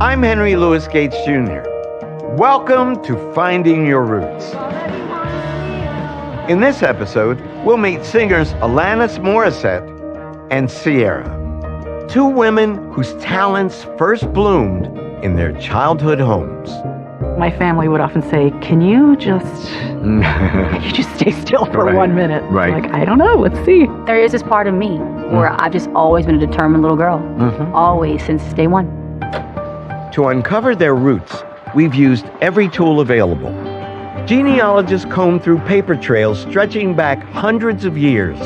I'm Henry Louis Gates Jr. Welcome to Finding Your Roots. In this episode, we'll meet singers Alanis Morissette and Ciara, two women whose talents first bloomed in their childhood homes. My family would often say, can you just stay still for 1 minute? Right. Like, I don't know, let's see. There is this part of me where I've just always been a determined little girl. Always, since day one. To uncover their roots, we've used every tool available. Genealogists comb through paper trails stretching back hundreds of years,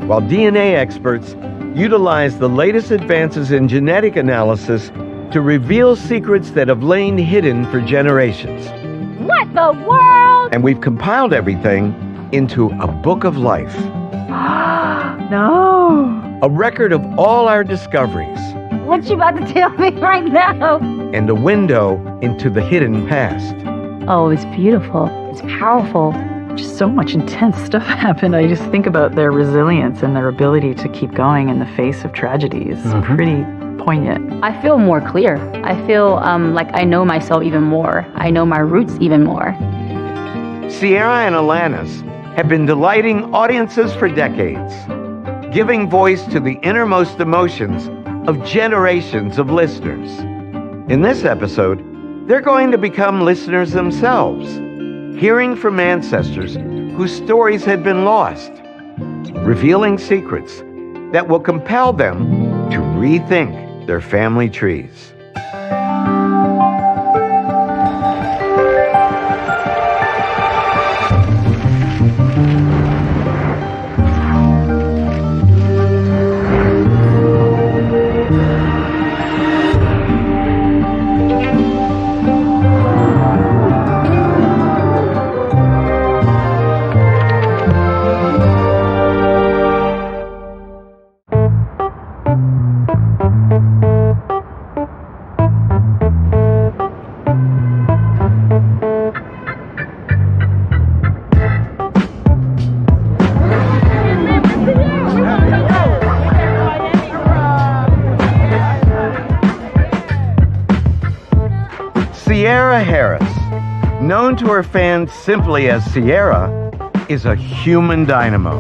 while DNA experts utilize the latest advances in genetic analysis to reveal secrets that have lain hidden for generations. What the world? And we've compiled everything into a book of life. No. A record of all our discoveries. What you about to tell me right now? And a window into the hidden past. Oh, it's beautiful. It's powerful. Just so much intense stuff happened. I just think about their resilience and their ability to keep going in the face of tragedies. Pretty poignant. I feel more clear. I feel like I know myself even more. I know my roots even more. Ciara and Alanis have been delighting audiences for decades, giving voice to the innermost emotions of generations of listeners. In this episode, they're going to become listeners themselves, hearing from ancestors whose stories had been lost, revealing secrets that will compel them to rethink their family trees. Ciara Harris, known to her fans simply as Ciara, is a human dynamo.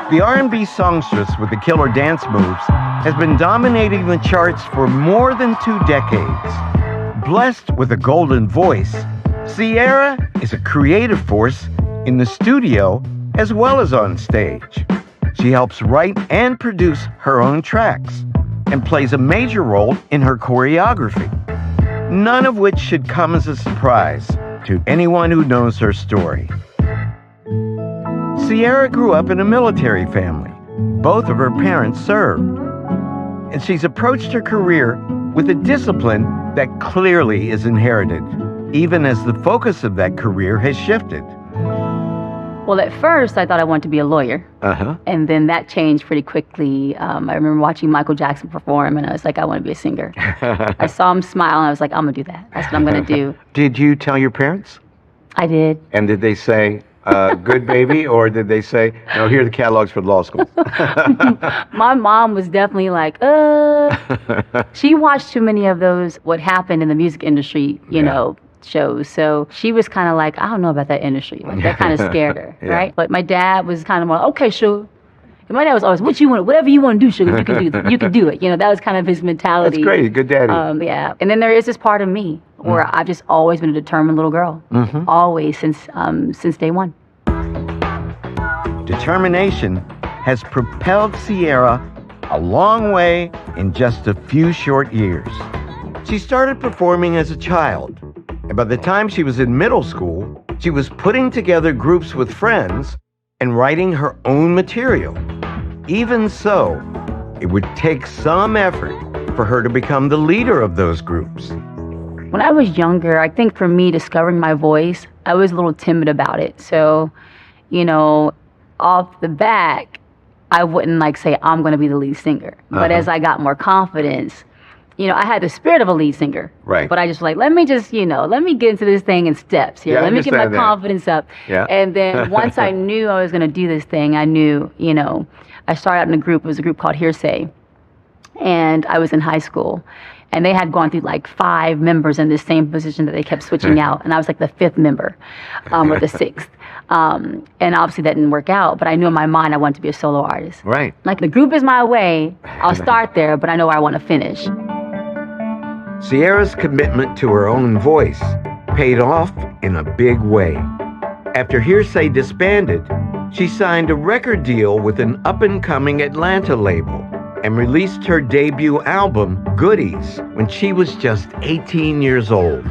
The R&B songstress with the killer dance moves has been dominating the charts for more than 2 decades. Blessed with a golden voice, Ciara is a creative force in the studio as well as on stage. She helps write and produce her own tracks and plays a major role in her choreography. None of which should come as a surprise to anyone who knows her story. Ciara grew up in a military family. Both of her parents served. And she's approached her career with a discipline that clearly is inherited, even as the focus of that career has shifted. Well, at first, I thought I wanted to be a lawyer. And then that changed pretty quickly. I remember watching Michael Jackson perform, and I was like, I want to be a singer. I saw him smile, and I was like, I'm going to do that. That's what I'm going to do. Did you tell your parents? I did. And did they say, good baby, or did they say, no, here are the catalogs for the law school? My mom was definitely like, She watched too many of those, what happened in the music industry, you know, shows. So she was kind of like, I don't know about that industry. Like, that kind of scared her, right? But my dad was kind of more, okay, sugar. And my dad was always, whatever you want to do, sugar, you can do. You can do it. You know, that was kind of his mentality. That's great, good daddy. Yeah. And then there is this part of me where I've just always been a determined little girl. Always, since day one. Determination has propelled Ciara a long way in just a few short years. She started performing as a child, and by the time she was in middle school, she was putting together groups with friends and writing her own material. Even so, it would take some effort for her to become the leader of those groups. When I was younger, I think for me, discovering my voice, I was a little timid about it. So, you know, off the back, I wouldn't say I'm going to be the lead singer. But as I got more confidence, you know, I had the spirit of a lead singer. Right. But I just let me get into this thing in steps here. Yeah, let me get my that. confidence up. Yeah. And then once I knew I was going to do this thing, I knew, I started out in a group. It was a group called Hearsay. and I was in high school. And they had gone through like 5 members in the same position that they kept switching out. And I was like the 5th member, or the 6th. And obviously that didn't work out, but I knew in my mind I wanted to be a solo artist. Right. Like the group is my way, I'll start there, but I know where I want to finish. Ciara's commitment to her own voice paid off in a big way. After Hearsay disbanded, she signed a record deal with an up-and-coming Atlanta label and released her debut album, Goodies, when she was just 18 years old.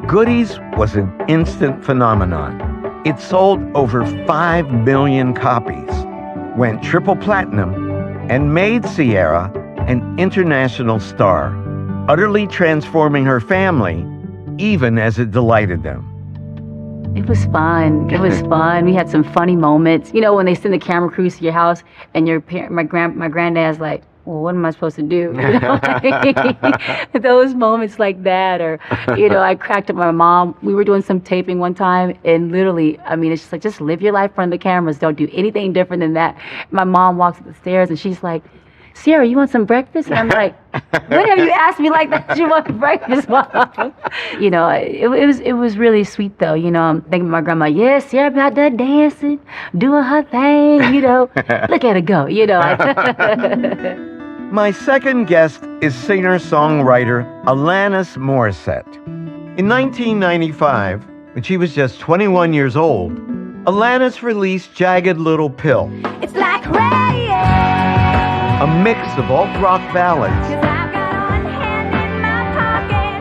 Goodies was an instant phenomenon. It sold over 5 million copies, went triple platinum, and made Ciara an international star, utterly transforming her family, even as it delighted them. It was fun. It was fun. We had some funny moments. You know, when they send the camera crews to your house, and my granddad's like, well, what am I supposed to do? You know, like, those moments like that, or, you know, I cracked up my mom. We were doing some taping one time, and literally, I mean, it's just like, just live your life in front of the cameras. Don't do anything different than that. My mom walks up the stairs, and she's like, Ciara, you want some breakfast? And I'm like, when have you asked me like that? You want breakfast, Mom? You know, it was really sweet though. You know, I'm thinking of my grandma. Yes, Ciara out there dancing, doing her thing. You know, look at her go. You know. My second guest is singer-songwriter Alanis Morissette. In 1995, when she was just 21 years old, Alanis released Jagged Little Pill. It's like rain. A mix of alt-rock ballads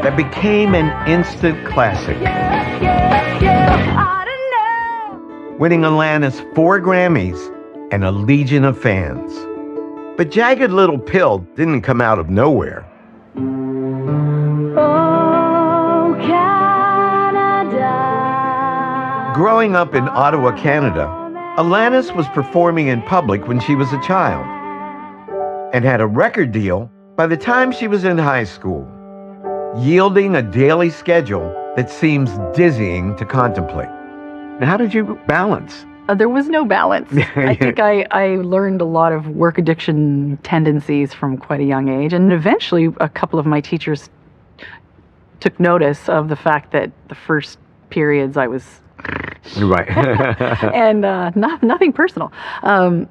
that became an instant classic, winning Alanis 4 Grammys and a legion of fans. But Jagged Little Pill didn't come out of nowhere. Oh, Canada. Growing up in Ottawa, Canada, Alanis was performing in public when she was a child and had a record deal by the time she was in high school, yielding a daily schedule that seems dizzying to contemplate. Now, how did you balance? There was no balance. I think I learned a lot of work addiction tendencies from quite a young age. And eventually, a couple of my teachers took notice of the fact that the first periods I was... Right. and nothing personal.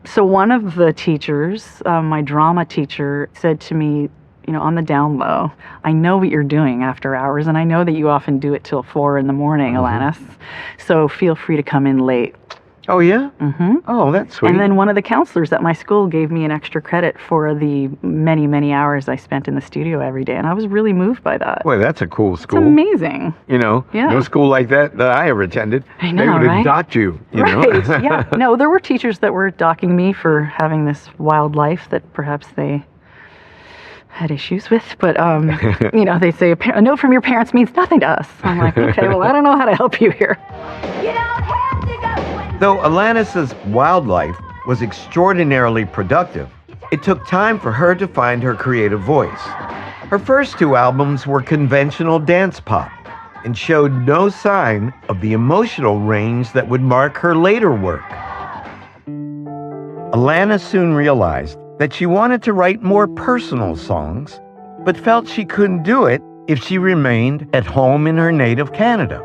So one of the teachers, my drama teacher, said to me, you know, on the down low, I know what you're doing after hours, and I know that you often do it till 4 a.m, Alanis. So feel free to come in late. Oh, yeah? Mm-hmm. Oh, that's sweet. And then one of the counselors at my school gave me an extra credit for the many, many hours I spent in the studio every day. And I was really moved by that. Boy, that's a cool school. It's amazing. You know, Yeah. no school like that I ever attended. I know, They would have right? docked you, you know? Right, yeah. No, there were teachers that were docking me for having this wild life that perhaps they had issues with. But, you know, they say a note from your parents means nothing to us. I'm like, okay, well, I don't know how to help you here. You don't have to go. Though Alanis's wildlife was extraordinarily productive, it took time for her to find her creative voice. Her first 2 albums were conventional dance pop and showed no sign of the emotional range that would mark her later work. Alanis soon realized that she wanted to write more personal songs, but felt she couldn't do it if she remained at home in her native Canada.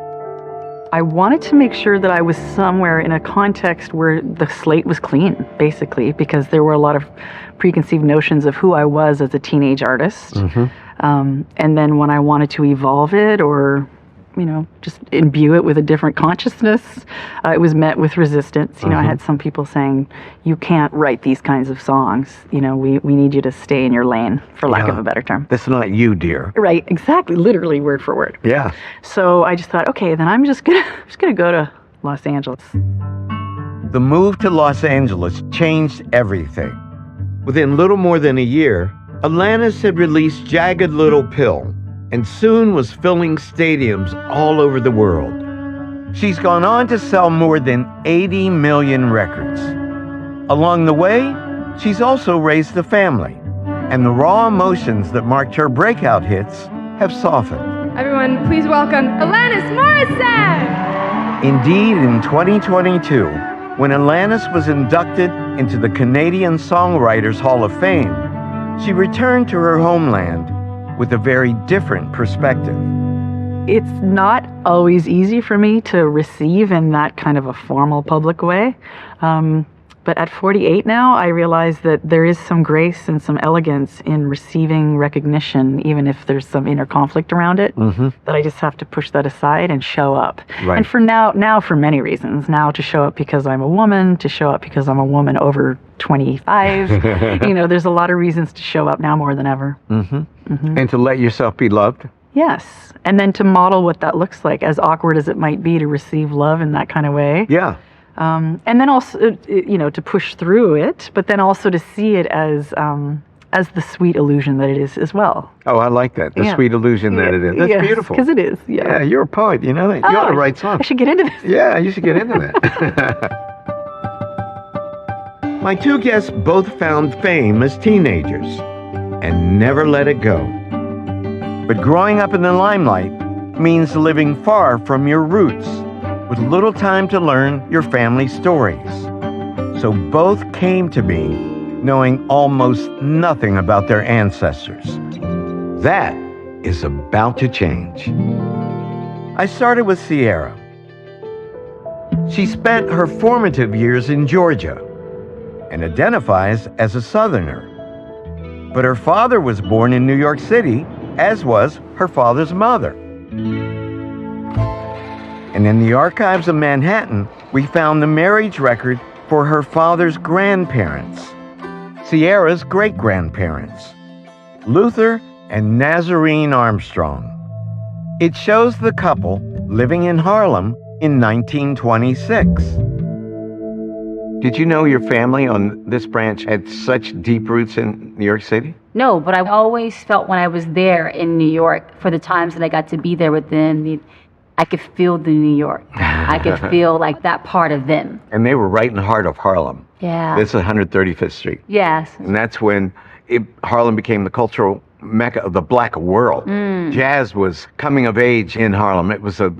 I wanted to make sure that I was somewhere in a context where the slate was clean, basically, because there were a lot of preconceived notions of who I was as a teenage artist. And then when I wanted to evolve it or, you know, just imbue it with a different consciousness, it was met with resistance. You know, I had some people saying, you can't write these kinds of songs. You know, we need you to stay in your lane, for lack of a better term. That's not you, dear. Right, exactly, literally word for word. Yeah. So I just thought, okay, then I'm just gonna go to Los Angeles. The move to Los Angeles changed everything. Within little more than a year, Alanis had released Jagged Little Pill and soon was filling stadiums all over the world. She's gone on to sell more than 80 million records. Along the way, she's also raised a family, and the raw emotions that marked her breakout hits have softened. Everyone, please welcome Alanis Morissette. Indeed, in 2022, when Alanis was inducted into the Canadian Songwriters Hall of Fame, she returned to her homeland with a very different perspective. It's not always easy for me to receive in that kind of a formal public way. But at 48 now, I realize that there is some grace and some elegance in receiving recognition, even if there's some inner conflict around it, that I just have to push that aside and show up. Right. And for now for many reasons. Now to show up because I'm a woman, to show up because I'm a woman over 25. There's a lot of reasons to show up now more than ever. And to let yourself be loved? Yes. And then to model what that looks like, as awkward as it might be to receive love in that kind of way. Yeah. And then also, to push through it, but then also to see it as the sweet illusion that it is as well. Oh, I like that. The sweet illusion that it is. That's beautiful. Because it is. Yeah, you're a poet. You know that. You ought to write songs. I should get into this. Yeah, you should get into that. My two guests both found fame as teenagers and never let it go. But growing up in the limelight means living far from your roots, with little time to learn your family stories. So both came to me knowing almost nothing about their ancestors. That is about to change. I started with Sierra. She spent her formative years in Georgia and identifies as a Southerner. But her father was born in New York City, as was her father's mother. And in the archives of Manhattan, we found the marriage record for her father's grandparents, Sierra's great-grandparents, Luther and Nazarene Armstrong. It shows the couple living in Harlem in 1926. Did you know your family on this branch had such deep roots in New York City? No, but I always felt when I was there in New York, for the times that I got to be there with them, I could feel the New York. I could feel like that part of them. And they were right in the heart of Harlem. Yeah. This is 135th Street. Yes. And that's when Harlem became the cultural mecca of the black world. Jazz was coming of age in Harlem. It was a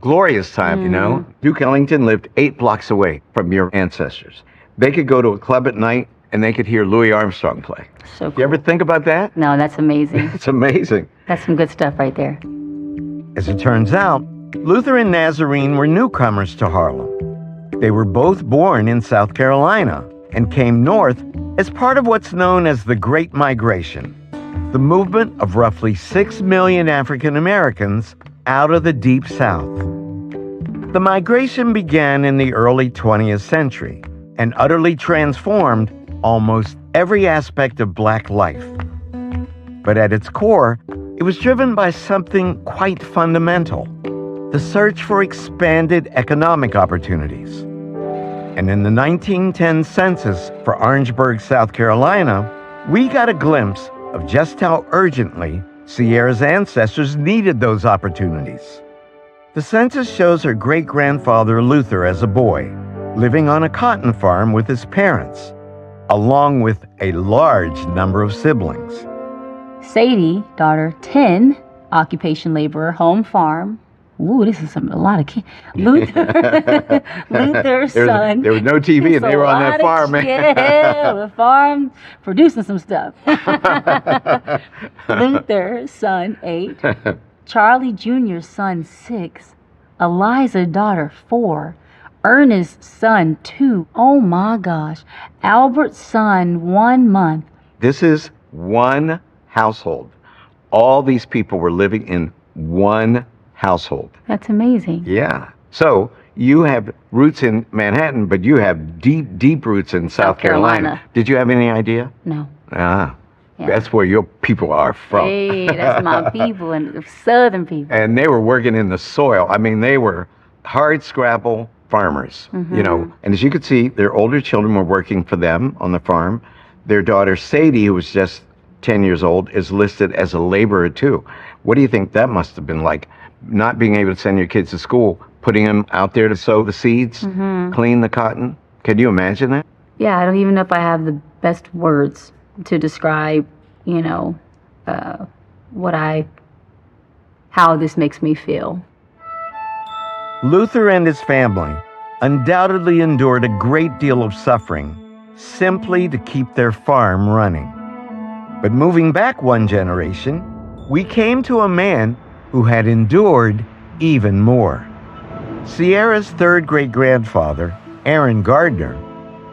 glorious time, you know. Duke Ellington lived 8 blocks away from your ancestors. They could go to a club at night and they could hear Louis Armstrong play. So cool. You ever think about that? No, that's amazing. It's amazing. That's some good stuff right there. As it turns out, Luther and Nazarene were newcomers to Harlem. They were both born in South Carolina and came north as part of what's known as the Great Migration, the movement of roughly 6 million African Americans out of the Deep South. The migration began in the early 20th century and utterly transformed almost every aspect of black life. But at its core, it was driven by something quite fundamental: the search for expanded economic opportunities. And in the 1910 census for Orangeburg, South Carolina, we got a glimpse of just how urgently Sierra's ancestors needed those opportunities. The census shows her great-grandfather Luther as a boy, living on a cotton farm with his parents, along with a large number of siblings. Sadie, daughter 10, occupation laborer, home farm. Ooh, this is a lot of kids. Luther's son. There was no TV and they were on that farm, man. Yeah, the farm producing some stuff. Luther's son 8, Charlie Jr.'s son 6, Eliza daughter 4, Ernest's son 2. Oh my gosh. Albert's son 1 month. This is one household. All these people were living in one household. That's amazing. Yeah. So you have roots in Manhattan, but you have deep, deep roots in South Carolina. Did you have any idea? No. Ah. Yeah. That's where your people are from. Hey, that's my people and Southern people. And they were working in the soil. I mean, they were hard scrabble farmers, you know. And as you could see, their older children were working for them on the farm. Their daughter Sadie, who was just 10 years old, is listed as a laborer too. What do you think that must have been like? Not being able to send your kids to school, putting them out there to sow the seeds, clean the cotton. Can you imagine that? Yeah, I don't even know if I have the best words to describe, you know, how this makes me feel. Luther and his family undoubtedly endured a great deal of suffering simply to keep their farm running. But moving back one generation, we came to a man who had endured even more. Sierra's third great-grandfather, Aaron Gardner,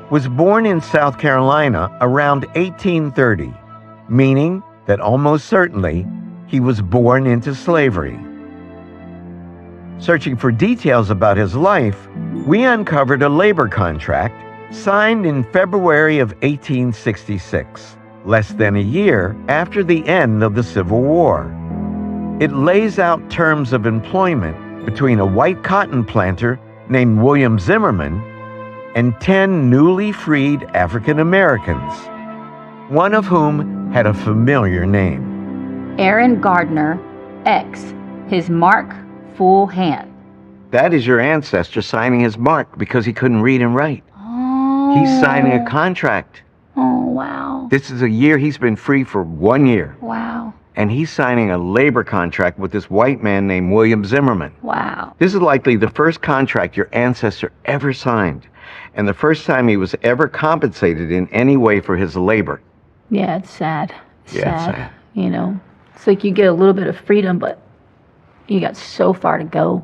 was born in South Carolina around 1830, meaning that almost certainly he was born into slavery. Searching for details about his life, we uncovered a labor contract signed in February of 1866, less than a year after the end of the Civil War. It lays out terms of employment between a white cotton planter named William Zimmerman and 10 newly freed African Americans, one of whom had a familiar name. Aaron Gardner, X, his mark, full hand. That is your ancestor signing his mark because he couldn't read and write. Oh. He's signing a contract. Oh, wow. This is a year he's been free for 1 year. Wow. And he's signing a labor contract with this white man named William Zimmerman. Wow. This is likely the first contract your ancestor ever signed, and the first time he was ever compensated in any way for his labor. Yeah, it's sad. It's Yeah, it's sad. sad. You know, it's like you get a little bit of freedom, but you got so far to go.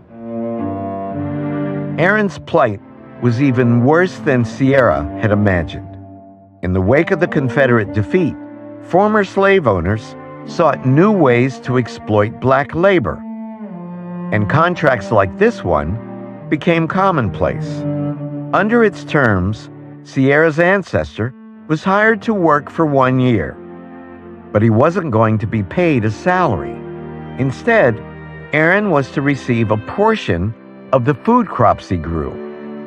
Aaron's plight was even worse than Sierra had imagined. In the wake of the Confederate defeat, former slave owners sought new ways to exploit black labor, and contracts like this one became commonplace. Under its terms, Sierra's ancestor was hired to work for 1 year, but he wasn't going to be paid a salary. Instead, Aaron was to receive a portion of the food crops he grew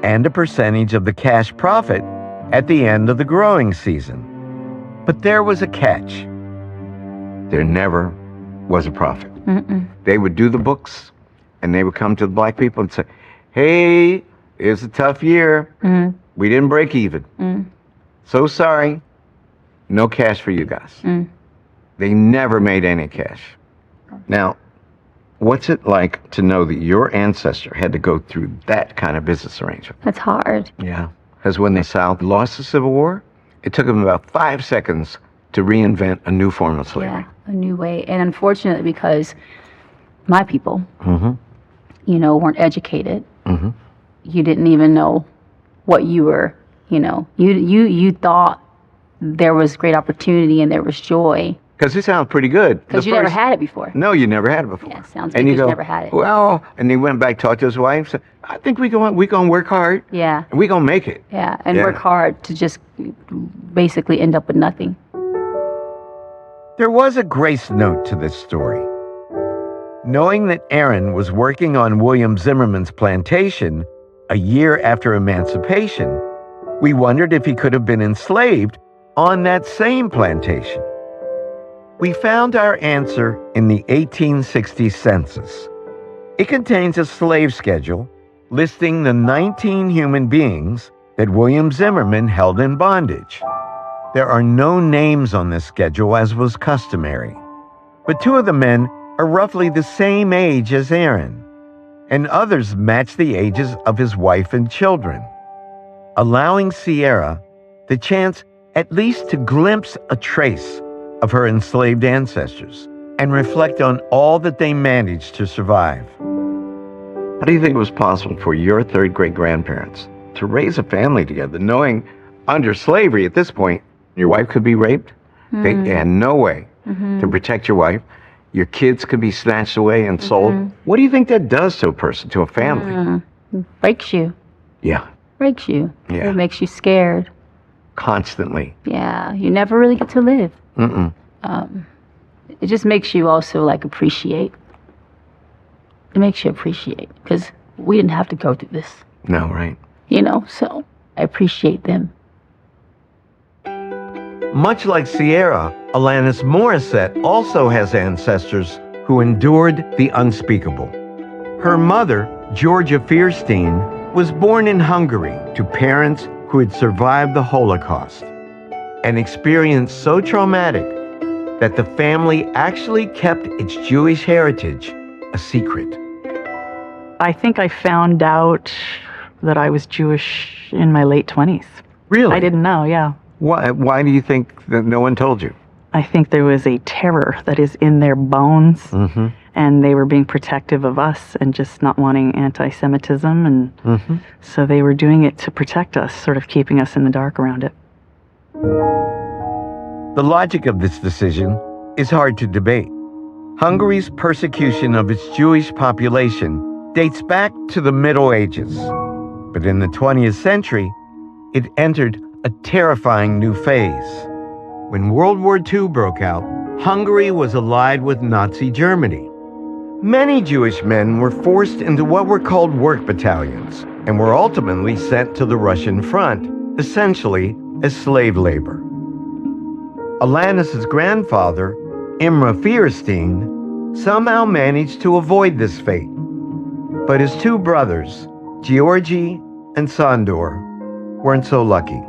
and a percentage of the cash profit at the end of the growing season. But there was a catch. There never was a profit. They would do the books, and they would come to the black people and say, hey, it's a tough year. We didn't break even. So sorry. No cash for you guys. They never made any cash. Now, what's it like to know that your ancestor had to go through that kind of business arrangement? That's hard. Yeah. Because when the South lost the Civil War, it took them about 5 seconds to reinvent a new form of slavery. Yeah, a new way. And unfortunately, because my people, Mm-hmm. you know, weren't educated, Mm-hmm. you didn't even know what you were, you know, you thought there was great opportunity and there was joy Because it sounds pretty good. because The you never first- had it before. No, you never had it before. Yeah, sounds And good you 'cause you go, never had it. well, and he went back, talked to his wife, said, I think we gonna work hard, Yeah, and we gonna make it. yeah, and Yeah. work hard to just basically end up with nothing. There was a grace note to this story. Knowing that Aaron was working on William Zimmerman's plantation a year after emancipation, we wondered if he could have been enslaved on that same plantation. We found our answer in the 1860 census. It contains a slave schedule listing the 19 human beings that William Zimmerman held in bondage. There are no names on this schedule, as was customary, but 2 of the men are roughly the same age as Aaron, and others match the ages of his wife and children, allowing Sierra the chance at least to glimpse a trace of her enslaved ancestors and reflect on all that they managed to survive. How do you think it was possible for your third great-grandparents to raise a family together, knowing under slavery at this point, your wife could be raped? They had no way to protect your wife. Your kids could be snatched away and sold. What do you think that does to a person, to a family? Breaks you. Yeah, Breaks you. Yeah. It makes you scared. constantly. Yeah, you never really get to live. Mm-mm. It just makes you also like appreciate. It makes you appreciate because we didn't have to go through this, No, right. you know, so I appreciate them. Much like Sierra, Alanis Morissette also has ancestors who endured the unspeakable. Her mother, Georgia Fierstein, was born in Hungary to parents who had survived the Holocaust, an experience so traumatic that the family actually kept its Jewish heritage a secret. I think I found out that I was Jewish in my late 20s. Really? I didn't know, yeah. Why do you think that no one told you? I think there was a terror that is in their bones, Mm-hmm. and they were being protective of us and just not wanting anti-Semitism, and Mm-hmm. so they were doing it to protect us, sort of keeping us in the dark around it. The logic of this decision is hard to debate. Hungary's persecution of its Jewish population dates back to the Middle Ages. But in the 20th century, it entered a terrifying new phase. When World War II broke out, Hungary was allied with Nazi Germany. Many Jewish men were forced into what were called work battalions and were ultimately sent to the Russian front, essentially as slave labor. Alanis's grandfather, Imre Fierstein, somehow managed to avoid this fate. But his two brothers, Georgi and Sandor, weren't so lucky.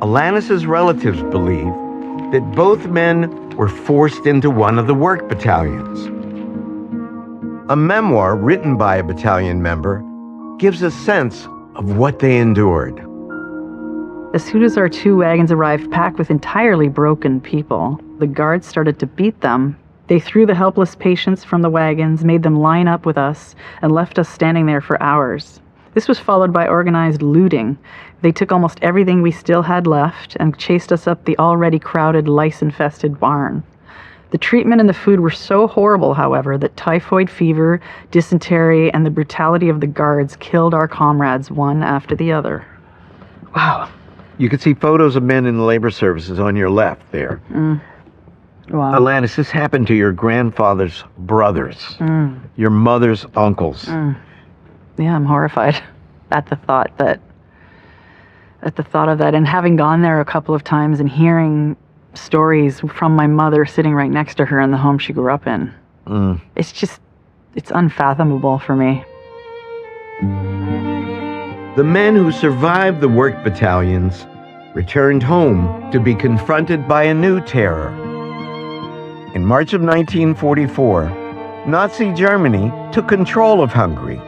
Alanis's relatives believe that both men were forced into one of the work battalions. A memoir written by a battalion member gives a sense of what they endured. As soon as our two wagons arrived packed with entirely broken people, the guards started to beat them. They threw the helpless patients from the wagons, made them line up with us, and left us standing there for hours. This was followed by organized looting. They took almost everything we still had left and chased us up the already crowded, lice-infested barn. The treatment and the food were so horrible, however, that typhoid fever, dysentery, and the brutality of the guards killed our comrades one after the other. Wow. You can see photos of men in the labor services on your left there. Wow. Alanis, this happened to your grandfather's brothers, your mother's uncles. Yeah, I'm horrified at the thought of that, and having gone there a couple of times and hearing stories from my mother sitting right next to her in the home she grew up in. It's unfathomable for me. The men who survived the work battalions returned home to be confronted by a new terror. In March of 1944, Nazi Germany took control of Hungary.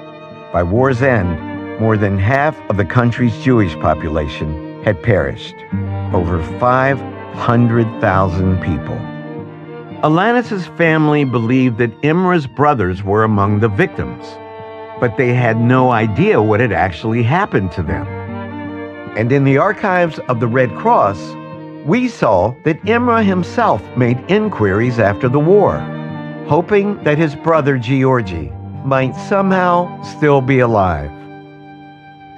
By war's end, more than half of the country's Jewish population had perished. Over 500,000 people. Alanis's family believed that Imre's brothers were among the victims, but they had no idea what had actually happened to them. And in the archives of the Red Cross, we saw that Imre himself made inquiries after the war, hoping that his brother Georgi might somehow still be alive.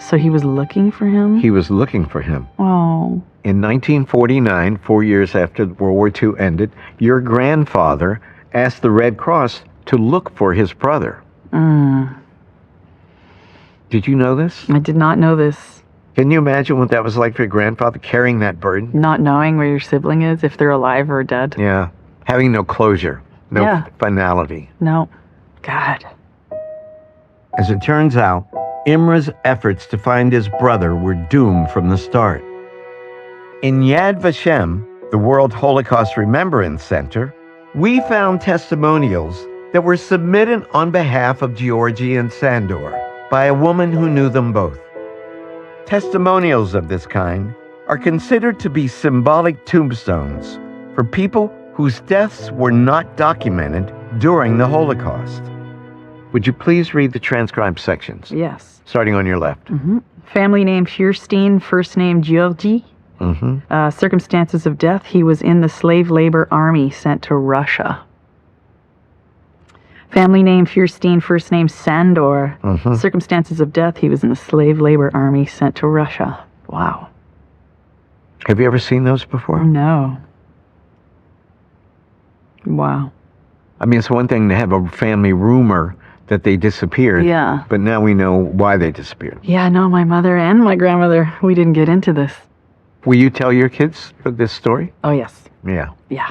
So he was looking for him? He was looking for him. Oh. In 1949, 4 years after World War II ended, your grandfather asked the Red Cross to look for his brother. Did you know this? I did not know this. Can you imagine what that was like for your grandfather, carrying that burden? Not knowing where your sibling is, if they're alive or dead. Yeah. Having no closure, no finality. No. God. As it turns out, Imre's efforts to find his brother were doomed from the start. In Yad Vashem, the World Holocaust Remembrance Center, we found testimonials that were submitted on behalf of Georgi and Sandor by a woman who knew them both. Testimonials of this kind are considered to be symbolic tombstones for people whose deaths were not documented during the Holocaust. Would you please read the transcribed sections? Yes. Starting on your left. Family name Fierstein, first name Georgi. Circumstances of death, he was in the slave labor army sent to Russia. Family name Fierstein, first name Sandor. Circumstances of death, he was in the slave labor army sent to Russia. Wow. Have you ever seen those before? No. Wow. I mean, it's one thing to have a family rumor that they disappeared. Yeah. But now we know why they disappeared. Yeah, no, my mother and my grandmother, we didn't get into this. Will you tell your kids this story? Oh, yes. Yeah. Yeah.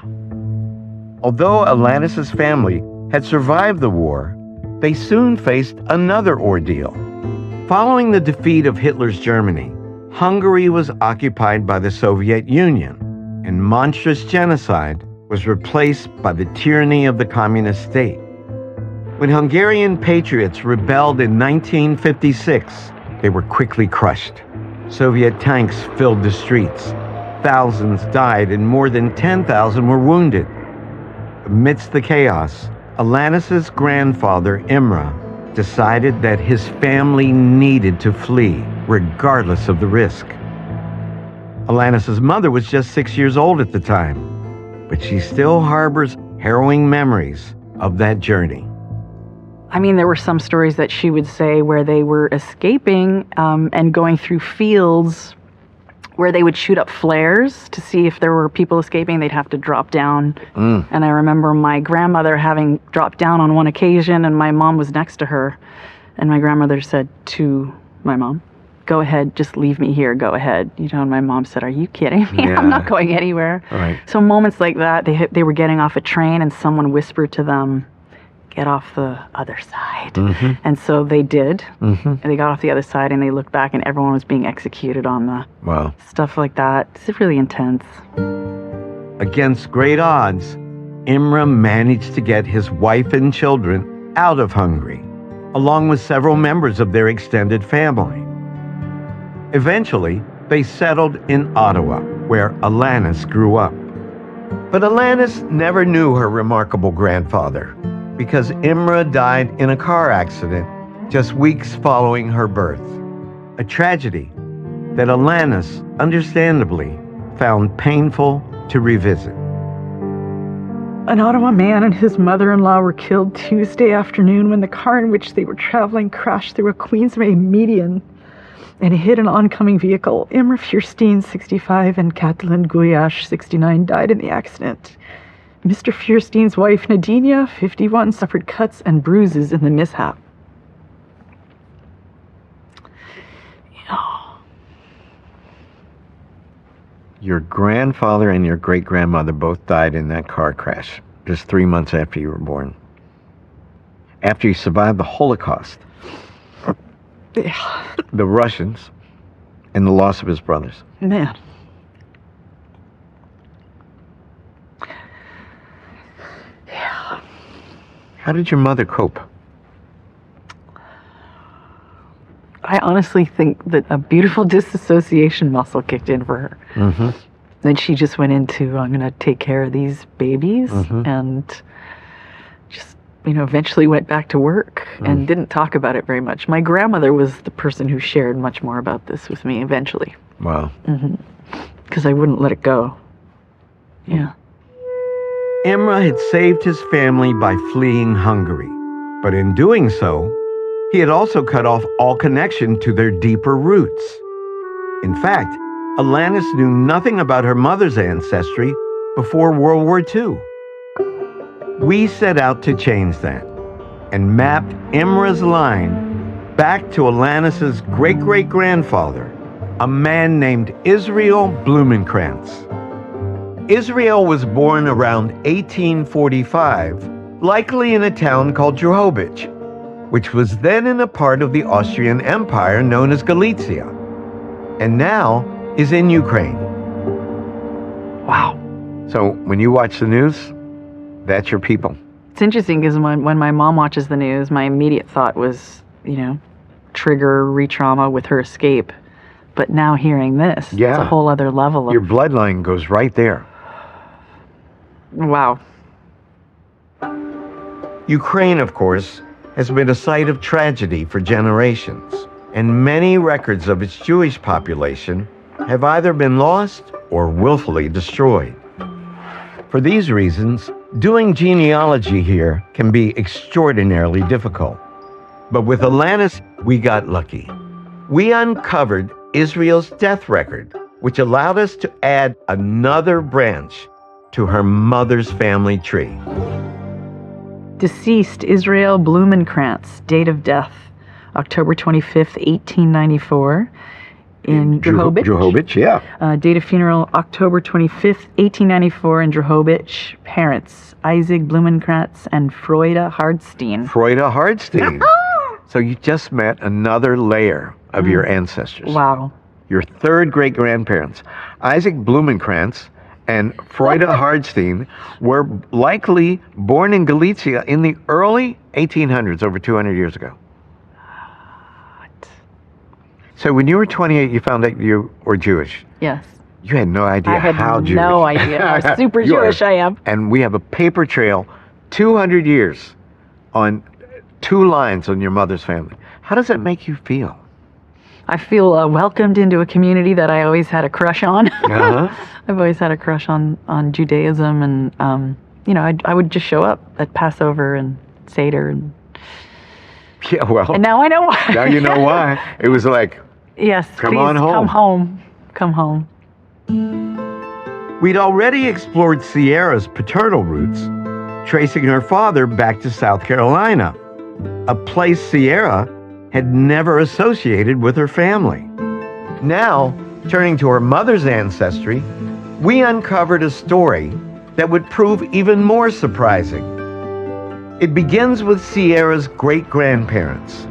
Although Alanis's family had survived the war, they soon faced another ordeal. Following the defeat of Hitler's Germany, Hungary was occupied by the Soviet Union, and monstrous genocide was replaced by the tyranny of the communist state. When Hungarian patriots rebelled in 1956, they were quickly crushed. Soviet tanks filled the streets. Thousands died and more than 10,000 were wounded. Amidst the chaos, Alanis's grandfather, Imre, decided that his family needed to flee, regardless of the risk. Alanis's mother was just 6 years old at the time, but she still harbors harrowing memories of that journey. I mean, there were some stories that she would say where they were escaping and going through fields where they would shoot up flares to see if there were people escaping. They'd have to drop down. And I remember my grandmother having dropped down on one occasion, and my mom was next to her. And my grandmother said to my mom, "Go ahead, just leave me here, go ahead." You know, and my mom said, "Are you kidding me? Yeah. I'm not going anywhere." Right. So moments like that, they were getting off a train and someone whispered to them, "Get off the other side." And so they did. And they got off the other side and they looked back and everyone was being executed on the Wow. stuff like that. It's really intense. Against great odds, Imre managed to get his wife and children out of Hungary, along with several members of their extended family. Eventually, they settled in Ottawa, where Alanis grew up. But Alanis never knew her remarkable grandfather, because Imre died in a car accident just weeks following her birth. A tragedy that Alanis, understandably, found painful to revisit. An Ottawa man and his mother-in-law were killed Tuesday afternoon when the car in which they were traveling crashed through a Queensway median and hit an oncoming vehicle. Imre Fierstein, 65, and Katalin Guyash, 69, died in the accident. Mr. Fierstein's wife, Nadina, 51, suffered cuts and bruises in the mishap. Your grandfather and your great-grandmother both died in that car crash just 3 months after you were born. After you survived the Holocaust, Yeah, the Russians, and the loss of his brothers. man. How did your mother cope? I honestly think that a beautiful disassociation muscle kicked in for her. Then she just went into, I'm going to take care of these babies, and just, eventually went back to work and didn't talk about it very much. My grandmother was the person who shared much more about this with me eventually, Wow. because I wouldn't let it go. Yeah. Imre had saved his family by fleeing Hungary, but in doing so, he had also cut off all connection to their deeper roots. In fact, Alanis knew nothing about her mother's ancestry before World War II. We set out to change that and mapped Imre's line back to Alanis's great-great-grandfather, a man named Israel Blumenkrantz. Israel was born around 1845, likely in a town called Drohobych, which was then in a part of the Austrian Empire known as Galicia, and now is in Ukraine. Wow. So when you watch the news, that's your people. It's interesting because when my mom watches the news, my immediate thought was, trigger, re-trauma with her escape. But now hearing this, it's Yeah. a whole other level of, Your bloodline goes right there. wow. Ukraine, of course, has been a site of tragedy for generations, and many records of its Jewish population have either been lost or willfully destroyed. For these reasons, doing genealogy here can be extraordinarily difficult. But with Alanis, we got lucky. We uncovered Israel's death record, which allowed us to add another branch to her mother's family tree. Deceased Israel Blumenkrantz, date of death, October 25th, 1894, in Drohobych. Drohobych, yeah. Date of funeral, October 25th, 1894, in Drohobych. Parents, Isaac Blumenkrantz and Freude Hardstein. Freude Hardstein. So you just met another layer of your ancestors. Wow. Your third great-grandparents, Isaac Blumenkrantz and Freude Hardstein were likely born in Galicia in the early 1800s, over 200 years ago. So when you were 28, you found out you were Jewish. Yes. You had no idea I had how Jewish. no idea how super You are. Jewish I am. And we have a paper trail, 200 years, on 2 lines on your mother's family. How does that make you feel? I feel welcomed into a community that I always had a crush on. Uh-huh. I've always had a crush on Judaism, and I would just show up at Passover and Seder, and Yeah, well, now I know why. now you know why. It was like, Yes, Come please on home. come home, come home. we'd already explored Sierra's paternal roots, tracing her father back to South Carolina, a place Sierra had never associated with her family. Now, turning to her mother's ancestry, we uncovered a story that would prove even more surprising. It begins with Sierra's great-grandparents,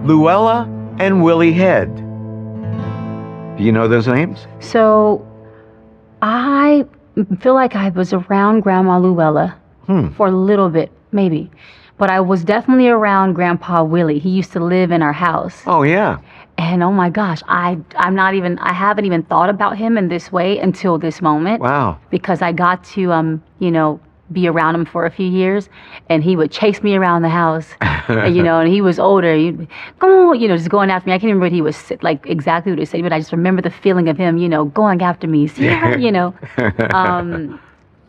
Luella and Willie Head. Do you know those names? So I feel like I was around Grandma Luella for a little bit, maybe. But I was definitely around Grandpa Willie. He used to live in our house. Oh, yeah. And oh my gosh, I haven't even thought about him in this way until this moment. Wow. Because I got to, be around him for a few years, and he would chase me around the house, and he was older. He'd be, come on, just going after me. I can't remember what he was like exactly what he said, but I just remember the feeling of him, going after me. Sierra,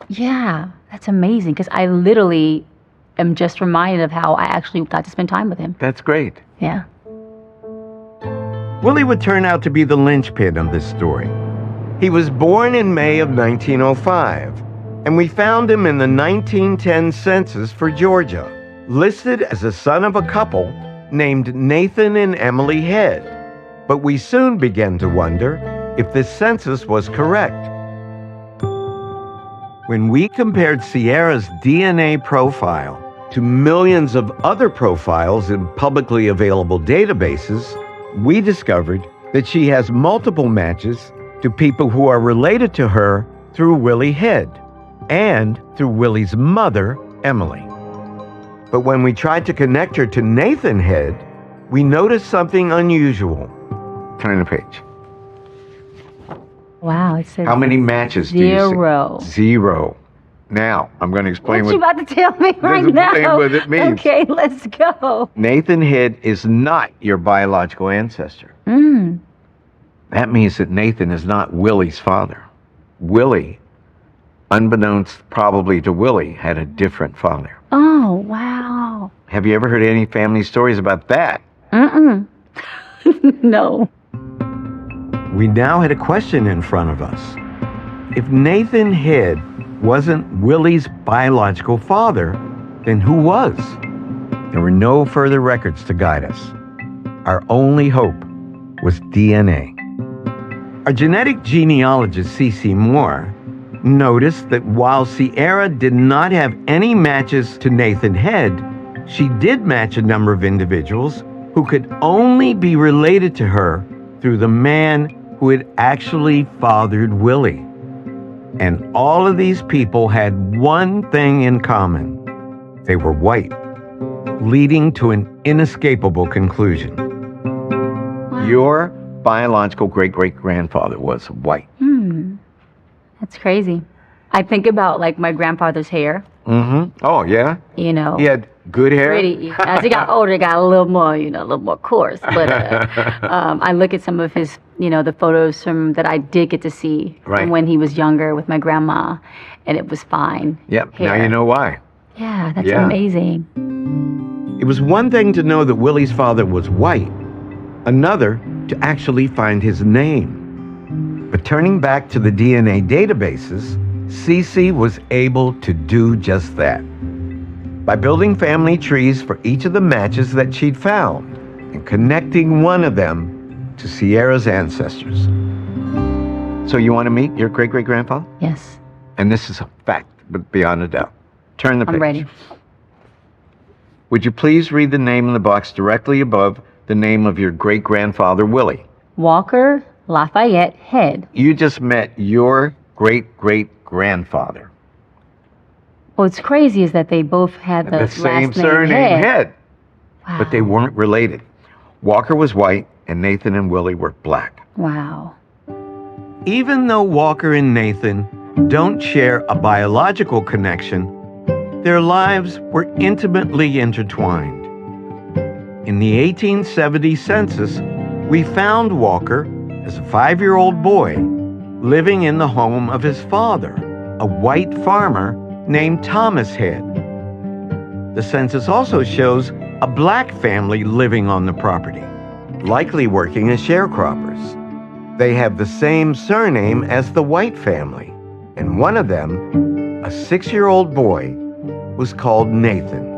yeah, that's amazing because I literally am just reminded of how I actually got to spend time with him. That's great. Yeah. Willie would turn out to be the linchpin of this story. He was born in May of 1905, and we found him in the 1910 census for Georgia, listed as the son of a couple named Nathan and Emily Head. But we soon began to wonder if this census was correct. When we compared Sierra's DNA profile to millions of other profiles in publicly available databases, we discovered that she has multiple matches to people who are related to her through Willie Head and through Willie's mother, Emily. But when we tried to connect her to Nathan Head, we noticed something unusual. Turn the page. Wow, it says How many matches do you see? 0. 0. Now, I'm going to explain What you about to tell me right explain now? what it means. Okay, let's go. Nathan Head is not your biological ancestor. That means that Nathan is not Willie's father. Willie, unbeknownst probably to Willie, had a different father. Oh, wow. Have you ever heard any family stories about that? No. We now had a question in front of us. If Nathan Head wasn't Willie's biological father, then who was? There were no further records to guide us. Our only hope was DNA. Our genetic genealogist, C.C. Moore, noticed that while Sierra did not have any matches to Nathan Head, she did match a number of individuals who could only be related to her through the man who had actually fathered Willie. And all of these people had one thing in common. They were white, leading to an inescapable conclusion. Your biological great-great-grandfather was white. That's crazy. I think about like my grandfather's hair, Oh, yeah? He had good hair? pretty. As he got older, it got a little more coarse. But I look at some of his, the photos that I did get to see Right. from when he was younger with my grandma, and it was fine. Yep, now hair. you know why. Yeah, that's Yeah. amazing. It was one thing to know that Willie's father was white, another to actually find his name. But turning back to the DNA databases, Cece was able to do just that. By building family trees for each of the matches that she'd found and connecting one of them to Sierra's ancestors. So you want to meet your great-great-grandfather? Yes, And this is a fact, but beyond a doubt. Turn the page. I'm ready. Would you please read the name in the box directly above the name of your great-grandfather, Willie? Walker Lafayette Head. You just met your great-great-grandfather, grandfather. What's crazy is that they both had the, The same last name surname, Head. Wow. But they weren't related. Walker was white, and Nathan and Willie were black. Wow. Even though Walker and Nathan don't share a biological connection, their lives were intimately intertwined. In the 1870 census, we found Walker as a 5-year-old boy living in the home of his father, a white farmer named Thomas Head. The census also shows a black family living on the property, likely working as sharecroppers. They have the same surname as the white family, and one of them, a 6-year-old boy, was called Nathan.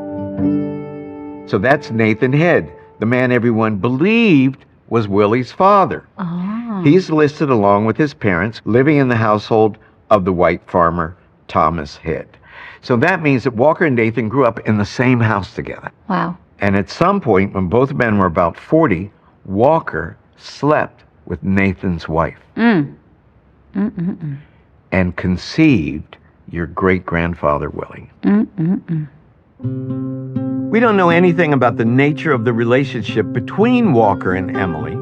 So that's Nathan Head, the man everyone believed was Willie's father. Oh. He's listed along with his parents living in the household of the white farmer, Thomas Head. So that means that Walker and Nathan grew up in the same house together. Wow. And at some point, when both men were about 40, Walker slept with Nathan's wife and conceived your great-grandfather, Willie. We don't know anything about the nature of the relationship between Walker and Emily,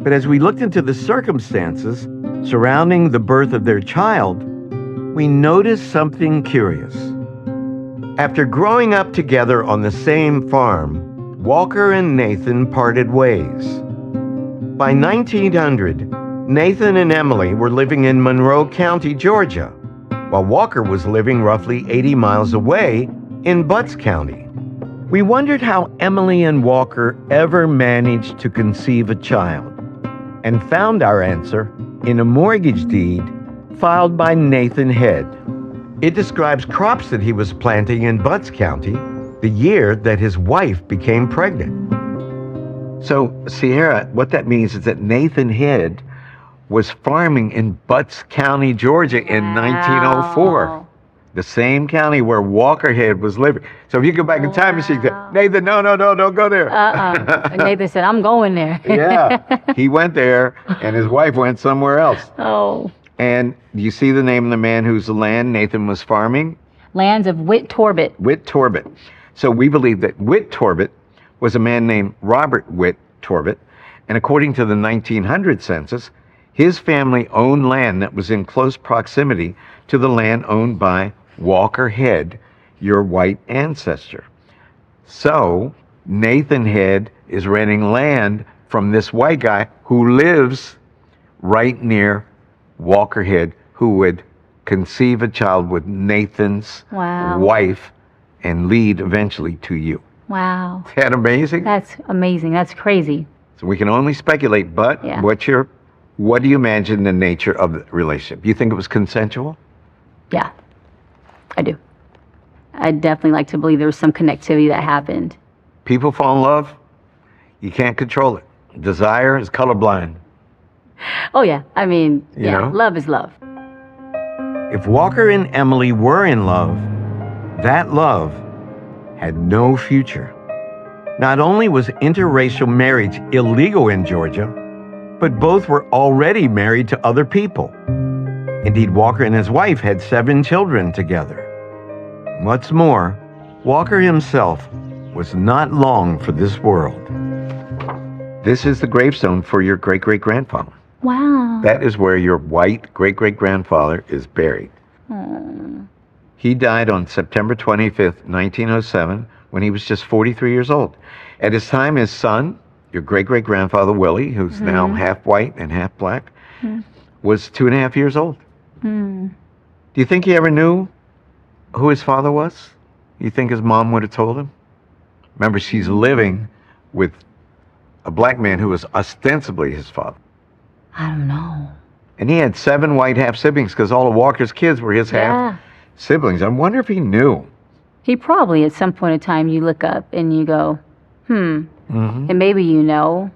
but as we looked into the circumstances surrounding the birth of their child, we noticed something curious. After growing up together on the same farm, Walker and Nathan parted ways. By 1900, Nathan and Emily were living in Monroe County, Georgia, while Walker was living roughly 80 miles away in Butts County. We wondered how Emily and Walker ever managed to conceive a child, and found our answer in a mortgage deed filed by Nathan Head. It describes crops that he was planting in Butts County the year that his wife became pregnant. So, Sierra, what that means is that Nathan Head was farming in Butts County, Georgia in 1904. The same county where Walker Head was living. So if you go back in time and say, Nathan, no, don't go there. And Nathan said, I'm going there. Yeah, he went there, and his wife went somewhere else. Oh. And you see the name of the man whose land Nathan was farming? Lands of Whit Torbit. Whit Torbit. So we believe that Whit Torbit was a man named Robert Whit Torbit, and according to the 1900 census, his family owned land that was in close proximity to the land owned by Walker Head, your white ancestor. So Nathan Head is renting land from this white guy who lives right near Walker Head, who would conceive a child with Nathan's Wow. wife and lead eventually to you. Wow. Isn't that amazing? That's amazing. That's crazy. So we can only speculate, but Yeah. what do you imagine the nature of the relationship? You think it was consensual? Yeah, I do. I definitely like to believe there was some connectivity that happened. People fall in love, you can't control it. Desire is colorblind. Oh, yeah. I mean, You yeah, know? love is love. If Walker and Emily were in love, that love had no future. Not only was interracial marriage illegal in Georgia, but both were already married to other people. Indeed, Walker and his wife had 7 children together. What's more, Walker himself was not long for this world. This is the gravestone for your great-great-grandfather. Wow. That is where your white great-great-grandfather is buried. He died on September 25th, 1907, when he was just 43 years old. At his time, his son, your great-great-grandfather Willie, who's now half white and half black, was 2.5 years old. Do you think he ever knew who his father was? You think his mom would have told him? Remember, she's living with a black man who was ostensibly his father. I don't know. And he had 7 white half-siblings because all of Walker's kids were his Yeah. half-siblings. I wonder if he knew. He probably, at some point in time, you look up and you go, and maybe you know,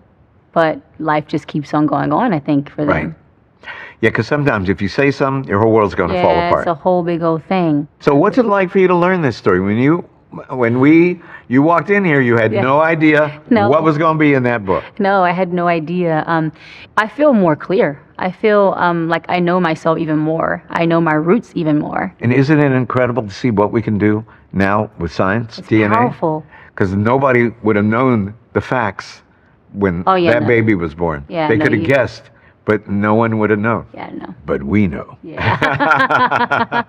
but life just keeps on going on, I think, for them. Right. Yeah, because sometimes if you say something, your whole world's going to fall Yeah, apart. it's a whole big old thing. So what's it like for you to learn this story? When we You walked in here, you had Yeah. no idea No. what was going to be in that book. No, I had no idea. I feel more clear. I feel like I know myself even more. I know my roots even more. And isn't it incredible to see what we can do now with science, It's DNA? powerful. Because nobody would have known the facts when Oh, yeah, that no. baby was born. Yeah, they no, could have you- guessed, but no one would have known. Yeah, no. But we know. Yeah.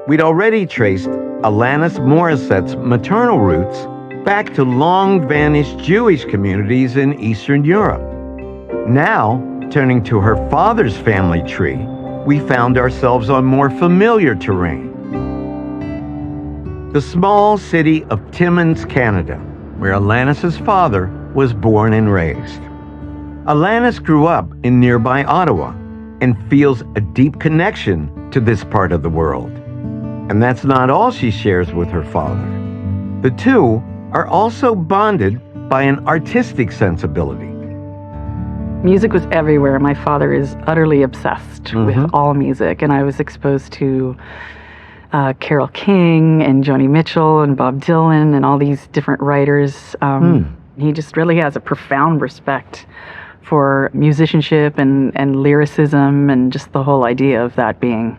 We'd already traced Alanis Morissette's maternal roots back to long-vanished Jewish communities in Eastern Europe. Now, turning to her father's family tree, we found ourselves on more familiar terrain. The small city of Timmins, Canada, where Alanis's father was born and raised. Alanis grew up in nearby Ottawa and feels a deep connection to this part of the world. And that's not all she shares with her father. The two are also bonded by an artistic sensibility. Music was everywhere. My father is utterly obsessed with all music, and I was exposed to Carole King and Joni Mitchell and Bob Dylan and all these different writers. He just really has a profound respect for musicianship and lyricism and just the whole idea of that being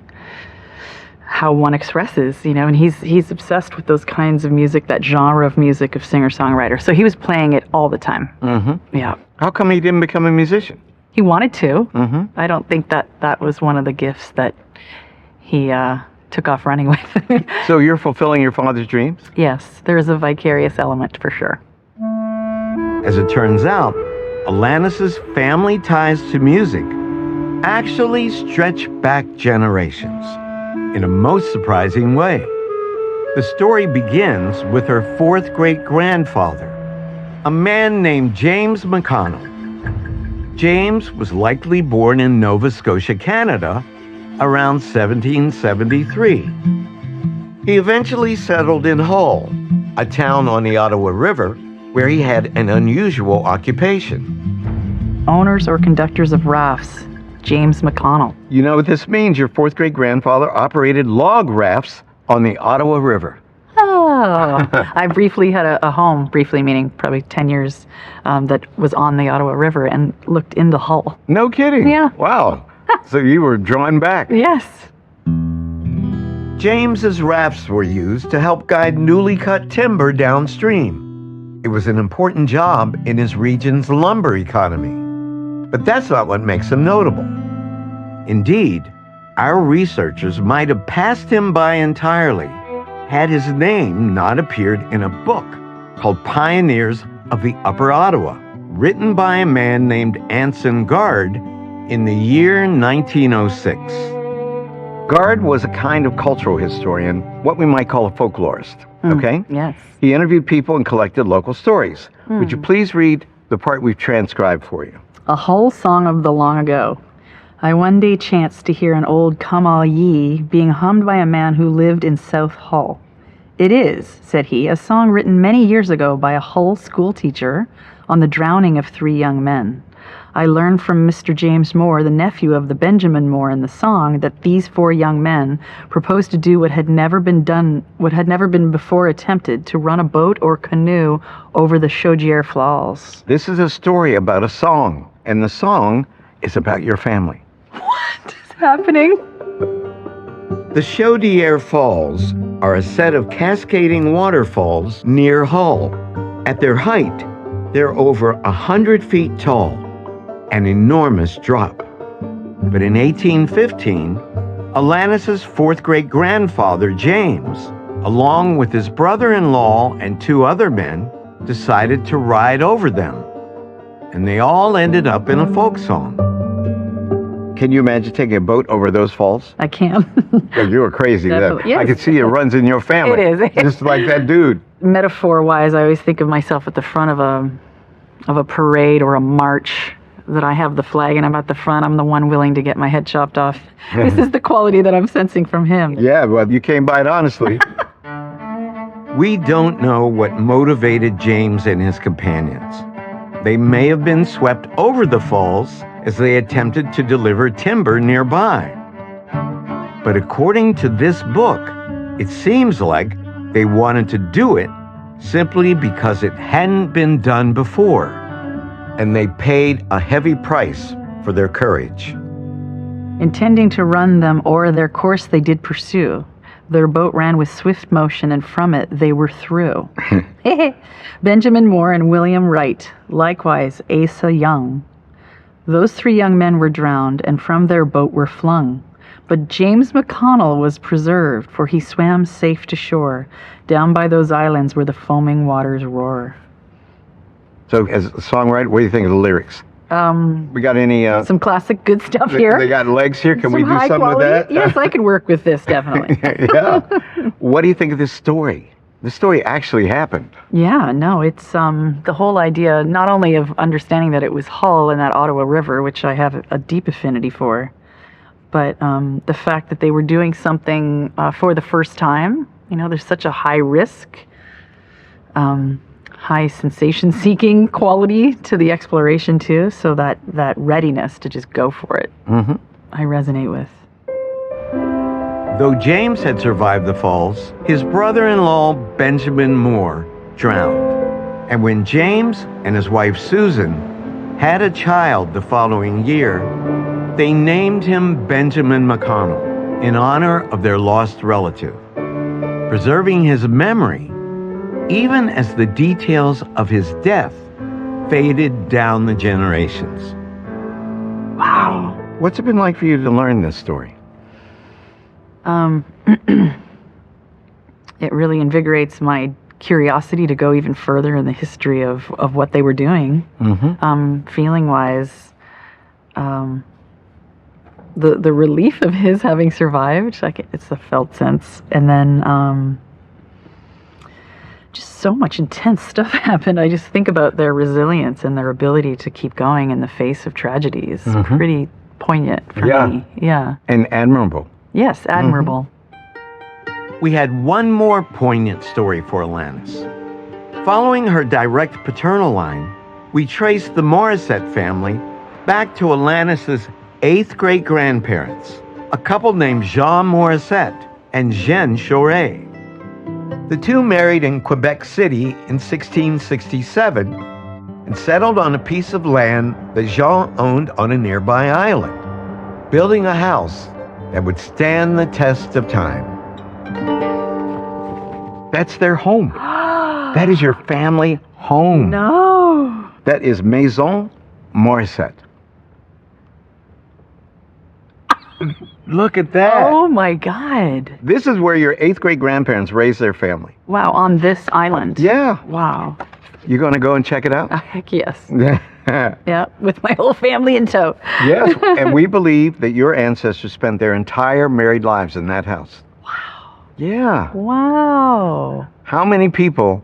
how one expresses, you know, and he's obsessed with those kinds of music, that genre of music of singer-songwriter. So he was playing it all the time. Yeah. How come he didn't become a musician? He wanted to. I don't think that was one of the gifts that he took off running with. So you're fulfilling your father's dreams? Yes, there's a vicarious element for sure. As it turns out, Alanis's family ties to music actually stretch back generations in a most surprising way. The story begins with her fourth great-grandfather, a man named James McConnell. James was likely born in Nova Scotia, Canada, around 1773. He eventually settled in Hull, a town on the Ottawa River, where he had an unusual occupation. Owners or conductors of rafts, James McConnell. You know what this means? Your fourth great-grandfather operated log rafts on the Ottawa River. Oh, I briefly had a home, briefly meaning probably 10 years, that was on the Ottawa River and looked into Hull. No kidding. Yeah. Wow. So you were drawn back. Yes. James's rafts were used to help guide newly cut timber downstream. It was an important job in his region's lumber economy. But that's not what makes him notable. Indeed, our researchers might have passed him by entirely had his name not appeared in a book called Pioneers of the Upper Ottawa, written by a man named Anson Gard in the year 1906. Gard was a kind of cultural historian, what we might call a folklorist, okay? Yes. He interviewed people and collected local stories. Would you please read the part we've transcribed for you? A Hull song of the long ago. I one day chanced to hear an old Come All Ye being hummed by a man who lived in South Hull. It is, said he, a song written many years ago by a Hull schoolteacher on the drowning of 3 young men. I learned from Mr. James Moore, the nephew of the Benjamin Moore in the song, that these 4 young men proposed to do what had never been before attempted, to run a boat or canoe over the Chaudière Falls. This is a story about a song, and the song is about your family. Happening? The Chaudière Falls are a set of cascading waterfalls near Hull. At their height, they're over 100 feet tall, an enormous drop. But in 1815, Alanis's fourth great-grandfather, James, along with his brother-in-law and 2 other men, decided to ride over them. And they all ended up in a folk song. Can you imagine taking a boat over those falls? I can. Oh, you were crazy then. Definitely, yes. I could see it runs in your family. It is. Just like that dude. Metaphor-wise, I always think of myself at the front of a parade or a march, that I have the flag and I'm at the front. I'm the one willing to get my head chopped off. This is the quality that I'm sensing from him. Yeah, well, you came by it honestly. We don't know what motivated James and his companions. They may have been swept over the falls as they attempted to deliver timber nearby. But according to this book, it seems like they wanted to do it simply because it hadn't been done before, and they paid a heavy price for their courage. Intending to run them o'er their course they did pursue. Their boat ran with swift motion, and from it they were through. Benjamin Moore and William Wright, likewise Asa Young. Those 3 young men were drowned, and from their boat were flung. But James McConnell was preserved, for he swam safe to shore, down by those islands where the foaming waters roar. So, as a songwriter, what do you think of the lyrics? We got any... Some classic good stuff here. They got legs here. Can we do high something with quality? that? Yes, I could work with this, definitely. Yeah. What do you think of this story? This story actually happened. Yeah, no, it's the whole idea not only of understanding that it was Hull and that Ottawa River, which I have a deep affinity for, but the fact that they were doing something for the first time. You know, there's such a high risk, high sensation-seeking quality to the exploration too, so that readiness to just go for it, I resonate with. Though James had survived the falls, his brother-in-law, Benjamin Moore, drowned. And when James and his wife, Susan, had a child the following year, they named him Benjamin McConnell in honor of their lost relative, preserving his memory even as the details of his death faded down the generations. Wow. What's it been like for you to learn this story? It really invigorates my curiosity to go even further in the history of what they were doing. Feeling-wise, the relief of his having survived, like it's a felt sense, and then just so much intense stuff happened. I just think about their resilience and their ability to keep going in the face of tragedies. Pretty poignant for me. Yeah. And admirable. Yes, admirable. We had one more poignant story for Alanis. Following her direct paternal line, we traced the Morissette family back to Alanis's 8th great-grandparents, a couple named Jean Morissette and Jeanne Chouret. The two married in Quebec City in 1667 and settled on a piece of land that Jean owned on a nearby island, building a house that would stand the test of time. That's their home. That is your family home. No. That is Maison Morissette. Look at that. Oh my God. This is where your 8th great-grandparents raised their family. Wow, on this island. Yeah. Wow. You going to go and check it out? Heck yes. Yeah, with my whole family in tow. Yes, and we believe that your ancestors spent their entire married lives in that house. Wow. Yeah. Wow. How many people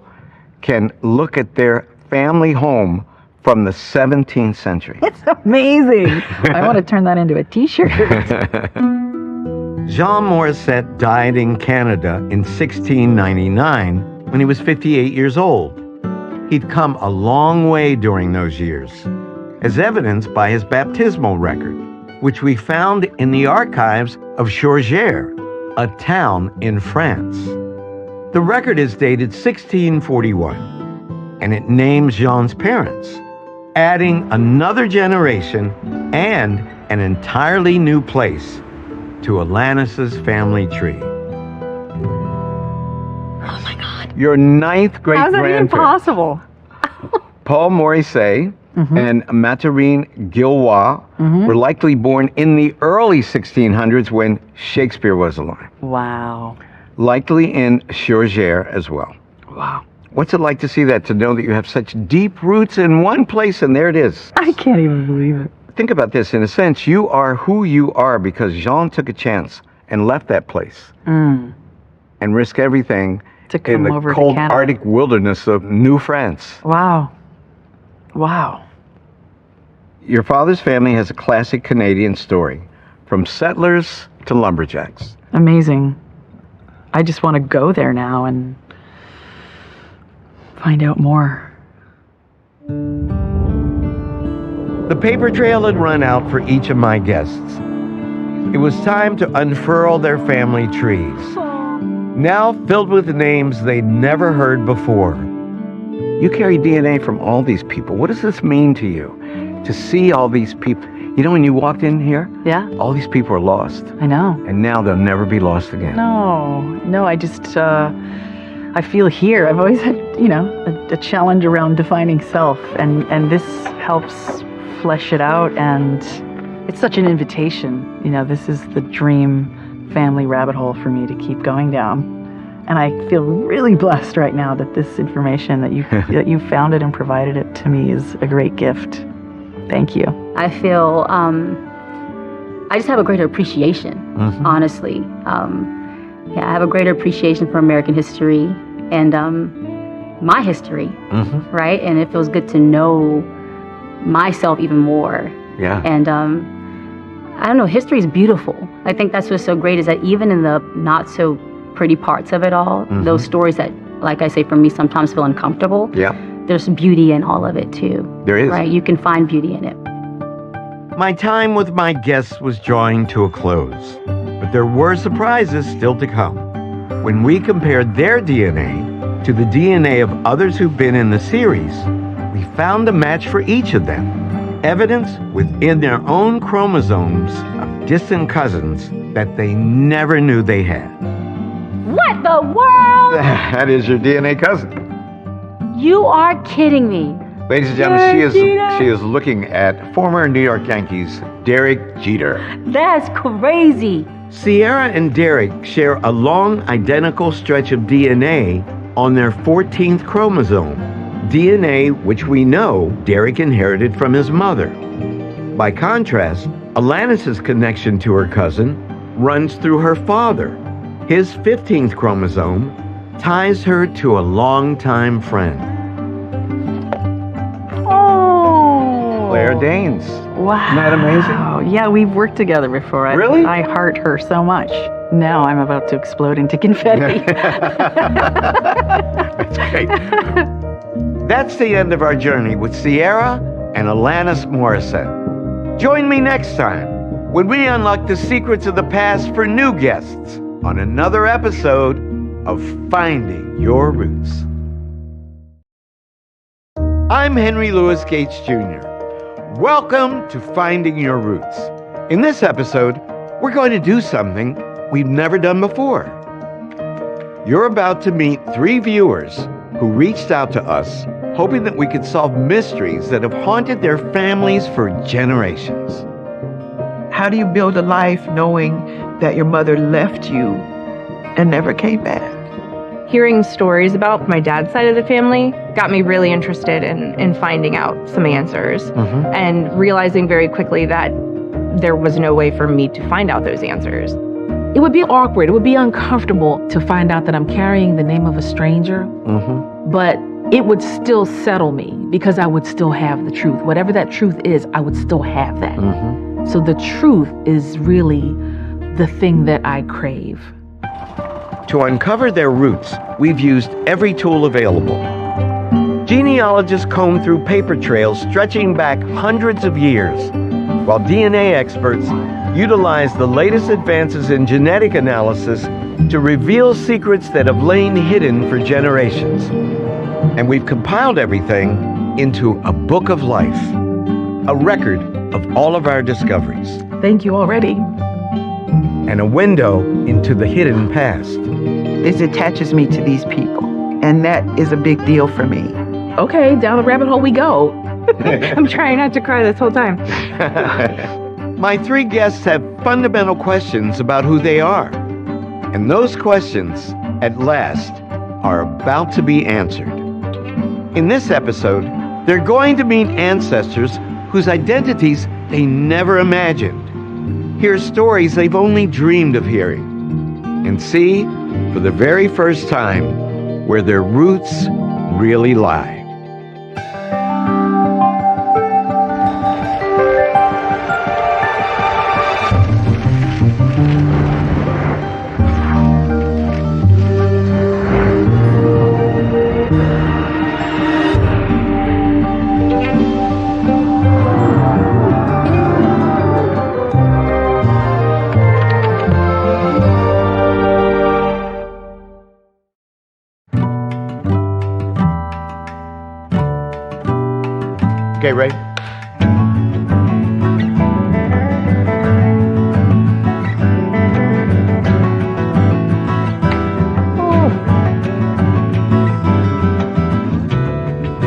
can look at their family home from the 17th century? It's amazing. I want to turn that into a t-shirt. Jean Morissette died in Canada in 1699 when he was 58 years old. He'd come a long way during those years, as evidenced by his baptismal record, which we found in the archives of Chaudière, a town in France. The record is dated 1641, and it names Jean's parents, adding another generation and an entirely new place to Alanis's family tree. Oh my God. Your 9th How's that even great-grandparent, possible? Paul Morisset and Mathurine Gillois, were likely born in the early 1600s when Shakespeare was alive. Wow. Likely in Chaudière as well. Wow. What's it like to see that, to know that you have such deep roots in one place and there it is? I can't even believe it. Think about this. In a sense, you are who you are because Jean took a chance and left that place and risked everything To come in the over to cold Canada. Arctic wilderness of New France. Wow. Wow. Your father's family has a classic Canadian story, from settlers to lumberjacks. Amazing. I just want to go there now and find out more. The paper trail had run out for each of my guests. It was time to unfurl their family trees, now filled with names they'd never heard before. You carry DNA from all these people. What does this mean to you? To see all these people. You know, when you walked in here, Yeah, all these people are lost. I know. And now they'll never be lost again. No, I just, I feel here. I've always had, a challenge around defining self, and this helps flesh it out, and it's such an invitation. This is the dream family rabbit hole for me to keep going down. And I feel really blessed right now that this information that you found it and provided it to me is a great gift. Thank you. I feel I just have a greater appreciation, honestly. I have a greater appreciation for American history and my history, right? And it feels good to know myself even more. Yeah. And I don't know, history is beautiful. I think that's what's so great is that even in the not so pretty parts of it all, those stories that, like I say, for me sometimes feel uncomfortable, Yeah. there's beauty in all of it too. There is. Right? You can find beauty in it. My time with my guests was drawing to a close, but there were surprises still to come. When we compared their DNA to the DNA of others who've been in the series, we found a match for each of them. Evidence within their own chromosomes of distant cousins that they never knew they had. What the world? That is your DNA cousin. You are kidding me. Ladies and gentlemen, she is looking at former New York Yankees Derek Jeter. That's crazy. Sierra and Derek share a long identical stretch of DNA on their 14th chromosome, DNA which we know Derek inherited from his mother. By contrast, Alanis' connection to her cousin runs through her father. His 15th chromosome ties her to a longtime friend. Oh. Claire Danes. Wow. Isn't that amazing? Yeah, we've worked together before. Really? I heart her so much. Now I'm about to explode into confetti. That's great. That's the end of our journey with Sierra and Alanis Morissette. Join me next time when we unlock the secrets of the past for new guests on another episode of Finding Your Roots. I'm Henry Louis Gates Jr. Welcome to Finding Your Roots. In this episode, we're going to do something we've never done before. You're about to meet 3 viewers who reached out to us hoping that we could solve mysteries that have haunted their families for generations. How do you build a life knowing that your mother left you and never came back? Hearing stories about my dad's side of the family got me really interested in finding out some answers and realizing very quickly that there was no way for me to find out those answers. It would be awkward. It would be uncomfortable to find out that I'm carrying the name of a stranger, but it would still settle me because I would still have the truth. Whatever that truth is, I would still have that. So the truth is really the thing that I crave. To uncover their roots, we've used every tool available. Genealogists comb through paper trails stretching back hundreds of years, while DNA experts utilize the latest advances in genetic analysis to reveal secrets that have lain hidden for generations. And we've compiled everything into a book of life, a record of all of our discoveries, Thank you already. and a window into the hidden past. This attaches me to these people, and that is a big deal for me. Okay, down the rabbit hole we go. I'm trying not to cry this whole time. My 3 guests have fundamental questions about who they are. And those questions, at last, are about to be answered. In this episode, they're going to meet ancestors whose identities they never imagined, hear stories they've only dreamed of hearing, and see, for the very first time, where their roots really lie. Okay, Ray?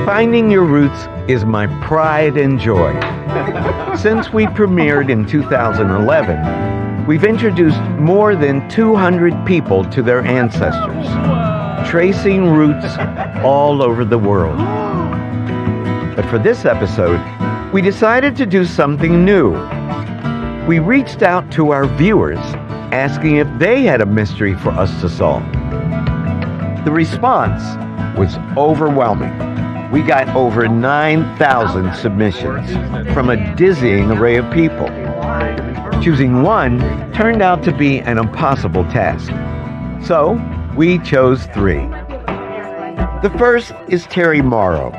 Finding Your Roots is my pride and joy. Since we premiered in 2011, we've introduced more than 200 people to their ancestors, tracing roots all over the world. But for this episode, we decided to do something new. We reached out to our viewers, asking if they had a mystery for us to solve. The response was overwhelming. We got over 9,000 submissions from a dizzying array of people. Choosing one turned out to be an impossible task. So, we chose 3. The first is Terry Morrow,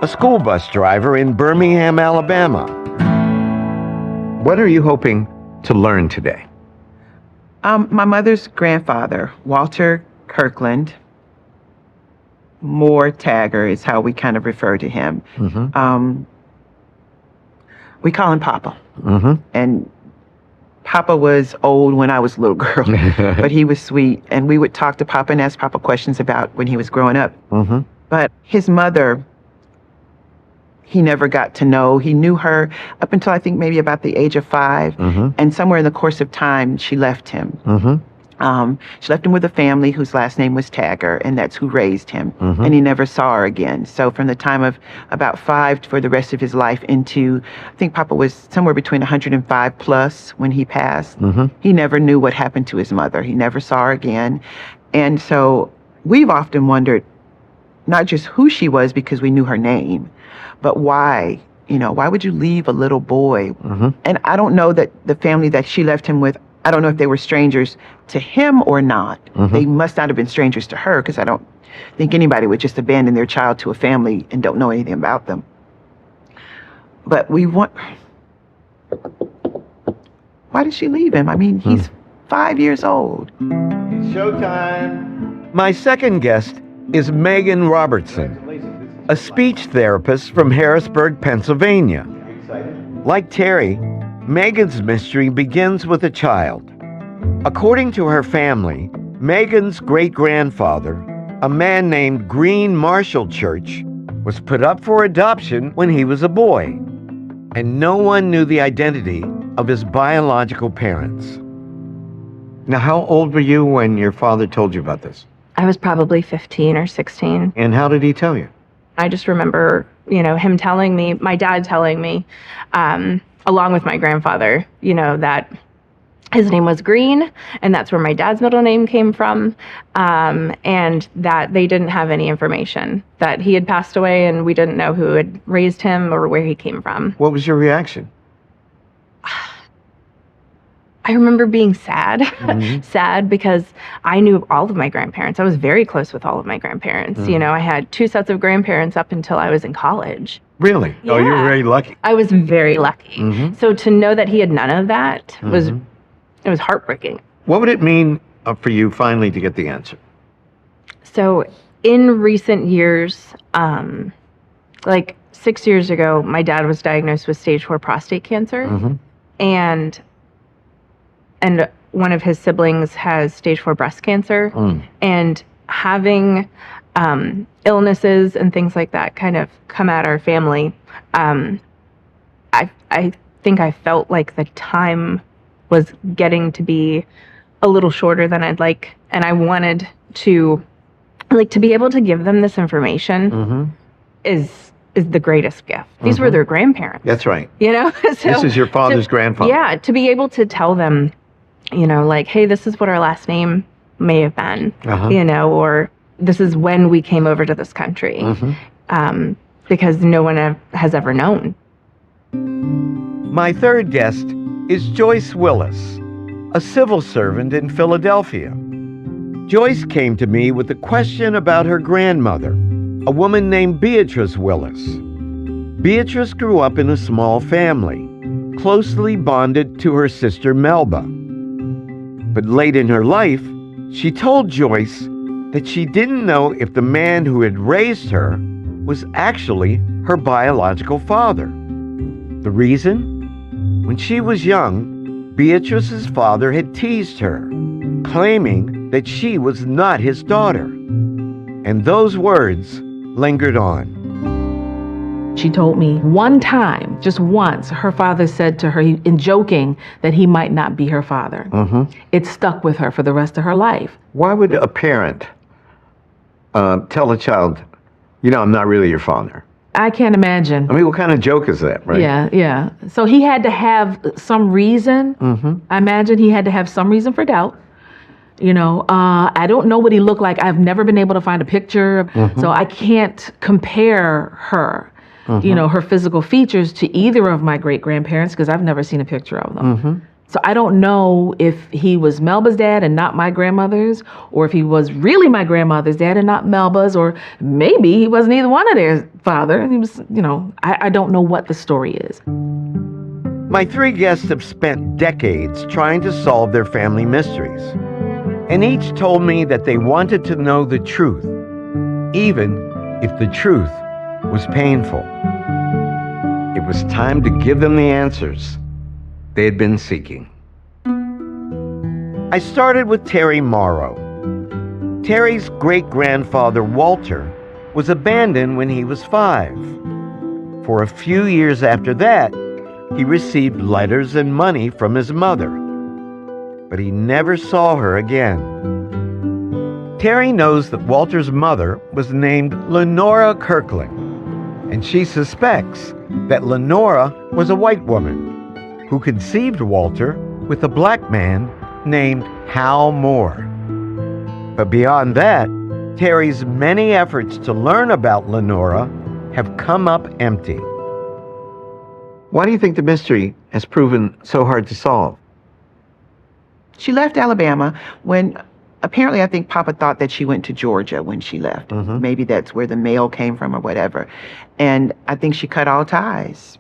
a school bus driver in Birmingham, Alabama. What are you hoping to learn today? My mother's grandfather, Walter Kirkland, Moore Tagger is how we kind of refer to him. We call him Papa. And Papa was old when I was a little girl, but he was sweet. And we would talk to Papa and ask Papa questions about when he was growing up. But his mother, he never got to know. He knew her up until I think maybe about the age of 5. And somewhere in the course of time, she left him. She left him with a family whose last name was Tagger, and that's who raised him. And he never saw her again. So from the time of about 5 for the rest of his life into, I think Papa was somewhere between 105 plus when he passed. He never knew what happened to his mother. He never saw her again. And so we've often wondered not just who she was because we knew her name, but why. You know, why would you leave a little boy? And I don't know that the family that she left him with, I don't know if they were strangers to him or not. They must not have been strangers to her because I don't think anybody would just abandon their child to a family and don't know anything about them. But we want... Why did she leave him? I mean, he's 5 years old. It's showtime. My second guest is Megan Robertson, a speech therapist from Harrisburg, Pennsylvania. Like Terry, Megan's mystery begins with a child. According to her family, Megan's great-grandfather, a man named Green Marshall Church, was put up for adoption when he was a boy, and no one knew the identity of his biological parents. Now, how old were you when your father told you about this? I was probably 15 or 16. And how did he tell you? I just remember, him telling me, my dad telling me, along with my grandfather, that his name was Green, and that's where my dad's middle name came from, and that they didn't have any information, that he had passed away and we didn't know who had raised him or where he came from. What was your reaction? I remember being sad, sad because I knew all of my grandparents. I was very close with all of my grandparents. I had 2 sets of grandparents up until I was in college. Really? Yeah. Oh, you were very lucky. I was very lucky. So to know that he had none of that was heartbreaking. What would it mean for you finally to get the answer? So in recent years, like 6 years ago, my dad was diagnosed with stage 4 prostate cancer. And one of his siblings has stage 4 breast cancer. And having illnesses and things like that kind of come at our family, I think I felt like the time was getting to be a little shorter than I'd like. And I wanted to be able to give them this information is the greatest gift. These were their grandparents. That's right. So This is your father's grandfather. Yeah, to be able to tell them, hey, this is what our last name may have been, or this is when we came over to this country, because no one has ever known. My third guest is Joyce Willis, a civil servant in Philadelphia. Joyce came to me with a question about her grandmother, a woman named Beatrice Willis. Beatrice grew up in a small family, closely bonded to her sister Melba. But late in her life, she told Joyce that she didn't know if the man who had raised her was actually her biological father. The reason? When she was young, Beatrice's father had teased her, claiming that she was not his daughter. And those words lingered on. She told me one time, just once, her father said to her, in joking, that he might not be her father. It stuck with her for the rest of her life. Why would a parent tell a child, I'm not really your father? I can't imagine. I mean, what kind of joke is that, right? Yeah. So he had to have some reason. I imagine he had to have some reason for doubt. I don't know what he looked like. I've never been able to find a picture, so I can't compare her. Her physical features to either of my great-grandparents because I've never seen a picture of them. So I don't know if he was Melba's dad and not my grandmother's, or if he was really my grandmother's dad and not Melba's, or maybe he wasn't either one of their father. He was, I don't know what the story is. My three guests have spent decades trying to solve their family mysteries, and each told me that they wanted to know the truth, even if the truth was painful. It was time to give them the answers they had been seeking. I started with Terry Morrow. Terry's great-grandfather, Walter, was abandoned when he was 5. For a few years after that, he received letters and money from his mother, but he never saw her again. Terry knows that Walter's mother was named Lenora Kirkland, and she suspects that Lenora was a white woman who conceived Walter with a black man named Hal Moore. But beyond that, Terry's many efforts to learn about Lenora have come up empty. Why do you think the mystery has proven so hard to solve? She left Alabama when apparently I think Papa thought that she went to Georgia when she left. Maybe that's where the mail came from or whatever. And I think she cut all ties.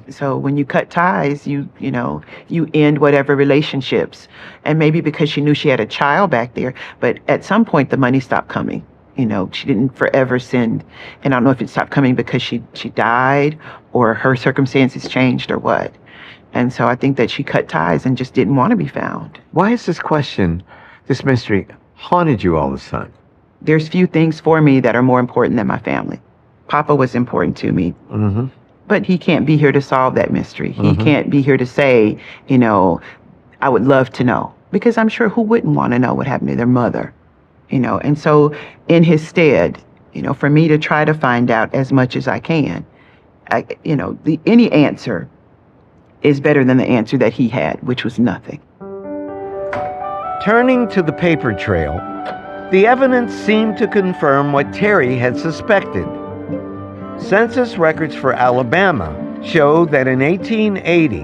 So when you cut ties, you end whatever relationships. And maybe because she knew she had a child back there, but at some point the money stopped coming. She didn't forever send. And I don't know if it stopped coming because she died or her circumstances changed or what. And so I think that she cut ties and just didn't want to be found. Why has this mystery haunted you all this time? There's few things for me that are more important than my family. Papa was important to me. But he can't be here to solve that mystery. He can't be here to say, I would love to know. Because I'm sure who wouldn't want to know what happened to their mother? And so in his stead, for me to try to find out as much as I can, any answer is better than the answer that he had, which was nothing. Turning to the paper trail, the evidence seemed to confirm what Terry had suspected. Census records for Alabama show that in 1880,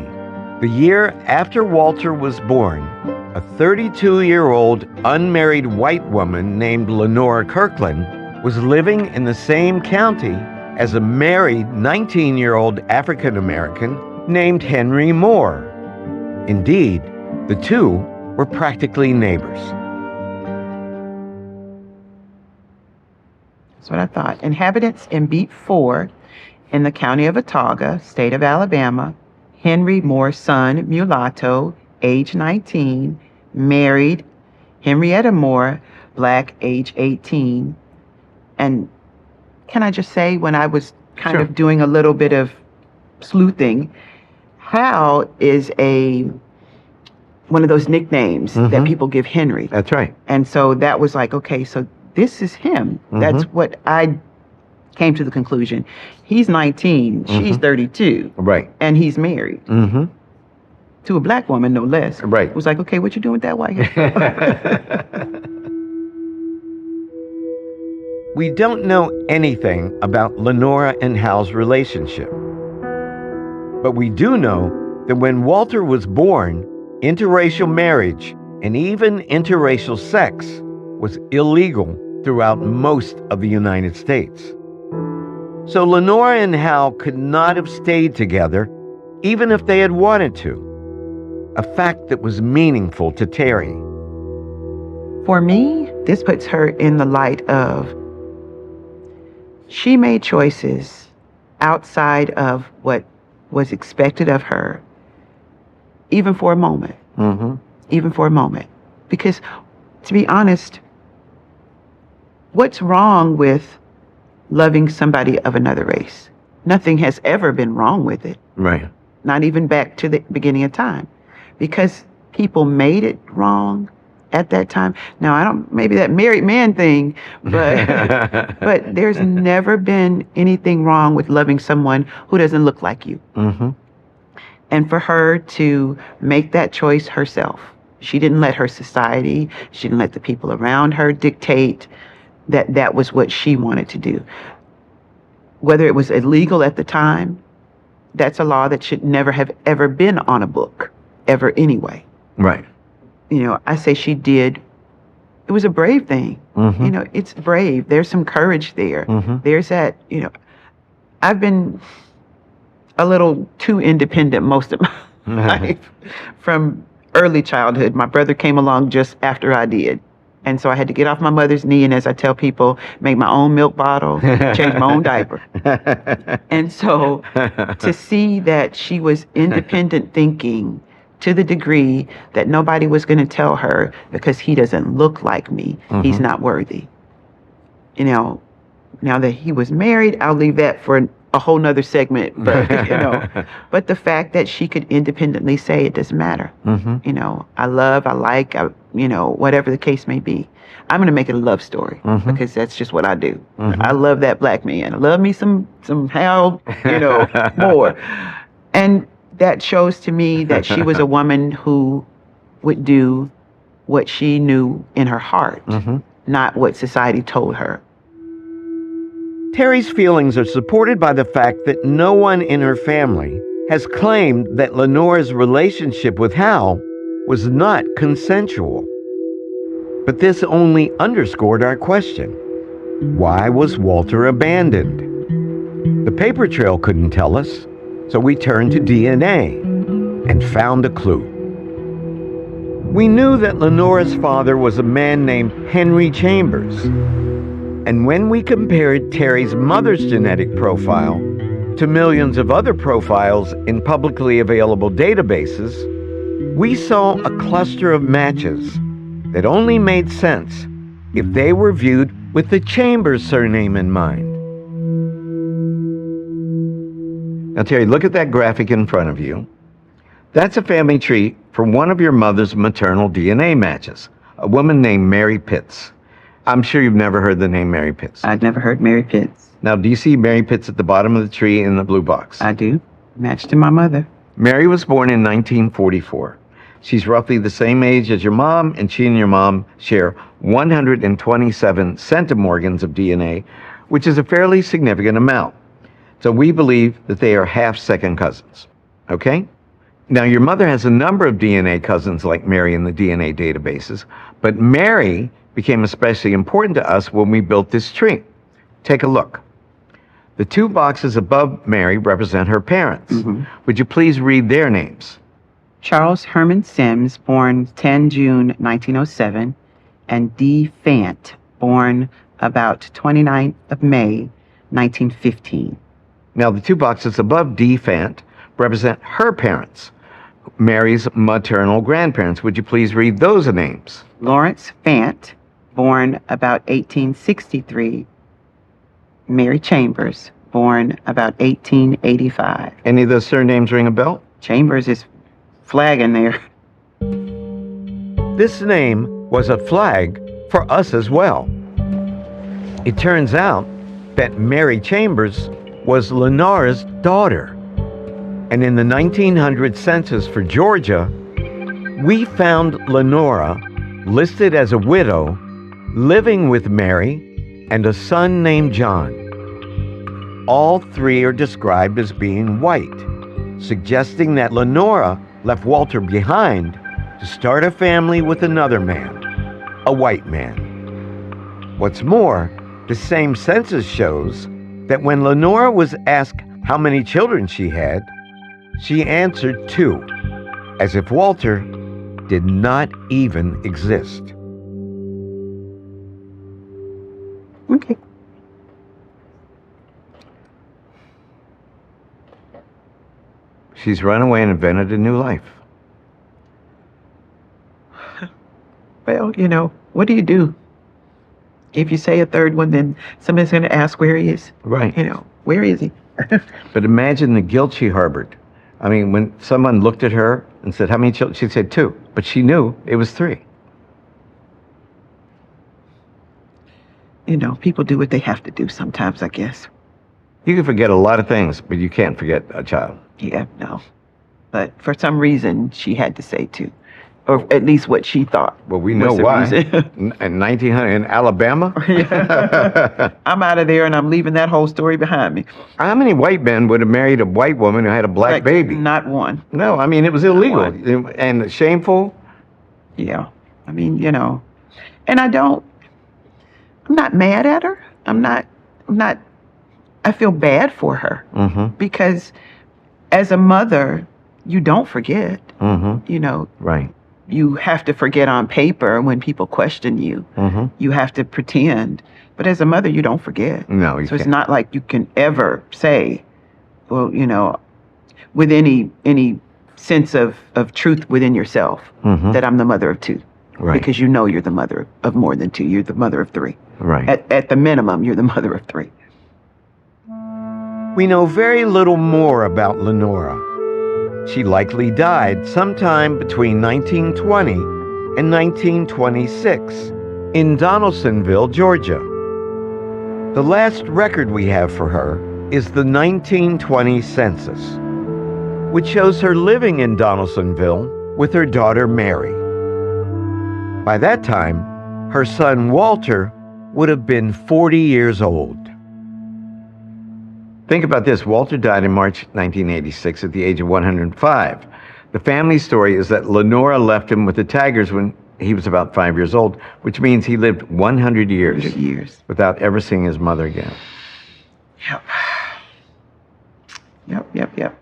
the year after Walter was born, a 32-year-old unmarried white woman named Lenora Kirkland was living in the same county as a married 19-year-old African-American named Henry Moore. Indeed, the two were practically neighbors. That's what I thought. Inhabitants in Beat 4 in the county of Watauga, state of Alabama. Henry Moore's son, mulatto, age 19, married. Henrietta Moore, black, age 18. And can I just say, when I was kind of doing a little bit of sleuthing, Hal is one of those nicknames that people give Henry. That's right. And so that was like, okay, so this is him. That's what I came to the conclusion. He's 19, she's 32. Right. And he's married. To a black woman, no less. Right. It was like, okay, what you doing with that white hair? We don't know anything about Lenora and Hal's relationship. But we do know that when Walter was born, interracial marriage and even interracial sex was illegal throughout most of the United States. So Lenora and Hal could not have stayed together even if they had wanted to, a fact that was meaningful to Terry. For me, this puts her in the light of she made choices outside of what was expected of her, even for a moment. Even for a moment. Because, to be honest, what's wrong with loving somebody of another race? Nothing has ever been wrong with it. Right. Not even back to the beginning of time. Because people made it wrong at that time. Now, I don't, maybe that married man thing, but but there's never been anything wrong with loving someone who doesn't look like you. And for her to make that choice herself, she didn't let her society, she didn't let the people around her dictate that that was what she wanted to do. Whether it was illegal at the time, that's a law that should never have ever been on a book, ever anyway. Right. You know, I say she did. It was a brave thing. You know, it's brave. There's some courage there. There's that, you know, I've been a little too independent most of my life from early childhood. My brother came along just after I did. And so I had to get off my mother's knee and, as I tell people, make my own milk bottle, change my own diaper. And so to see that she was independent thinking to the degree that nobody was going to tell her, because he doesn't look like me, he's not worthy. You know, now that he was married, I'll leave that for a whole nother segment. But, you know, but the fact that she could independently say it doesn't matter. You know, I love, I like, you know, whatever the case may be. I'm going to make it a love story because that's just what I do. I love that black man. I love me some Hal, you know, Moore. And that shows to me that she was a woman who would do what she knew in her heart, not what society told her. Terry's feelings are supported by the fact that no one in her family has claimed that Lenora's relationship with Hal was not consensual. But this only underscored our question. Why was Walter abandoned? The paper trail couldn't tell us, so we turned to DNA and found a clue. We knew that Lenora's father was a man named Henry Chambers. And when we compared Terry's mother's genetic profile to millions of other profiles in publicly available databases, we saw a cluster of matches that only made sense if they were viewed with the Chambers surname in mind. Now, Terry, look at that graphic in front of you. That's a family tree for one of your mother's maternal DNA matches, a woman named Mary Pitts. I'm sure you've never heard the name Mary Pitts. I'd never heard Mary Pitts. Now, do you see Mary Pitts at the bottom of the tree in the blue box? I do. Matched to my mother. Mary was born in 1944. She's roughly the same age as your mom, and she and your mom share 127 centimorgans of DNA, which is a fairly significant amount. So we believe that they are half-second cousins. Okay? Now, your mother has a number of DNA cousins like Mary in the DNA databases, but Mary became especially important to us when we built this tree. Take a look. The two boxes above Mary represent her parents. Would you please read their names? Charles Herman Sims, born 10 June 1907, and D. Fant, born about 29th of May 1915. Now, the two boxes above D. Fant represent her parents, Mary's maternal grandparents. Would you please read those names? Lawrence Fant, born about 1863. Mary Chambers, born about 1885. Any of those surnames ring a bell? Chambers is flagging there. This name was a flag for us as well. It turns out that Mary Chambers was Lenora's daughter. And in the 1900 census for Georgia, we found Lenora listed as a widow, living with Mary and a son named John. All three are described as being white, suggesting that Lenora left Walter behind to start a family with another man, a white man. What's more, the same census shows that when Lenora was asked how many children she had, she answered 2, as if Walter did not even exist. Okay. She's run away and invented a new life. Well, what do you do? If you say a third one, then somebody's going to ask where he is. Right. Where is he? But imagine the guilt she harbored. I mean, when someone looked at her and said, how many children? She said 2, but she knew it was 3. People do what they have to do sometimes, I guess. You can forget a lot of things, but you can't forget a child. Yeah, no. But for some reason, she had to say 2. Or at least what she thought. Well, we know was the why. reason. In 1900, in Alabama? I'm out of there and I'm leaving that whole story behind me. How many white men would have married a white woman who had a black baby? Not one. No, I mean, it was illegal and shameful. Yeah. I mean, and I'm not mad at her. I feel bad for her because as a mother, you don't forget, Right. You have to forget on paper when people question you. You have to pretend. But as a mother, you don't forget. No, you So it's can't. not like you can ever say, well, with any sense of truth within yourself that I'm the mother of 2. Right. Because you're the mother of more than 2. You're the mother of 3. Right. At the minimum, you're the mother of 3. We know very little more about Lenora. She likely died sometime between 1920 and 1926 in Donaldsonville, Georgia. The last record we have for her is the 1920 census, which shows her living in Donaldsonville with her daughter Mary. By that time, her son Walter would have been 40 years old. Think about this. Walter died in March 1986 at the age of 105. The family story is that Lenora left him with the Taggers when he was about 5 years old, which means he lived 100 years, 100 years. without ever seeing his mother again. Yep.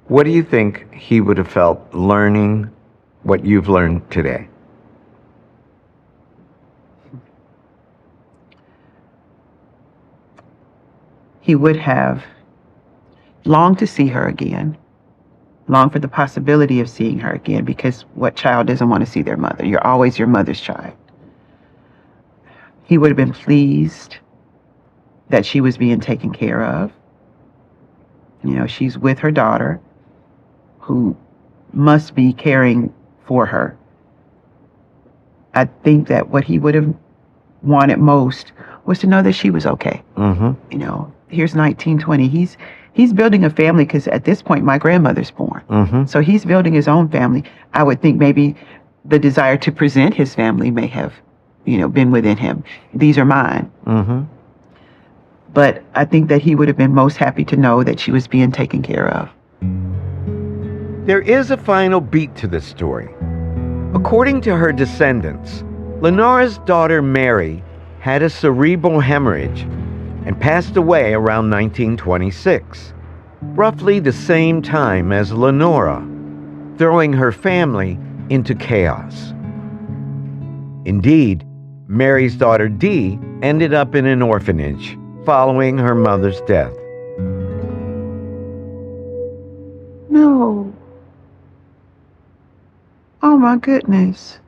What do you think he would have felt learning what you've learned today? He would have longed to see her again, longed for the possibility of seeing her again, because what child doesn't want to see their mother? You're always your mother's child. He would have been pleased that she was being taken care of. She's with her daughter, who must be caring for her. I think that what he would have wanted most was to know that she was okay. Here's 1920. He's building a family because at this point my grandmother's born. So he's building his own family. I would think maybe the desire to present his family may have, been within him. These are mine. But I think that he would have been most happy to know that she was being taken care of. There is a final beat to this story. According to her descendants, Lenora's daughter Mary had a cerebral hemorrhage and passed away around 1926, roughly the same time as Lenora, throwing her family into chaos. Indeed, Mary's daughter Dee ended up in an orphanage following her mother's death. No. Oh my goodness.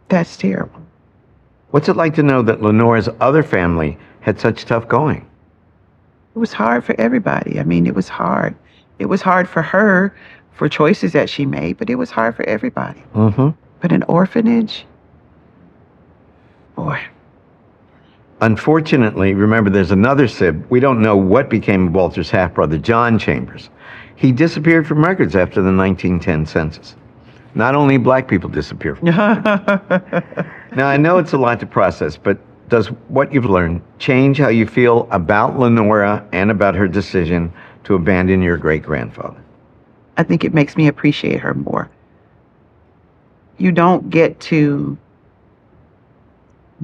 That's terrible. What's it like to know that Lenora's other family had such tough going? It was hard for everybody. I mean, it was hard. It was hard for her for choices that she made, but it was hard for everybody. But an orphanage? Boy. Unfortunately, remember, there's another sib. We don't know what became of Walter's half-brother, John Chambers. He disappeared from records after the 1910 census. Not only black people disappear. Now, I know it's a lot to process, but does what you've learned change how you feel about Lenora and about her decision to abandon your great-grandfather? I think it makes me appreciate her more. You don't get to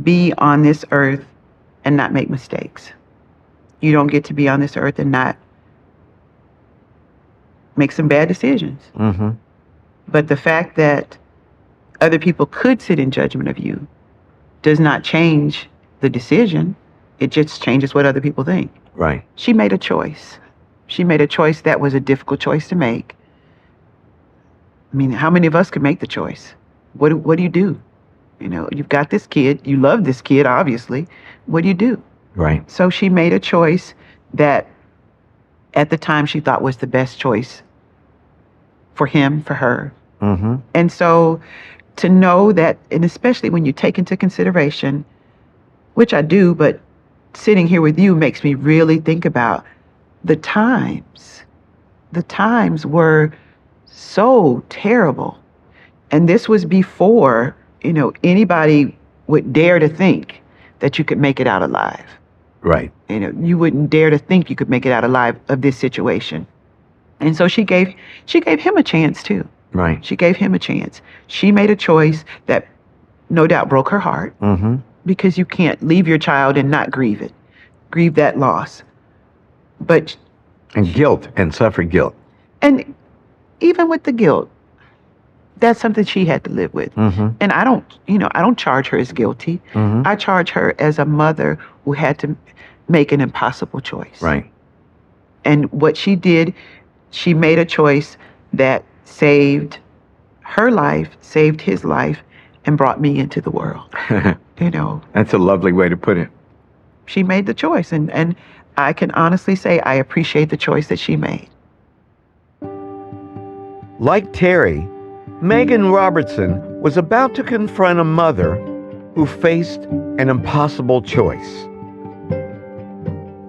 be on this earth and not make mistakes. You don't get to be on this earth and not make some bad decisions. But the fact that other people could sit in judgment of you does not change the decision. It just changes what other people think. Right. She made a choice. She made a choice that was a difficult choice to make. I mean, how many of us could make the choice? What do you do? You know, you've got this kid. You love this kid, obviously. What do you do? Right. So she made a choice that at the time she thought was the best choice for him, for her. Mm-hmm. And so to know that, and especially when you take into consideration, which I do, but sitting here with you makes me really think about the times. The times were so terrible. And this was before, you know, anybody would dare to think that you could make it out alive. Right. You know, you wouldn't dare to think you could make it out alive of this situation. And so she gave him a chance too. Right. She gave him a chance. She made a choice that no doubt broke her heart, Mm-hmm. because you can't leave your child and not grieve it, grieve that loss. But, And guilt, and suffer guilt. and even with the guilt, that's something she had to live with. Mm-hmm. And I don't charge her as guilty. Mm-hmm. I charge her as a mother who had to make an impossible choice. Right. And what she did, she made a choice that saved her life, saved his life, and brought me into the world. You know, That's a lovely way to put it. she made the choice. And I can honestly say I appreciate the choice that she made. Like Terry, Megan Robertson was about to confront a mother who faced an impossible choice.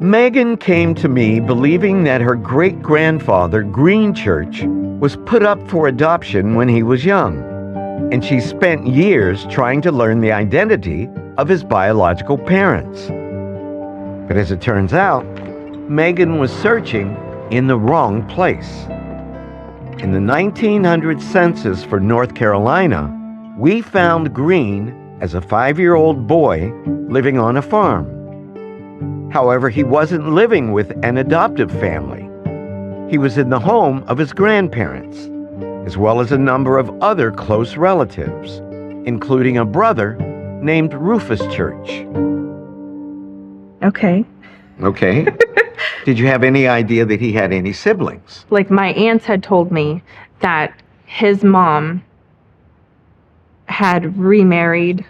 Megan came to me believing that her great-grandfather, Green Church, was put up for adoption when he was young, and she spent years trying to learn the identity of his biological parents. But as it turns out, Megan was searching in the wrong place. In the 1900 census for North Carolina, we found Green as a 5-year-old boy living on a farm. However, he wasn't living with an adoptive family. He was in the home of his grandparents, as well as a number of other close relatives, including a brother named Rufus Church. Okay. Okay. Did you have any idea that he had any siblings? Like my aunts had told me that his mom had remarried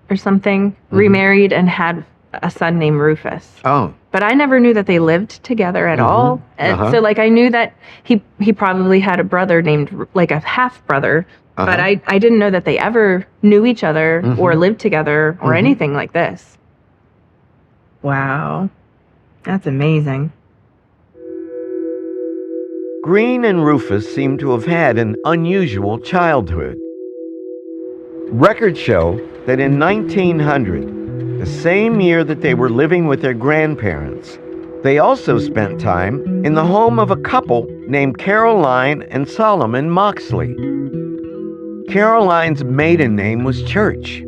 or something, remarried and had a son named Rufus. Oh. But I never knew that they lived together at all. And so like I knew that he probably had a brother named, like a half brother, but I didn't know that they ever knew each other or lived together or anything like this. Wow. That's amazing. Green and Rufus seem to have had an unusual childhood. Records show that in 1900, the same year that they were living with their grandparents, they also spent time in the home of a couple named Caroline and Solomon Moxley. Caroline's maiden name was Church,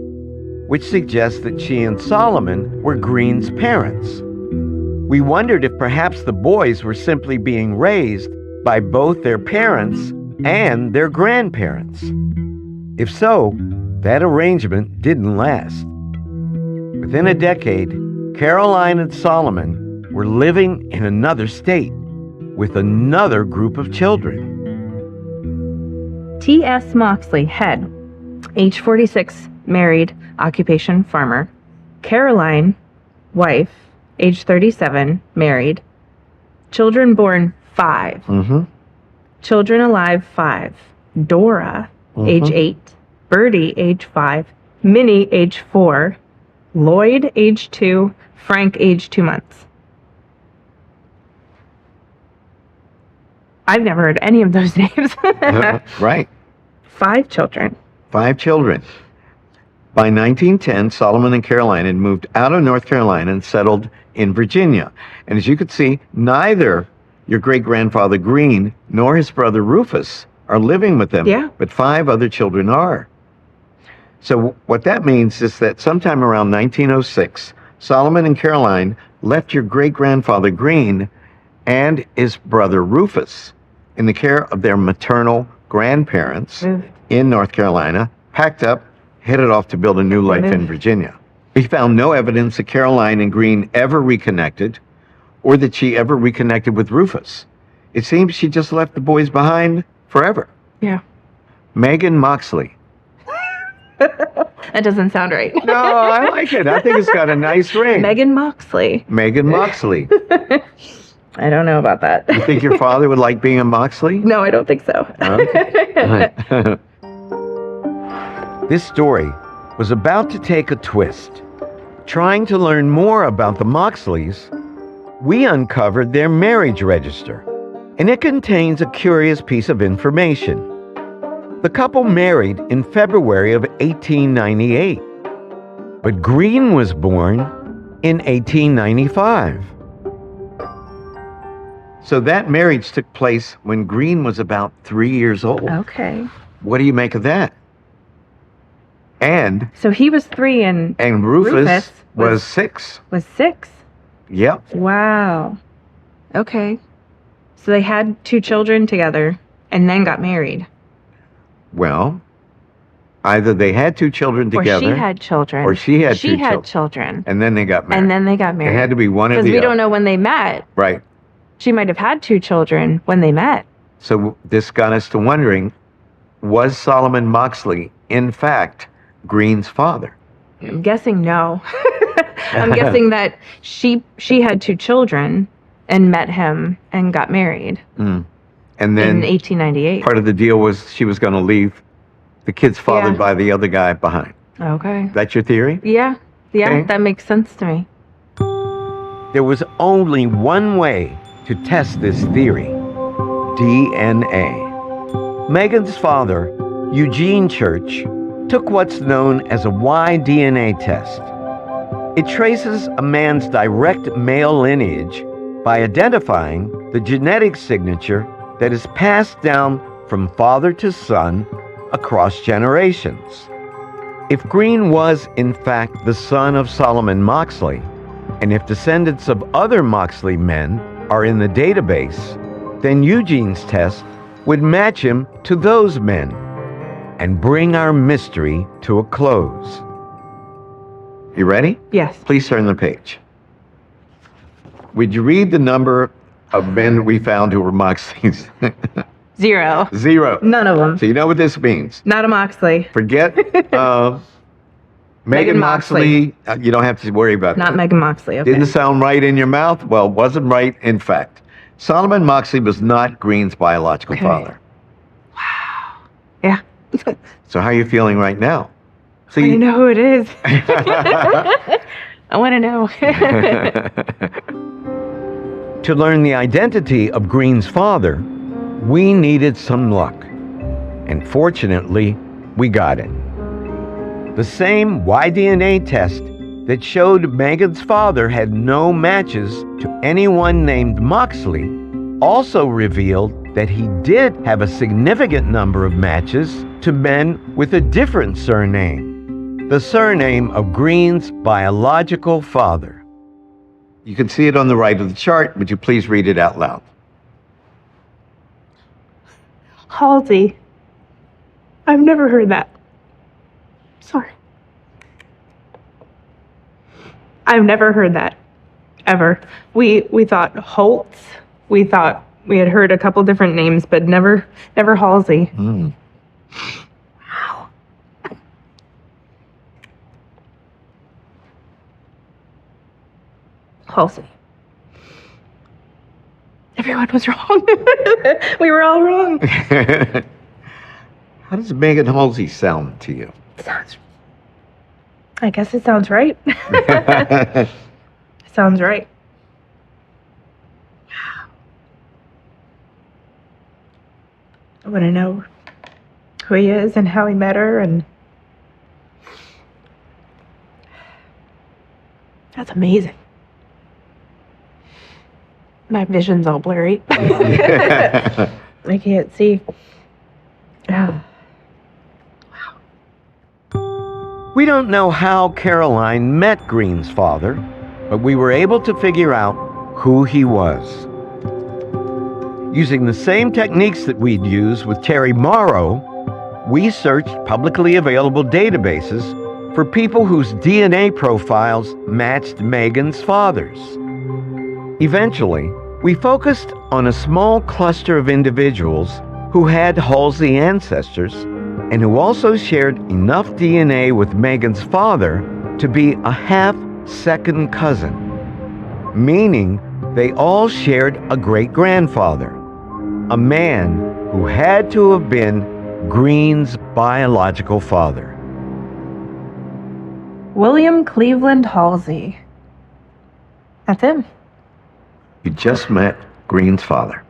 which suggests that she and Solomon were Green's parents. We wondered if perhaps the boys were simply being raised by both their parents and their grandparents. If so, that arrangement didn't last. Within a decade, Caroline and Solomon were living in another state with another group of children. T.S. Moxley, head, age 46, married, occupation farmer. Caroline, wife, age 37, married. Children born 5. Children alive 5. Dora, age 8. Birdie, age 5. Minnie, age 4. Lloyd, age 2. Frank, age 2 months. I've never heard any of those names. Right. 5 children. 5 children. By 1910, Solomon and Caroline had moved out of North Carolina and settled in Virginia. And as you could see, neither your great-grandfather Green nor his brother Rufus are living with them, but 5 other children are. So what that means is that sometime around 1906, Solomon and Caroline left your great-grandfather Green and his brother Rufus in the care of their maternal grandparents in North Carolina, packed up, headed off to build a new life in Virginia. We found no evidence that Caroline and Green ever reconnected or that she ever reconnected with Rufus. It seems she just left the boys behind forever. Yeah. Megan Moxley. That doesn't sound right. No, I like it. I think it's got a nice ring. Megan Moxley. Megan Moxley. I don't know about that. You think your father would like being a Moxley? No, I don't think so. Okay. This story was about to take a twist. Trying to learn more about the Moxleys, we uncovered their marriage register, and it contains a curious piece of information. The couple married in February of 1898, but Green was born in 1895. So that marriage took place when Green was about 3 years old. Okay. What do you make of that? And So he was 3 and Rufus Rufus was 6. was 6. Yep. Wow. Okay. So they had 2 children together and then got married. Well, either they had 2 children together, Or she had children. or she had She 2 had children, children. and then they got married. And then they got married. It had to be one or the Because other. we don't know when they met. Right. She might have had 2 children when they met. So this got us to wondering, was Solomon Moxley, in fact, Green's father? I'm guessing no. I'm guessing that she had 2 children and met him and got married And in then 1898. part of the deal was she was going to leave the kids fathered Yeah. by the other guy behind. Okay. That's your theory? Yeah. Yeah, Okay. that makes sense to me. There was only one way to test this theory: DNA. Megan's father, Eugene Church, took what's known as a Y-DNA test. It traces a man's direct male lineage by identifying the genetic signature that is passed down from father to son across generations. If Green was, in fact, the son of Solomon Moxley, and if descendants of other Moxley men are in the database, then Eugene's test would match him to those men and bring our mystery to a close. You ready? Yes. Please turn the page. Would you read the number of men we found who were Moxleys? 0. 0. None of them. So you know what this means. Not a Moxley. Forget Megan Moxley. You don't have to worry about Not that. Megan Moxley. Okay. Didn't sound right in your mouth? Well, it wasn't right in fact. Solomon Moxley was not Green's biological Okay. father. Yeah. So how are you feeling right now? So I know who it is. I want to know. To learn the identity of Green's father, we needed some luck. And fortunately, we got it. The same Y-DNA test that showed Megan's father had no matches to anyone named Moxley also revealed that he did have a significant number of matches to men with a different surname, the surname of Green's biological father. you can see it on the right of the chart. Would you please read it out loud? Halsey. I've never heard that. Sorry. I've never heard that. Ever. We thought Holtz. We thought we had heard a couple different names, but never Halsey. Mm. Wow. Halsey. Everyone was wrong. We were all wrong. How does Megan Halsey sound to you? I guess it sounds right. Sounds right. I want to know who he is and how he met her, and that's amazing. My vision's all blurry. I can't see. Yeah. We don't know how Caroline met Green's father, but we were able to figure out who he was. Using the same techniques that we'd used with Terry Morrow, we searched publicly available databases for people whose DNA profiles matched Megan's father's. Eventually, we focused on a small cluster of individuals who had Halsey ancestors and who also shared enough DNA with Megan's father to be a half-second cousin, meaning they all shared a great-grandfather, a man who had to have been Green's biological father. William Cleveland Halsey. That's him. You just met Green's father.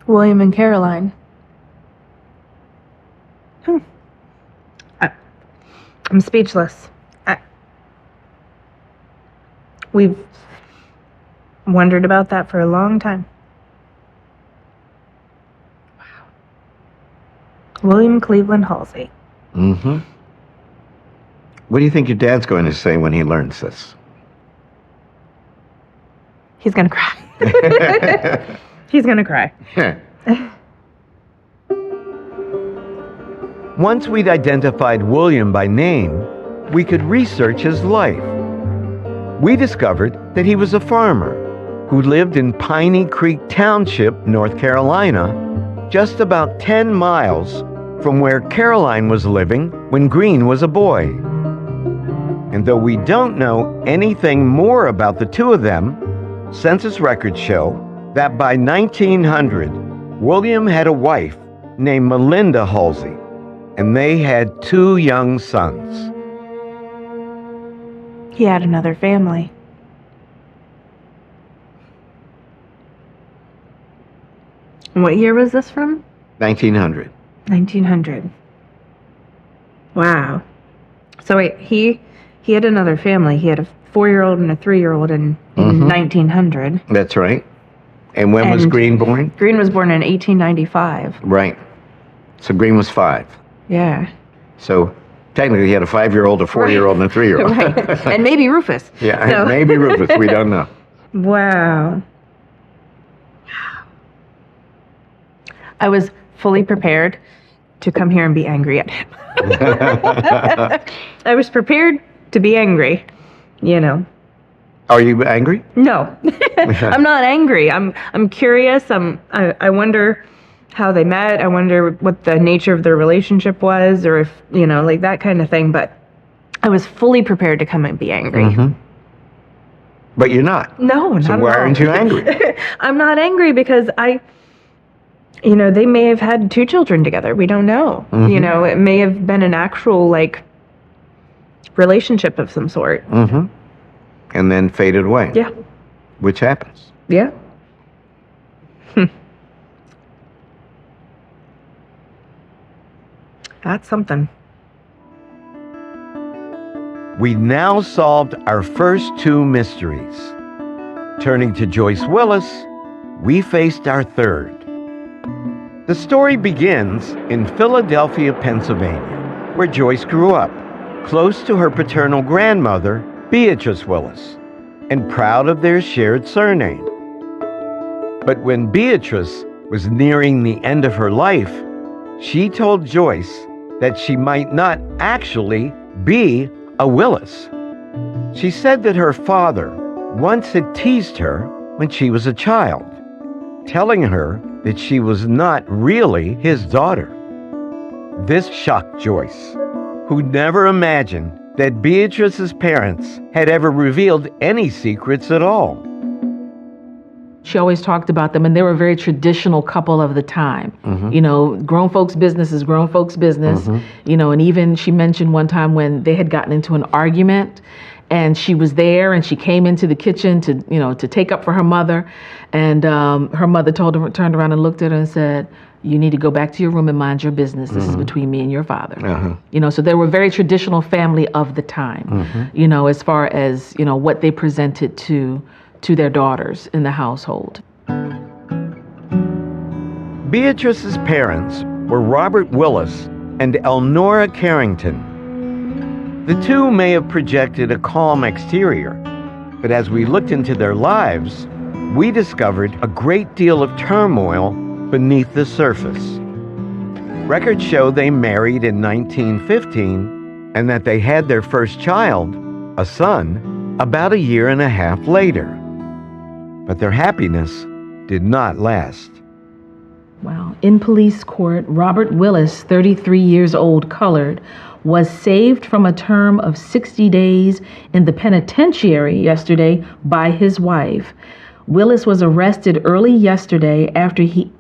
William and Caroline. I'm speechless. We've wondered about that for a long time. Wow. William Cleveland Halsey. Mm-hmm. What do you think your dad's going to say when he learns this? He's gonna cry. He's gonna cry. Once we'd identified William by name, we could research his life. We discovered that he was a farmer who lived in Piney Creek Township, North Carolina, just about 10 miles from where Caroline was living when Green was a boy. And though we don't know anything more about the two of them, census records show that by 1900, William had a wife named Melinda Halsey, and they had 2 young sons. He had another family. What year was this from? 1900. 1900. Wow. So wait, he had another family. He had a 4-year-old and a 3-year-old in 1900. That's right. And when was And- Green born? Green was born in 1895. Right. So Green was 5. Yeah. So technically he had a 5-year-old, a 4-year-old, and a 3-year-old. Right. And maybe Rufus. Yeah, So- maybe Rufus. We don't know. Wow. I was fully prepared to come here and be angry at him. I was prepared to be angry, you know. Are you angry? No. I'm not angry. I'm curious. I wonder how they met. I wonder what the nature of their relationship was, or if, you know, like that kind of thing, but I was fully prepared to come and be angry. Mm-hmm. But you're not. No, not So at why all. aren't you angry? I'm not angry because you know, they may have had 2 children together. We don't know. Mhm. You know, it may have been an actual, like, relationship of some sort. Mm-hmm. And then faded away. Yeah. Which happens. Yeah. That's something. We now solved our first 2 mysteries. Turning to Joyce Willis, we faced our third. The story begins in Philadelphia, Pennsylvania, where Joyce grew up, close to her paternal grandmother, Beatrice Willis, and proud of their shared surname. But when Beatrice was nearing the end of her life, she told Joyce that she might not actually be a Willis. She said that her father once had teased her when she was a child, telling her that she was not really his daughter. This shocked Joyce, who never imagined that Beatrice's parents had ever revealed any secrets at all. She always talked about them, and they were a very traditional couple of the time. Mm-hmm. You know, grown folks' business is grown folks' business. You know, and even she mentioned one time when they had gotten into an argument, and she was there, and she came into the kitchen to, you know, to take up for her mother, and her mother turned around and looked at her and said, "You need to go back to your room and mind your business. This is between me and your father." You know, so they were a very traditional family of the time. You know, as far as, you know, what they presented to their daughters in the household. Beatrice's parents were Robert Willis and Elnora Carrington. The two may have projected a calm exterior, but as we looked into their lives, we discovered a great deal of turmoil beneath the surface. Records show they married in 1915 and that they had their first child, a son, about 1.5 years later. But their happiness did not last. Wow. In police court, Robert Willis, 33 years old, colored, was saved from a term of 60 days in the penitentiary yesterday by his wife. Willis was arrested early yesterday after he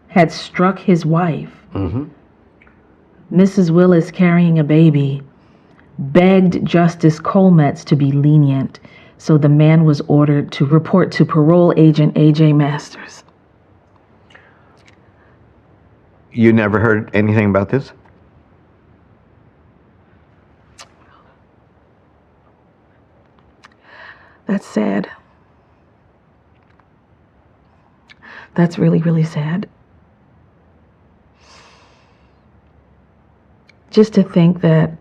had struck his wife. Mrs. Willis, carrying a baby, begged Justice Colmetz to be lenient, so the man was ordered to report to parole agent A.J. Masters. You never heard anything about this? That's sad. That's really, really sad. Just to think that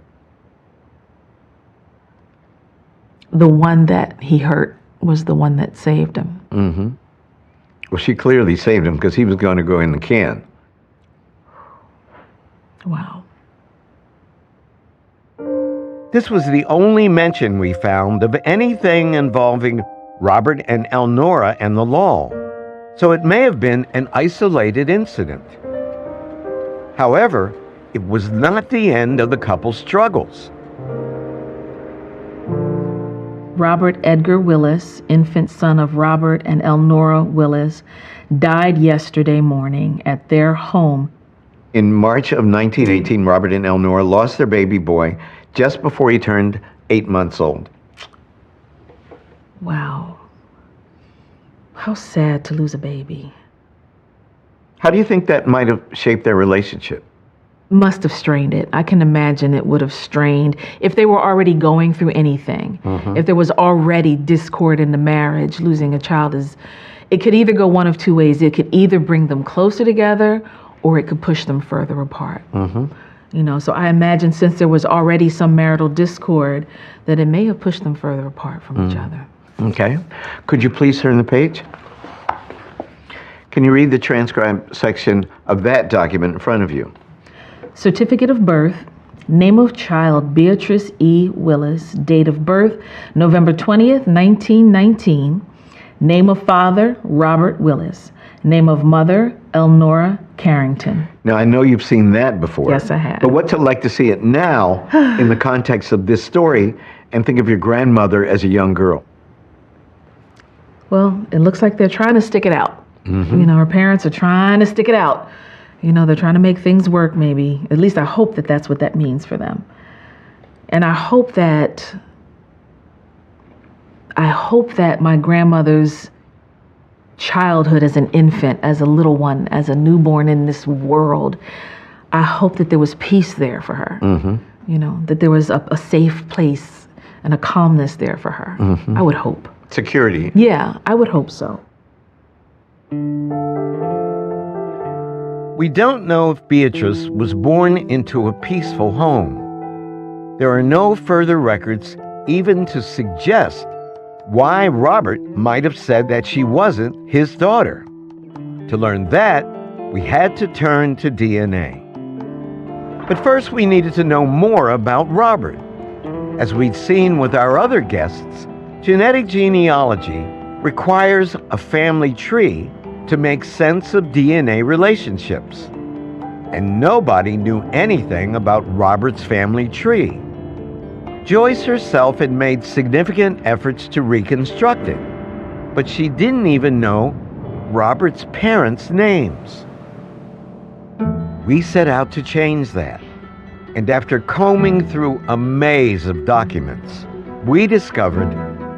the one that he hurt was the one that saved him. Well, she clearly saved him because he was going to go in the can. Wow. This was the only mention we found of anything involving Robert and Elnora and the law, so it may have been an isolated incident. However, it was not the end of the couple's struggles. Robert Edgar Willis, infant son of Robert and Elnora Willis, died yesterday morning at their home. In March of 1918, Robert and Elnora lost their baby boy just before he turned 8 months old. Wow. How sad to lose a baby. How do you think that might have shaped their relationship? Must have strained it. I can imagine it would have strained if they were already going through anything. If there was already discord in the marriage, losing a child it could either go one of two ways. It could either bring them closer together or it could push them further apart. You know, so I imagine since there was already some marital discord, that it may have pushed them further apart from each other. Okay. Could you please turn the page? Can you read the transcribed section of that document in front of you? Certificate of birth, name of child Beatrice E. Willis, date of birth November 20th, 1919, name of father Robert Willis, name of mother Elnora Carrington. Now, I know you've seen that before. Yes, I have. But what's it like to see it now in the context of this story and think of your grandmother as a young girl? Well, it looks like they're trying to stick it out. You know, her parents are trying to stick it out. You know, they're trying to make things work, maybe. At least I hope that that's what that means for them. And I hope that my grandmother's childhood as an infant, as a little one, as a newborn in this world, I hope that there was peace there for her. You know, that there was a safe place and a calmness there for her. I would hope. Security. Yeah, I would hope so. We don't know if Beatrice was born into a peaceful home. There are no further records even to suggest why Robert might have said that she wasn't his daughter. To learn that, we had to turn to DNA. But first, we needed to know more about Robert. As we'd seen with our other guests, genetic genealogy requires a family tree to make sense of DNA relationships. And nobody knew anything about Robert's family tree. Joyce herself had made significant efforts to reconstruct it, but she didn't even know Robert's parents' names. We set out to change that, and after combing through a maze of documents, we discovered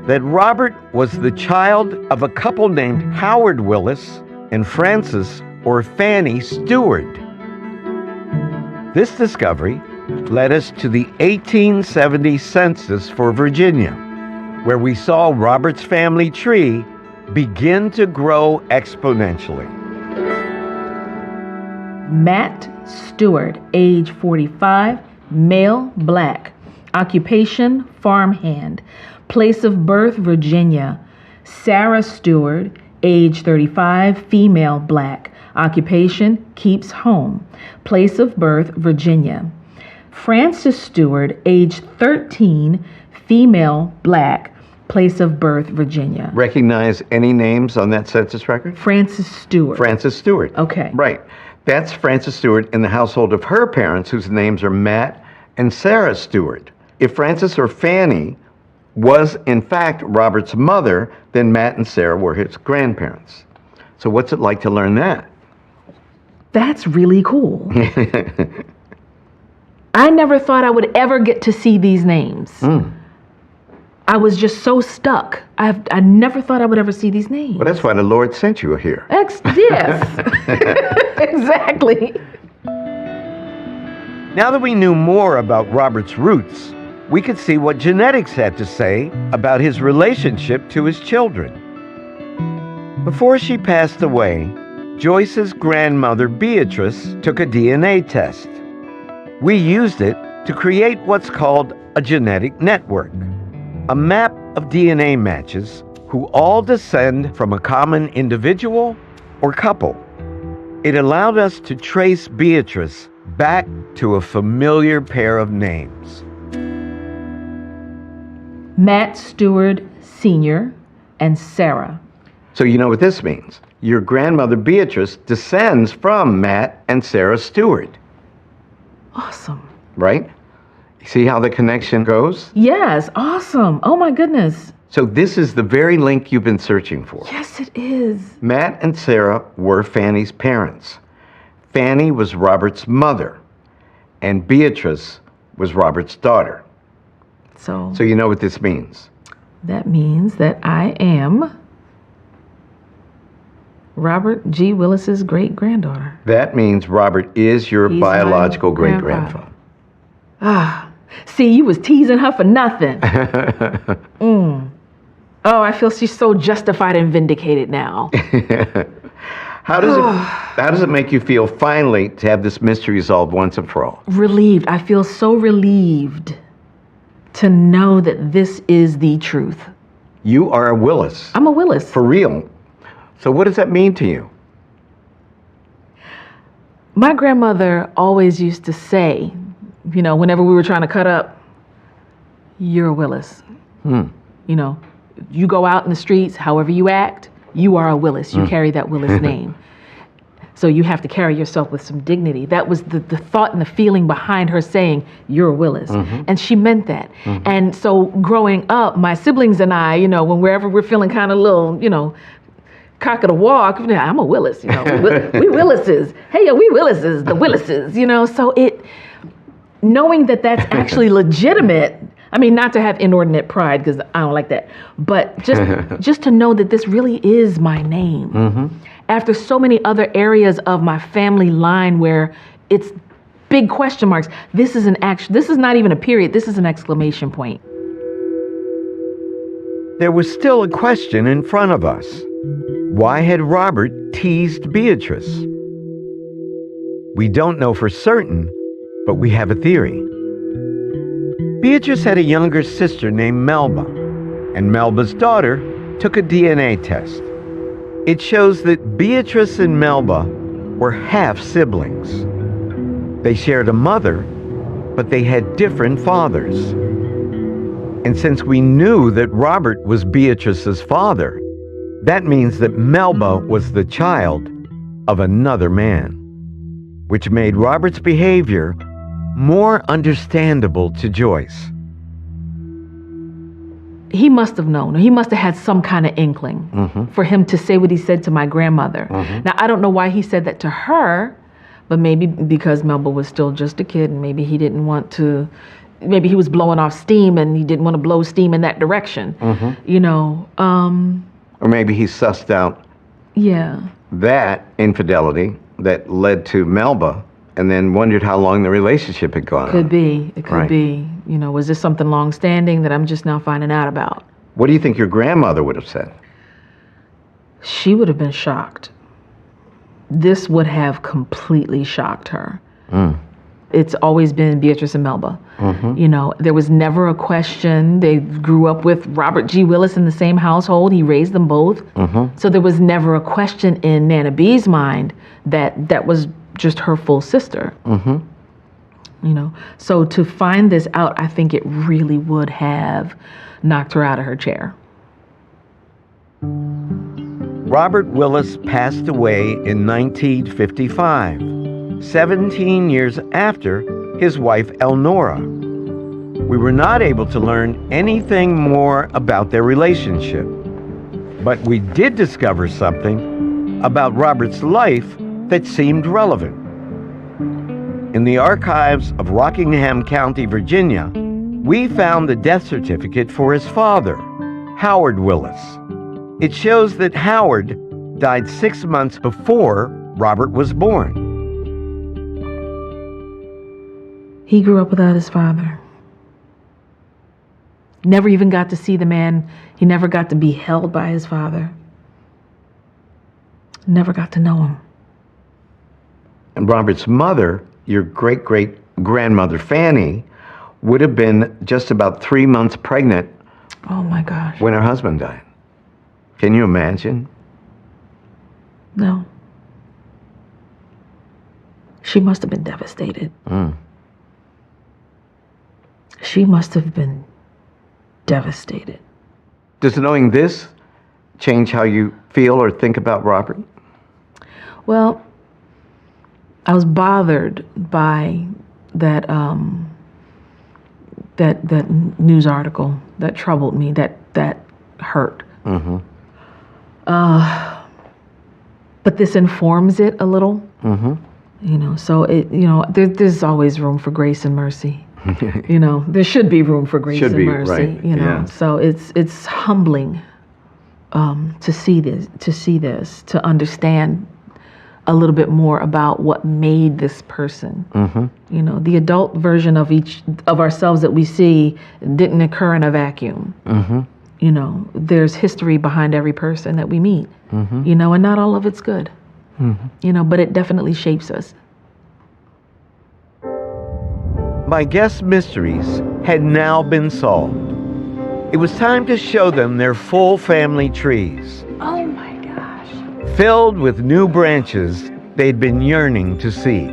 that Robert was the child of a couple named Howard Willis and Frances or Fanny Stewart. This discovery led us to the 1870 census for Virginia, where we saw Robert's family tree begin to grow exponentially. Matt Stewart, age 45, male, black. Occupation, farmhand. Place of birth, Virginia. Sarah Stewart, age 35, female, black. Occupation, keeps home. Place of birth, Virginia. Frances Stewart, age 13, female, black, place of birth, Virginia. Recognize any names on that census record? Frances Stewart. Frances Stewart. Okay. Right. That's Frances Stewart in the household of her parents, whose names are Matt and Sarah Stewart. If Frances or Fanny was, in fact, Robert's mother, then Matt and Sarah were his grandparents. So what's it like to learn that? That's really cool. I never thought I would ever get to see these names. I was just so stuck. I never thought I would ever see these names. Well, that's why the Lord sent you here. Yes. Exactly. Now that we knew more about Robert's roots, we could see what genetics had to say about his relationship to his children. Before she passed away, Joyce's grandmother Beatrice took a DNA test. We used it to create what's called a genetic network, a map of DNA matches who all descend from a common individual or couple. It allowed us to trace Beatrice back to a familiar pair of names. Matt Stewart Sr. and Sarah. So you know what this means. Your grandmother Beatrice descends from Matt and Sarah Stewart, Awesome. right? See how the connection goes? Yes, awesome. Oh my goodness. So this is the very link you've been searching for. Yes, it is. Matt and Sarah were Fanny's parents. Fanny was Robert's mother, and Beatrice was Robert's daughter. So So you know what this means. that means that I am Robert G. Willis's great-granddaughter. That means Robert is your He's my biological grandfather. great-grandfather. See, you was teasing her for nothing. Oh, I feel she's so justified and vindicated now. How does it make you feel finally to have this mystery resolved once and for all? Relieved. I feel so relieved to know that this is the truth. You are a Willis. I'm a Willis. For real. So what does that mean to you? My grandmother always used to say, you know, whenever we were trying to cut up, you're a Willis. You know, you go out in the streets, however you act, you are a Willis. You carry that Willis name. So you have to carry yourself with some dignity. That was the thought and the feeling behind her saying, you're a Willis. And she meant that. And so growing up, my siblings and I, you know, wherever we're feeling kind of a little, you know, cock of the walk, I'm a Willis, you know, we Willises. Hey, yeah, we Willises, the Willises, you know. So knowing that that's actually legitimate, I mean, not to have inordinate pride, because I don't like that, but just to know that this really is my name. After so many other areas of my family line where it's big question marks, this is not even a period, this is an exclamation point. There was still a question in front of us. Why had Robert teased Beatrice? We don't know for certain, but we have a theory. Beatrice had a younger sister named Melba, and Melba's daughter took a DNA test. It shows that Beatrice and Melba were half siblings. They shared a mother, but they had different fathers. And since we knew that Robert was Beatrice's father, that means that Melba was the child of another man, which made Robert's behavior more understandable to Joyce. He must have known, or he must have had some kind of inkling for him to say what he said to my grandmother. Now, I don't know why he said that to her, but maybe because Melba was still just a kid and maybe he didn't want to, maybe he was blowing off steam and he didn't want to blow steam in that direction, you know. Or maybe he sussed out that infidelity that led to Melba and then wondered how long the relationship had gone Could on. be. It could be. You know, was this something long-standing that I'm just now finding out about? What do you think your grandmother would have said? She would have been shocked. This would have completely shocked her. It's always been Beatrice and Melba. You know, there was never a question. They grew up with Robert G. Willis in the same household. He raised them both. So there was never a question in Nana B's mind that was just her full sister. You know, so to find this out, I think it really would have knocked her out of her chair. Robert Willis passed away in 1955, 17 years after his wife Elnora. We were not able to learn anything more about their relationship, but we did discover something about Robert's life that seemed relevant. In the archives of Rockingham County, Virginia, we found the death certificate for his father, Howard Willis. It shows that Howard died 6 months before Robert was born. He grew up without his father. Never even got to see the man. He never got to be held by his father. Never got to know him. And Robert's mother, your great-great-grandmother Fanny, would have been just about 3 months pregnant Oh my gosh. when her husband died. Can you imagine? No. She must have been devastated. She must have been devastated. Does knowing this change how you feel or think about Robert? Well, I was bothered by that that news article that troubled me, that hurt. Mm-hmm. But this informs it a little. Mm-hmm. You know, so there's always room for grace and mercy. You know, there should be room for grace and mercy. Right. You know, Yeah. so it's humbling to see this, to understand a little bit more about what made this person. Mm-hmm. You know, the adult version of each of ourselves that we see didn't occur in a vacuum. Mm-hmm. You know, there's history behind every person that we meet. Mm-hmm. You know, and not all of it's good. Mm-hmm. You know, but it definitely shapes us. My guest mysteries had now been solved. It was time to show them their full family trees. Oh my gosh. Filled with new branches they'd been yearning to see.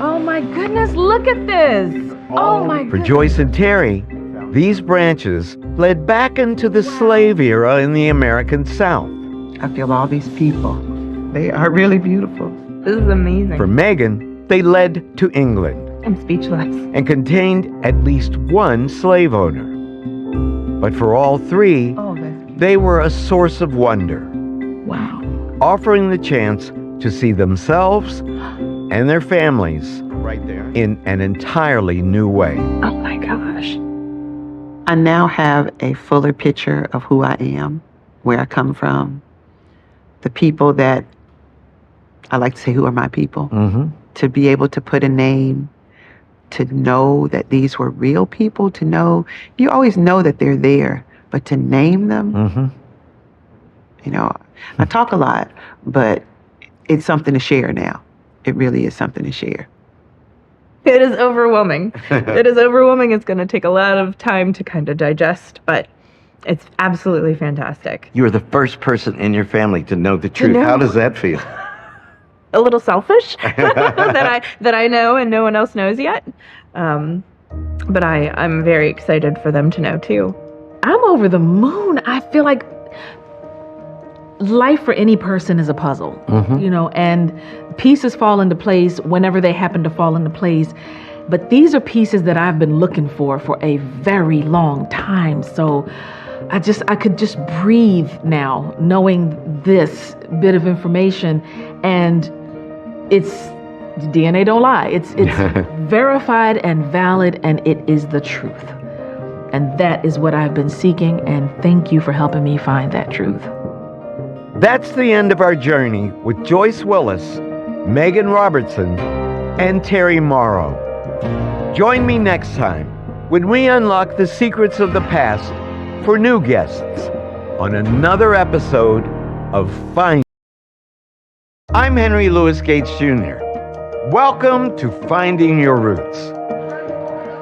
Oh my goodness, look at this. Oh my For goodness. Joyce and Terry, these branches led back into the slave era in the American South. I feel all these people. They are really beautiful. This is amazing. For Megan, they led to England I'm speechless. and contained at least one slave owner. But for all three, Oh, that's beautiful. they were a source of wonder, Wow. offering the chance to see themselves and their families right there in an entirely new way. Oh my gosh. I now have a fuller picture of who I am, where I come from, the people that I like to say who are my people. Mm-hmm. To be able to put a name, to know that these were real people, to know, you always know that they're there, but to name them, Mm-hmm. you know, I talk a lot, but it's something to share now. It really is something to share. It is overwhelming. It is overwhelming. It's going to take a lot of time to kind of digest, but it's absolutely fantastic. You were the first person in your family to know the truth. know. How does that feel? A little selfish that I know and no one else knows yet. But I'm very excited for them to know too. I'm over the moon. I feel like life for any person is a puzzle, you know, and pieces fall into place whenever they happen to fall into place. But these are pieces that I've been looking for a very long time. So I could just breathe now, knowing this bit of information, and it's DNA don't lie. It's verified and valid, and it is the truth. And that is what I've been seeking, and thank you for helping me find that truth. That's the end of our journey with Joyce Willis, Megan Robertson, and Terry Morrow. Join me next time when we unlock the secrets of the past for new guests on another episode of Find. I'm Henry Louis Gates Jr. Welcome to Finding Your Roots.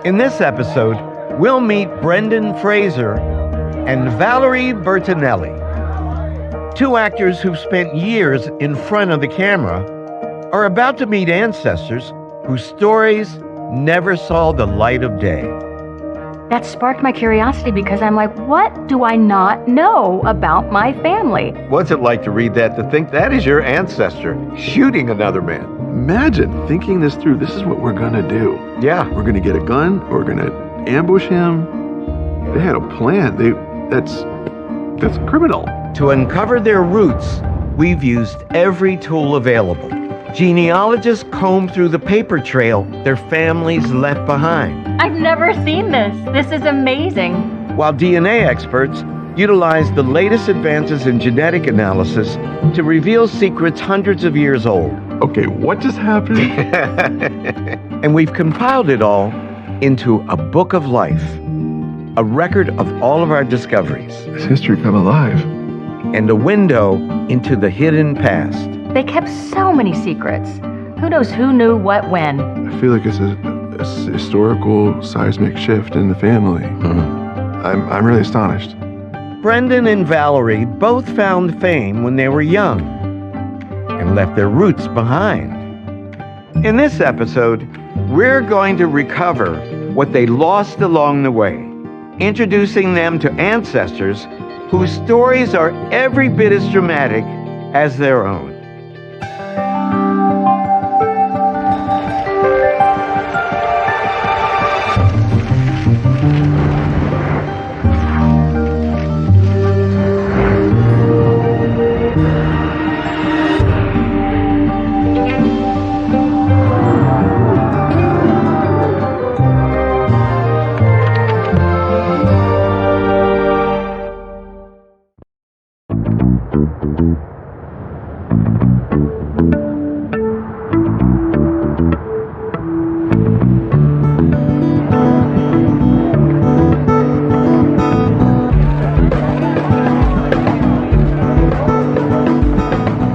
In this episode, we'll meet Brendan Fraser and Valerie Bertinelli. Two actors who've spent years in front of the camera are about to meet ancestors whose stories never saw the light of day. That sparked my curiosity because I'm like, what do I not know about my family? What's it like to read that, to think that is your ancestor shooting another man? Imagine thinking this through. This is what we're going to do. Yeah. We're going to get a gun. We're going to ambush him. They had a plan. That's criminal. To uncover their roots, we've used every tool available. Genealogists comb through the paper trail their families left behind, I've never seen this. This is amazing. while DNA experts utilize the latest advances in genetic analysis to reveal secrets hundreds of years old. Okay, what just happened? And we've compiled it all into a book of life, a record of all of our discoveries, Is history come alive? and a window into the hidden past. They kept so many secrets. Who knows who knew what when? I feel like it's a historical seismic shift in the family. I'm really astonished. Brendan and Valerie both found fame when they were young and left their roots behind. In this episode, we're going to recover what they lost along the way, introducing them to ancestors whose stories are every bit as dramatic as their own.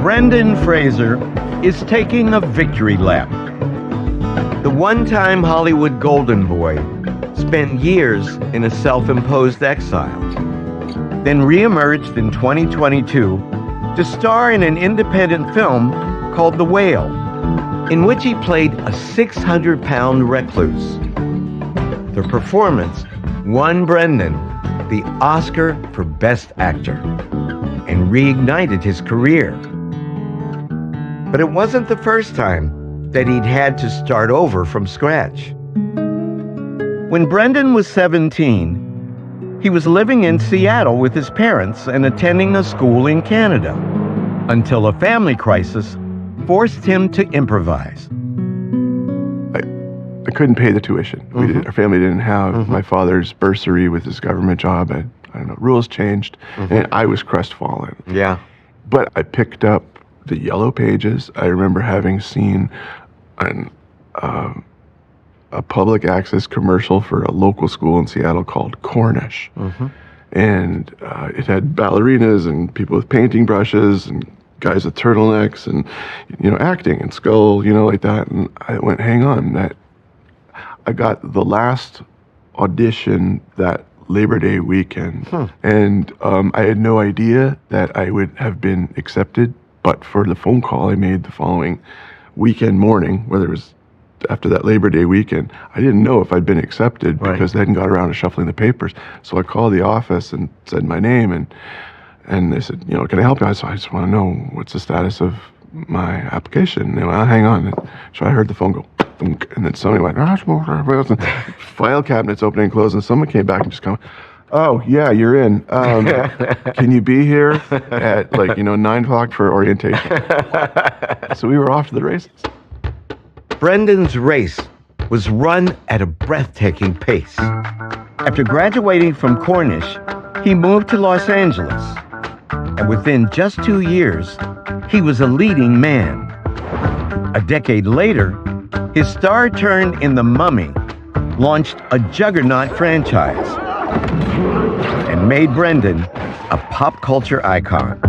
Brendan Fraser is taking a victory lap. The one-time Hollywood golden boy spent years in a self-imposed exile, then reemerged in 2022 to star in an independent film called The Whale, in which he played a 600-pound recluse. The performance won Brendan the Oscar for Best Actor and reignited his career. But it wasn't the first time that he'd had to start over from scratch. When Brendan was 17, he was living in Seattle with his parents and attending a school in Canada, until a family crisis forced him to improvise. I couldn't pay the tuition. Our family didn't have my father's bursary with his government job. I don't know, rules changed, and I was crestfallen. Yeah. But I picked up the Yellow Pages. I remember having seen a public access commercial for a local school in Seattle called Cornish. And it had ballerinas and people with painting brushes and guys with turtlenecks and, acting and skull, like that. And I went, hang on, I got the last audition that Labor Day weekend. And I had no idea that I would have been accepted. But for the phone call I made the following weekend morning, whether it was after that Labor Day weekend, I didn't know if I'd been accepted because they hadn't got around to shuffling the papers. So I called the office and said my name, and they said, can I help you? I said, I just want to know what's the status of my application. And they went, hang on. So I heard the phone go, and then somebody went, file cabinets opening and closing. Someone came back and just come, oh, yeah, you're in. Can you be here at 9 o'clock for orientation? So we were off to the races. Brendan's race was run at a breathtaking pace. After graduating from Cornish, he moved to Los Angeles. And within just 2 years, he was a leading man. A decade later, his star turn in The Mummy launched a juggernaut franchise and made Brendan a pop culture icon.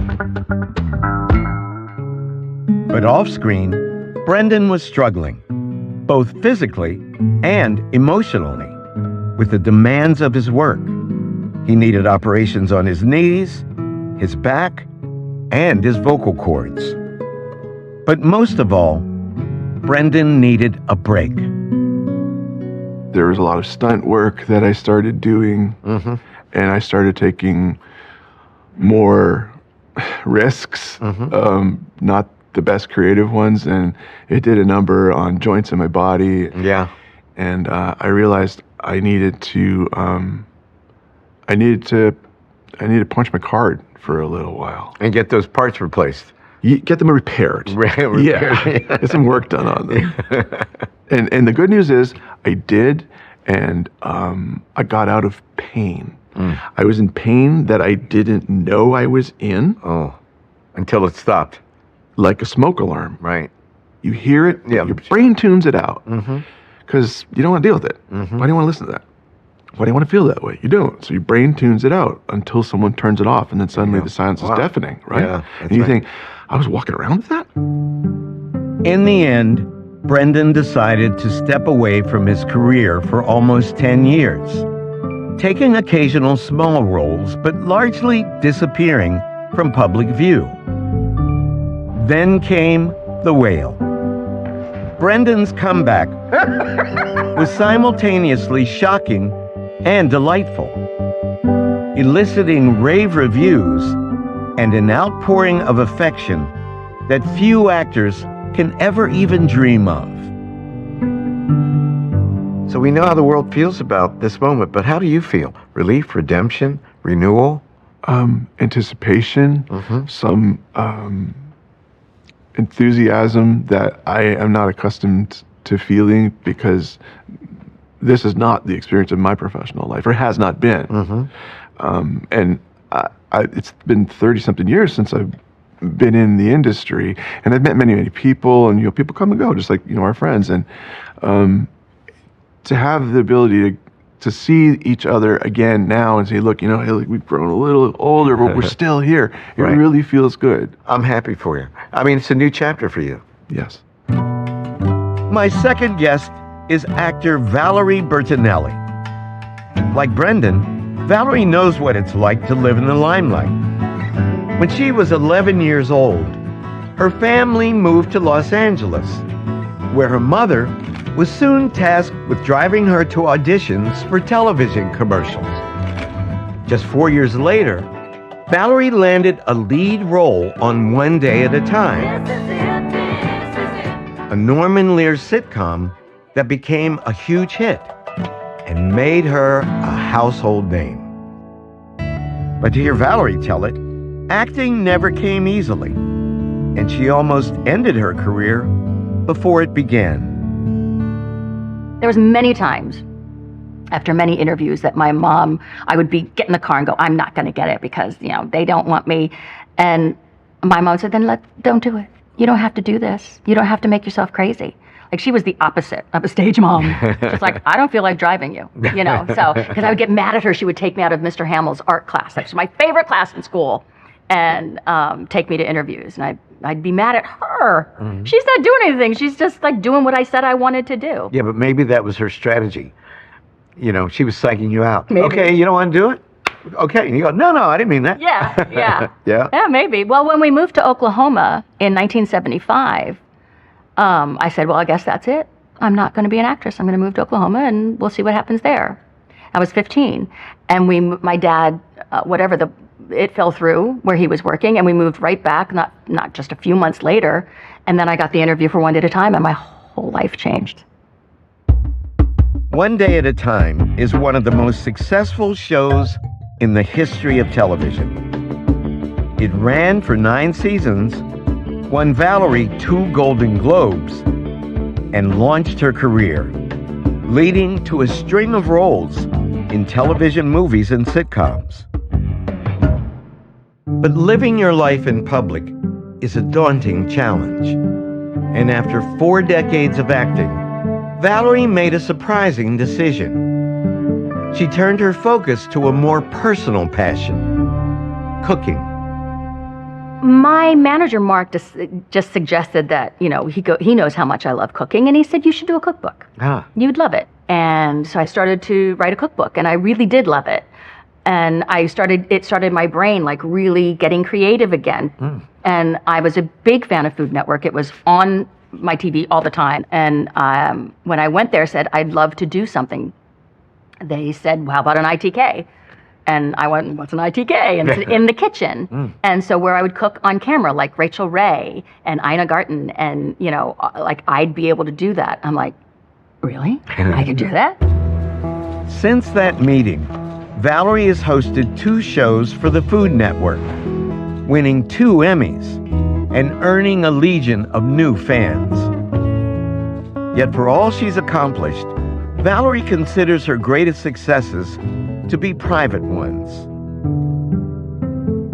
But off-screen, Brendan was struggling, both physically and emotionally, with the demands of his work. He needed operations on his knees, his back, and his vocal cords. But most of all, Brendan needed a break. there was a lot of stunt work that I started doing, and I started taking more risks, not the best creative ones, and it did a number on joints in my body. Yeah. And I realized I needed to punch my card for a little while And get those parts replaced. You get them repaired. Yeah, get some work done on them. and the good news is I did, and I got out of pain. I was in pain that I didn't know I was in. Oh, until it stopped. Like a smoke alarm. Right. You hear it, Yeah. your brain tunes it out. Because you don't want to deal with it. Why do you want to listen to that? Why do you want to feel that way? You don't. So your brain tunes it out until someone turns it off, and then suddenly the silence is deafening, right? Yeah, and you think, I was walking around with that? In the end, Brendan decided to step away from his career for almost 10 years, taking occasional small roles, but largely disappearing from public view. Then came The Whale. Brendan's comeback was simultaneously shocking and delightful, eliciting rave reviews and an outpouring of affection that few actors can ever even dream of. So we know how the world feels about this moment, but how do you feel? Relief, redemption, renewal? Anticipation, some enthusiasm that I am not accustomed to feeling, because this is not the experience of my professional life, or has not been. And it's been 30-something years since I've been in the industry, and I've met many, many people, and people come and go, just like our friends, and to have the ability to see each other again now and say, look, hey, look, we've grown a little older, but we're still here. It really feels good. I'm happy for you. I mean, it's a new chapter for you. Yes. My second guest is actor Valerie Bertinelli. Like Brendan, Valerie knows what it's like to live in the limelight. When she was 11 years old, her family moved to Los Angeles, where her mother was soon tasked with driving her to auditions for television commercials. Just 4 years later, Valerie landed a lead role on One Day at a Time, a Norman Lear sitcom that became a huge hit and made her a household name. But to hear Valerie tell it, acting never came easily, and she almost ended her career before it began. There was many times after many interviews that my mom, I would get in the car and go, I'm not going to get it because, they don't want me. And my mom said, then don't do it. You don't have to do this. You don't have to make yourself crazy. Like, she was the opposite of a stage mom. She's like, I don't feel like driving you, So, because I would get mad at her, she would take me out of Mr. Hamill's art class. That's my favorite class in school. And take me to interviews. And I'd be mad at her. She's not doing anything. She's just doing what I said I wanted to do. Yeah, but maybe that was her strategy. She was psyching you out. Maybe. Okay, you don't want to do it? Okay. And you go, no, I didn't mean that. Yeah. Yeah? Yeah, maybe. Well, when we moved to Oklahoma in 1975, I said, well, I guess that's it. I'm not going to be an actress. I'm going to move to Oklahoma and we'll see what happens there. I was 15. And my dad, it fell through where he was working, and we moved right back, not just a few months later. And then I got the interview for One Day at a Time, and my whole life changed. One Day at a Time is one of the most successful shows in the history of television. It ran for 9 seasons, won Valerie 2 Golden Globes, and launched her career, leading to a string of roles in television, movies, and sitcoms. But living your life in public is a daunting challenge. And after 4 decades of acting, Valerie made a surprising decision. She turned her focus to a more personal passion, cooking. My manager, Mark, just suggested that, he knows how much I love cooking, and he said, you should do a cookbook. You'd love it. And so I started to write a cookbook, and I really did love it. And it started my brain really getting creative again. And I was a big fan of Food Network. It was on my TV all the time. And when I went there, said, I'd love to do something. They said, well, how about an ITK? And I went, what's an ITK? And it's in the kitchen. And so where I would cook on camera, like Rachel Ray and Ina Garten, and, you know, like I'd be able to do that. I'm like, really? I can do that? Since that meeting, Valerie has hosted 2 shows for the Food Network, winning 2 Emmys and earning a legion of new fans. Yet for all she's accomplished, Valerie considers her greatest successes to be private ones.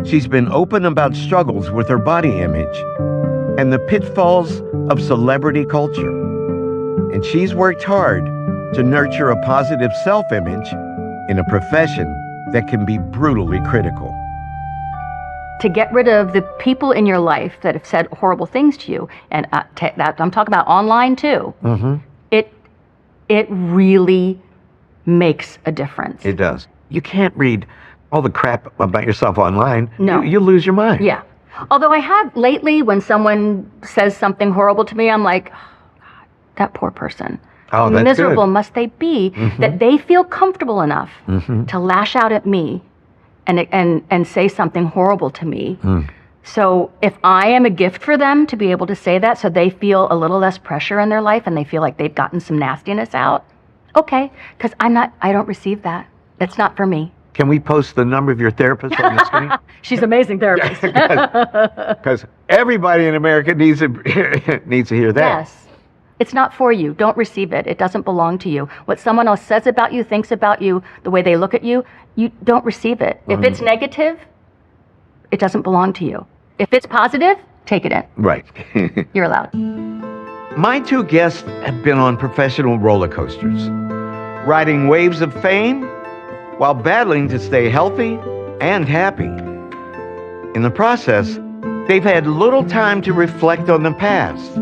She's been open about struggles with her body image and the pitfalls of celebrity culture. And she's worked hard to nurture a positive self-image in a profession that can be brutally critical. To get rid of the people in your life that have said horrible things to you, and that I'm talking about online too, it really makes a difference. It does. You can't read all the crap about yourself online. No. You lose your mind. Yeah. Although I have lately, when someone says something horrible to me, I'm like, oh, God, that poor person. Oh, How that's miserable good. must they be that they feel comfortable enough to lash out at me and say something horrible to me. So if I am a gift for them to be able to say that so they feel a little less pressure in their life and they feel like they've gotten some nastiness out, okay, because I don't receive that. That's not for me. Can we post the number of your therapist on the screen? She's an amazing therapist. Because everybody in America needs to hear that. Yes. It's not for you. Don't receive it. It doesn't belong to you. What someone else says about you, thinks about you, the way they look at you, you don't receive it. If it's negative, it doesn't belong to you. If it's positive, take it in. Right. You're allowed. My 2 guests have been on professional roller coasters, riding waves of fame while battling to stay healthy and happy. In the process, they've had little time to reflect on the past.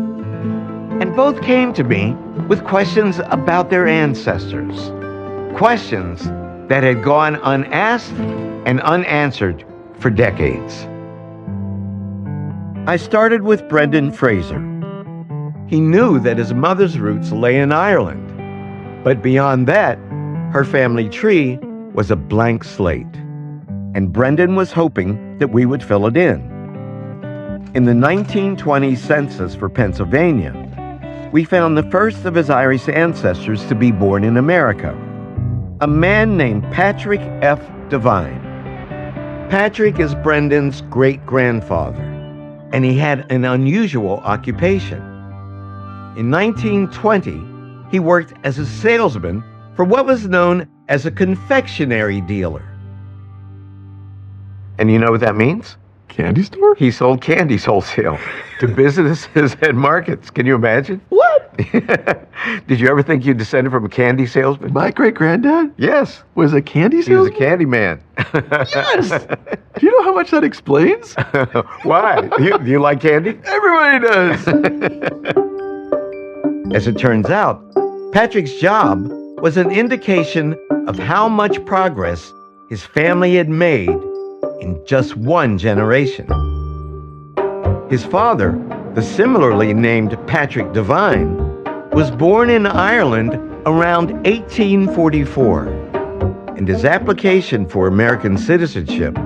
And both came to me with questions about their ancestors. Questions that had gone unasked and unanswered for decades. I started with Brendan Fraser. He knew that his mother's roots lay in Ireland, but beyond that, her family tree was a blank slate, and Brendan was hoping that we would fill it in. In the 1920 census for Pennsylvania, we found the first of his Irish ancestors to be born in America, a man named Patrick F. Devine. Patrick is Brendan's great-grandfather, and he had an unusual occupation. In 1920, he worked as a salesman for what was known as a confectionery dealer. And you know what that means? Candy store? He sold candies wholesale to businesses and markets. Can you imagine? What? Did you ever think you descended from a candy salesman? My great-granddad Yes. was a candy He was a salesman? candy man. Yes! Do you know how much that explains? Why? Do you like candy? Everybody does. As it turns out, Patrick's job was an indication of how much progress his family had made in just one generation. His father, the similarly named Patrick Devine, was born in Ireland around 1844, and his application for American citizenship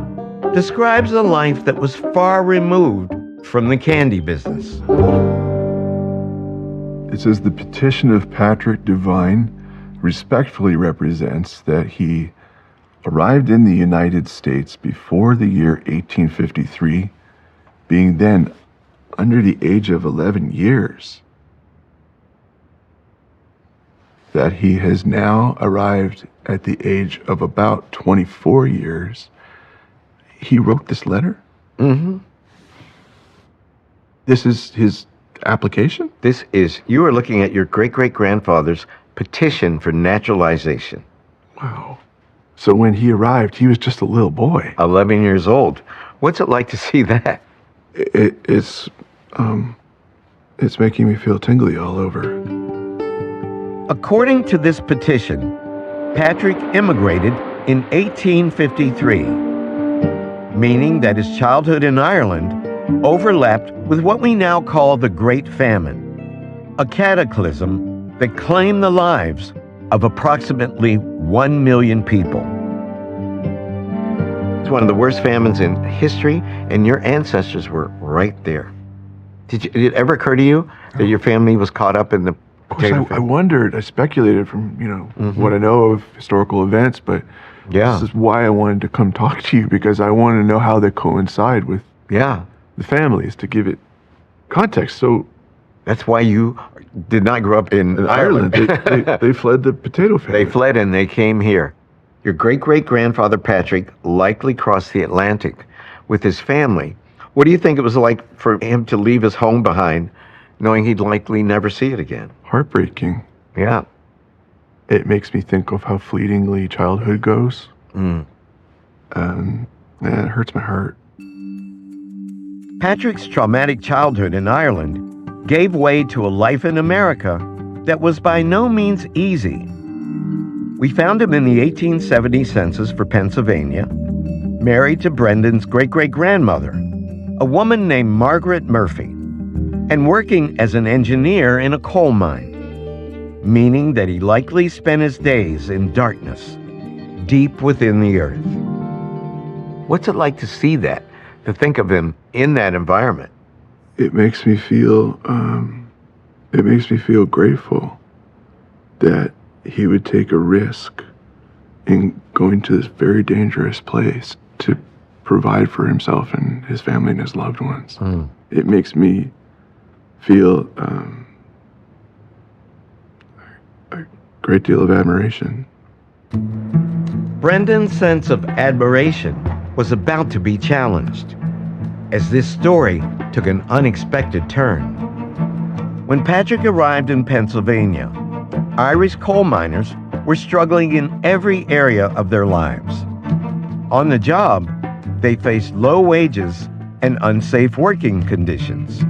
describes a life that was far removed from the candy business. It says the petition of Patrick Devine respectfully represents that he arrived in the United States before the year 1853, being then under the age of 11 years. That he has now arrived at the age of about 24 years. He wrote this letter? Mm-hmm. This is his application? You are looking at your great-great-grandfather's petition for naturalization. Wow. So when he arrived, he was just a little boy. 11 years old. What's it like to see that? It's making me feel tingly all over. According to this petition, Patrick immigrated in 1853, meaning that his childhood in Ireland overlapped with what we now call the Great Famine. a cataclysm that claimed the lives of approximately 1 million people. It's one of the worst famines in history, and your ancestors were right there. Did it ever occur to you that your family was caught up in the potato I wondered, I speculated from, what I know of historical events, but this is why I wanted to come talk to you, because I want to know how they coincide with the families, to give it context. So that's why you did not grow up in Ireland. They fled the potato famine. They fled and they came here. Your great-great-grandfather Patrick likely crossed the Atlantic with his family. What do you think it was like for him to leave his home behind, knowing he'd likely never see it again? Heartbreaking. Yeah. It makes me think of how fleetingly childhood goes. It hurts my heart. Patrick's traumatic childhood in Ireland gave way to a life in America that was by no means easy. We found him in the 1870 census for Pennsylvania, married to Brendan's great-great-grandmother, a woman named Margaret Murphy, and working as an engineer in a coal mine, meaning that he likely spent his days in darkness, deep within the earth. What's it like to see that, to think of him in that environment? It makes me feel grateful that he would take a risk in going to this very dangerous place to provide for himself and his family and his loved ones. It makes me feel a great deal of admiration. Brendan's sense of admiration was about to be challenged as this story took an unexpected turn. When Patrick arrived in Pennsylvania, Irish coal miners were struggling in every area of their lives. On the job, they faced low wages and unsafe working conditions.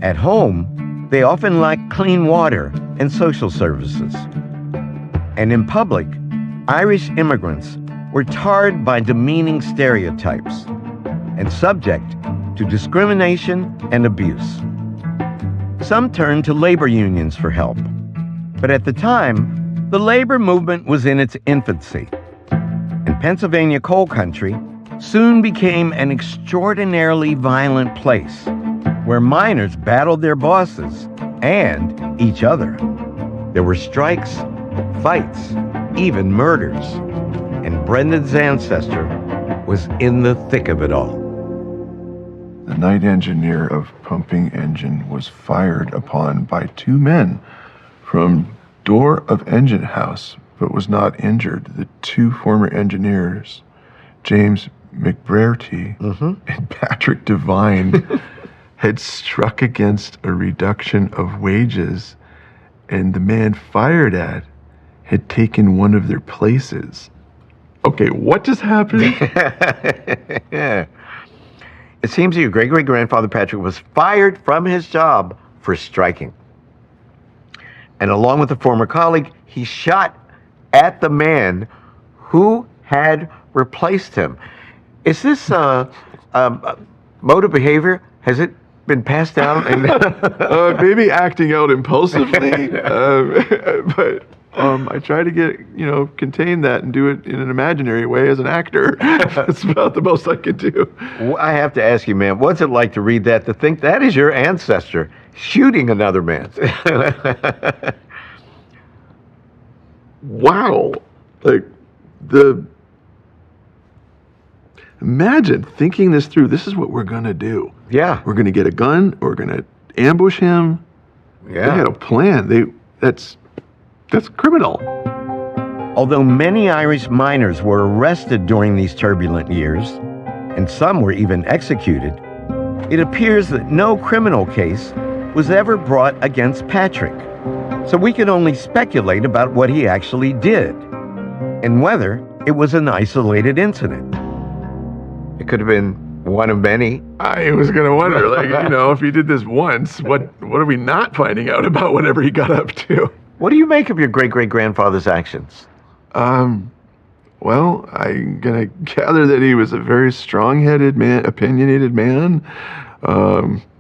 At home, they often lacked clean water and social services. And in public, Irish immigrants were tarred by demeaning stereotypes and subject to discrimination and abuse. Some turned to labor unions for help, but at the time, the labor movement was in its infancy, and Pennsylvania coal country soon became an extraordinarily violent place where miners battled their bosses and each other. There were strikes, fights, even murders, and Brendan's ancestor was in the thick of it all. The night engineer of pumping engine was fired upon by two men from door of engine house, but was not injured. The two former engineers, James McBrearty and Patrick Devine, had struck against a reduction of wages, and the man fired at had taken one of their places. Okay, what just happened? It seems that your great-great-grandfather Patrick was fired from his job for striking. And along with a former colleague, he shot at the man who had replaced him. Is this mode of behavior? Has it been passed down? Maybe acting out impulsively, but I try to contain that and do it in an imaginary way as an actor. That's about the most I can do. Well, I have to ask you, man, what's it like to read that, to think that is your ancestor shooting another man? Wow. Imagine thinking this through. This is what we're going to do. Yeah. We're going to get a gun. We're going to ambush him. Yeah. They had a plan. That's criminal. Although many Irish miners were arrested during these turbulent years, and some were even executed, it appears that no criminal case was ever brought against Patrick. So we can only speculate about what he actually did, and whether it was an isolated incident. It could have been one of many. I was going to wonder, if he did this once, what are we not finding out about whatever he got up to? What do you make of your great-great-grandfather's actions? Well, I'm going to gather that he was a very strong-headed man, opinionated man,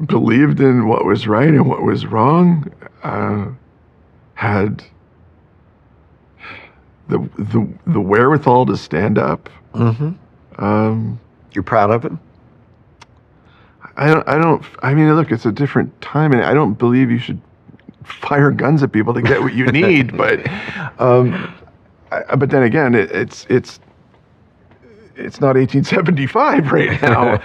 believed in what was right and what was wrong. had the wherewithal to stand up. You're proud of him? I mean, look, it's a different time, and I don't believe you should fire guns at people to get what you need. But then again, it's not 1875 right now.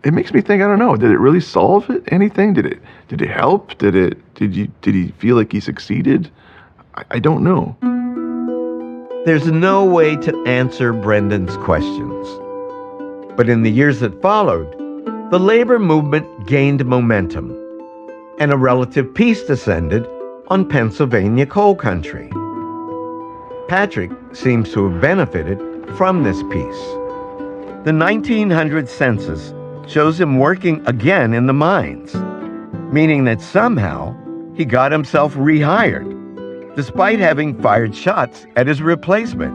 It makes me think. I don't know. Did it really solve anything? Did it help? Did he feel like he succeeded? I don't know. There's no way to answer Brendan's questions. But in the years that followed, the labor movement gained momentum, and a relative peace descended on Pennsylvania coal country. Patrick seems to have benefited from this peace. The 1900 census shows him working again in the mines, meaning that somehow he got himself rehired, despite having fired shots at his replacement.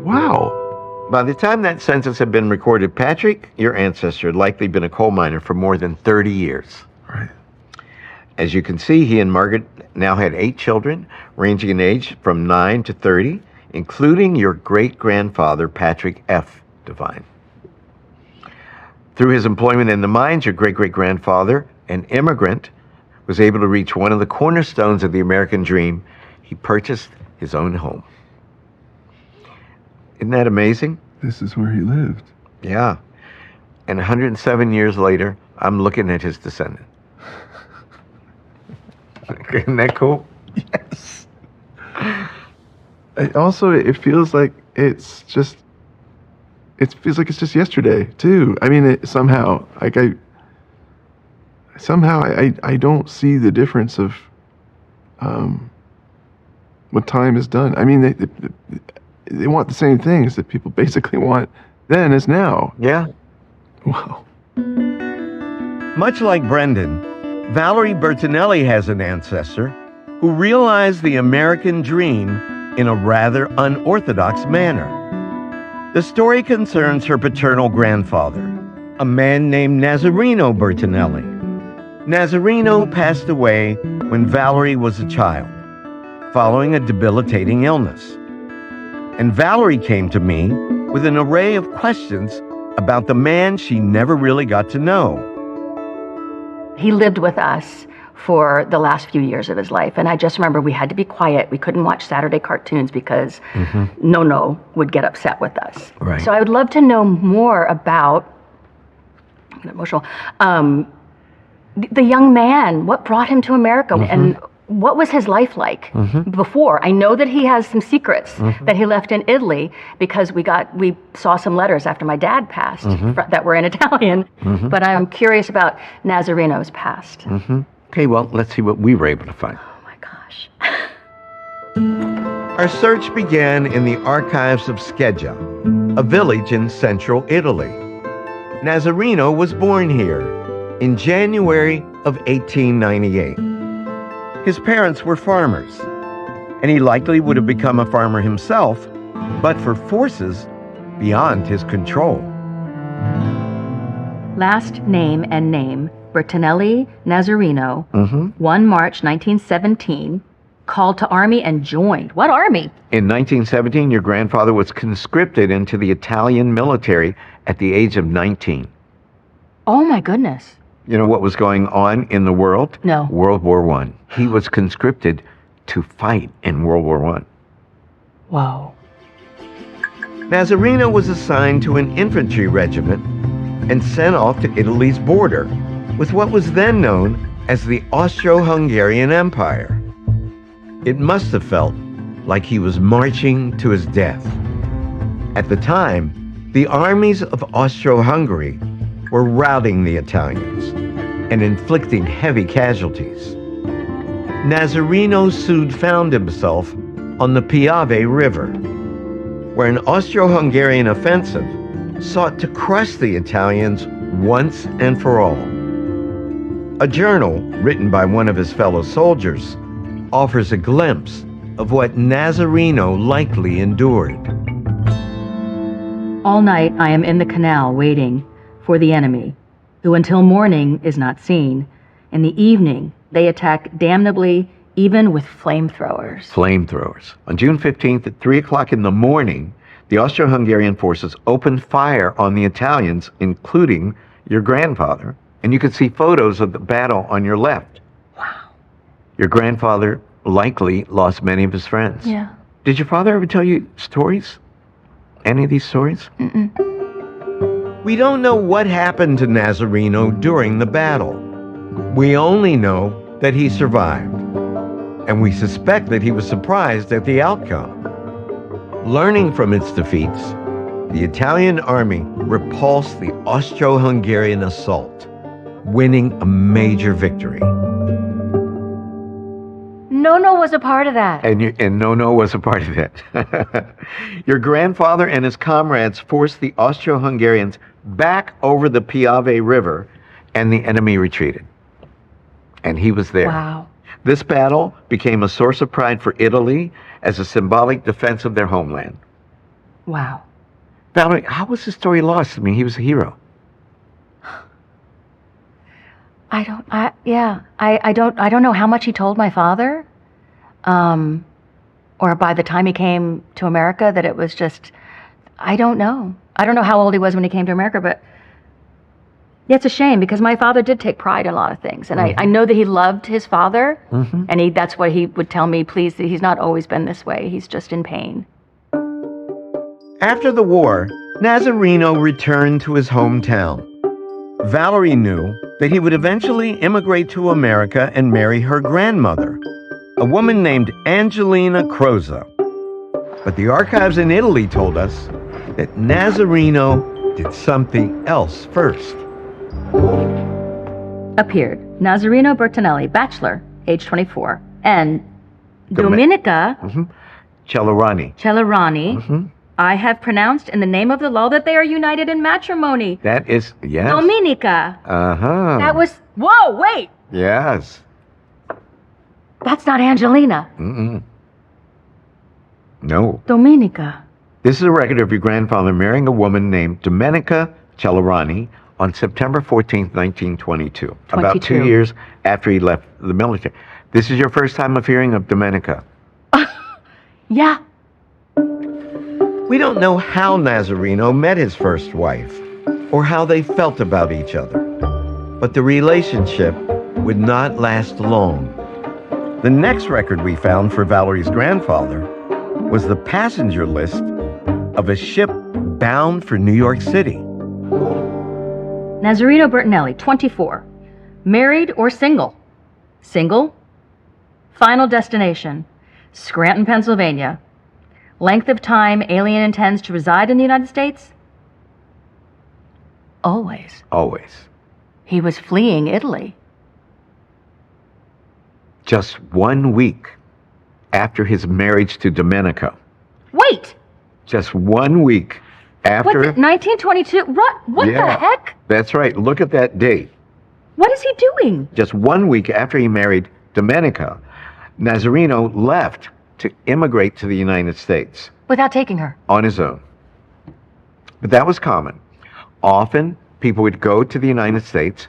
Wow. By the time that census had been recorded, Patrick, your ancestor, had likely been a coal miner for more than 30 years. Right. As you can see, he and Margaret now had 8 children, ranging in age from 9 to 30, including your great-grandfather, Patrick F. Devine. Through his employment in the mines, your great-great-grandfather, an immigrant, was able to reach one of the cornerstones of the American dream. He purchased his own home. Isn't that amazing? This is where he lived. Yeah. And 107 years later, I'm looking at his descendant. Isn't that cool? Yes. It feels like it's just yesterday too. I mean, somehow I don't see the difference of what time has done. I mean, they want the same things that people basically want then as now. Yeah. Wow. Much like Brendan, Valerie Bertinelli has an ancestor who realized the American dream in a rather unorthodox manner. The story concerns her paternal grandfather, a man named Nazareno Bertinelli. Nazareno passed away when Valerie was a child, following a debilitating illness. And Valerie came to me with an array of questions about the man she never really got to know. He lived with us for the last few years of his life, and I just remember we had to be quiet. We couldn't watch Saturday cartoons because No would get upset with us. Right. So I would love to know more about, I'm getting emotional, the young man. What brought him to America, and what was his life like before? I know that he has some secrets that he left in Italy because we saw some letters after my dad passed that were in Italian. But I'm curious about Nazareno's past. Okay, well, let's see what we were able to find. Oh my gosh. Our search began in the archives of Scheggia, a village in central Italy. Nazareno was born here in January of 1898. His parents were farmers, and he likely would have become a farmer himself, but for forces beyond his control. Last name and name, Bertinelli Nazareno, 1 March 1917, called to army and joined. What army? In 1917, your grandfather was conscripted into the Italian military at the age of 19. Oh my goodness. You know what was going on in the world? No. World War I. He was conscripted to fight in World War I. Whoa. Nazareno was assigned to an infantry regiment and sent off to Italy's border with what was then known as the Austro-Hungarian Empire. It must have felt like he was marching to his death. At the time, the armies of Austro-Hungary were routing the Italians and inflicting heavy casualties. Nazareno soon found himself on the Piave River, where an Austro-Hungarian offensive sought to crush the Italians once and for all. A journal written by one of his fellow soldiers offers a glimpse of what Nazareno likely endured. All night I am in the canal waiting for the enemy, who until morning is not seen. In the evening, they attack damnably, even with flamethrowers. Flamethrowers. On June 15th at 3 o'clock in the morning, the Austro-Hungarian forces opened fire on the Italians, including your grandfather. And you can see photos of the battle on your left. Wow. Your grandfather likely lost many of his friends. Yeah. Did your father ever tell you stories? Any of these stories? Mm-mm. We don't know what happened to Nazareno during the battle. We only know that he survived. And we suspect that he was surprised at the outcome. Learning from its defeats, the Italian army repulsed the Austro-Hungarian assault, winning a major victory. Nono was a part of that. And Nono was a part of it. Your grandfather and his comrades forced the Austro-Hungarians back over the Piave River, and the enemy retreated. And he was there. Wow. This battle became a source of pride for Italy as a symbolic defense of their homeland. Wow. Valerie, how was his story lost? I mean, he was a hero. I don't know how much he told my father. Or by the time he came to America, that it was just, I don't know. I don't know how old he was when he came to America, but yeah, it's a shame because my father did take pride in a lot of things. And I know that he loved his father, and that's what he would tell me, please, that he's not always been this way. He's just in pain. After the war, Nazareno returned to his hometown. Valerie knew that he would eventually immigrate to America and marry her grandmother, a woman named Angelina Croza. But the archives in Italy told us that Nazareno did something else first. Appeared Nazareno Bertinelli, bachelor, age 24, and Dominica Celerani. I have pronounced in the name of the law that they are united in matrimony. That is, yes. Dominica. Uh-huh. That was, whoa, wait. Yes. That's not Angelina. Mm-mm. No. Dominica. This is a record of your grandfather marrying a woman named Domenica Celerani on September 14th, 1922. About 2 years after he left the military. This is your first time of hearing of Domenica. Yeah. We don't know how Nazareno met his first wife or how they felt about each other, but the relationship would not last long. The next record we found for Valerie's grandfather was the passenger list of a ship bound for New York City. Nazareno Bertinelli, 24. Married or single? Single. Final destination, Scranton, Pennsylvania. Length of time alien intends to reside in the United States? Always. Always. He was fleeing Italy. Just 1 week after his marriage to Domenica. Wait! Just 1 week after... What, 1922? What the heck? That's right. Look at that date. What is he doing? Just 1 week after he married Domenica, Nazareno left to immigrate to the United States. Without taking her? On his own. But that was common. Often, people would go to the United States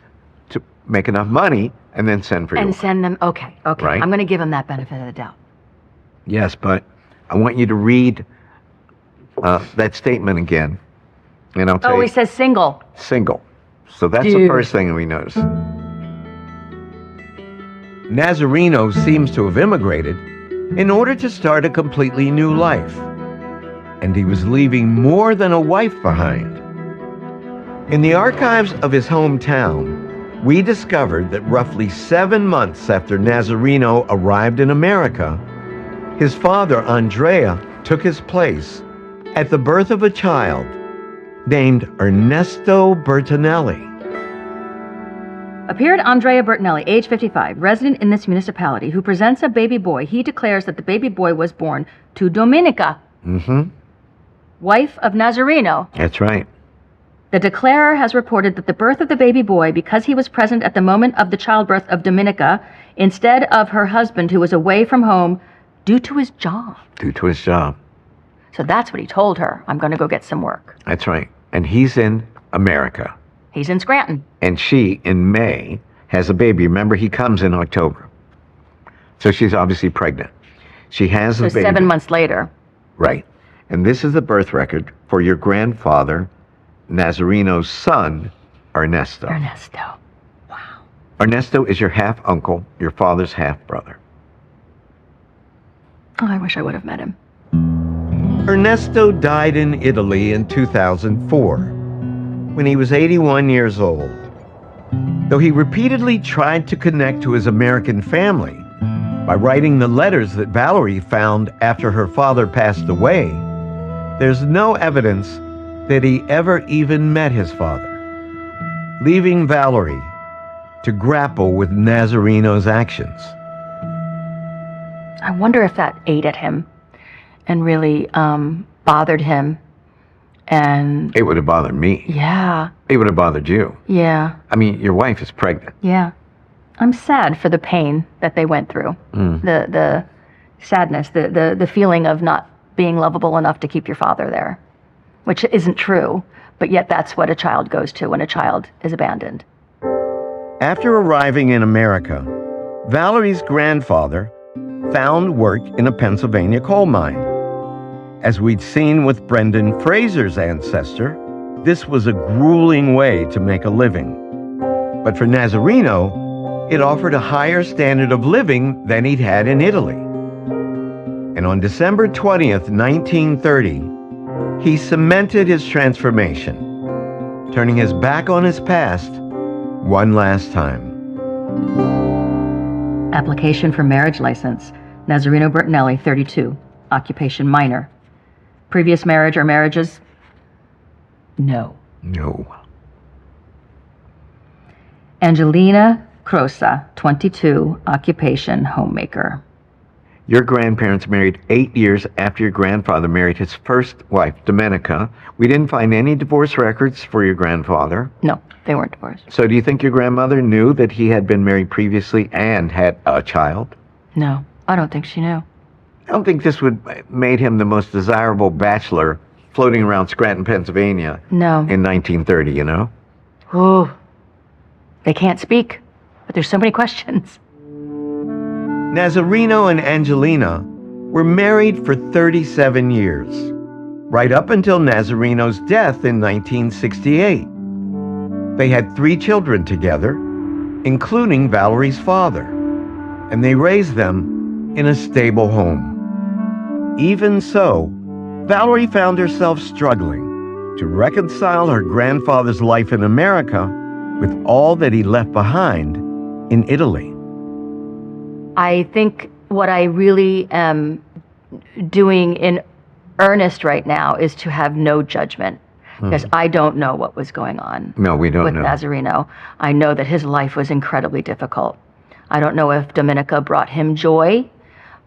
to make enough money and then send for you. And send them, okay. Right. I'm going to give him that benefit of the doubt. Yes, but I want you to read that statement again. And I'll tell you. Oh, he says single. Single. So that's the first thing we notice. Nazareno seems to have immigrated in order to start a completely new life. And he was leaving more than a wife behind. In the archives of his hometown, we discovered that roughly 7 months after Nazareno arrived in America, his father, Andrea, took his place at the birth of a child named Ernesto Bertinelli. Appeared Andrea Bertinelli, age 55, resident in this municipality, who presents a baby boy. He declares that the baby boy was born to Dominica, wife of Nazareno. That's right. The declarer has reported that the birth of the baby boy, because he was present at the moment of the childbirth of Dominica, instead of her husband who was away from home due to his job. Due to his job. So that's what he told her. I'm going to go get some work. That's right. And he's in America. He's in Scranton. And she, in May, has a baby. Remember, he comes in October. So she's obviously pregnant. She has So a baby. 7 months later. Right. And this is the birth record for your grandfather, Nazareno's son, Ernesto. Ernesto. Ernesto is your half uncle, your father's half brother. Oh, I wish I would have met him. Ernesto died in Italy in 2004 when he was 81 years old. Though he repeatedly tried to connect to his American family by writing the letters that Valerie found after her father passed away, there's no evidence that he ever even met his father, leaving Valerie to grapple with Nazareno's actions. I wonder if that ate at him and really bothered him. And It would have bothered me. yeah, It would have bothered you. yeah, I mean, your wife is pregnant. yeah. I'm sad for the pain that they went through. The sadness, the feeling of not being lovable enough to keep your father there, which isn't true, but yet that's what a child goes to when a child is abandoned. After arriving in America, Valerie's grandfather found work in a Pennsylvania coal mine. As we'd seen with Brendan Fraser's ancestor, this was a grueling way to make a living. But for Nazareno, it offered a higher standard of living than he'd had in Italy. And on December 20th, 1930, he cemented his transformation, turning his back on his past one last time. Application for marriage license. Nazareno Bertinelli, 32. Occupation minor. Previous marriage or marriages? No. No. Angelina Crosa, 22. Occupation homemaker. Your grandparents married 8 years after your grandfather married his first wife, Domenica. We didn't find any divorce records for your grandfather. No, they weren't divorced. So do you think your grandmother knew that he had been married previously and had a child? No, I don't think she knew. I don't think this would made him the most desirable bachelor floating around Scranton, Pennsylvania No. in 1930, you know? Ooh. They can't speak, but there's so many questions. Nazareno and Angelina were married for 37 years, right up until Nazareno's death in 1968. They had 3 children together, including Valerie's father, and they raised them in a stable home. Even so, Valerie found herself struggling to reconcile her grandfather's life in America with all that he left behind in Italy. I think what I really am doing in earnest right now is to have no judgment, because I don't know what was going on No, we don't with know. Nazareno. I know that his life was incredibly difficult. I don't know if Domenica brought him joy.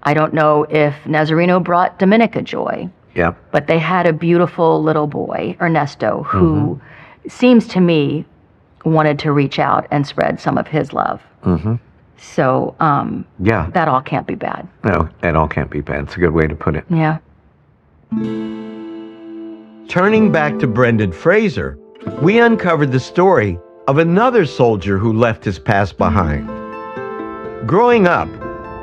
I don't know if Nazareno brought Domenica joy. Yep. But they had a beautiful little boy, Ernesto, who seems to me wanted to reach out and spread some of his love. Mm-hmm. So Yeah. that all can't be bad. No, that all can't be bad. It's a good way to put it. Yeah. Turning back to Brendan Fraser, we uncovered the story of another soldier who left his past behind. Growing up,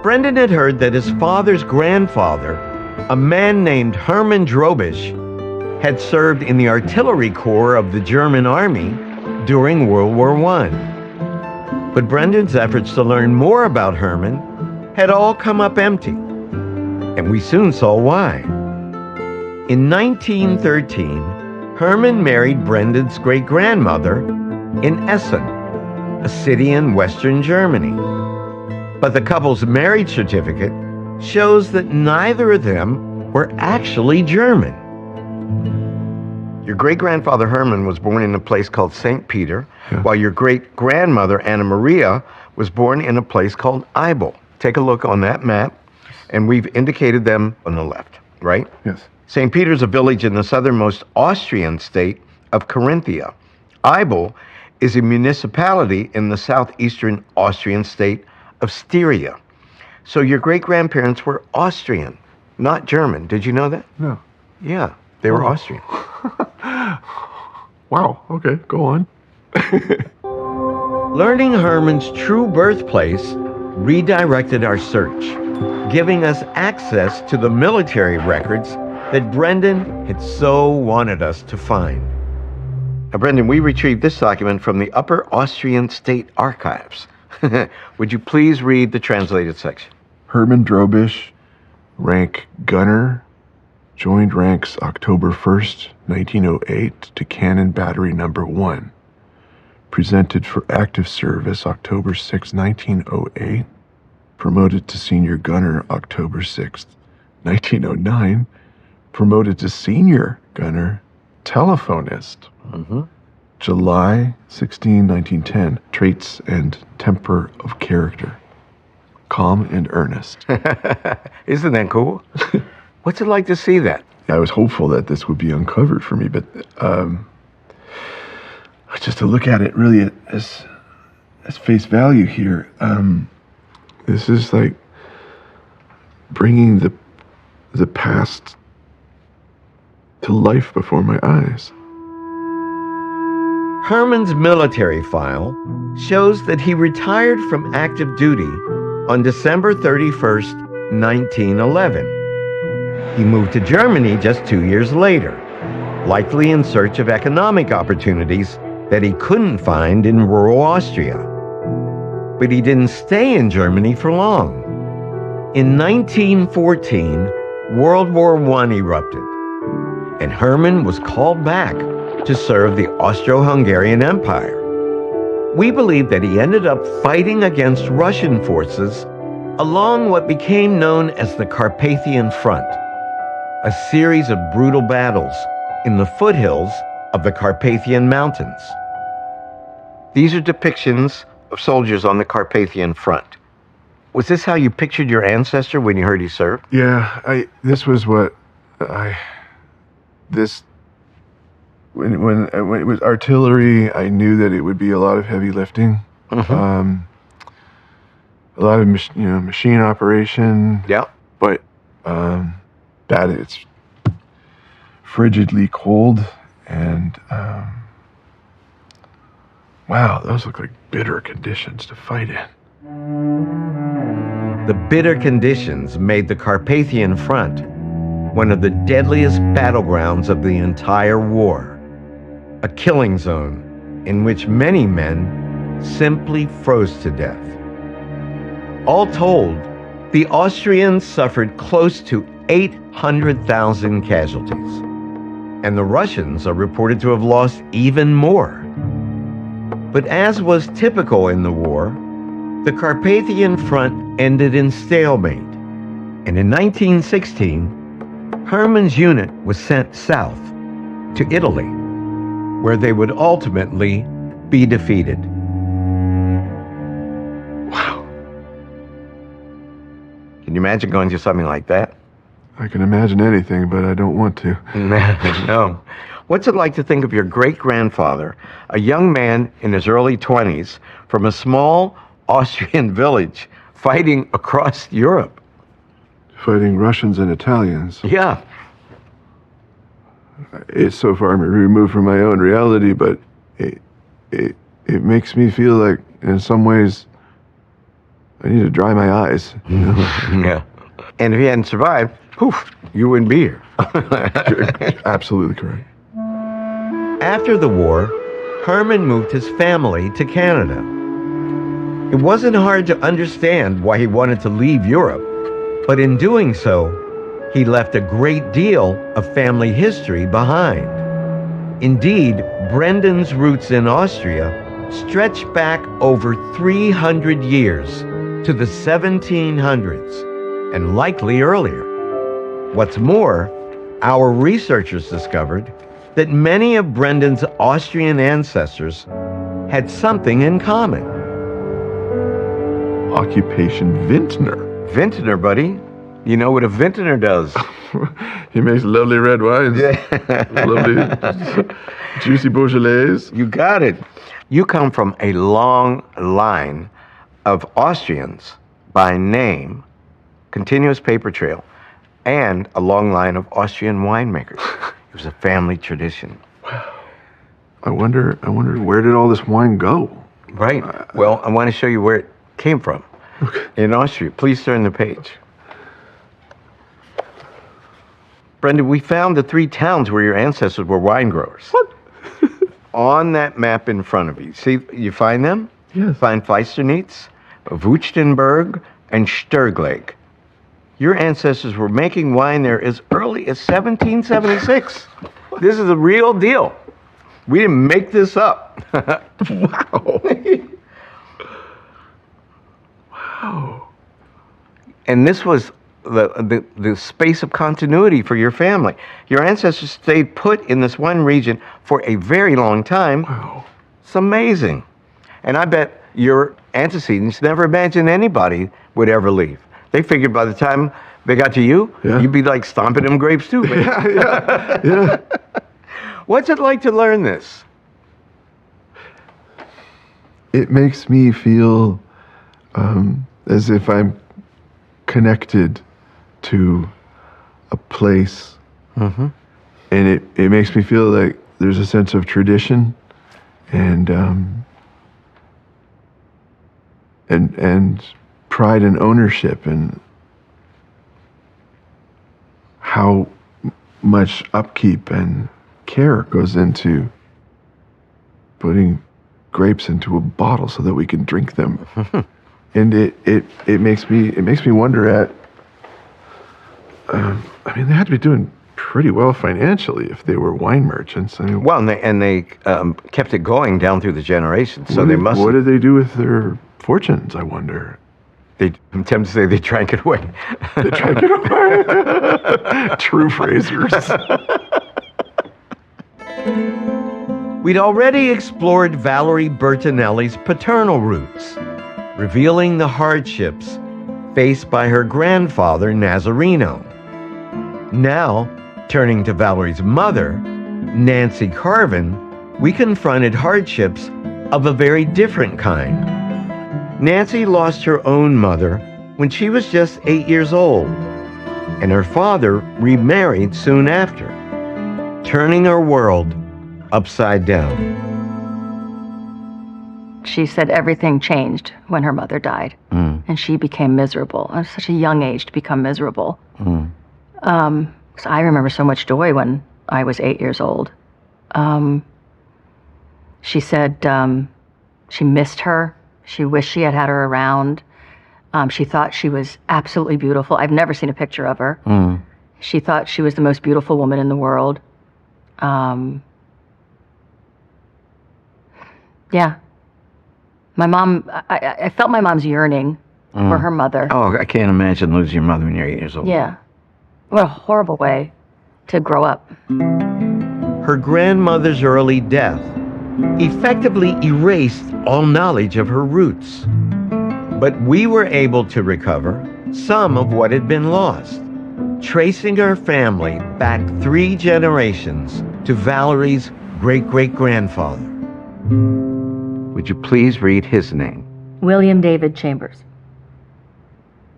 Brendan had heard that his father's grandfather, a man named Herman Drobisch, had served in the artillery corps of the German army during World War I. But Brendan's efforts to learn more about Herman had all come up empty, and we soon saw why. In 1913, Herman married Brendan's great-grandmother in Essen, a city in western Germany. But the couple's marriage certificate shows that neither of them were actually German. Your great-grandfather Herman was born in a place called St. Peter, while your great-grandmother Anna Maria was born in a place called Eibel. Take a look on that map, and we've indicated them on the left, right? Yes. St. Peter is a village in the southernmost Austrian state of Carinthia. Eibel is a municipality in the southeastern Austrian state of Styria. So your great-grandparents were Austrian, not German. Did you know that? No. Yeah, they were Austrian. Wow. Okay, go on. Learning Herman's true birthplace redirected our search, giving us access to the military records that Brendan had so wanted us to find. Now, Brendan, we retrieved this document from the Upper Austrian State Archives. Would you please read the translated section? Herman Drobisch, rank gunner, joined ranks October 1st, 1908 to Cannon Battery Number 1. Presented for active service October 6, 1908. Promoted to senior gunner October 6, 1909. Promoted to senior gunner, telephonist. July 16, 1910. Traits and temper of character. Calm and earnest. Isn't that cool? What's it like to see that? I was hopeful that this would be uncovered for me, but just to look at it really as face value here, this is like bringing the past to life before my eyes. Herman's military file shows that he retired from active duty on December 31st, 1911. He moved to Germany just 2 years later, likely in search of economic opportunities that he couldn't find in rural Austria. But he didn't stay in Germany for long. In 1914, World War I erupted, and Herman was called back to serve the Austro-Hungarian Empire. We believe that he ended up fighting against Russian forces along what became known as the Carpathian Front, a series of brutal battles in the foothills of the Carpathian Mountains. These are depictions of soldiers on the Carpathian Front. Was this how you pictured your ancestor when you heard he served? Yeah, when it was artillery, I knew that it would be a lot of heavy lifting, a lot of machine operation. Yeah, but that it's frigidly cold, and wow, those look like bitter conditions to fight in. The bitter conditions made the Carpathian Front one of the deadliest battlegrounds of the entire war. A killing zone in which many men simply froze to death. All told, the Austrians suffered close to 800,000 casualties, and the Russians are reported to have lost even more. But as was typical in the war, the Carpathian Front ended in stalemate, and in 1916, Herman's unit was sent south to Italy, where they would ultimately be defeated. Wow. Can you imagine going through something like that? I can imagine anything, but I don't want to. No. What's it like to think of your great-grandfather, a young man in his early 20s, from a small Austrian village, fighting across Europe? Fighting Russians and Italians. Yeah. It's so far removed from my own reality, but it makes me feel like, in some ways, I need to dry my eyes. You know? Yeah. And if he hadn't survived, poof, you wouldn't be here. Absolutely correct. After the war, Herman moved his family to Canada. It wasn't hard to understand why he wanted to leave Europe, but in doing so, he left a great deal of family history behind. Indeed, Brendan's roots in Austria stretch back over 300 years to the 1700s, and likely earlier. What's more, our researchers discovered that many of Brendan's Austrian ancestors had something in common. Occupation vintner. Vintner, buddy. You know what a vintner does? He makes lovely red wines. Yeah. Lovely, juicy Beaujolais. You got it. You come from a long line of Austrians by name, continuous paper trail, and a long line of Austrian winemakers. It was a family tradition. Wow. I wonder where did all this wine go? Right. Well, I want to show you where it came from. In Austria. Please turn the page. Brenda, we found the 3 towns where your ancestors were wine growers. What? On that map in front of you. See, you find them? Yes. Find Feisternitz, Wuchtenberg, and Sturgleg. Your ancestors were making wine there as early as 1776. This is a real deal. We didn't make this up. Wow. Wow. And this was the space of continuity for your family. Your ancestors stayed put in this one region for a very long time. Wow. It's amazing. And I bet your antecedents never imagined anybody would ever leave. They figured by the time they got to you, you'd be like stomping them grapes too. Yeah. What's it like to learn this? It makes me feel as if I'm connected to a place. Mm-hmm. And it makes me feel like there's a sense of tradition and pride and ownership, and how much upkeep and care goes into putting grapes into a bottle so that we can drink them. And it makes me wonder at I mean, they had to be doing pretty well financially if they were wine merchants. I mean, well, and they kept it going down through the generations. So they must. What did they do with their fortunes? I wonder. I'm tempted to say they drank it away. They drank it away. True phrasers. We'd already explored Valerie Bertinelli's paternal roots, revealing the hardships faced by her grandfather, Nazareno. Now, turning to Valerie's mother, Nancy Carvin, we confronted hardships of a very different kind. Nancy lost her own mother when she was just 8 years old, and her father remarried soon after, turning her world upside down. She said everything changed when her mother died, and she became miserable. At such a young age to become miserable. So I remember so much joy when I was 8 years old. She said she missed her. She wished she had had her around. She thought she was absolutely beautiful. I've never seen a picture of her. She thought she was the most beautiful woman in the world. Yeah. My mom, I felt my mom's yearning for her mother. Oh, I can't imagine losing your mother when you're 8 years old. Yeah. What a horrible way to grow up. Her grandmother's early death effectively erased all knowledge of her roots. But we were able to recover some of what had been lost, tracing her family back 3 generations to Valerie's great-great-grandfather. Would you please read his name? William David Chambers.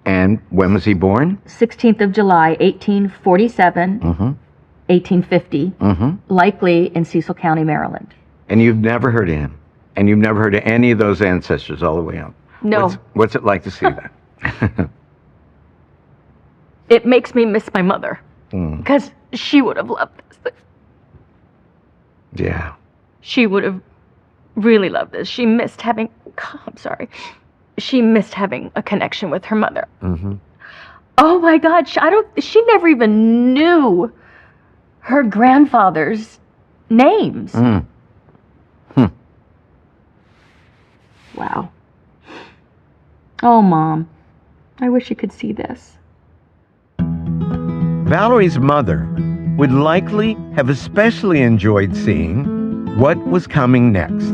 And when was he born? 16th of July, 1847, 1850, likely in Cecil County, Maryland. And you've never heard of him? And you've never heard of any of those ancestors all the way up? No. What's it like to see that? It makes me miss my mother, because she would have loved this. Yeah. She would have really loved this. She missed having, I'm sorry, she missed having a connection with her mother. Oh my God, she never even knew her grandfather's names. Wow. Oh, Mom, I wish you could see this. Valerie's mother would likely have especially enjoyed seeing what was coming next.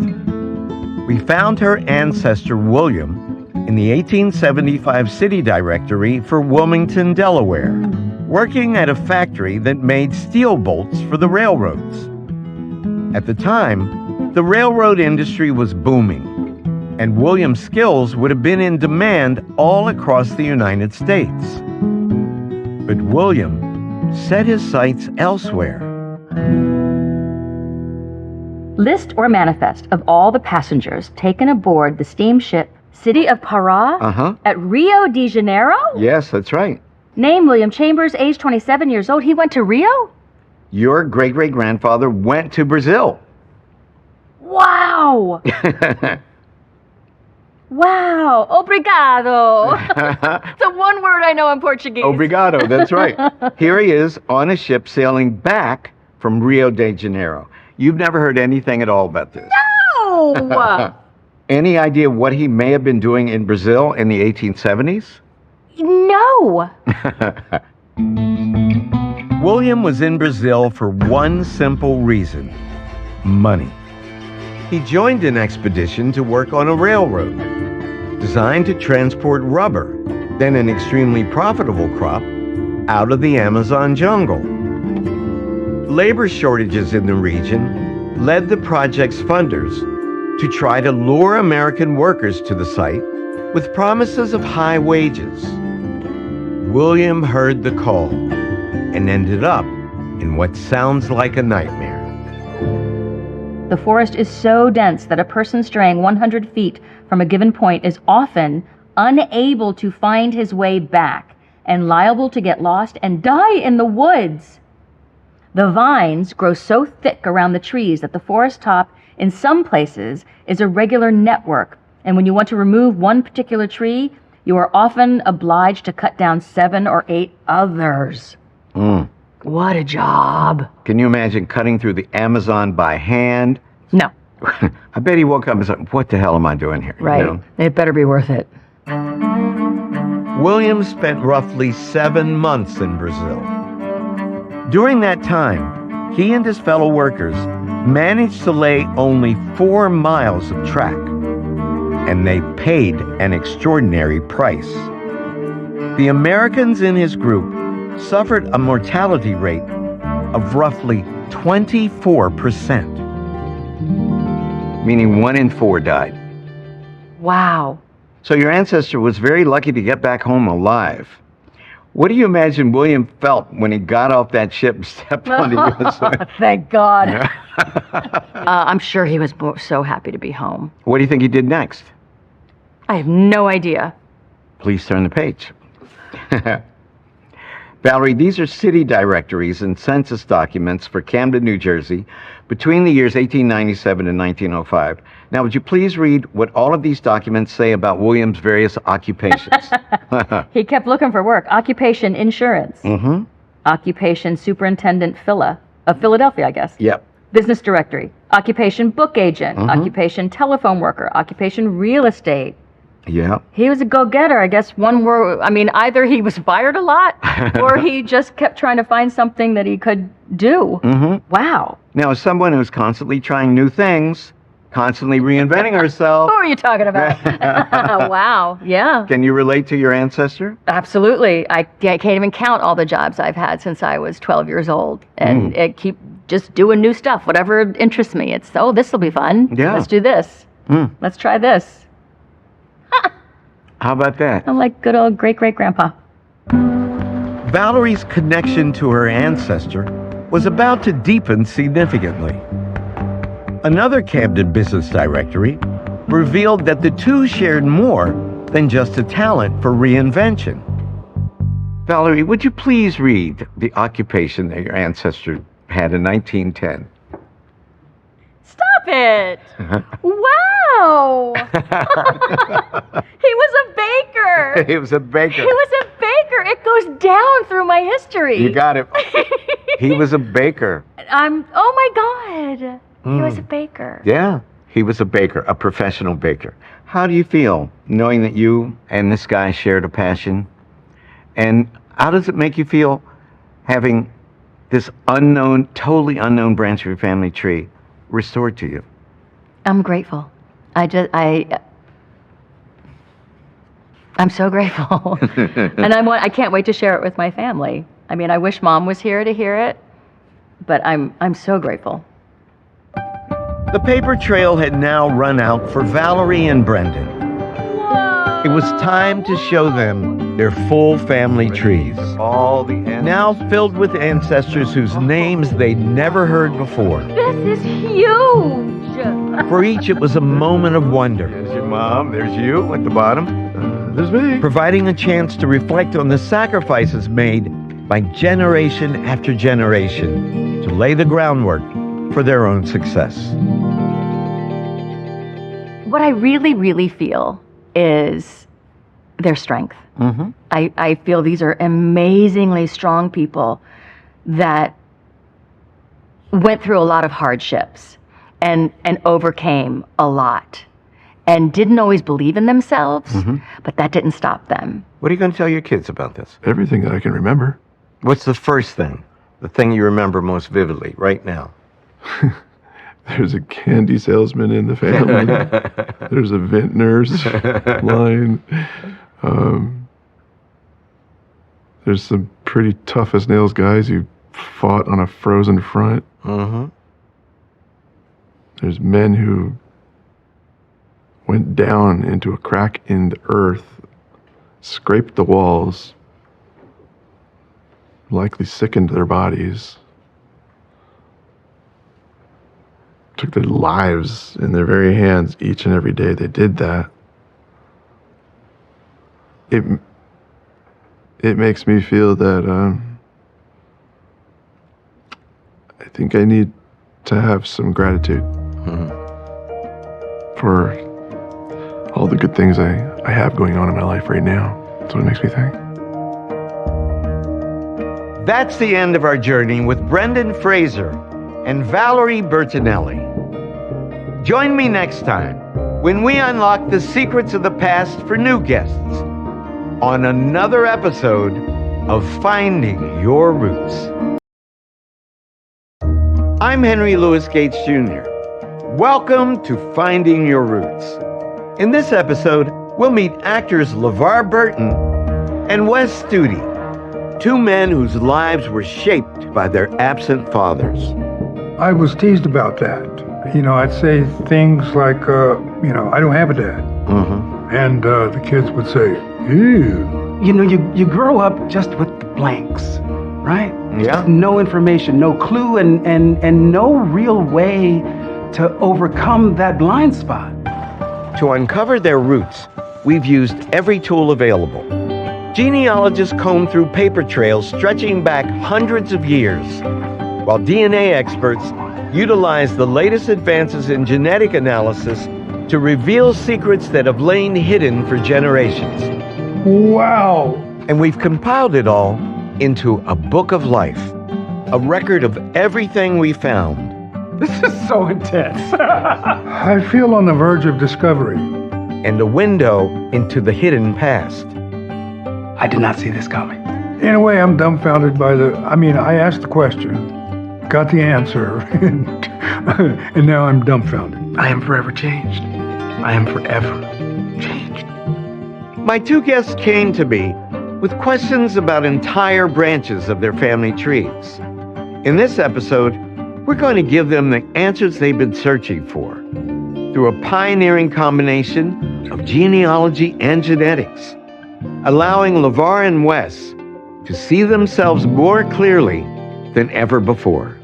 We found her ancestor, William, in the 1875 city directory for Wilmington, Delaware, working at a factory that made steel bolts for the railroads. At the time, the railroad industry was booming, and William's skills would have been in demand all across the United States. But William set his sights elsewhere. List or manifest of all the passengers taken aboard the steamship City of Para at Rio de Janeiro? Yes, that's right. Name William Chambers, age 27 years old. He went to Rio? Your great-great-grandfather went to Brazil. Wow! Wow, obrigado. It's the one word I know in Portuguese. Obrigado, that's right. Here he is on a ship sailing back from Rio de Janeiro. You've never heard anything at all about this? No! Any idea what he may have been doing in Brazil in the 1870s? No! William was in Brazil for one simple reason: money. He joined an expedition to work on a railroad designed to transport rubber, then an extremely profitable crop, out of the Amazon jungle. Labor shortages in the region led the project's funders to try to lure American workers to the site with promises of high wages. William heard the call and ended up in what sounds like a nightmare. The forest is so dense that a person straying 100 feet from a given point is often unable to find his way back and liable to get lost and die in the woods. The vines grow so thick around the trees that the forest top in some places is a regular network, and when you want to remove one particular tree, you are often obliged to cut down 7 or 8 others. What a job. Can you imagine cutting through the Amazon by hand? No. I bet he woke up and said, what the hell am I doing here? Right. You know? It better be worth it. William spent roughly 7 months in Brazil. During that time, he and his fellow workers managed to lay only 4 miles of track, and they paid an extraordinary price. The Americans in his group suffered a mortality rate of roughly 24%. Meaning 1 in 4 died. Wow. So your ancestor was very lucky to get back home alive. What do you imagine William felt when he got off that ship and stepped on the U.S. side? Thank God. I'm sure he was so happy to be home. What do you think he did next? I have no idea. Please turn the page. Valerie, these are city directories and census documents for Camden, New Jersey, between the years 1897 and 1905. Now, would you please read what all of these documents say about William's various occupations? He kept looking for work. Occupation, insurance. Occupation, superintendent, of Philadelphia, I guess. Yep. Business directory. Occupation, book agent. Occupation, telephone worker. Occupation, real estate. Yeah. He was a go-getter, I guess. Either he was fired a lot or he just kept trying to find something that he could do. Wow. Now, as someone who's constantly trying new things, constantly reinventing herself. Who are you talking about? Wow. Yeah. Can you relate to your ancestor? Absolutely. I can't even count all the jobs I've had since I was 12 years old. And I keep just doing new stuff, whatever interests me. It's, this will be fun. Yeah. Let's do this. Let's try this. How about that? I'm like good old great-great-grandpa. Valerie's connection to her ancestor was about to deepen significantly. Another Camden business directory revealed that the two shared more than just a talent for reinvention. Valerie, would you please read the occupation that your ancestor had in 1910? Stop it! Wow! He was a baker! He was a baker. He was a baker! It goes down through my history. You got it. He was a baker. Oh my God! He was a baker. Yeah, he was a baker, a professional baker. How do you feel knowing that you and this guy shared a passion? And how does it make you feel having this unknown, totally unknown branch of your family tree restored to you? I'm grateful. I'm so grateful. And I can't wait to share it with my family. I mean, I wish Mom was here to hear it, but I'm so grateful. The paper trail had now run out for Valerie and Brendan. It was time to show them their full family trees, now filled with ancestors whose names they'd never heard before. This is huge. For each, it was a moment of wonder. There's your mom. There's you at the bottom. There's me. Providing a chance to reflect on the sacrifices made by generation after generation to lay the groundwork for their own success. What I really, really feel is their strength. Mm-hmm. I feel these are amazingly strong people that went through a lot of hardships and overcame a lot and didn't always believe in themselves, but that didn't stop them. What are you going to tell your kids about this? Everything that I can remember. What's the first thing? The thing you remember most vividly right now? There's a candy salesman in the family. There's a vintner's line. There's some pretty tough as nails guys who fought on a frozen front. Mm-hmm. There's men who went down into a crack in the earth, scraped the walls, likely sickened their bodies, took their lives in their very hands each and every day they did that. It makes me feel that I think I need to have some gratitude for all the good things I have going on in my life right now. That's what it makes me think. That's the end of our journey with Brendan Fraser and Valerie Bertinelli. Join me next time when we unlock the secrets of the past for new guests on another episode of Finding Your Roots. I'm Henry Louis Gates Jr. Welcome to Finding Your Roots. In this episode, we'll meet actors LeVar Burton and Wes Studi, two men whose lives were shaped by their absent fathers. I was teased about that. I'd say things like, I don't have a dad. And the kids would say, ew. You grow up just with the blanks, right? Yeah. Just no information, no clue, and no real way to overcome that blind spot. To uncover their roots, we've used every tool available. Genealogists comb through paper trails stretching back hundreds of years, while DNA experts utilize the latest advances in genetic analysis to reveal secrets that have lain hidden for generations. Wow. And we've compiled it all into a book of life, a record of everything we found. This is so intense. I feel on the verge of discovery. And a window into the hidden past. I did not see this coming. In a way, I'm dumbfounded by I asked the question, got the answer, and now I'm dumbfounded. I am forever changed. I am forever changed. My two guests came to me with questions about entire branches of their family trees. In this episode, we're going to give them the answers they've been searching for through a pioneering combination of genealogy and genetics, allowing LeVar and Wes to see themselves more clearly than ever before.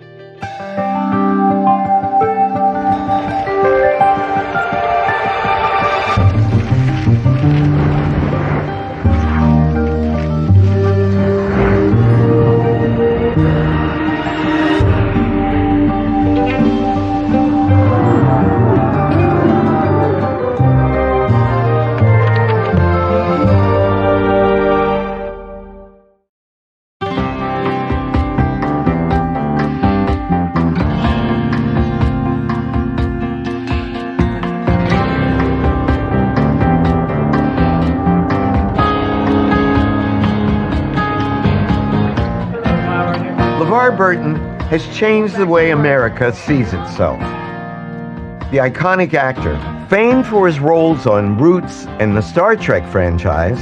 LeVar Burton has changed the way America sees itself. The iconic actor, famed for his roles on Roots and the Star Trek franchise,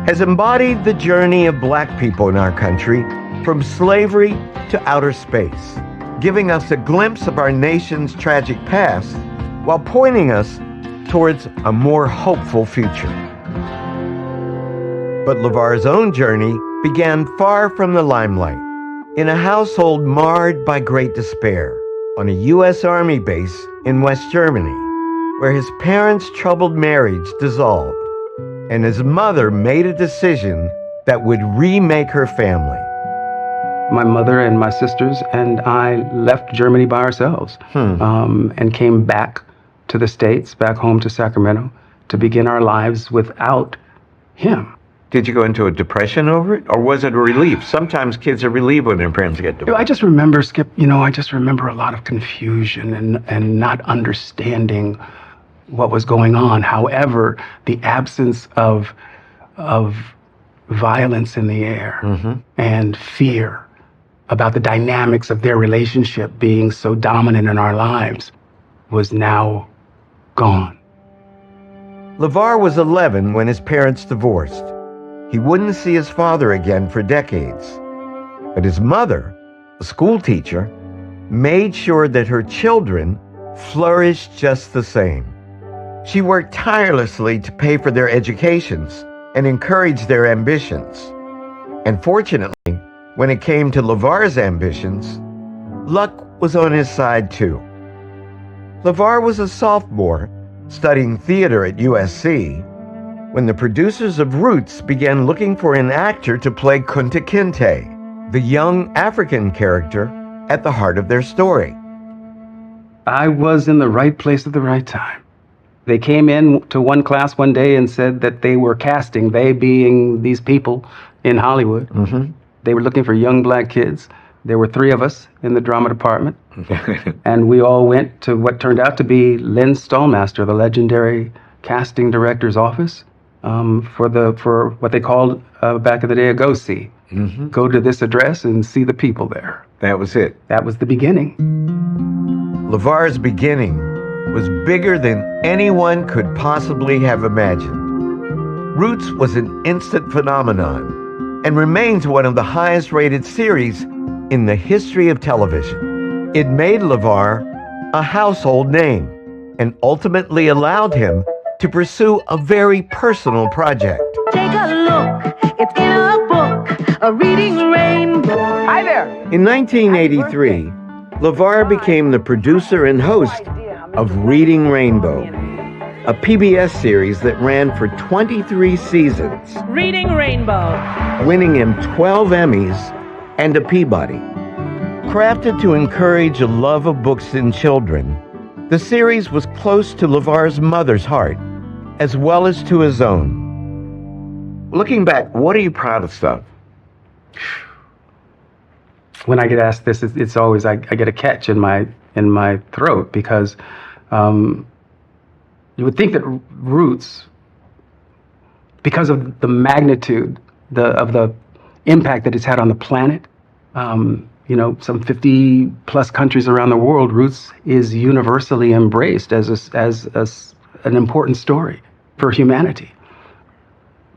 has embodied the journey of black people in our country from slavery to outer space, giving us a glimpse of our nation's tragic past while pointing us towards a more hopeful future. But LeVar's own journey began far from the limelight, in a household marred by great despair, on a U.S. Army base in West Germany, where his parents' troubled marriage dissolved, and his mother made a decision that would remake her family. My mother and my sisters and I left Germany by ourselves and came back to the States, back home to Sacramento, to begin our lives without him. Did you go into a depression over it, or was it a relief? Sometimes kids are relieved when their parents get divorced. I just remember, Skip, I just remember a lot of confusion and not understanding what was going on. However, the absence of violence in the air and fear about the dynamics of their relationship being so dominant in our lives was now gone. LeVar was 11 when his parents divorced. He wouldn't see his father again for decades. But his mother, a school teacher, made sure that her children flourished just the same. She worked tirelessly to pay for their educations and encourage their ambitions. And fortunately, when it came to LeVar's ambitions, luck was on his side too. LeVar was a sophomore studying theater at USC when the producers of Roots began looking for an actor to play Kunta Kinte, the young African character at the heart of their story. I was in the right place at the right time. They came in to one class one day and said that they were casting, they being these people in Hollywood. They were looking for young black kids. There were 3 of us in the drama department. And we all went to what turned out to be Len Stallmaster, the legendary casting director's office, for what they called back in the day a go-see. Go to this address and see the people there. That was it. That was the beginning. LeVar's beginning was bigger than anyone could possibly have imagined. Roots was an instant phenomenon and remains one of the highest rated series in the history of television. It made LeVar a household name and ultimately allowed him to pursue a very personal project. Take a look, it's in a book, a reading rainbow. Hi there. In 1983, LeVar became the producer and host of Reading Rainbow, a PBS series that ran for 23 seasons, Reading Rainbow, winning him 12 Emmys and a Peabody. Crafted to encourage a love of books in children, the series was close to LeVar's mother's heart, as well as to his own. Looking back, what are you proudest of? When I get asked this, it's always I get a catch in my throat because you would think that Roots, because of the magnitude of the impact that it's had on the planet, some 50 plus countries around the world, Roots is universally embraced as an important story for humanity.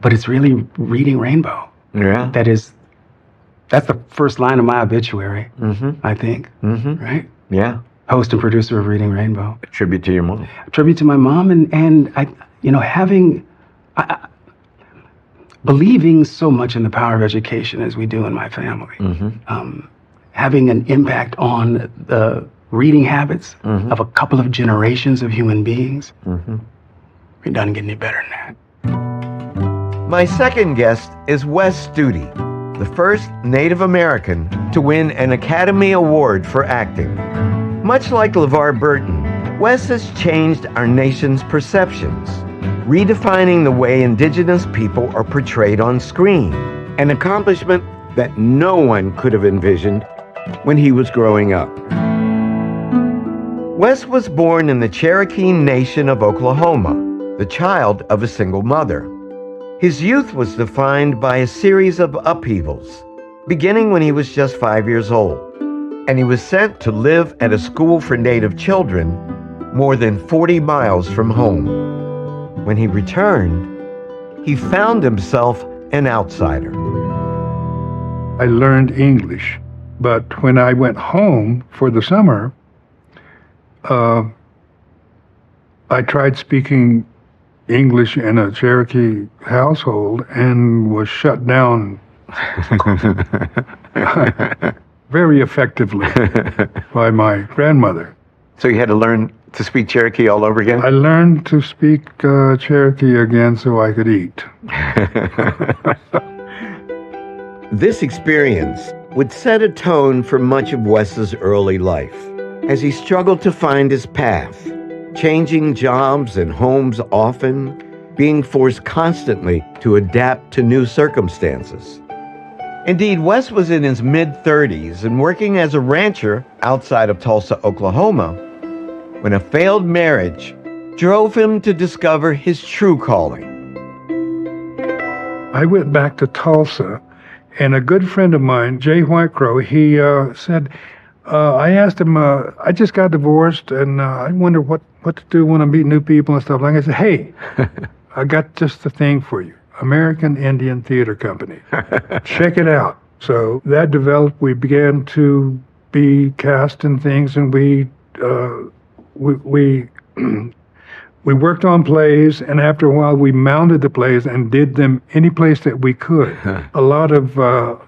But it's really Reading Rainbow. Yeah. That's the first line of my obituary, I think. Right? Yeah. Host and producer of Reading Rainbow. A tribute to your mom. A tribute to my mom and believing so much in the power of education as we do in my family. Having an impact on the reading habits of a couple of generations of human beings. It doesn't get any better than that. My second guest is Wes Studi, the first Native American to win an Academy Award for acting. Much like LeVar Burton, Wes has changed our nation's perceptions, redefining the way Indigenous people are portrayed on screen, an accomplishment that no one could have envisioned when he was growing up. Wes was born in the Cherokee Nation of Oklahoma, the child of a single mother. His youth was defined by a series of upheavals, beginning when he was just 5 years old, and he was sent to live at a school for Native children more than 40 miles from home. When he returned, he found himself an outsider. I learned English, but when I went home for the summer, I tried speaking English in a Cherokee household and was shut down very effectively by my grandmother. So you had to learn to speak Cherokee all over again? I learned to speak Cherokee again so I could eat. This experience would set a tone for much of Wes's early life as he struggled to find his path, changing jobs and homes often, being forced constantly to adapt to new circumstances. Indeed, Wes was in his mid-30s and working as a rancher outside of Tulsa, Oklahoma, when a failed marriage drove him to discover his true calling. I went back to Tulsa, and a good friend of mine, Jay Whitecrow, he said, I asked him, I just got divorced, and I wonder what to do when I meet new people and stuff like that. I said, hey, I got just the thing for you. American Indian Theater Company. Check it out. So that developed. We began to be cast in things, and we worked on plays, and after a while we mounted the plays and did them any place that we could. A lot of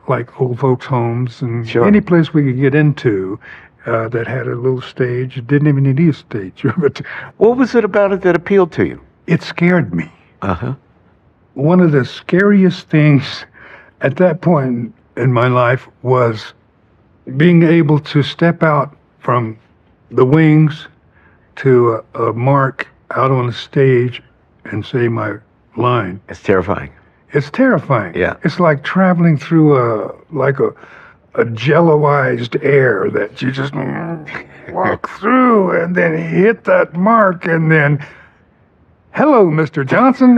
like old folks' homes and any place we could get into that had a little stage. It didn't even need a stage. But what was it about it that appealed to you? It scared me. Uh-huh. One of the scariest things at that point in my life was being able to step out from the wings to a mark out on the stage and say my line. It's terrifying. It's terrifying. Yeah. It's like traveling through a jelloized air that you just walk through and then hit that mark and then, hello, Mr. Johnson.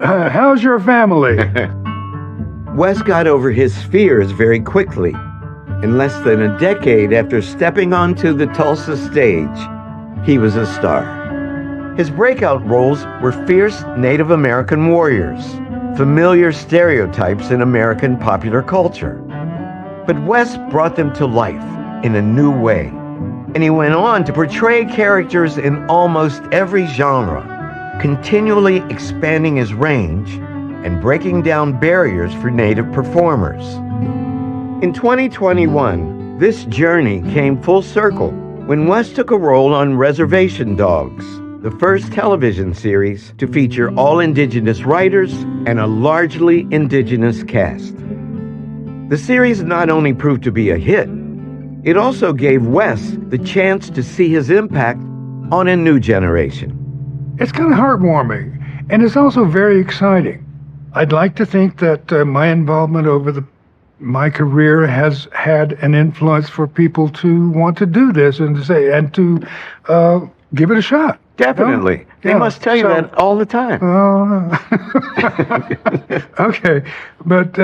How's your family? Wes got over his fears very quickly. In less than a decade after stepping onto the Tulsa stage, he was a star. His breakout roles were fierce Native American warriors, familiar stereotypes in American popular culture. But Wes brought them to life in a new way, and he went on to portray characters in almost every genre, continually expanding his range and breaking down barriers for Native performers. In 2021, this journey came full circle when Wes took a role on Reservation Dogs, the first television series to feature all Indigenous writers and a largely Indigenous cast. The series not only proved to be a hit, it also gave Wes the chance to see his impact on a new generation. It's kind of heartwarming, and it's also very exciting. I'd like to think that my involvement over my career has had an influence for people to want to do this and to say and to give it a shot. Definitely. They must tell you that all the time. Okay. But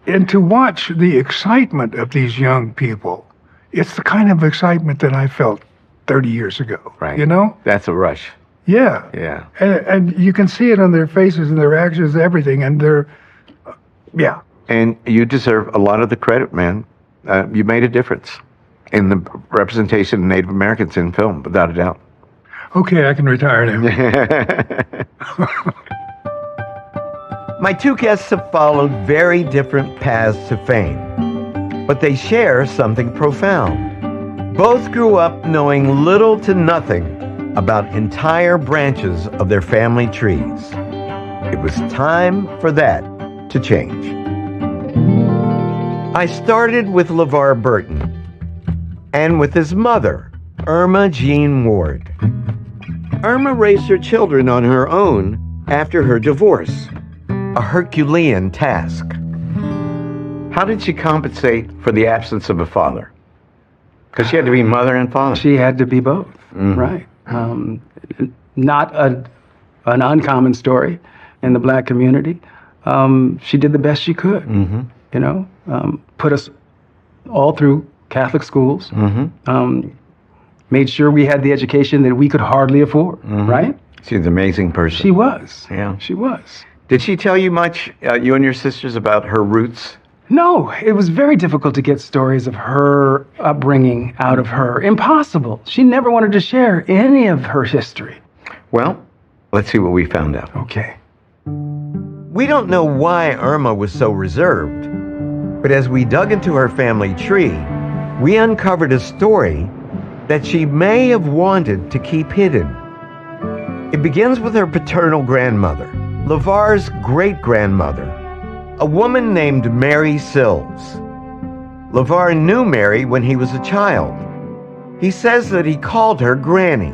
and to watch the excitement of these young people, it's the kind of excitement that I felt 30 years ago. Right. You know? That's a rush. Yeah. Yeah. And you can see it on their faces and their actions, everything, and they're, yeah. And you deserve a lot of the credit, man. You made a difference in the representation of Native Americans in film, without a doubt. Okay, I can retire now. My two guests have followed very different paths to fame, but they share something profound. Both grew up knowing little to nothing about entire branches of their family trees. It was time for that to change. I started with LeVar Burton and with his mother, Irma Jean Ward. Irma raised her children on her own after her divorce, a Herculean task. How did she compensate for the absence of a father? Because she had to be mother and father. She had to be both, right? Not an uncommon story in the Black community. She did the best she could, you know, put us all through Catholic schools, made sure we had the education that we could hardly afford, right? She's an amazing person. She was. Yeah. She was. Did she tell you much, you and your sisters, about her roots? No, it was very difficult to get stories of her upbringing out of her. Impossible. She never wanted to share any of her history. Well, Let's see what we found out. Okay. We don't know why Irma was so reserved, but as we dug into her family tree, we uncovered a story that she may have wanted to keep hidden. It begins with her paternal grandmother, LeVar's great-grandmother, a woman named Mary Sills. LeVar knew Mary when he was a child. He says that he called her Granny,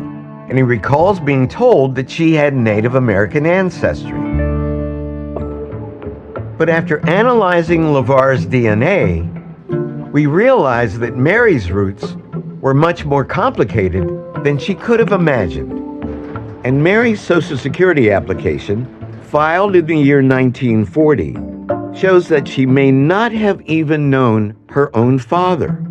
and he recalls being told that she had Native American ancestry. But after analyzing LeVar's DNA, we realized that Mary's roots were much more complicated than she could have imagined. And Mary's Social Security application, filed in the year 1940, shows that she may not have even known her own father.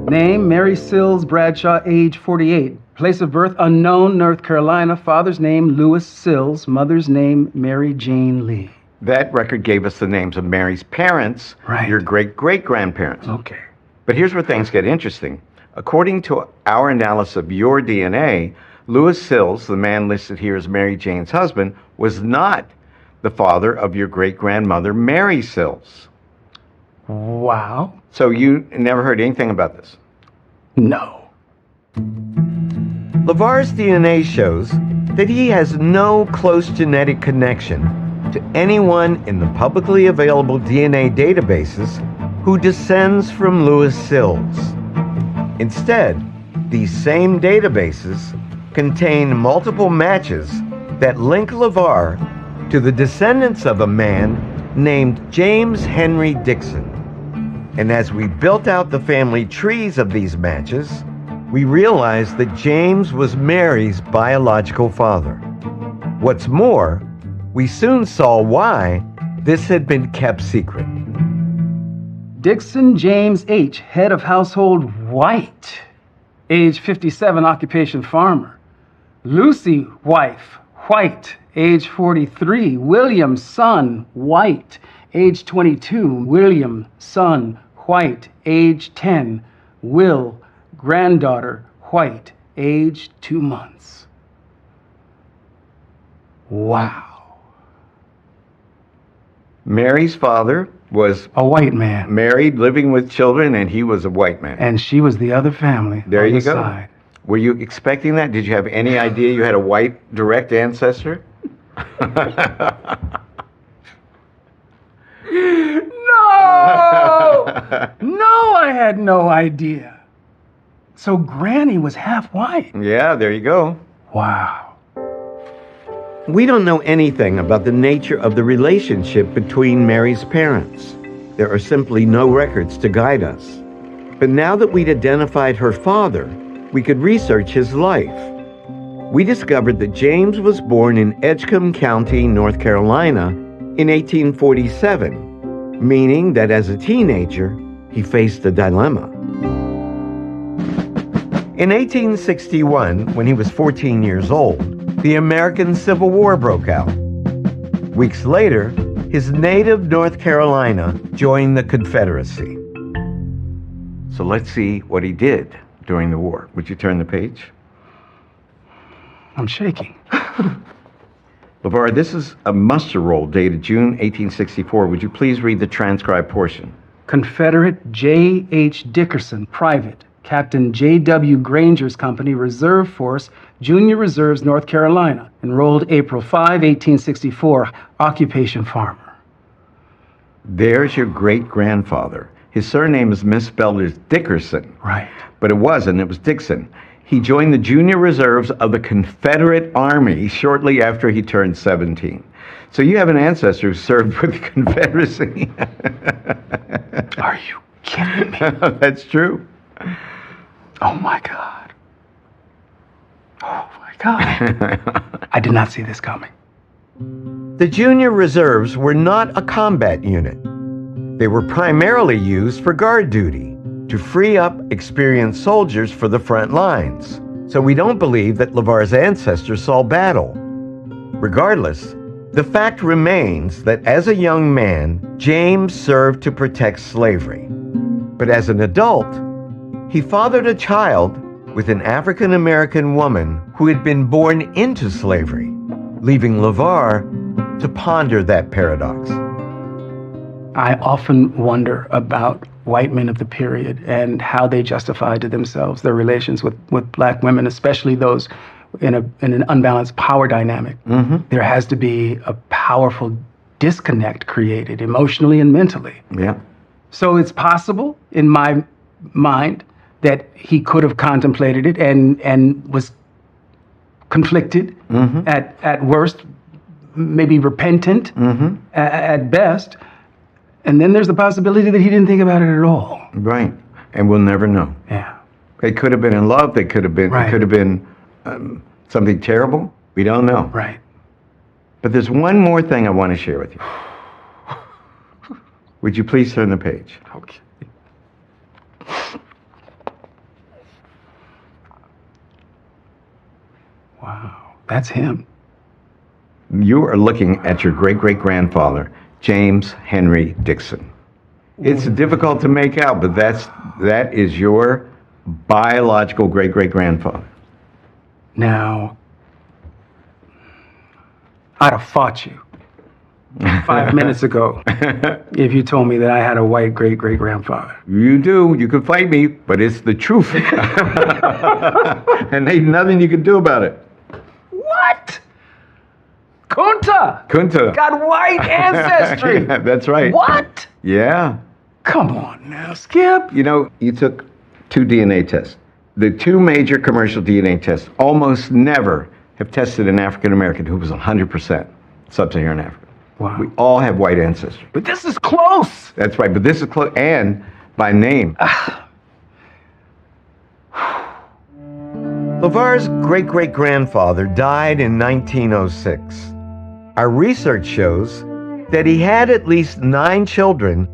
Name, Mary Sills Bradshaw, age 48. Place of birth, unknown, North Carolina. Father's name, Lewis Sills. Mother's name, Mary Jane Lee. That record gave us the names of Mary's parents, your great-great-grandparents. Okay. But here's where things get interesting. According to our analysis of your DNA, Lewis Sills, the man listed here as Mary Jane's husband, was not the father of your great-grandmother, Mary Sills. Wow. So you never heard anything about this? No. LeVar's DNA shows that he has no close genetic connection to anyone in the publicly available DNA databases who descends from Lewis Sills. Instead, these same databases contain multiple matches that link LeVar to the descendants of a man named James Henry Dixon. And as we built out the family trees of these matches, we realized that James was Mary's biological father. What's more, we soon saw why this had been kept secret. Dixon James H., head of household, white. Age 57, occupation farmer. Lucy, wife, white. Age 43. William, son, white. Age 22. William, son, white. Age 10. Will, granddaughter, white. Age 2 months. Wow. Mary's father was a white man, married, living with children, and he was a white man. And she was the other family. There on you the go. Side. Were you expecting that? Did you have any idea you had a white direct ancestor? No! No, I had no idea. So Granny was half white. Yeah, there you go. Wow. We don't know anything about the nature of the relationship between Mary's parents. There are simply no records to guide us. But now that we'd identified her father, we could research his life. We discovered that James was born in Edgecombe County, North Carolina, in 1847, meaning that as a teenager, he faced a dilemma. In 1861, when he was 14 years old, the American Civil War broke out. Weeks later, his native North Carolina joined the Confederacy. So let's see what he did during the war. Would you turn the page? I'm shaking. LeVar, this is a muster roll dated June 1864. Would you please read the transcribed portion? Confederate J.H. Dickerson, private. Captain J.W. Granger's Company, Reserve Force, Junior Reserves, North Carolina. Enrolled April 5, 1864. Occupation farmer. There's your great-grandfather. His surname is misspelled as Dickerson. Right. But it wasn't. It was Dixon. He joined the Junior Reserves of the Confederate Army shortly after he turned 17. So you have an ancestor who served with the Confederacy. Are you kidding me? That's true. Oh my God. Oh my God. I did not see this coming. The Junior Reserves were not a combat unit. They were primarily used for guard duty, to free up experienced soldiers for the front lines. So we don't believe that LeVar's ancestors saw battle. Regardless, the fact remains that as a young man, James served to protect slavery. But as an adult, he fathered a child with an African American woman who had been born into slavery. leaving LeVar to ponder that paradox. I often wonder about white men of the period and how they justified to themselves their relations with black women, especially those in an unbalanced power dynamic. There has to be a powerful disconnect created emotionally and mentally. Yeah. So it's possible, in my mind, that he could have contemplated it and was conflicted at worst, maybe repentant at best. And then there's the possibility that he didn't think about it at all. Right. And we'll never know. Yeah. They could have been in love. They could have been. Right. It could have been something terrible. We don't know. Right. But there's one more thing I want to share with you. Would you please turn the page? Okay. Wow, that's him. You are looking at your great-great-grandfather, James Henry Dixon. It's difficult to make out, but that is your biological great-great-grandfather. Now, I'd have fought you 5 minutes ago if you told me that I had a white great-great-grandfather. You do. You can fight me, but it's the truth. And ain't nothing you can do about it. What? Kunta got white ancestry. Yeah, that's right. What? Yeah. Come on now, Skip. You know, you took 2 DNA tests. The 2 major commercial DNA tests almost never have tested an African American who was 100% sub-Saharan African. Wow. We all have white ancestry. But this is close. That's right, but this is close, and by name. LeVar's great-great-grandfather died in 1906. Our research shows that he had at least 9 children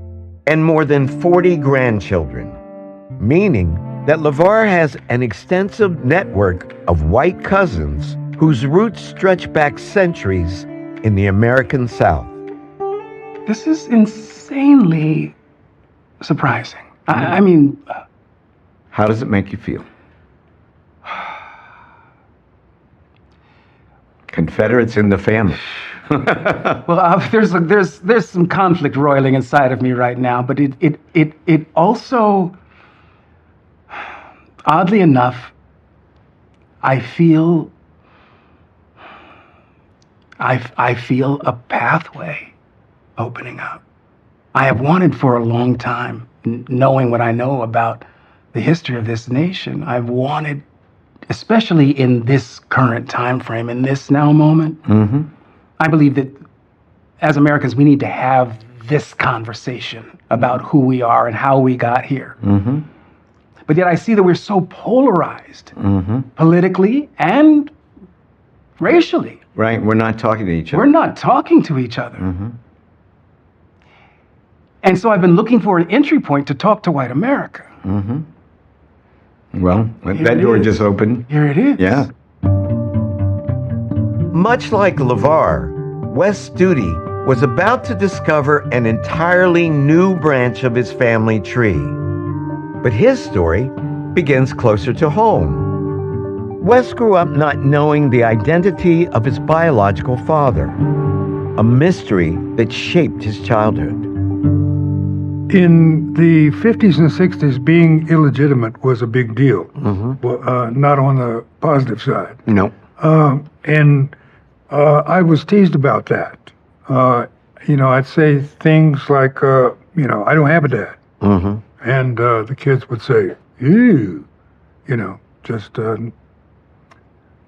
and more than 40 grandchildren, meaning that LeVar has an extensive network of white cousins whose roots stretch back centuries in the American South. This is insanely surprising. I mean... How does it make you feel? Confederates in the family. Well, there's some conflict roiling inside of me right now, but it also, oddly enough, I feel a pathway opening up. I have wanted for a long time, knowing what I know about the history of this nation. I've wanted, especially in this current time frame, in this now moment. I believe that as Americans, we need to have this conversation about who we are and how we got here. But yet I see that we're so polarized politically and racially. Right, we're not talking to each other. We're not talking to each other. And so I've been looking for an entry point to talk to white America. Well, that door just opened. Here it is. Yeah. Much like LeVar, Wes Studi was about to discover an entirely new branch of his family tree. But his story begins closer to home. Wes grew up not knowing the identity of his biological father, a mystery that shaped his childhood. In the 50s and 60s, being illegitimate was a big deal. Well, not on the positive side. No. And I was teased about that. I'd say things like, I don't have a dad. And the kids would say, ew, just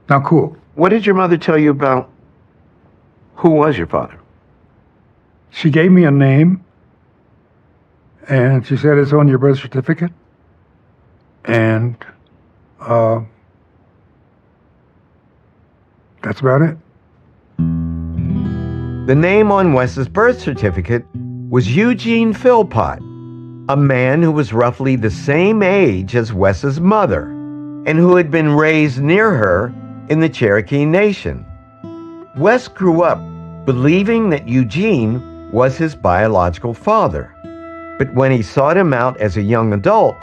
not cool. What did your mother tell you about who was your father? She gave me a name, and she said it's on your birth certificate. And that's about it. The name on Wes's birth certificate was Eugene Philpott, a man who was roughly the same age as Wes's mother and who had been raised near her in the Cherokee Nation. Wes grew up believing that Eugene was his biological father. But when he sought him out as a young adult,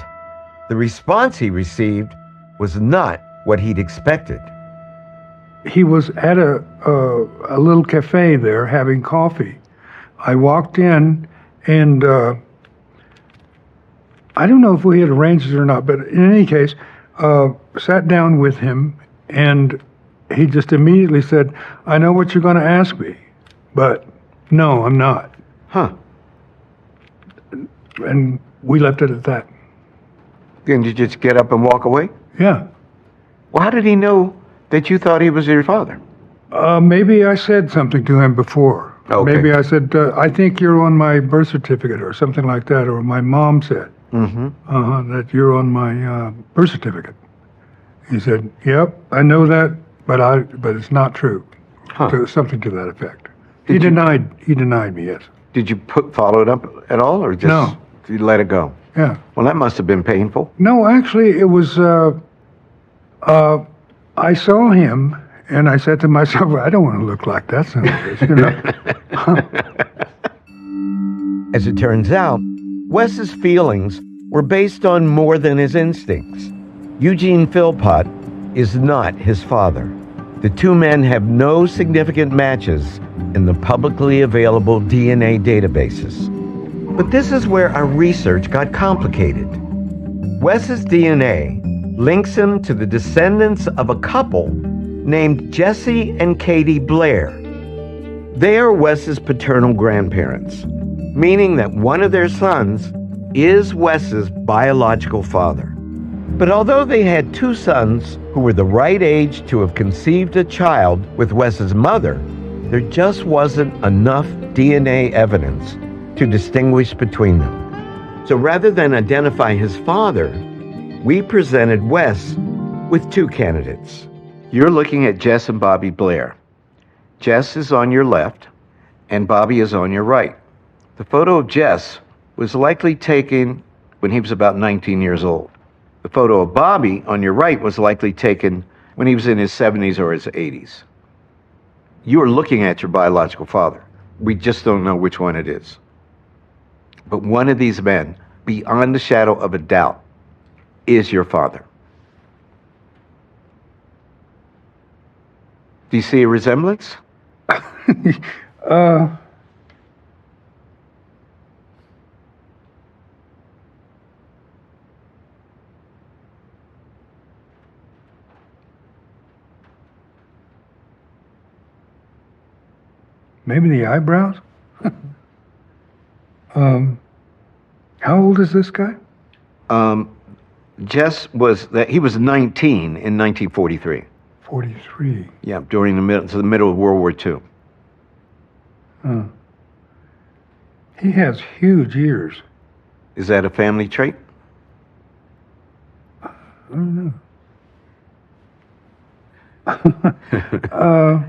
the response he received was not what he'd expected. he was at a little cafe there having coffee. I walked in, and I don't know if we had arranged it or not, but in any case, sat down with him, and he just immediately said, "I know what you're going to ask me, but no, I'm not." Huh. And we left it at that. Didn't you just get up and walk away? Yeah. Well, how did he know that you thought he was your father? Maybe I said something to him before. Okay. Maybe I said, "I think you're on my birth certificate," or something like that, or my mom said, that you're on my birth certificate. He said, "Yep, I know that, but it's not true." Huh. So something to that effect. He denied me, yes. Did you follow it up at all, or just No. you let it go? Yeah. Well, that must have been painful. No, actually, it was, I saw him, and I said to myself, "I don't want to look like that son of a bitch," you know. As it turns out, Wes's feelings were based on more than his instincts. Eugene Philpott is not his father. The two men have no significant matches in the publicly available DNA databases. But this is where our research got complicated. Wes's DNA links him to the descendants of a couple named Jesse and Katie Blair. They are Wes's paternal grandparents, meaning that one of their sons is Wes's biological father. But although they had two sons who were the right age to have conceived a child with Wes's mother, there just wasn't enough DNA evidence to distinguish between them. So rather than identify his father, we presented Wes with two candidates. You're looking at Jess and Bobby Blair. Jess is on your left, and Bobby is on your right. The photo of Jess was likely taken when he was about 19 years old. The photo of Bobby on your right was likely taken when he was in his 70s or his 80s. You are looking at your biological father. We just don't know which one it is. But one of these men, beyond the shadow of a doubt, is your father. Do you see a resemblance? Maybe the eyebrows? How old is this guy? Jess he was 19 in 1943. 43. Yeah, during the middle of World War II. He has huge ears. Is that a family trait? I don't know.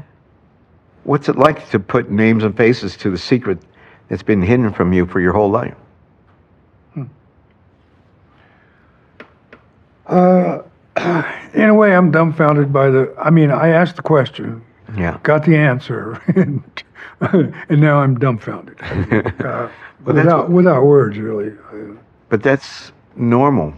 What's it like to put names and faces to the secret that's been hidden from you for your whole life? In a way, I'm dumbfounded by I asked the question, got the answer, and now I'm dumbfounded. Without words, really. But that's normal.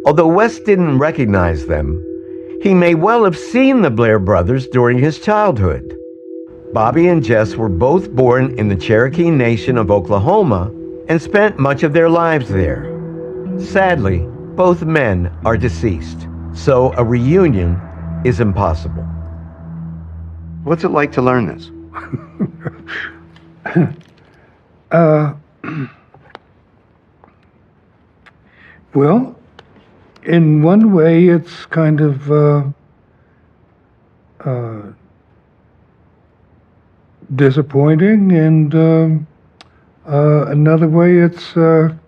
Although Wes didn't recognize them, he may well have seen the Blair brothers during his childhood. Bobby and Jess were both born in the Cherokee Nation of Oklahoma and spent much of their lives there. Sadly, both men are deceased, so a reunion is impossible. What's it like to learn this? Well, in one way, it's kind of disappointing, and another way, it's kind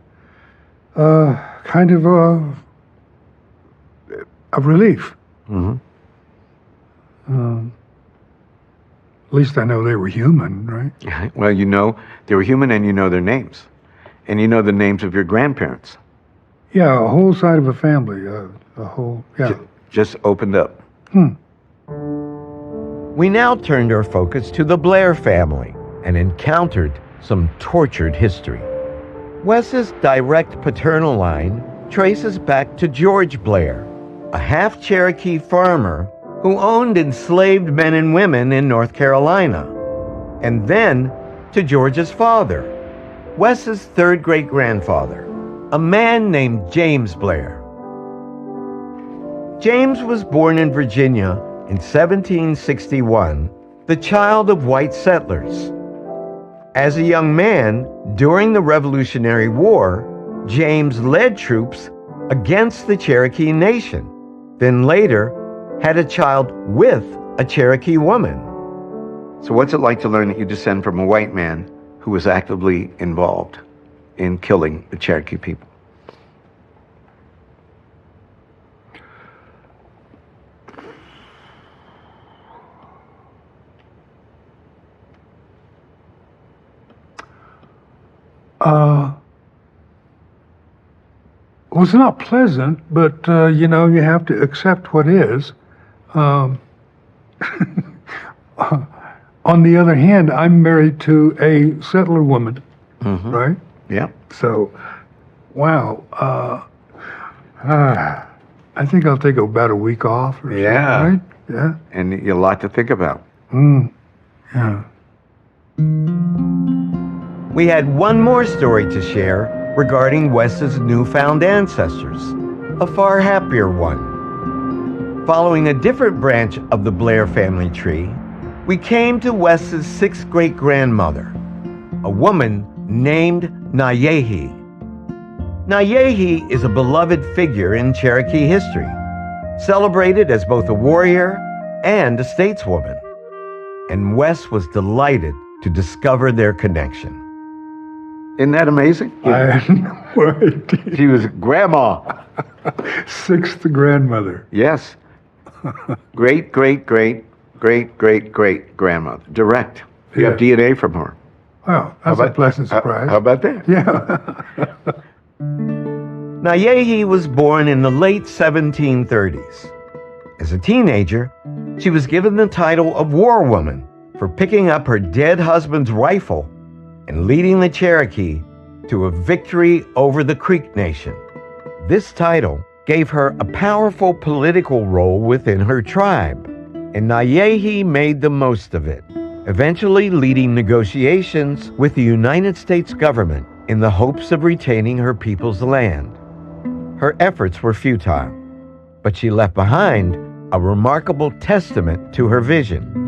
of a relief. At least I know they were human, right? Well, you know they were human, and you know their names. And you know the names of your grandparents. Yeah, a whole side of a family, a whole, yeah. Just opened up. We now turned our focus to the Blair family and encountered some tortured history. Wes's direct paternal line traces back to George Blair, a half Cherokee farmer who owned enslaved men and women in North Carolina, and then to George's father, Wes's third great-grandfather, a man named James Blair. James was born in Virginia in 1761, the child of white settlers. As a young man, during the Revolutionary War, James led troops against the Cherokee Nation, then later had a child with a Cherokee woman. So what's it like to learn that you descend from a white man who was actively involved in killing the Cherokee people? Well, it's not pleasant, but, you have to accept what is. On the other hand, I'm married to a settler woman, right? Yeah. So, wow. I think I'll take about a week off or something, right? Yeah. And a lot to think about. Yeah. We had one more story to share regarding Wes's newfound ancestors, a far happier one. Following a different branch of the Blair family tree, we came to Wes's sixth great-grandmother, a woman named Nayehi. Nayehi is a beloved figure in Cherokee history, celebrated as both a warrior and a stateswoman. And Wes was delighted to discover their connection. Isn't that amazing? I had no idea. She was grandma. Sixth grandmother. Yes. Great grandmother. Direct. You have DNA from her. Wow, that's a pleasant surprise. How about that? Yeah. Nayehi was born in the late 1730s. As a teenager, she was given the title of War Woman for picking up her dead husband's rifle and leading the Cherokee to a victory over the Creek Nation. This title gave her a powerful political role within her tribe, and Nayehi made the most of it, eventually leading negotiations with the United States government in the hopes of retaining her people's land. Her efforts were futile, but she left behind a remarkable testament to her vision.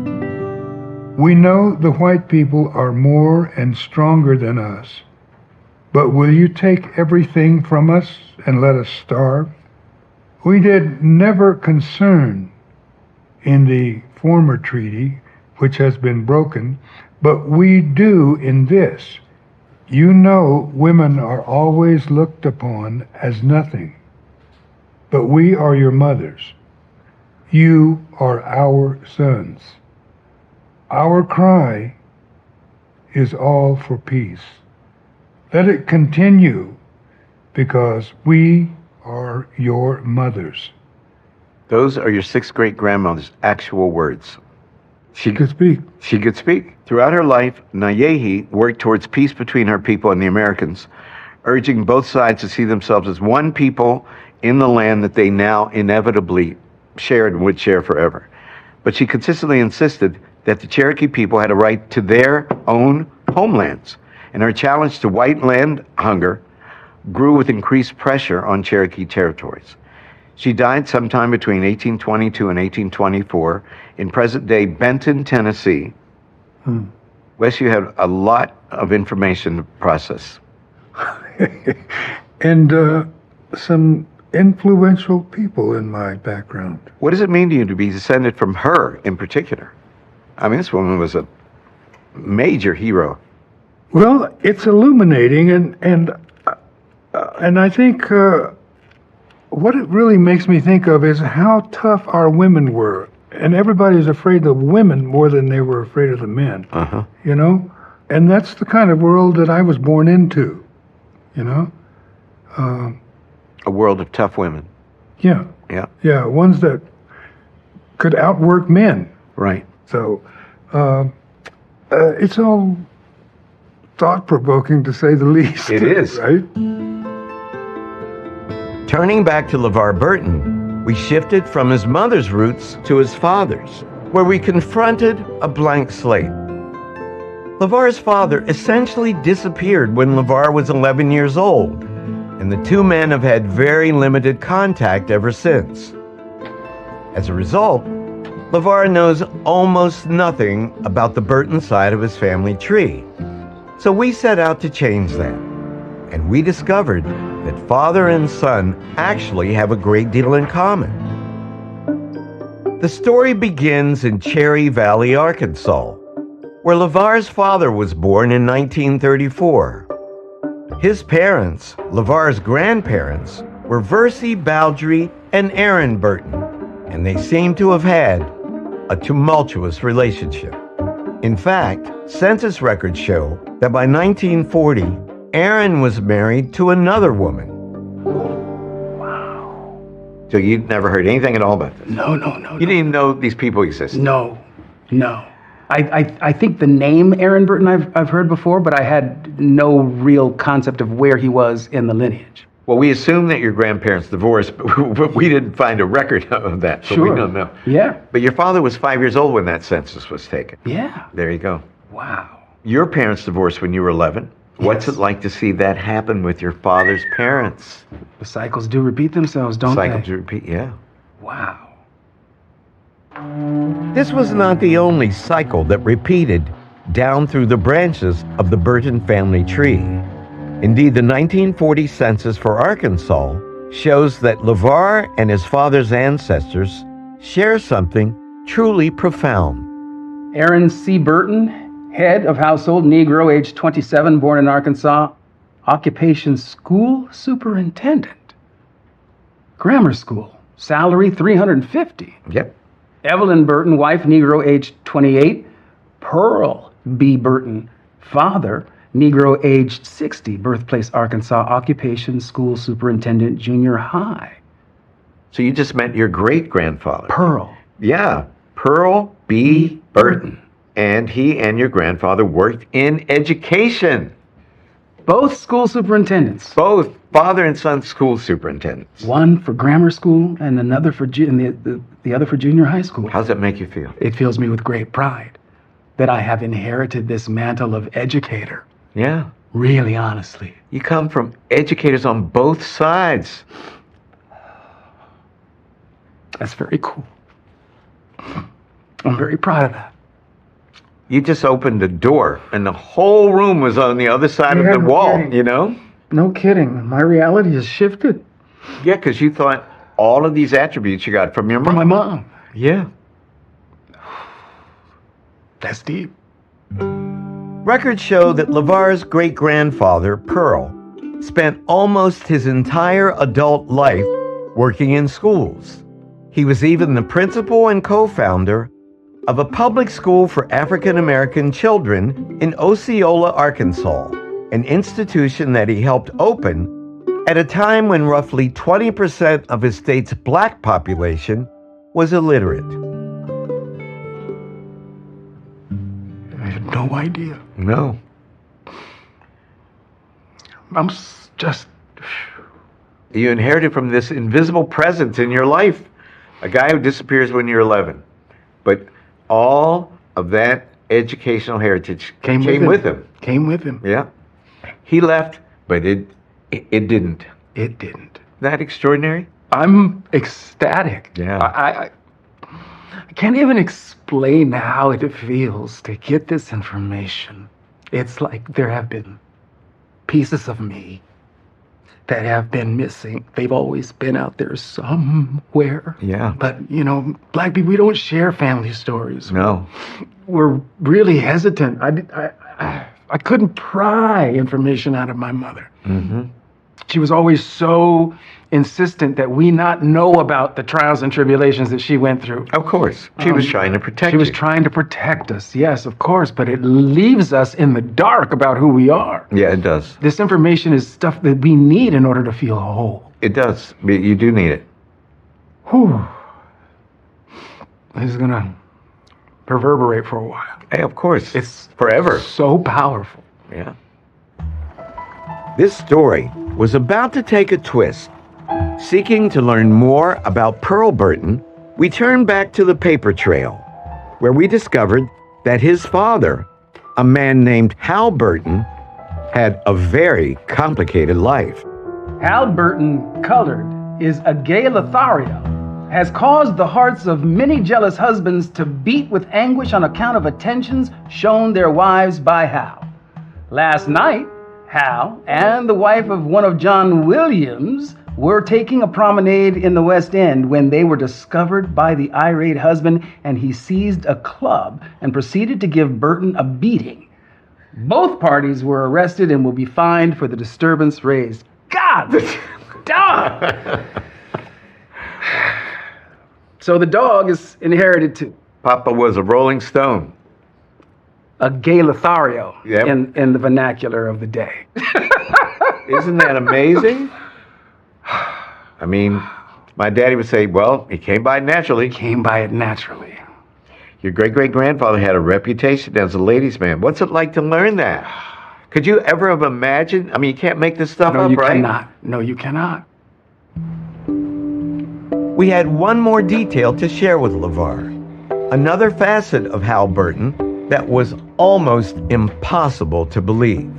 We know the white people are more and stronger than us, but will you take everything from us and let us starve? We did never concern in the former treaty, which has been broken, but we do in this. You know women are always looked upon as nothing, but we are your mothers. You are our sons. Our cry is all for peace. Let it continue, because we are your mothers. Those are your sixth great-grandmother's actual words. She could speak. She could speak. Throughout her life, Nayehi worked towards peace between her people and the Americans, urging both sides to see themselves as one people in the land that they now inevitably shared and would share forever. But she consistently insisted that the Cherokee people had a right to their own homelands, and her challenge to white land hunger grew with increased pressure on Cherokee territories. She died sometime between 1822 and 1824 in present-day Benton, Tennessee. Wes, you have a lot of information to process. And some influential people in my background. What does it mean to you to be descended from her in particular? I mean, this woman was a major hero. Well, it's illuminating, and I think what it really makes me think of is how tough our women were, and everybody's afraid of women more than they were afraid of the men. You know, and that's the kind of world that I was born into. You know, a world of tough women. Yeah. Yeah. Yeah, ones that could outwork men. Right. So, it's all thought-provoking, to say the least. It is. Right? Turning back to LeVar Burton, we shifted from his mother's roots to his father's, where we confronted a blank slate. LeVar's father essentially disappeared when LeVar was 11 years old, and the two men have had very limited contact ever since. As a result, LeVar knows almost nothing about the Burton side of his family tree. So we set out to change that. And we discovered that father and son actually have a great deal in common. The story begins in Cherry Valley, Arkansas, where LeVar's father was born in 1934. His parents, LeVar's grandparents, were Versie Baldry and Aaron Burton, and they seem to have had a tumultuous relationship. In fact, census records show that by 1940, Aaron was married to another woman. Wow. So you'd never heard anything at all about this? No. You didn't even know these people existed? No. I think the name Aaron Burton I've heard before, but I had no real concept of where he was in the lineage. Well, we assume that your grandparents divorced, but we didn't find a record of that, so Sure. we don't know. Yeah. But your father was 5 years old when that census was taken. Yeah. There you go. Wow. Your parents divorced when you were 11. What's it like to see that happen with your father's parents? The cycles do repeat themselves, don't Cycles they? do repeat, yeah. Wow. This was not the only cycle that repeated down through the branches of the Burton family tree. Indeed, the 1940 census for Arkansas shows that LeVar and his father's ancestors share something truly profound. Aaron C. Burton, head of household, Negro, age 27, born in Arkansas, occupation school superintendent. Grammar school, salary $350. Yep. Evelyn Burton, wife, Negro, age 28. Pearl B. Burton, father, Negro, aged 60, birthplace, Arkansas, occupation school superintendent, junior high. So you just met your great-grandfather. Pearl. Yeah, Pearl B. Burton. And he and your grandfather worked in education. Both school superintendents. Both father and son school superintendents. One for grammar school and another for the other for junior high school. How does that make you feel? It fills me with great pride that I have inherited this mantle of educator. Yeah. Really, honestly. You come from educators on both sides. That's very cool. I'm very proud of that. You just opened the door and the whole room was on the other side of the wall, you know? No kidding. My reality has shifted. Yeah, because you thought all of these attributes you got from your mom. From my mom. Yeah. That's deep. Records show that LeVar's great-grandfather, Pearl, spent almost his entire adult life working in schools. He was even the principal and co-founder of a public school for African American children in Osceola, Arkansas, an institution that he helped open at a time when roughly 20% of his state's black population was illiterate. I had no idea. No. I'm just... You inherited from this invisible presence in your life, a guy who disappears when you're 11. But all of that educational heritage came with him. Came with him. Yeah. He left, but it didn't. It didn't. That extraordinary? I'm ecstatic. Yeah. I can't even explain how it feels to get this information. It's like there have been pieces of me that have been missing. They've always been out there somewhere. Yeah. But, you know, black people, we don't share family stories. No. We're really hesitant. I couldn't pry information out of my mother. Mm-hmm. She was always so insistent that we not know about the trials and tribulations that she went through. Of course. She was trying to protect She was you. trying to protect us, yes, of course, but it leaves us in the dark about who we are. Yeah, it does. This information is stuff that we need in order to feel whole. It does. You do need it. Whew. This is going to reverberate for a while. Hey, of course. It's forever. So powerful. Yeah. This story was about to take a twist Seeking to learn more about Pearl Burton, we turn back to the paper trail, where we discovered that his father, a man named Hal Burton, had a very complicated life. Hal Burton, colored, is a gay Lothario, has caused the hearts of many jealous husbands to beat with anguish on account of attentions shown their wives by Hal. Last night, Hal and the wife of one of John Williams were taking a promenade in the West End when they were discovered by the irate husband, and he seized a club and proceeded to give Burton a beating. Both parties were arrested and will be fined for the disturbance raised. God! Dog! So the dog is inherited too. Papa was a Rolling Stone. A gay Lothario, Yep. in the vernacular of the day. Isn't that amazing? I mean, my daddy would say, well, he came by it naturally. Came by it naturally. Your great-great-grandfather had a reputation as a ladies' man. What's it like to learn that? Could you ever have imagined? I mean, you can't make this stuff No, up, you right? cannot. No, you cannot. We had one more detail to share with LeVar. Another facet of Hal Burton that was almost impossible to believe.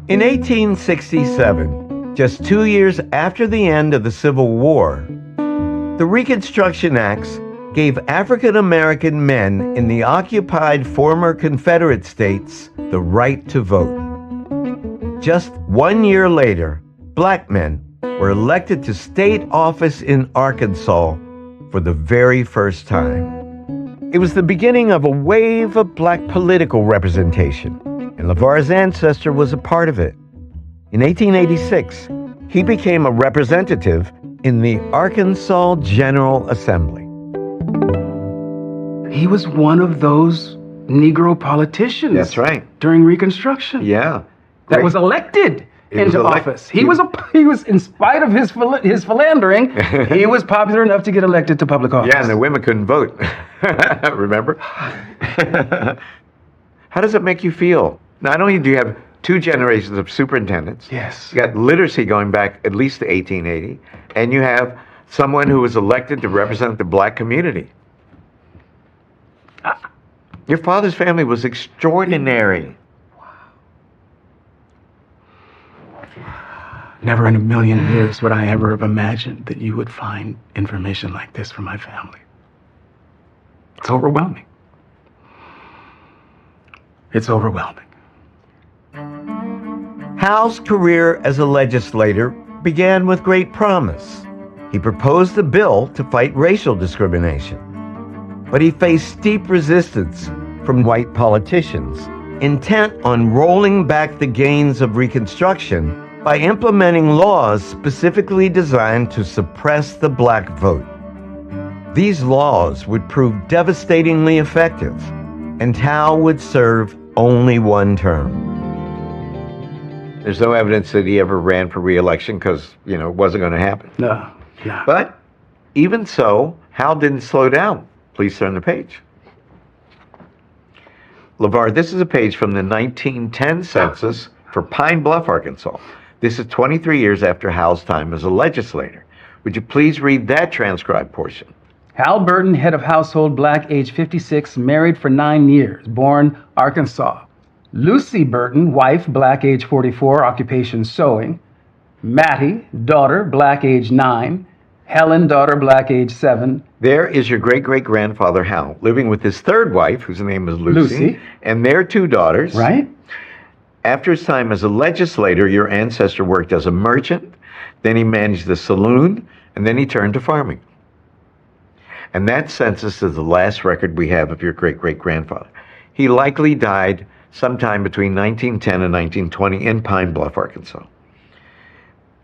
In 1867, just 2 years after the end of the Civil War, the Reconstruction Acts gave African American men in the occupied former Confederate states the right to vote. Just 1 year later, black men were elected to state office in Arkansas for the very first time. It was the beginning of a wave of black political representation, and LeVar's ancestor was a part of it. In 1886, he became a representative in the Arkansas General Assembly. He was one of those Negro politicians. That's right. During Reconstruction. Yeah. That was elected He was into office. He was, in spite of his philandering, he was popular enough to get elected to public office. Yeah, and the women couldn't vote. Remember? How does it make you feel? Not only do you have 2 generations of superintendents, Yes. you got literacy going back at least to 1880, and you have someone who was elected to represent the black community. Your father's family was extraordinary. Never in a million years would I ever have imagined that you would find information like this from my family. It's overwhelming. It's overwhelming. Hal's career as a legislator began with great promise. He proposed a bill to fight racial discrimination, but he faced steep resistance from white politicians, intent on rolling back the gains of Reconstruction by implementing laws specifically designed to suppress the black vote. These laws would prove devastatingly effective, and Hal would serve only 1 term. There's no evidence that he ever ran for re-election because, it wasn't going to happen. No. But even so, Hal didn't slow down. Please turn the page. LeVar, this is a page from the 1910 census for Pine Bluff, Arkansas. This is 23 years after Hal's time as a legislator. Would you please read that transcribed portion? Hal Burton, head of household, black, age 56, married for 9 years, born Arkansas. Lucy Burton, wife, black, age 44, occupation sewing. Mattie, daughter, black, age 9. Helen, daughter, black, age 7. There is your great-great-grandfather Hal, living with his 3rd wife, whose name is Lucy, and their 2 daughters. Right? After his time as a legislator, your ancestor worked as a merchant, then he managed the saloon, and then he turned to farming. And that census is the last record we have of your great-great-grandfather. He likely died sometime between 1910 and 1920 in Pine Bluff, Arkansas.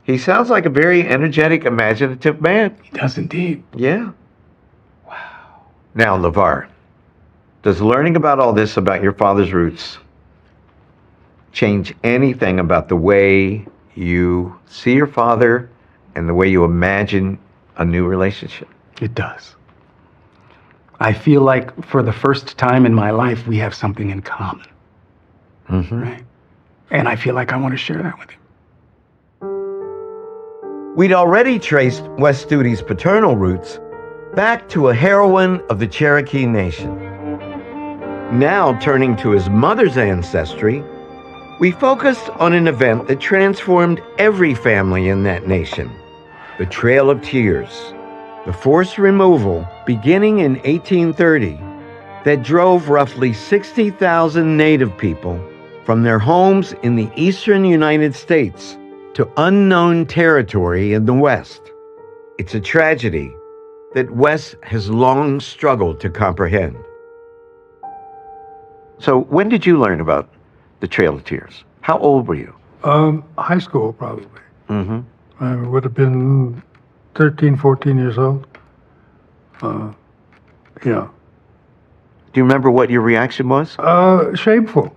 He sounds like a very energetic, imaginative man. He does indeed. Yeah. Wow. Now, LeVar, does learning about all this about your father's roots change anything about the way you see your father and the way you imagine a new relationship? It does. I feel like for the first time in my life, we have something in common. Right? And I feel like I want to share that with you. We'd already traced Wes Studi's paternal roots back to a heroine of the Cherokee Nation. Now, turning to his mother's ancestry, we focused on an event that transformed every family in that nation, the Trail of Tears, the forced removal beginning in 1830 that drove roughly 60,000 Native people from their homes in the eastern United States to unknown territory in the West. It's a tragedy that Wes has long struggled to comprehend. So when did you learn about the Trail of Tears? How old were you? High school, probably. Mm-hmm. I would have been 13, 14 years old. Yeah. Do you remember what your reaction was? Shameful.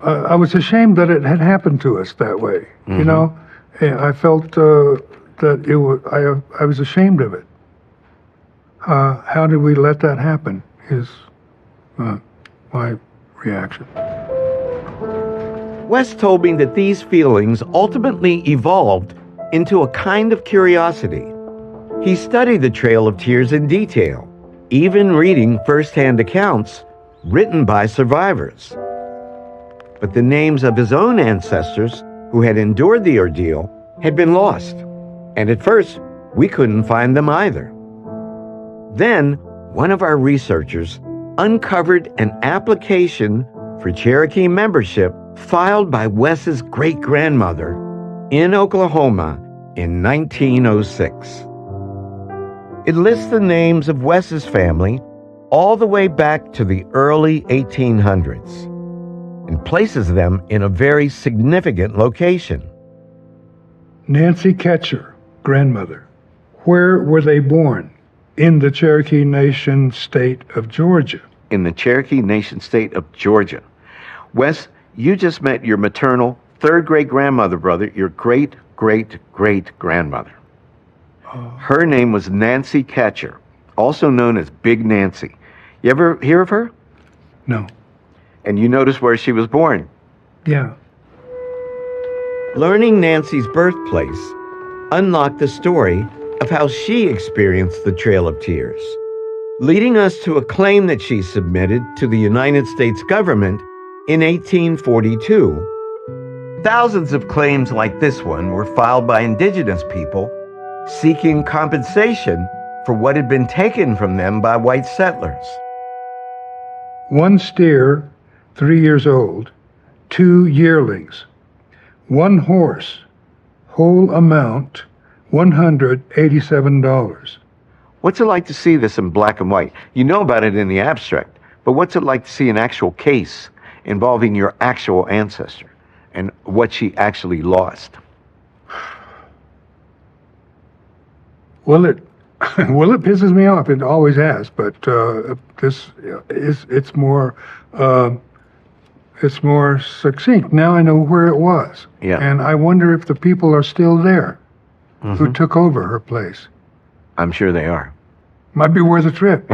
I was ashamed that it had happened to us that way. You know, I felt that it was. I was ashamed of it. How did we let that happen? Is my reaction. Wes told me that these feelings ultimately evolved into a kind of curiosity. He studied the Trail of Tears in detail, even reading first-hand accounts written by survivors. But the names of his own ancestors who had endured the ordeal had been lost, and at first we couldn't find them either. Then, one of our researchers uncovered an application for Cherokee membership filed by Wes's great-grandmother in Oklahoma in 1906. It lists the names of Wes's family all the way back to the early 1800s and places them in a very significant location. Nancy Ketcher, grandmother. Where were they born? In the Cherokee Nation state of Georgia. In the Cherokee Nation state of Georgia. Wes, you just met your maternal third great-grandmother, brother, your great-great-great-grandmother. Her name was Nancy Ketcher, also known as Big Nancy. You ever hear of her? No. And you notice where she was born? Yeah. Learning Nancy's birthplace unlocked the story of how she experienced the Trail of Tears, leading us to a claim that she submitted to the United States government in 1842. Thousands of claims like this one were filed by indigenous people seeking compensation for what had been taken from them by white settlers. One steer, 3 years old, 2 yearlings, 1 horse, whole amount, $187. What's it like to see this in black and white? You know about it in the abstract, but what's it like to see an actual case involving your actual ancestor and what she actually lost? Well, it pisses me off. It always has, but this is it's more succinct. Now I know where it was, and I wonder if the people are still there who took over her place. I'm sure they are. Might be worth a trip.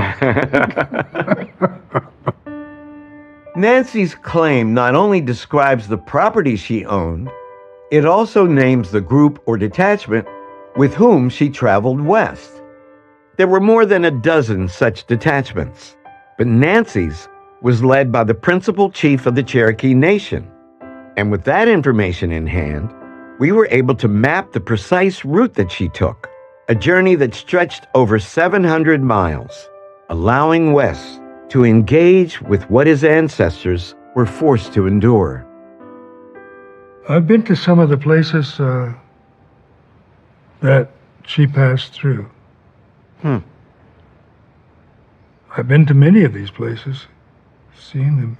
Nancy's claim not only describes the property she owned, it also names the group or detachment with whom she traveled west. There were more than a dozen such detachments, but Nancy's was led by the principal chief of the Cherokee Nation. And with that information in hand, we were able to map the precise route that she took, a journey that stretched over 700 miles, allowing Wes to engage with what his ancestors were forced to endure. I've been to some of the places that she passed through. I've been to many of these places, seen them.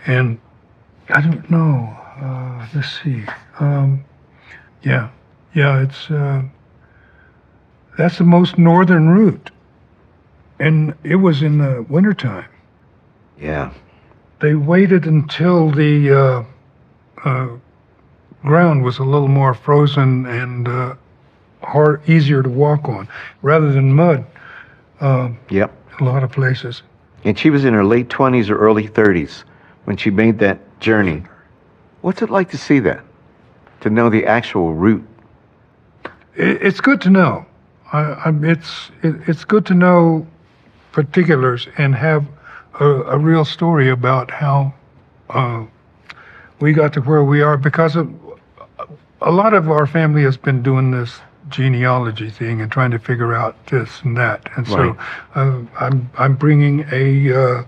And I don't know, let's see. It's, that's the most northern route. And it was in the wintertime. Yeah. They waited until the ground was a little more frozen and easier to walk on, rather than mud. Yep. A lot of places. And she was in her late 20s or early 30s when she made that journey. What's it like to see that? to know the actual root? It's good to know. It's good to know particulars and have a real story about how we got to where we are, because a lot of our family has been doing this genealogy thing and trying to figure out this and that, and so I'm bringing a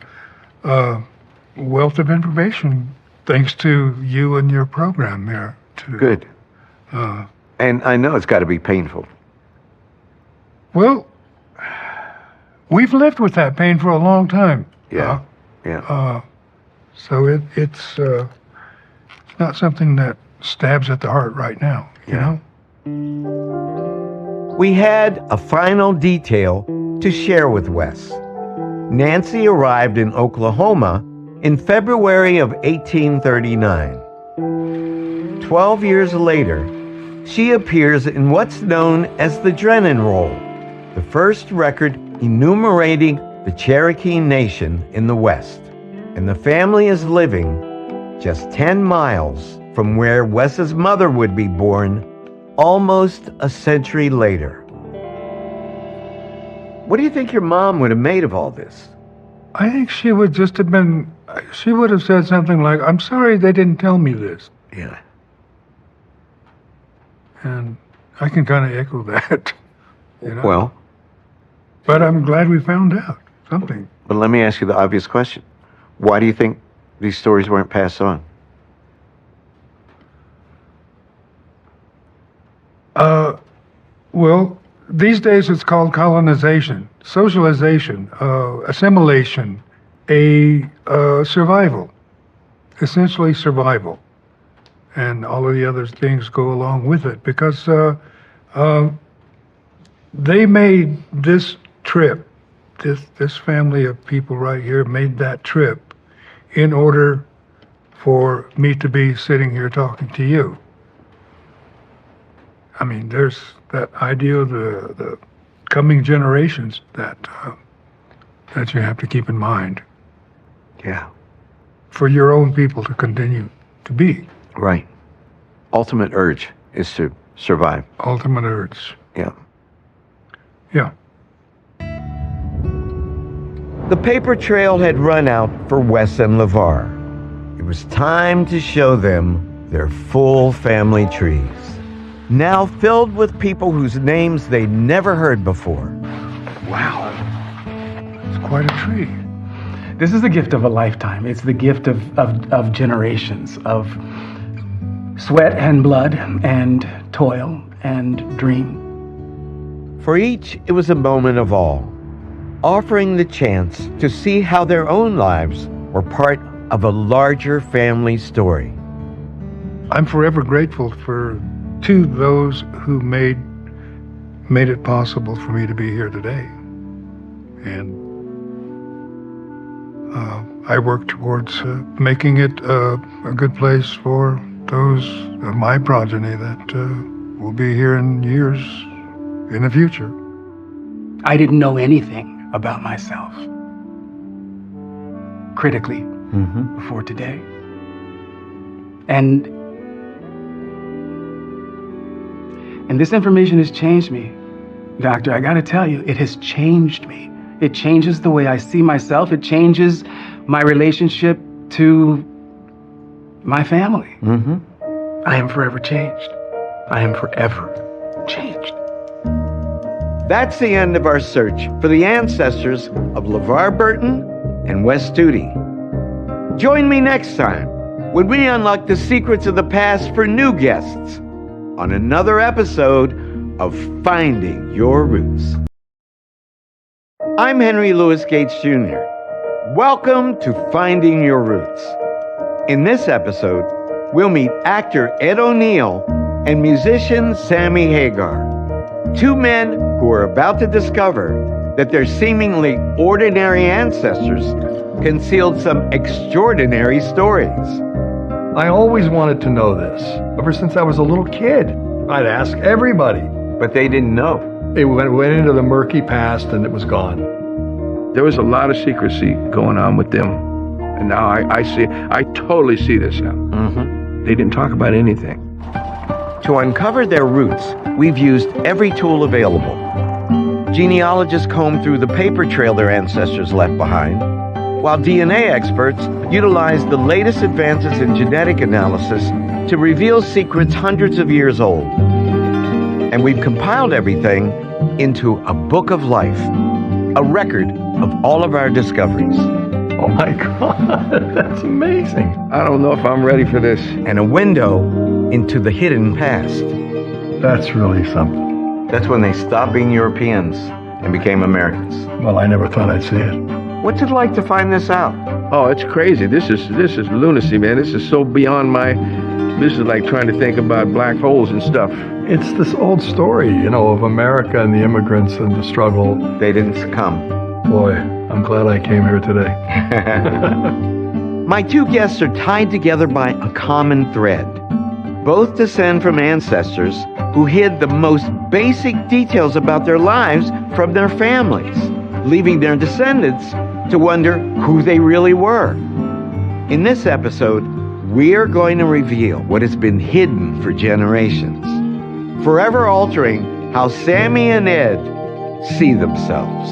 wealth of information thanks to you and your program there. Good. And I know it's got to be painful. Well, we've lived with that pain for a long time. Yeah. Yeah. So it's not something that stabs at the heart right now, you know? We had a final detail to share with Wes. Nancy arrived in Oklahoma in February of 1839. 12 years later, she appears in what's known as the Drennan Roll, the first record enumerating the Cherokee Nation in the West. And the family is living just 10 miles from where Wes's mother would be born almost a century later. What do you think your mom would have made of all this? I think she would just have she would have said something like, "I'm sorry they didn't tell me this." Yeah. And I can kind of echo that, you know? Well. But I'm glad we found out something. But let me ask you the obvious question. Why do you think these stories weren't passed on? Well, these days it's called colonization, socialization, assimilation, survival, essentially survival. And all of the other things go along with it, because they made this trip, this family of people right here made that trip in order for me to be sitting here talking to you. I mean, there's that idea of the coming generations that you have to keep in mind. Yeah. For your own people to continue to be. Right. Ultimate urge is to survive. Ultimate urge. Yeah. Yeah. The paper trail had run out for Wes and LeVar. It was time to show them their full family trees, now filled with people whose names they'd never heard before. Wow. It's quite a tree. This is the gift of a lifetime. It's the gift of generations of sweat and blood and toil and dream. For each, it was a moment of awe, offering the chance to see how their own lives were part of a larger family story. I'm forever grateful to those who made it possible for me to be here today. And I work towards making it a good place for those of my progeny that will be here in years in the future. I didn't know anything about myself critically before today. And this information has changed me. Doctor, I gotta tell you, it has changed me. It changes the way I see myself. It changes my relationship to my family. I am forever changed. I am forever changed. That's the end of our search for the ancestors of LeVar Burton and Wes Studi. Join me next time when we unlock the secrets of the past for new guests on another episode of Finding Your Roots. I'm Henry Louis Gates Jr. Welcome to Finding Your Roots. In this episode, we'll meet actor Ed O'Neill and musician Sammy Hagar, two men who are about to discover that their seemingly ordinary ancestors concealed some extraordinary stories. I always wanted to know this. Ever since I was a little kid, I'd ask everybody. But they didn't know. It went into the murky past and it was gone. There was a lot of secrecy going on with them. And now I totally see this now. They didn't talk about anything. To uncover their roots, we've used every tool available. Genealogists comb through the paper trail their ancestors left behind, while DNA experts utilize the latest advances in genetic analysis to reveal secrets hundreds of years old. And we've compiled everything into a book of life, a record of all of our discoveries. Oh my God, that's amazing. I don't know if I'm ready for this. And a window into the hidden past. That's really something. That's when they stopped being Europeans and became Americans. Well, I never thought I'd see it. What's it like to find this out? Oh, it's crazy. This is lunacy, man. This is so beyond my... This is like trying to think about black holes and stuff. It's this old story, of America and the immigrants and the struggle. They didn't succumb. Boy, I'm glad I came here today. My two guests are tied together by a common thread. Both descend from ancestors who hid the most basic details about their lives from their families, leaving their descendants to wonder who they really were. In this episode, we are going to reveal what has been hidden for generations, forever altering how Sammy and Ed see themselves.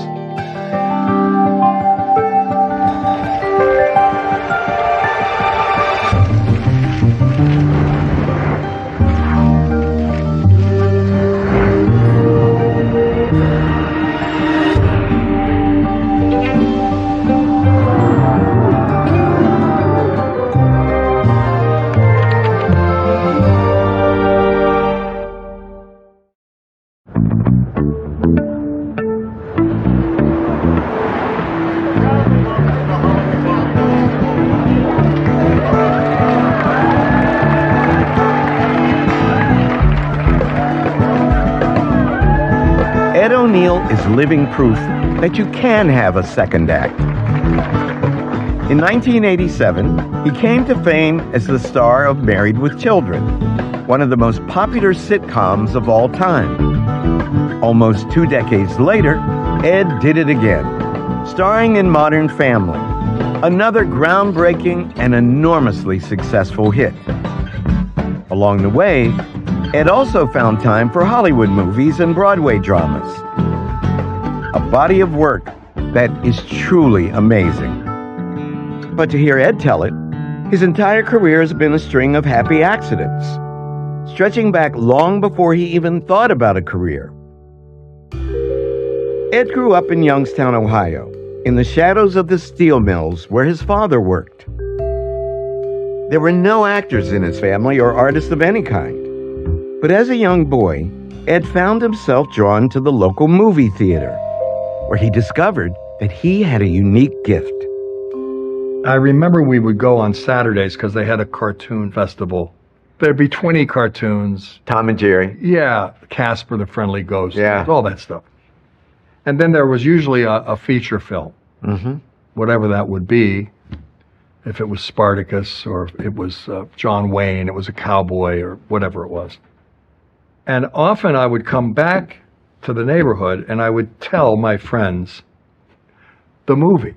Ed O'Neill is living proof that you can have a second act. In 1987, he came to fame as the star of Married with Children, one of the most popular sitcoms of all time. Almost 2 decades later, Ed did it again, starring in Modern Family, another groundbreaking and enormously successful hit. Along the way, Ed also found time for Hollywood movies and Broadway dramas. A body of work that is truly amazing. But to hear Ed tell it, his entire career has been a string of happy accidents, stretching back long before he even thought about a career. Ed grew up in Youngstown, Ohio, in the shadows of the steel mills where his father worked. There were no actors in his family or artists of any kind. But as a young boy, Ed found himself drawn to the local movie theater, where he discovered that he had a unique gift. I remember we would go on Saturdays because they had a cartoon festival. There'd be 20 cartoons. Tom and Jerry. Yeah, Casper the Friendly Ghost. Yeah. All that stuff. And then there was usually a feature film, whatever that would be. If it was Spartacus or if it was John Wayne, it was a cowboy or whatever it was. And often I would come back to the neighborhood and I would tell my friends the movie.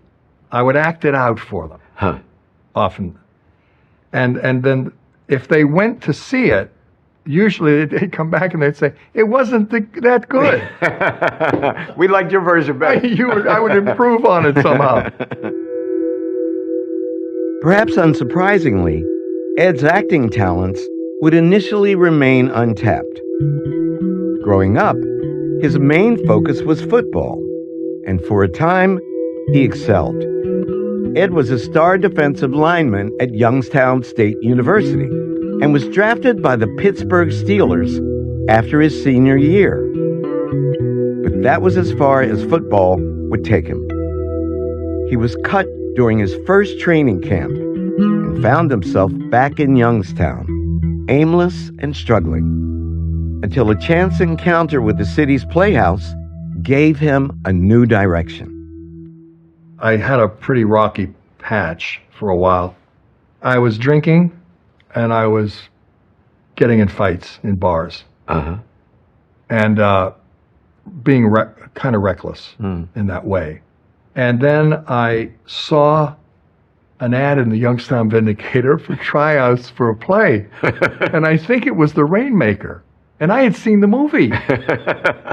I would act it out for them, often. And then if they went to see it, usually they'd come back and they'd say, it wasn't that good. We liked your version better. I would improve on it somehow. Perhaps unsurprisingly, Ed's acting talents would initially remain untapped. Growing up, his main focus was football, and for a time, he excelled. Ed was a star defensive lineman at Youngstown State University and was drafted by the Pittsburgh Steelers after his senior year. But that was as far as football would take him. He was cut during his first training camp and found himself back in Youngstown, aimless and struggling, until a chance encounter with the city's playhouse gave him a new direction. I had a pretty rocky patch for a while. I was drinking and I was getting in fights in bars. And being kind of reckless in that way. And then I saw an ad in the Youngstown Vindicator for tryouts for a play. And I think it was The Rainmaker. And I had seen the movie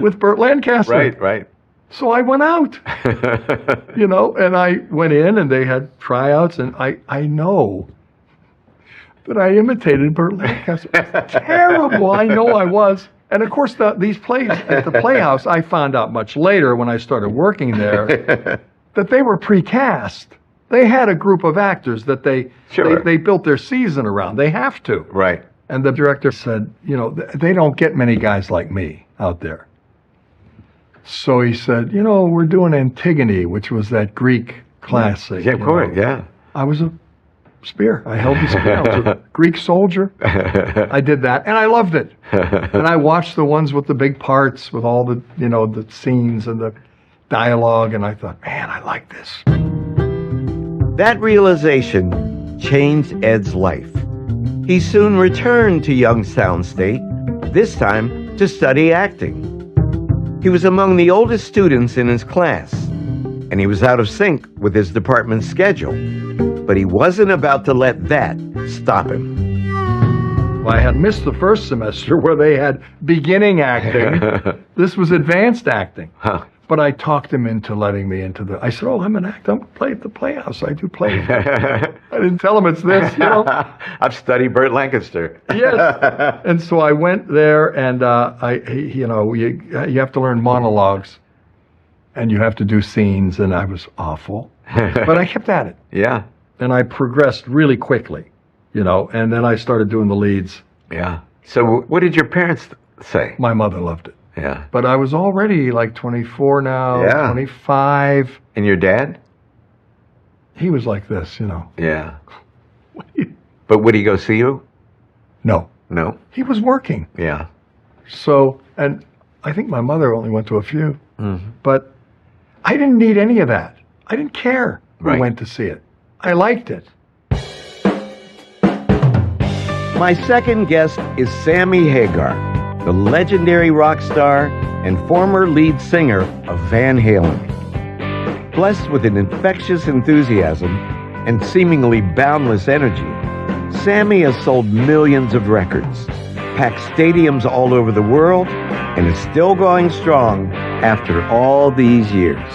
with Burt Lancaster. Right. So I went out, and I went in and they had tryouts, and I know that I imitated Burt Lancaster. Terrible, I know I was. And of course, these plays at the Playhouse, I found out much later when I started working there, that they were pre-cast. They had a group of actors that they built their season around. They have to. Right. And the director said, they don't get many guys like me out there. So he said, we're doing Antigone, which was that Greek classic. Yeah, of course, yeah. I was a spear. I held the spear. I was a Greek soldier. I did that, and I loved it. And I watched the ones with the big parts, with all the, the scenes and the dialogue, and I thought, man, I like this. That realization changed Ed's life. He soon returned to Youngstown State, this time to study acting. He was among the oldest students in his class, and he was out of sync with his department's schedule. But he wasn't about to let that stop him. I had missed the first semester where they had beginning acting. This was advanced acting. But I talked him into letting me into I said, I'm an actor. I'm play at the Playhouse. I do plays. I didn't tell him it's this, I've studied Burt Lancaster. Yes. And so I went there, and you have to learn monologues, and you have to do scenes, and I was awful. But I kept at it. Yeah. And I progressed really quickly, and then I started doing the leads. Yeah. So what did your parents say? My mother loved it. Yeah. But I was already like 24 now, 25. And your dad? He was like this, Yeah. But would he go see you? No. No? He was working. Yeah. So, and I think my mother only went to a few. Mm-hmm. But I didn't need any of that. I didn't care who went to see it. I liked it. My second guest is Sammy Hagar, the legendary rock star and former lead singer of Van Halen. Blessed with an infectious enthusiasm and seemingly boundless energy, Sammy has sold millions of records, packed stadiums all over the world, and is still going strong after all these years.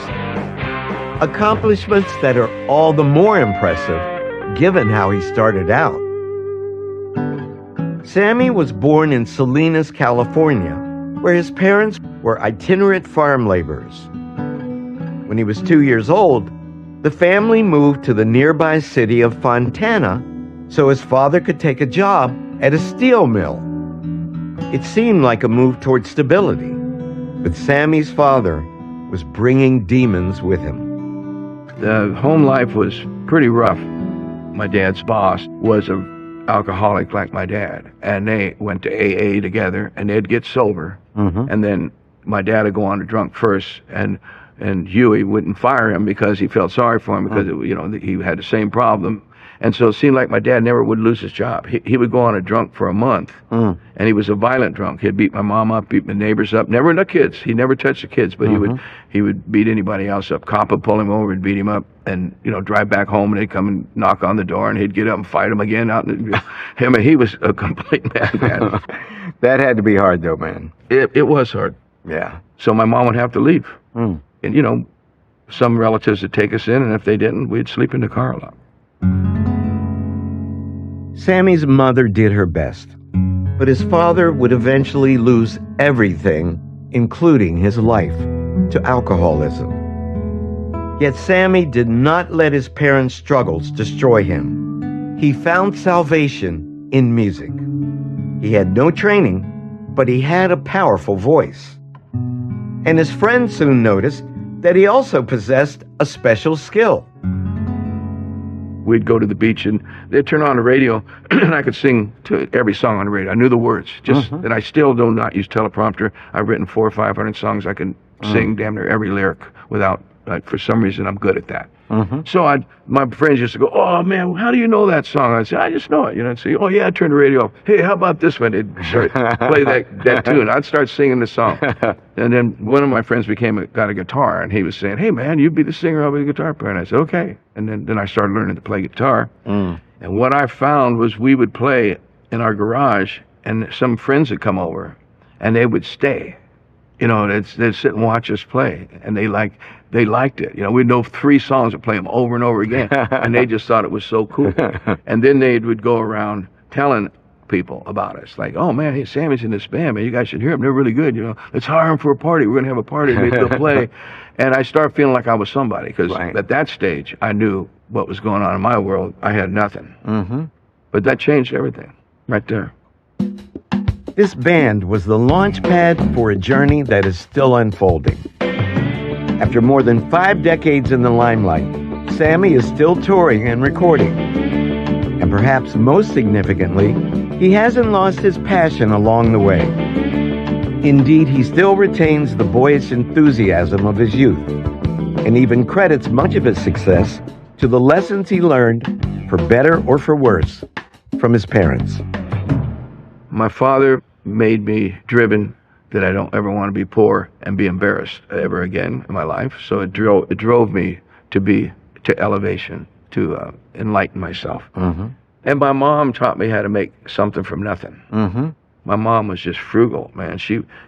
Accomplishments that are all the more impressive given how he started out. Sammy was born in Salinas, California, where his parents were itinerant farm laborers. When he was 2 years old, the family moved to the nearby city of Fontana so his father could take a job at a steel mill. It seemed like a move toward stability, but Sammy's father was bringing demons with him. The home life was pretty rough. My dad's boss was a alcoholic like my dad, and they went to AA together, and they'd get sober, and then my dad would go on to drunk first, and Huey wouldn't fire him because he felt sorry for him because he had the same problem, and so it seemed like my dad never would lose his job. He would go on a drunk for a month, and he was a violent drunk. He'd beat my mom up, beat my neighbors up, never the kids. He never touched the kids, but he would beat anybody else up. Cop would pull him over and beat him up, and drive back home, and they'd come and knock on the door, and he'd get up and fight him again. He was a complete madman. That had to be hard, though, man. It was hard. Yeah. So my mom would have to leave, and some relatives would take us in, and if they didn't, we'd sleep in the car a lot. Sammy's mother did her best, but his father would eventually lose everything, including his life, to alcoholism. Yet Sammy did not let his parents' struggles destroy him. He found salvation in music. He had no training, but he had a powerful voice. And his friends soon noticed that he also possessed a special skill. We'd go to the beach, and they'd turn on the radio, and I could sing to every song on the radio. I knew the words, and I still do not use teleprompter. I've written 400 or 500 songs. I can sing damn near every lyric without, for some reason, I'm good at that. So my friends used to go, "Oh man, how do you know that song?" I'd say, "I just know it." You know, I'd say, "Oh yeah, I turned the radio off. Hey, how about this one?" They'd start play that tune. I'd start singing the song, and then one of my friends got a guitar, and he was saying, "Hey man, you be the singer, I'll be the guitar player." And I said, "Okay." And then I started learning to play guitar. And what I found was we would play in our garage, and some friends would come over, and they would stay. You know, they'd sit and watch us play, and they liked it. You know, we'd know 3 songs and play them over and over again, and they just thought it was so cool. And then they would go around telling people about us, like, "Oh man, hey, Sammy's in this band, man. You guys should hear them. They're really good. You know, let's hire them for a party. We're gonna have a party. Maybe they'll play." And I started feeling like I was somebody, because at that stage I knew what was going on in my world. I had nothing, but that changed everything right there. This band was the launch pad for a journey that is still unfolding. After more than 5 decades in the limelight, Sammy is still touring and recording. And perhaps most significantly, he hasn't lost his passion along the way. Indeed, he still retains the boyish enthusiasm of his youth, and even credits much of his success to the lessons he learned, for better or for worse, from his parents. My father made me driven that I don't ever want to be poor and be embarrassed ever again in my life. So it drove me to elevation, to enlighten myself. And my mom taught me how to make something from nothing. My mom was just frugal, man.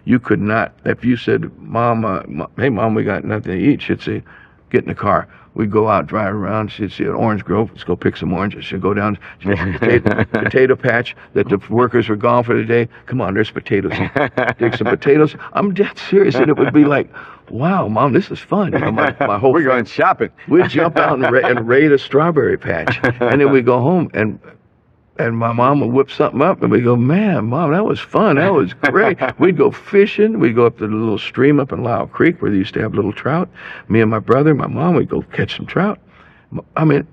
You could not, if you said, "Mom, hey mom, we got nothing to eat," she'd say, "Get in the car." We'd go out, drive around. She'd see an orange grove. Let's go pick some oranges. She'd go down to the potato patch that the workers were gone for the day. "Come on, there's potatoes. Take some potatoes." I'm dead serious. And it would be like, "Wow, Mom, this is fun." You know, my whole We're going shopping. We'd jump out and raid a strawberry patch. And then we'd go home, and my mom would whip something up, and we'd go, "Man, Mom, that was fun. That was great." We'd go fishing. We'd go up to the little stream up in Lyle Creek where they used to have little trout. Me and my brother, my mom, would go catch some trout. I mean,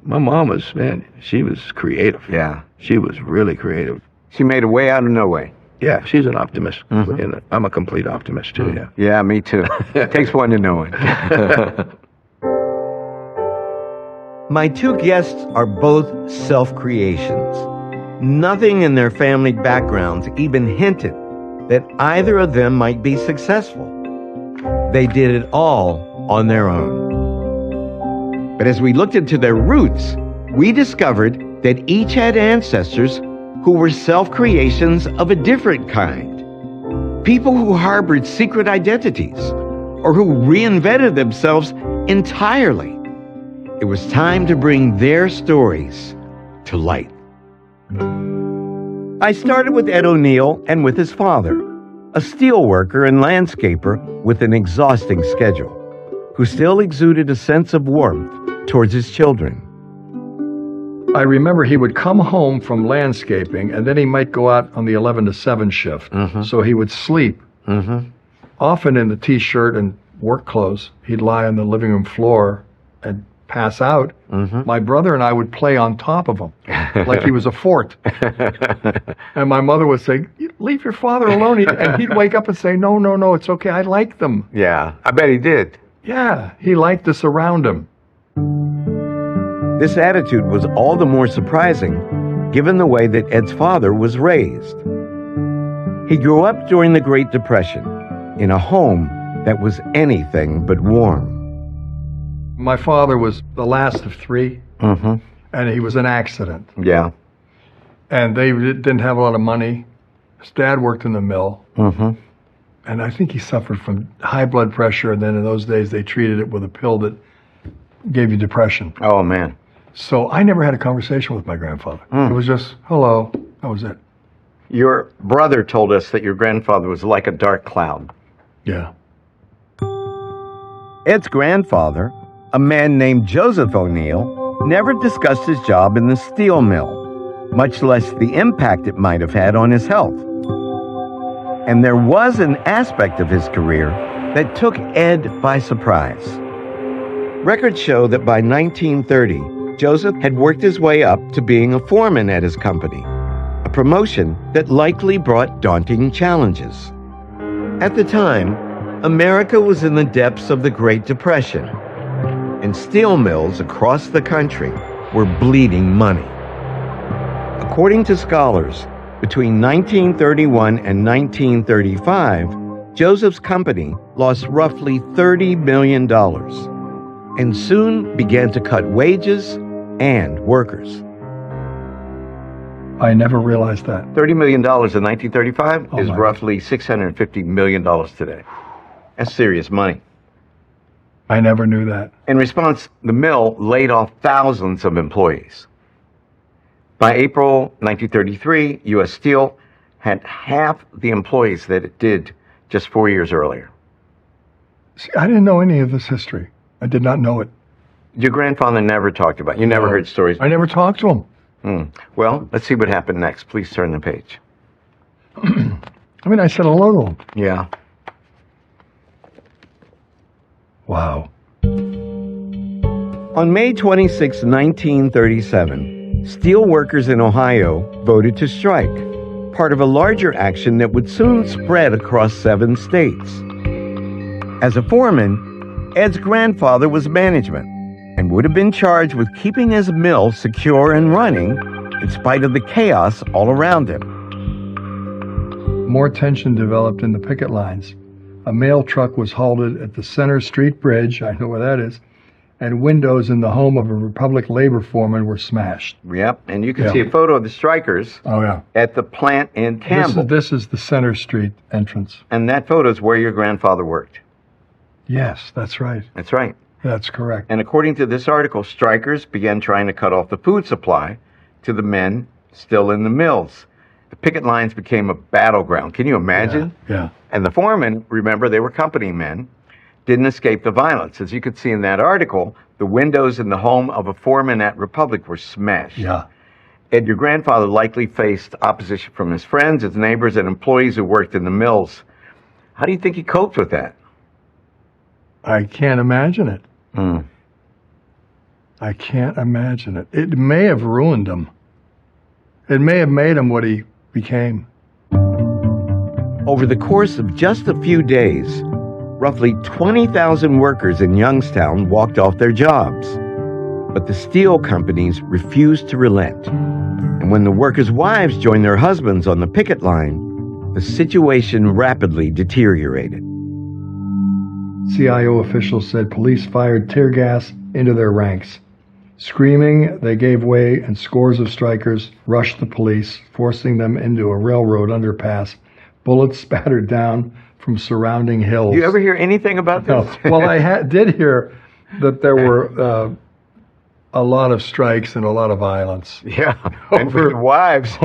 my mom was, man, she was creative. Yeah. She was really creative. She made a way out of no way. Yeah, she's an optimist. And I'm a complete optimist, too, yeah. Yeah, me too. Takes one to know it. My 2 guests are both self-creations. Nothing in their family backgrounds even hinted that either of them might be successful. They did it all on their own. But as we looked into their roots, we discovered that each had ancestors who were self-creations of a different kind. People who harbored secret identities, or who reinvented themselves entirely. It was time to bring their stories to light. I started with Ed O'Neill and with his father, a steelworker and landscaper with an exhausting schedule, who still exuded a sense of warmth towards his children. I remember he would come home from landscaping, and then he might go out on the 11 to 7 shift. So he would sleep, often in the T-shirt and work clothes. He'd lie on the living room floor and pass out. My brother and I would play on top of him like he was a fort. And my mother would say, "Leave your father alone." And he'd wake up and say, no, it's okay. I like them. Yeah, I bet he did. Yeah, he liked us around him. This attitude was all the more surprising given the way that Ed's father was raised. He grew up during the Great Depression in a home that was anything but warm. My father was the last of 3, and he was an accident. Yeah. And they didn't have a lot of money. His dad worked in the mill, and I think he suffered from high blood pressure, and then in those days they treated it with a pill that gave you depression. Oh, man. So I never had a conversation with my grandfather. It was just, hello, that was it. Your brother told us that your grandfather was like a dark cloud. Yeah. Ed's grandfather, a man named Joseph O'Neill, never discussed his job in the steel mill, much less the impact it might have had on his health. And there was an aspect of his career that took Ed by surprise. Records show that by 1930, Joseph had worked his way up to being a foreman at his company, a promotion that likely brought daunting challenges. At the time, America was in the depths of the Great Depression. and steel mills across the country were bleeding money. According to scholars, between 1931 and 1935, Joseph's company lost roughly $30 million and soon began to cut wages and workers. I never realized that. $30 million in 1935 is my roughly $650 million today. That's serious money. I never knew that. In response, the mill laid off thousands of employees. By April 1933, U.S. Steel had half the employees that it did just 4 years earlier. See, I didn't know any of this history. I did not know it. Your grandfather never talked about it. You never heard stories. I never talked to him. Well, let's see what happened next. Please turn the page. I mean, I said hello to him. Yeah. Wow. On May 26, 1937, steel workers in Ohio voted to strike, part of a larger action that would soon spread across 7 states. As a foreman, Ed's grandfather was management and would have been charged with keeping his mill secure and running in spite of the chaos all around him. More tension developed in the picket lines. A mail truck was halted at the Center Street Bridge, I know where that is, and windows in the home of a Republic labor foreman were smashed. Yep, and you can see a photo of the strikers at the plant in Campbell. This is the Center Street entrance. And that photo is where your grandfather worked. Yes, that's right. That's right. That's correct. And according to this article, strikers began trying to cut off the food supply to the men still in the mills. The picket lines became a battleground. Can you imagine? Yeah. And the foremen, remember, they were company men, didn't escape the violence. As you could see in that article, the windows in the home of a foreman at Republic were smashed. Yeah. And your grandfather likely faced opposition from his friends, his neighbors, and employees who worked in the mills. How do you think he coped with that? I can't imagine it. I can't imagine it. It may have ruined him. It may have made him what he became. Over the course of just a few days, roughly 20,000 workers in Youngstown walked off their jobs. But the steel companies refused to relent. And when the workers' wives joined their husbands on the picket line, the situation rapidly deteriorated. CIO officials said police fired tear gas into their ranks. Screaming, they gave way, and scores of strikers rushed the police, forcing them into a railroad underpass. Bullets spattered down from surrounding hills. You ever hear anything about this? No. Well, I did hear that there were a lot of strikes and a lot of violence. Yeah, and for wives.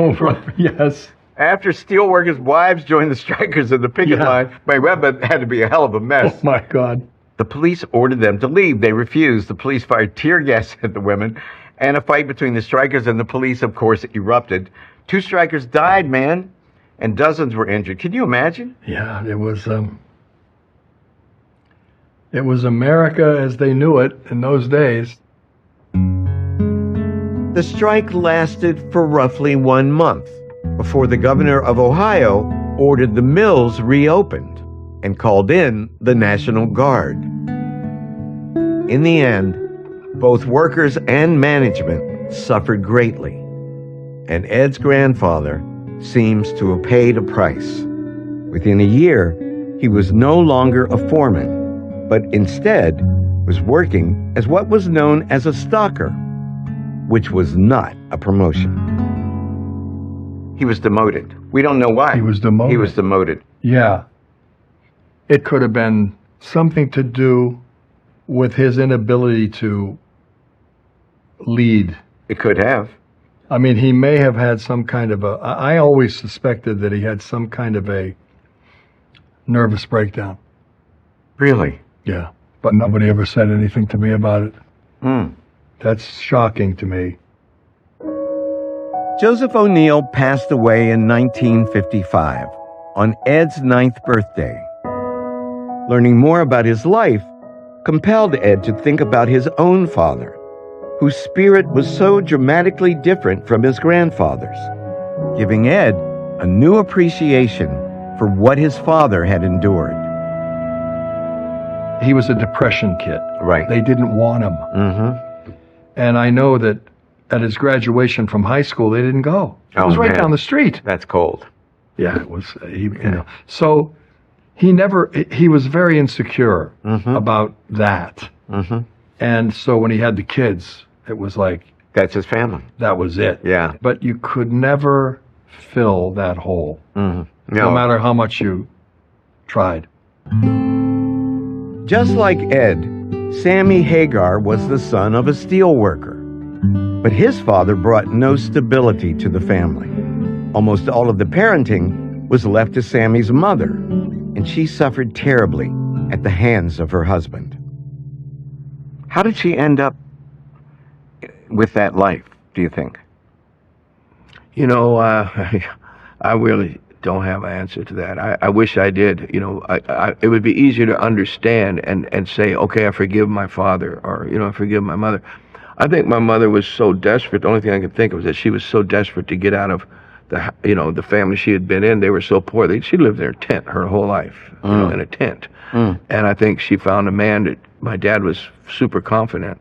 Yes. After steelworkers' wives joined the strikers in the picket line, that had to be a hell of a mess. Oh, my God. The police ordered them to leave. They refused. The police fired tear gas at the women, and a fight between the strikers and the police, of course, erupted. 2 strikers died, man, and dozens were injured. Can you imagine? Yeah, it was America as they knew it in those days. The strike lasted for roughly 1 month before the governor of Ohio ordered the mills reopened and called in the National Guard. In the end, both workers and management suffered greatly, and Ed's grandfather seems to have paid a price. Within a year, he was no longer a foreman, but instead was working as what was known as a stocker, which was not a promotion. He was demoted. We don't know why. He was demoted. He was demoted. Yeah. It could have been something to do with his inability to lead. It could have. I mean, he may have had some kind of I always suspected that he had some kind of a nervous breakdown. Really? Yeah. But nobody ever said anything to me about it. That's shocking to me. Joseph O'Neill passed away in 1955 on Ed's 9th birthday. Learning more about his life compelled Ed to think about his own father, whose spirit was so dramatically different from his grandfather's, giving Ed a new appreciation for what his father had endured. he was a depression kid. Right. They didn't want him. And I know that at his graduation from high school, they didn't go. It was right down the street. That's cold. Yeah, it was. You know, so he was very insecure about that. And so when he had the kids, it was like, that's his family. That was it. Yeah. But you could never fill that hole, no matter how much you tried. Just like Ed, Sammy Hagar was the son of a steel worker. But his father brought no stability to the family. Almost all of the parenting was left to Sammy's mother, and she suffered terribly at the hands of her husband. How did she end up with that life, do you think? You know, I really don't have an answer to that. I wish I did. You know, it would be easier to understand and say, okay, I forgive my father, or, you know, I forgive my mother. I think my mother was so desperate. The only thing I could think of was that she was so desperate to get out of the family she had been in. They were so poor. She lived in a tent her whole life, you know, in a tent. And I think she found a man that my dad was super confident.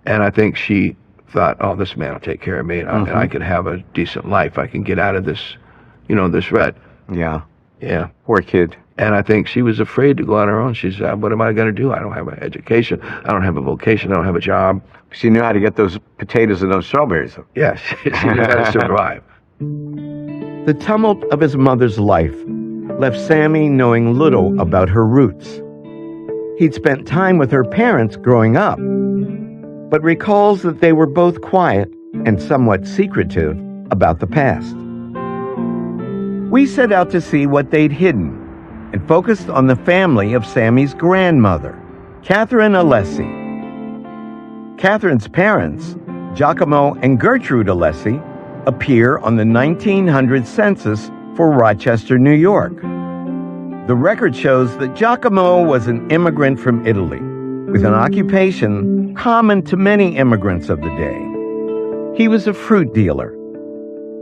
And I think she thought, oh, this man will take care of me, and I can have a decent life. I can get out of this, you know, this rut. Yeah. Yeah. Poor kid. And I think she was afraid to go on her own. She said, what am I going to do? I don't have an education. I don't have a vocation. I don't have a job. She knew how to get those potatoes and those strawberries. Yes, she knew how to survive. The tumult of his mother's life left Sammy knowing little about her roots. He'd spent time with her parents growing up, but recalls that they were both quiet and somewhat secretive about the past. We set out to see what they'd hidden and focused on the family of Sammy's grandmother, Catherine Alessi. Catherine's parents, Giacomo and Gertrude Alessi, appear on the 1900 census for Rochester, New York. The record shows that Giacomo was an immigrant from Italy, with an occupation common to many immigrants of the day. He was a fruit dealer.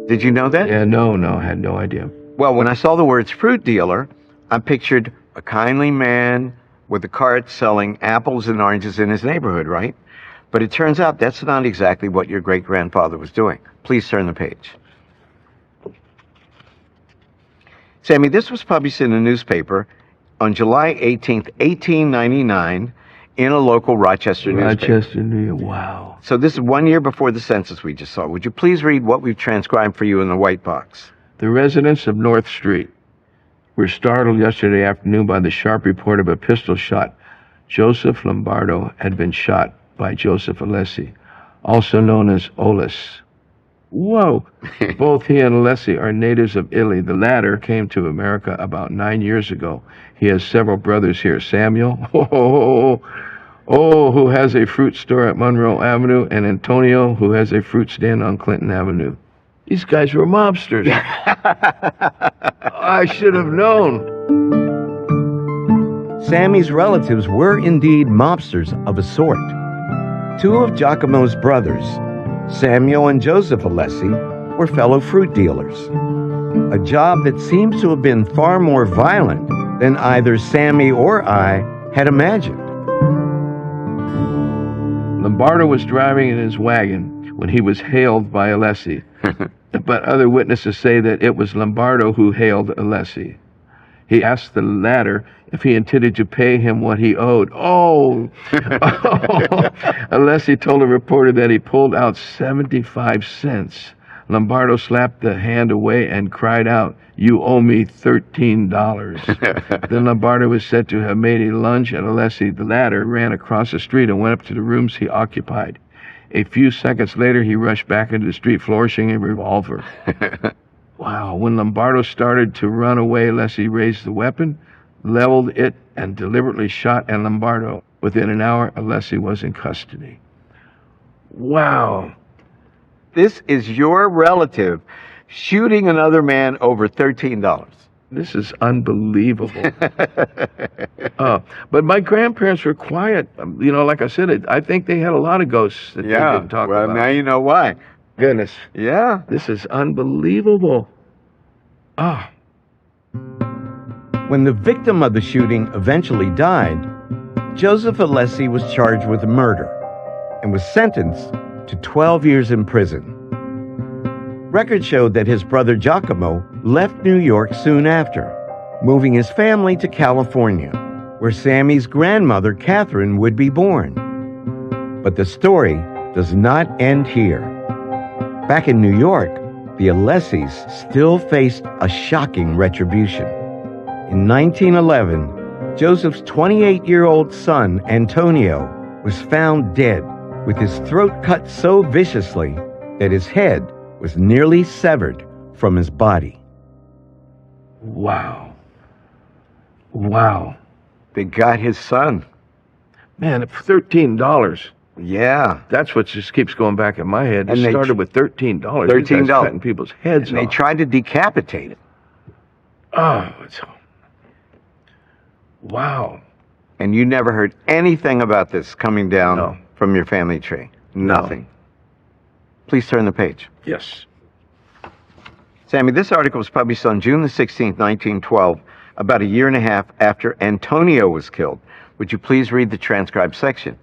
Did you know that? Yeah, no, I had no idea. Well, when I saw the words fruit dealer, I pictured a kindly man with a cart selling apples and oranges in his neighborhood, right? But it turns out that's not exactly what your great-grandfather was doing. Please turn the page. Sammy, this was published in a newspaper on July 18th, 1899, in a local Rochester newspaper. Rochester, New York. Wow. So this is 1 year before the census we just saw. Would you please read what we've transcribed for you in the white box? The residents of North Street were startled yesterday afternoon by the sharp report of a pistol shot. Joseph Lombardo had been shot by Joseph Alessi, also known as Olis. Whoa! Both he and Alessi are natives of Italy. The latter came to America about 9 years ago. He has several brothers here. Samuel, who has a fruit store at Monroe Avenue, and Antonio, who has a fruit stand on Clinton Avenue. These guys were mobsters. I should have known. Sammy's relatives were indeed mobsters of a sort. Two of Giacomo's brothers, Samuel and Joseph Alessi, were fellow fruit dealers. A job that seems to have been far more violent than either Sammy or I had imagined. Lombardo was driving in his wagon when he was hailed by Alessi, but other witnesses say that it was Lombardo who hailed Alessi. He asked the latter if he intended to pay him what he owed. Alessi told a reporter that he pulled out 75 cents. Lombardo slapped the hand away and cried out, "You owe me $13. Then Lombardo was said to have made a lunge at Alessi. The latter ran across the street and went up to the rooms he occupied. A few seconds later, he rushed back into the street flourishing a revolver. Wow. When Lombardo started to run away, Alessi raised the weapon, leveled it, and deliberately shot at Lombardo. Within an hour, Alessi was in custody. Wow. This is your relative shooting another man over $13. This is unbelievable. But my grandparents were quiet. You know, like I said, I think they had a lot of ghosts that they didn't talk about. Well, now you know why. Goodness. Yeah. This is unbelievable. When the victim of the shooting eventually died, Joseph Alessi was charged with murder and was sentenced to 12 years in prison. Records showed that his brother Giacomo left New York soon after, moving his family to California, where Sammy's grandmother, Catherine, would be born. But the story does not end here. Back in New York, the Alessis still faced a shocking retribution. In 1911, Joseph's 28-year-old son, Antonio, was found dead, with his throat cut so viciously that his head was nearly severed from his body. Wow. Wow. They got his son. Man, $13. Yeah. That's what just keeps going back in my head. It And they started with $13. $13. These guys cutting people's heads And off. they tried to decapitate him. Oh, it's... Wow. And you never heard anything about this coming down from your family tree? Nothing. Please turn the page. Yes. Sammy, this article was published on June the 16th, 1912, about a year and a half after Antonio was killed. Would you please read the transcribed section?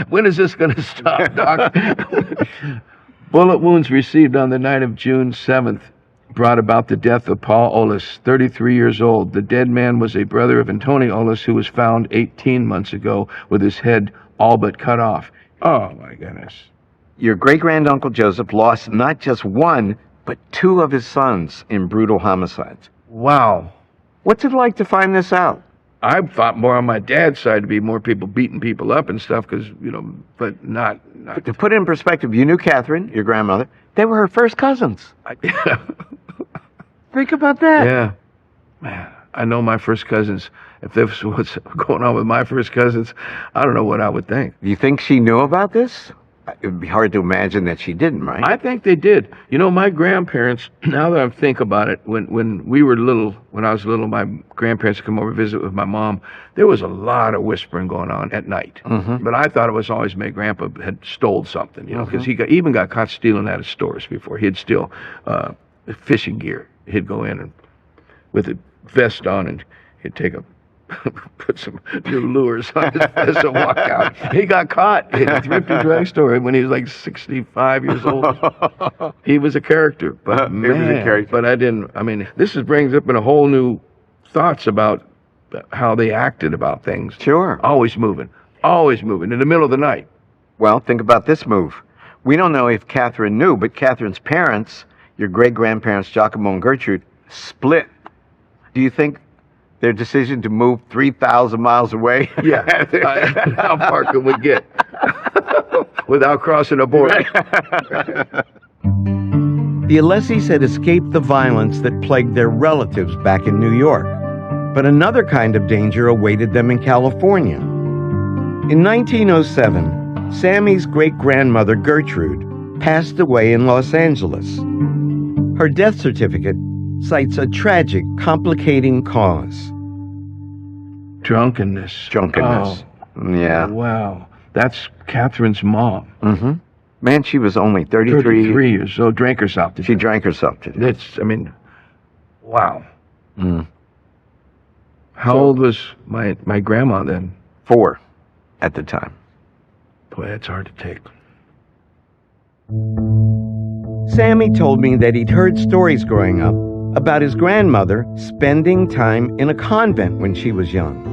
When is this going to stop, Doc? Bullet wounds received on the night of June 7th brought about the death of Paul Ollis, 33 years old. The dead man was a brother of Antonio Ollis, who was found 18 months ago with his head all but cut off. Oh, my goodness. Your great-granduncle Joseph lost not just one, but two of his sons in brutal homicides. Wow. What's it like to find this out? I thought more on my dad's side to be more people beating people up and stuff, because, but not... To put it in perspective, you knew Catherine, your grandmother. They were her first cousins. Think about that. Yeah. Man, I know my first cousins. If this was what's going on with my first cousins, I don't know what I would think. Do you think she knew about this? It would be hard to imagine that she didn't, right? I think they did. My grandparents, now that I think about it, when we were little, when I was little, my grandparents would come over and visit with my mom. There was a lot of whispering going on at night. Mm-hmm. But I thought it was always my grandpa had stole something, because he even got caught stealing out of stores before. He'd steal fishing gear. He'd go in and with a vest on, and he'd take put some new lures on his vest and walk out. He got caught in a thrifty drugstore when he was like 65 years old. He was a character, but He was a character. But this brings up in a whole new thoughts about how they acted about things. Sure. Always moving in the middle of the night. Well, think about this move. We don't know if Catherine knew, but Catherine's parents, your great-grandparents Giacomo and Gertrude, split. Do you think their decision to move 3,000 miles away? Yeah. How far could we get without crossing a border? The Alessis had escaped the violence that plagued their relatives back in New York, but another kind of danger awaited them in California. In 1907, Sammy's great-grandmother Gertrude passed away in Los Angeles. Her death certificate cites a tragic, complicating cause. Drunkenness. Drunkenness. Yeah. Wow. That's Catherine's mom. Mm-hmm. Man, she was only 33 years old. Drank herself to death. She drank herself to death. Wow. Mm. How old was my grandma then? 4 at the time. Boy, that's hard to take. Sammy told me that he'd heard stories growing up about his grandmother spending time in a convent when she was young.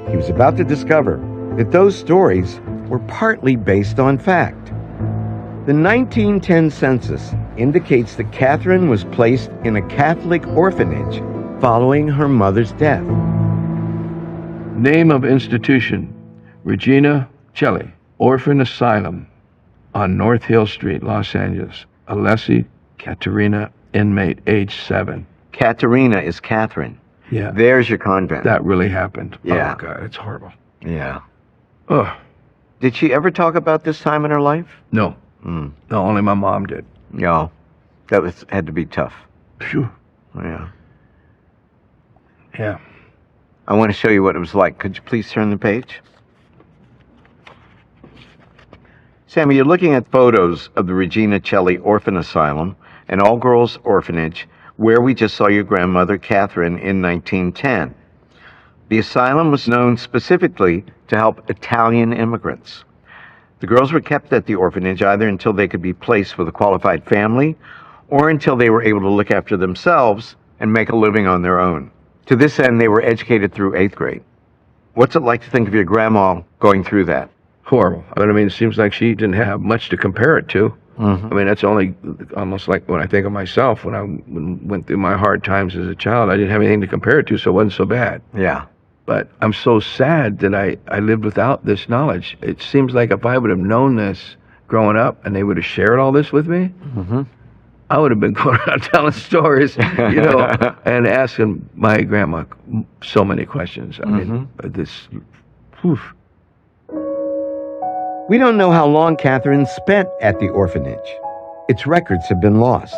He was about to discover that those stories were partly based on fact. The 1910 census indicates that Catherine was placed in a Catholic orphanage following her mother's death. Name of institution, Regina Celli, Orphan Asylum on North Hill Street, Los Angeles. Alessi Caterina, inmate, age 7. Caterina is Catherine. Yeah. There's your convent. That really happened. Yeah. Oh, God, it's horrible. Yeah. Ugh. Did she ever talk about this time in her life? No. Mm. No, only my mom did. Yeah. That had to be tough. Phew. Yeah. Yeah. I want to show you what it was like. Could you please turn the page? Sammy, you're looking at photos of the Regina Celli Orphan Asylum, an all-girls orphanage, where we just saw your grandmother, Catherine, in 1910. The asylum was known specifically to help Italian immigrants. The girls were kept at the orphanage either until they could be placed with a qualified family or until they were able to look after themselves and make a living on their own. To this end, they were educated through 8th grade. What's it like to think of your grandma going through that? Horrible. But I mean, it seems like she didn't have much to compare it to. I mean, that's only almost like when I think of myself, when I went through my hard times as a child, I didn't have anything to compare it to, so it wasn't so bad. Yeah. But I'm so sad that I lived without this knowledge. It seems like if I would have known this growing up and they would have shared all this with me, I would have been going around telling stories, you know, and asking my grandma so many questions. I mean, this, whew. We don't know how long Catherine spent at the orphanage. Its records have been lost.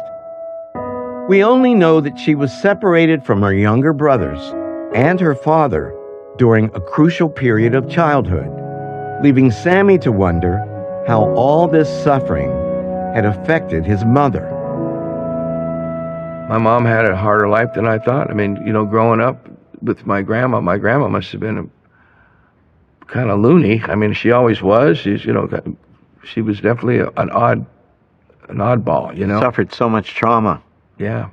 We only know that she was separated from her younger brothers and her father during a crucial period of childhood, leaving Sammy to wonder how all this suffering had affected his mother. My mom had a harder life than I thought. I mean, you know, growing up with my grandma must have been kind of loony. I mean, she always was. She's, you know, she was definitely an oddball, you know. Suffered so much trauma. Yeah.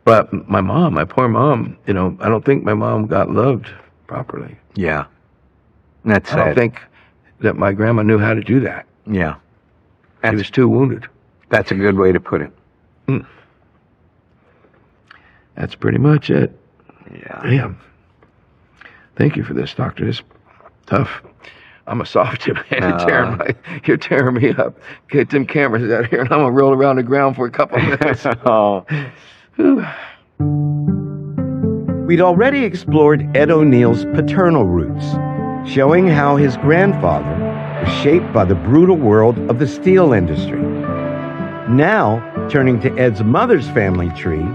But my poor mom, you know, I don't think my mom got loved properly. Yeah. That's sad. I don't think that my grandma knew how to do that. Yeah. She was too wounded. That's a good way to put it. That's pretty much it. Yeah. Damn. Thank you for this, Doctor. It's tough. I'm a softie, man. You're tearing me up. Get them cameras out here, and I'm going to roll around the ground for a couple minutes. We'd already explored Ed O'Neill's paternal roots, showing how his grandfather was shaped by the brutal world of the steel industry. Now, turning to Ed's mother's family tree,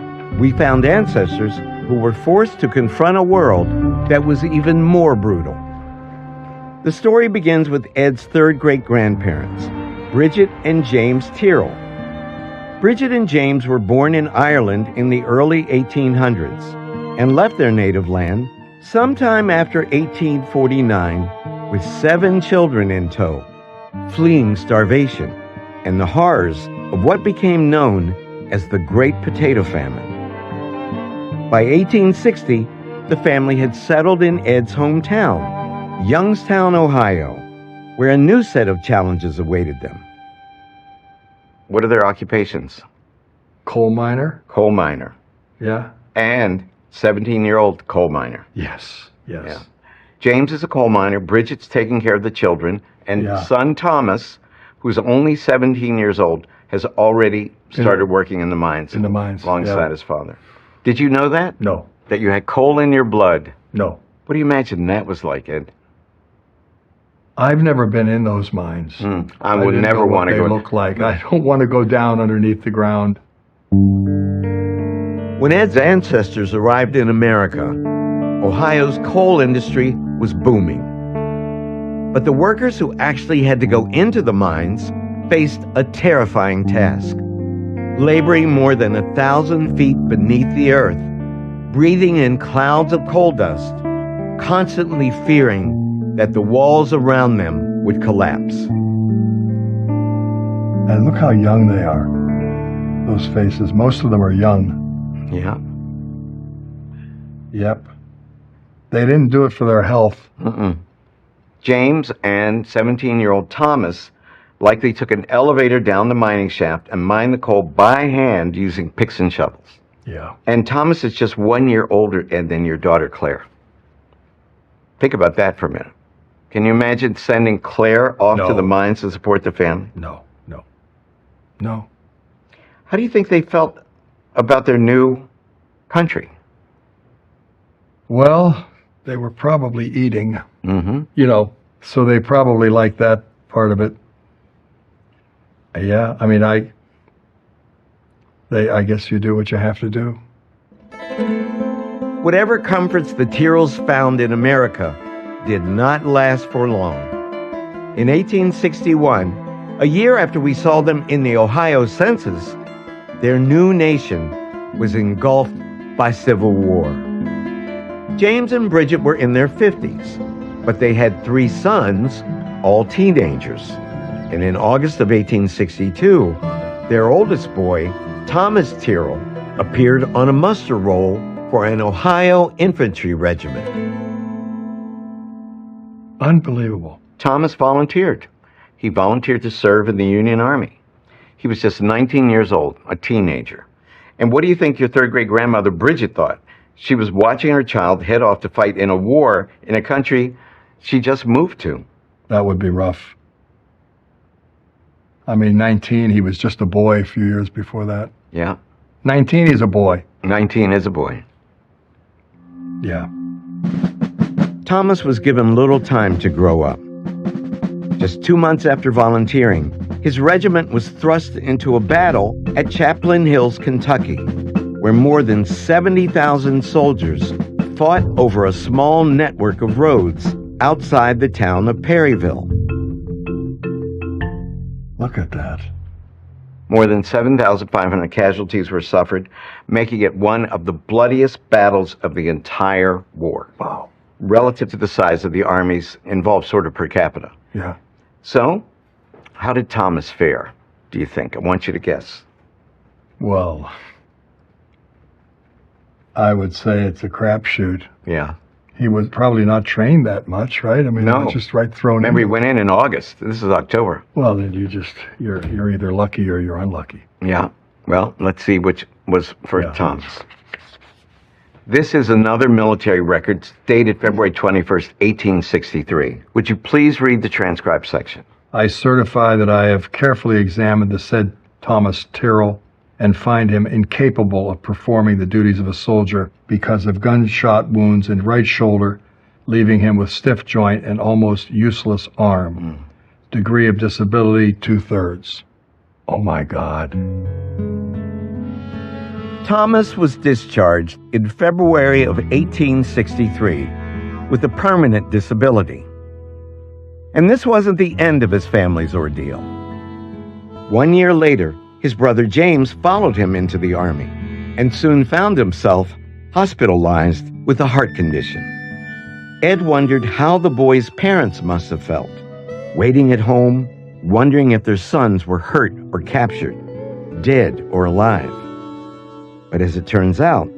we found ancestors who were forced to confront a world that was even more brutal. The story begins with Ed's third great-grandparents, Bridget and James Tyrrell. Bridget and James were born in Ireland in the early 1800s and left their native land sometime after 1849 with 7 children in tow, fleeing starvation and the horrors of what became known as the Great Potato Famine. By 1860, the family had settled in Ed's hometown, Youngstown, Ohio, where a new set of challenges awaited them. What are their occupations? Coal miner. Coal miner. Yeah. And 17-year-old coal miner. Yes. Yeah. James is a coal miner, Bridget's taking care of the children, and son Thomas, who's only 17 years old, has already started working in the mines. Alongside his father. Did you know that? No. That you had coal in your blood? No. What do you imagine that was like, Ed? I've never been in those mines. I would never want to go. They look like. I don't want to go down underneath the ground. When Ed's ancestors arrived in America, Ohio's coal industry was booming. But the workers who actually had to go into the mines faced a terrifying task. Laboring more than 1,000 feet beneath the earth, breathing in clouds of coal dust, constantly fearing that the walls around them would collapse. And look how young they are. Those faces, most of them are young. Yeah. Yep. They didn't do it for their health. James and 17-year-old Thomas likely took an elevator down the mining shaft and mined the coal by hand using picks and shovels. Yeah. And Thomas is just 1 year older than your daughter, Claire. Think about that for a minute. Can you imagine sending Claire off to the mines to support the family? No. How do you think they felt about their new country? Well, they were probably eating, you know, so they probably liked that part of it. Yeah, I mean, I guess you do what you have to do. Whatever comforts the Tyrrells found in America did not last for long. In 1861, a year after we saw them in the Ohio census, their new nation was engulfed by civil war. James and Bridget were in their 50s, but they had 3 sons, all teenagers. And in August of 1862, their oldest boy, Thomas Tyrrell, appeared on a muster roll for an Ohio infantry regiment. Unbelievable. Thomas volunteered. He volunteered to serve in the Union Army. He was just 19 years old, a teenager. And what do you think your third-grade grandmother, Bridget, thought? She was watching her child head off to fight in a war in a country she just moved to. That would be rough. I mean, 19, he was just a boy a few years before that. Yeah. 19, he's a boy. 19 is a boy. Yeah. Thomas was given little time to grow up. Just 2 months after volunteering, his regiment was thrust into a battle at Chaplain Hills, Kentucky, where more than 70,000 soldiers fought over a small network of roads outside the town of Perryville. Look at that. More than 7,500 casualties were suffered, making it one of the bloodiest battles of the entire war. Wow. Relative to the size of the armies involved sort of per capita. Yeah. So, how did Thomas fare, do you think? I want you to guess. Well, I would say it's a crapshoot. Yeah. He was probably not trained that much, right? I mean, No. just right thrown Remember, he in. went in August. This is October. Well, then you're either lucky or you're unlucky. Yeah. Well, let's see which was for Yeah. Thomas. This is another military record dated February 21st, 1863. Would you please read the transcribed section? I certify that I have carefully examined the said Thomas Tyrrell and find him incapable of performing the duties of a soldier because of gunshot wounds in right shoulder, leaving him with stiff joint and almost useless arm. Degree of disability, 2/3. Oh my God. Thomas was discharged in February of 1863 with a permanent disability. And this wasn't the end of his family's ordeal. 1 year later, his brother James followed him into the Army and soon found himself hospitalized with a heart condition. Ed wondered how the boy's parents must have felt, waiting at home, wondering if their sons were hurt or captured, dead or alive. But as it turns out,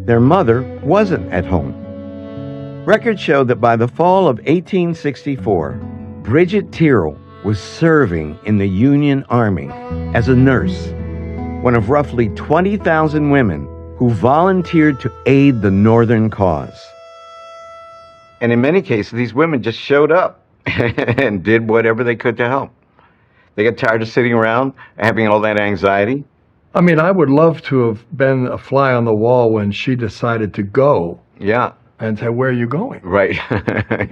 their mother wasn't at home. Records show that by the fall of 1864, Bridget Tyrrell was serving in the Union Army as a nurse, one of roughly 20,000 women who volunteered to aid the Northern cause. And in many cases, these women just showed up and did whatever they could to help. They got tired of sitting around, having all that anxiety. I mean, I would love to have been a fly on the wall when she decided to go. Yeah. And say, where are you going? Right.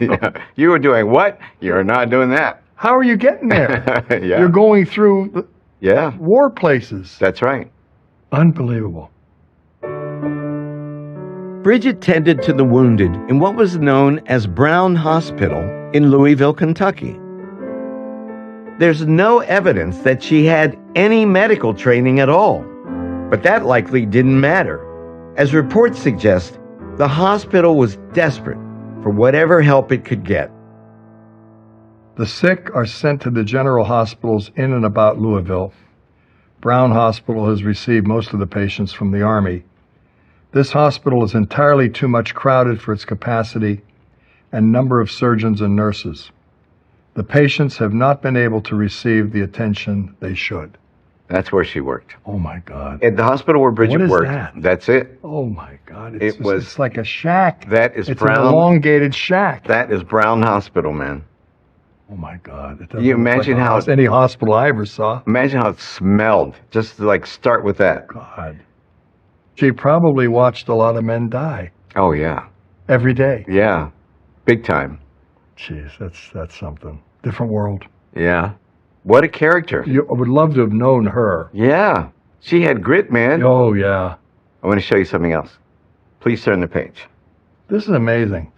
Yeah. You were doing what? You're not doing that. How are you getting there? Yeah. You're going through war places. That's right. Unbelievable. Bridget tended to the wounded in what was known as Brown Hospital in Louisville, Kentucky. There's no evidence that she had any medical training at all, but that likely didn't matter. As reports suggest, the hospital was desperate for whatever help it could get. The sick are sent to the general hospitals in and about Louisville. Brown Hospital has received most of the patients from the Army. This hospital is entirely too much crowded for its capacity and number of surgeons and nurses. The patients have not been able to receive the attention they should. That's where she worked. Oh my God. At the hospital where Bridget What is worked. that? That's it. Oh my God. It's like a shack. That is It's Brown. an elongated shack. That is Brown Hospital, man. Oh my God. It doesn't You look imagine like how any hospital I ever saw. Imagine how it smelled. Just to like start with that. God. She probably watched a lot of men die Oh yeah. every day. Yeah. Big time. Jeez, that's something. Different world. Yeah. What a character. I would love to have known her. Yeah. She had grit, man. Oh, yeah. I want to show you something else. Please turn the page. This is amazing.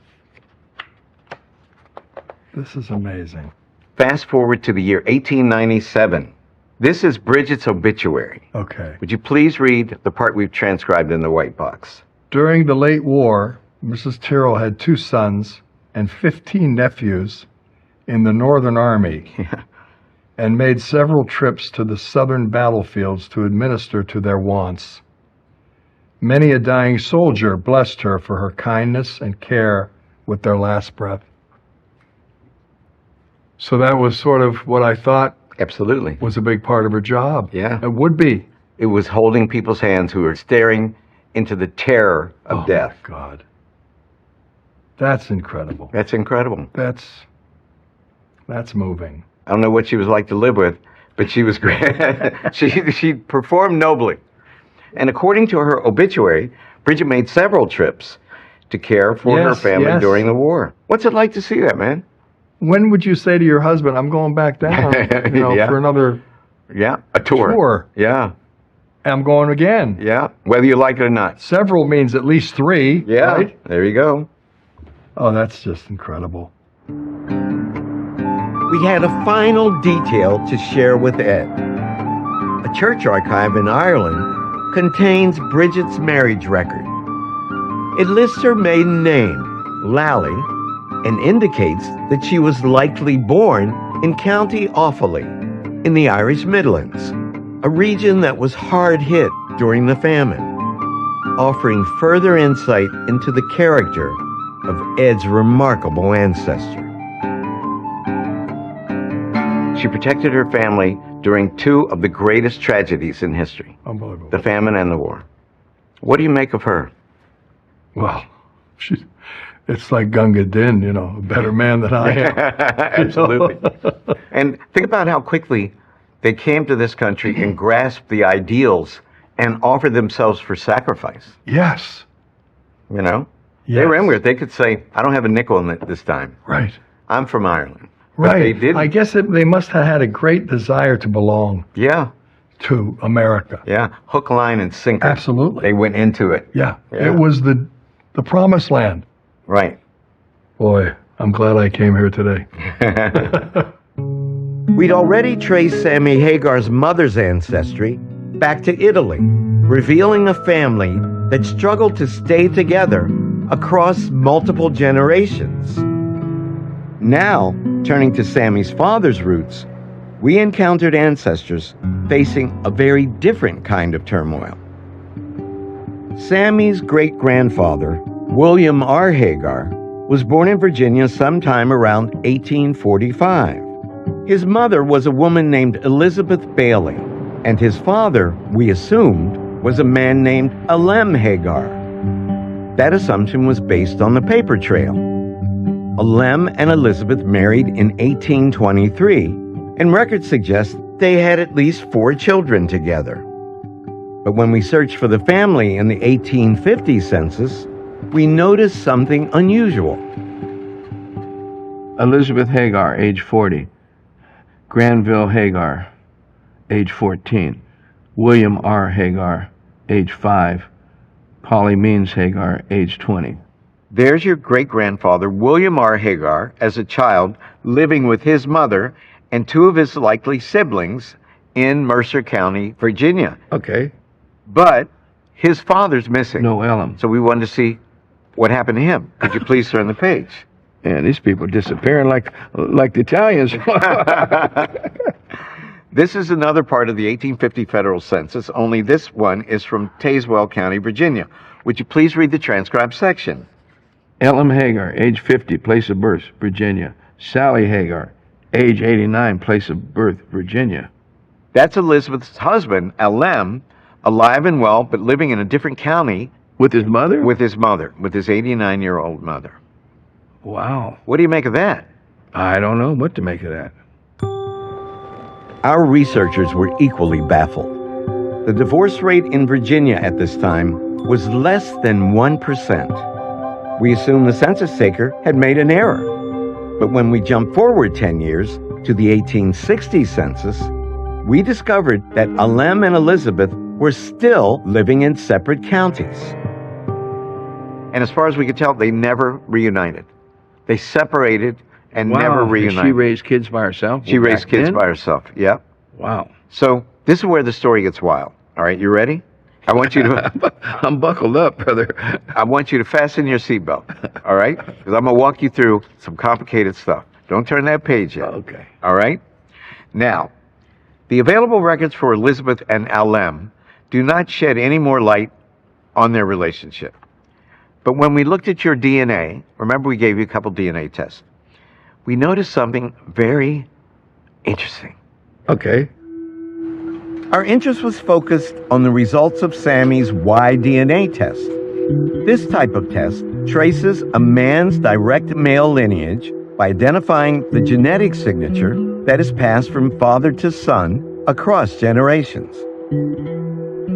This is amazing. Fast forward to the year 1897. This is Bridget's obituary. Okay. Would you please read the part we've transcribed in the white box? During the late war, Mrs. Tyrrell had 2 sons and 15 nephews in the Northern Army and made several trips to the southern battlefields to administer to their wants. Many a dying soldier blessed her for her kindness and care with their last breath. So that was sort of what I thought absolutely was a big part of her job. Yeah. It would be. It was holding people's hands who were staring into the terror of death. Oh, my God. That's incredible. That's incredible. That's moving. I don't know what she was like to live with, but she was great. she performed nobly. And according to her obituary, Bridget made several trips to care for her family during the war. What's it like to see that, man? When would you say to your husband, I'm going back down for another a tour. Yeah. I'm going again. Yeah, whether you like it or not. Several means at least 3. Yeah, right? There you go. Oh, that's just incredible. We had a final detail to share with Ed. A church archive in Ireland contains Bridget's marriage record. It lists her maiden name, Lally, and indicates that she was likely born in County Offaly, in the Irish Midlands, a region that was hard hit during the famine, offering further insight into the character of Ed's remarkable ancestor. She protected her family during 2 of the greatest tragedies in history, Unbelievable. the famine and the war. What do you make of her? Well, it's like Gunga Din, a better man than I am. Absolutely. And think about how quickly they came to this country and grasped the ideals and offered themselves for sacrifice. Yes. They were immigrants. They could say, I don't have a nickel in it this time. Right. I'm from Ireland. But Right. they didn't. I guess they must have had a great desire to belong Yeah. to America. Yeah. Hook, line, and sinker. Absolutely. They went into it. Yeah. Yeah. It was the promised land. Right. Boy, I'm glad I came here today. We'd already traced Sammy Hagar's mother's ancestry back to Italy, revealing a family that struggled to stay together across multiple generations. Now, turning to Sammy's father's roots, we encountered ancestors facing a very different kind of turmoil. Sammy's great-grandfather, William R. Hagar, was born in Virginia sometime around 1845. His mother was a woman named Elizabeth Bailey, and his father, we assumed, was a man named Alem Hagar. That assumption was based on the paper trail. Alem and Elizabeth married in 1823, and records suggest they had at least 4 children together. But when we searched for the family in the 1850 census, we noticed something unusual. Elizabeth Hagar, age 40. Granville Hagar, age 14. William R. Hagar, age 5. Polly Means Hagar, age 20. There's your great-grandfather, William R. Hagar, as a child, living with his mother and 2 of his likely siblings in Mercer County, Virginia. Okay. But his father's missing. No Ellen. So we wanted to see what happened to him. Could you please turn the page? Yeah, these people disappearing like the Italians. This is another part of the 1850 federal census, only this one is from Tazewell County, Virginia. Would you please read the transcribed section? Elam Hagar, age 50, place of birth, Virginia. Sally Hagar, age 89, place of birth, Virginia. That's Elizabeth's husband, Alem, alive and well, but living in a different county. With his mother? With his mother, with his 89-year-old mother. Wow. What do you make of that? I don't know what to make of that. Our researchers were equally baffled. The divorce rate in Virginia at this time was less than 1%. We assumed the census taker had made an error. But when we jumped forward 10 years to the 1860 census, we discovered that Alem and Elizabeth were still living in separate counties. And as far as we could tell, they never reunited. They separated and never reunited. She raised kids by herself? She raised kids by herself, yep. Wow. So this is where the story gets wild. All right, you ready? I want you to. I'm buckled up, brother. I want you to fasten your seatbelt. All right? Because I'm going to walk you through some complicated stuff. Don't turn that page yet. Okay. All right? Now, the available records for Elizabeth and Alem do not shed any more light on their relationship. But when we looked at your DNA, remember we gave you a couple DNA tests, we noticed something very interesting. Okay. Our interest was focused on the results of Sammy's Y-DNA test. This type of test traces a man's direct male lineage by identifying the genetic signature that is passed from father to son across generations.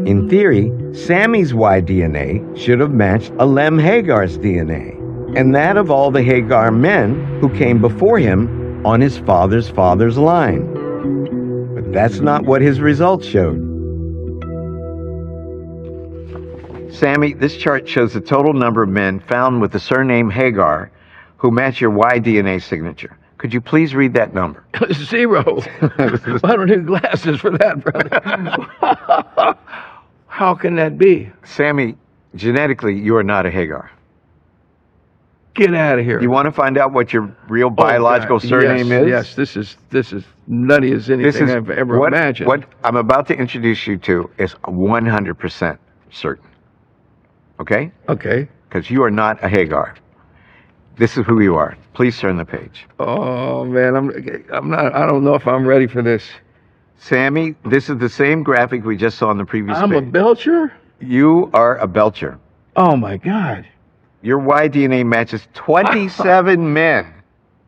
In theory, Sammy's Y-DNA should have matched Alem Hagar's DNA, and that of all the Hagar men who came before him on his father's line. But that's not what his results showed. Sammy, this chart shows the total number of men found with the surname Hagar who match your Y-DNA signature. Could you please read that number? 0. I don't need glasses for that, brother. How can that be? Sammy, genetically, you are not a Hagar. Get out of here. You want to find out what your real biological surname is? Yes, this is nutty as anything I've ever imagined. What I'm about to introduce you to is 100% certain. Okay? Okay. Because you are not a Hagar. This is who you are. Please turn the page. Oh man, I'm not. I don't know if I'm ready for this. Sammy, this is the same graphic we just saw on the previous page. I'm a Belcher? You are a Belcher. Oh my God. Your Y-DNA matches 27 men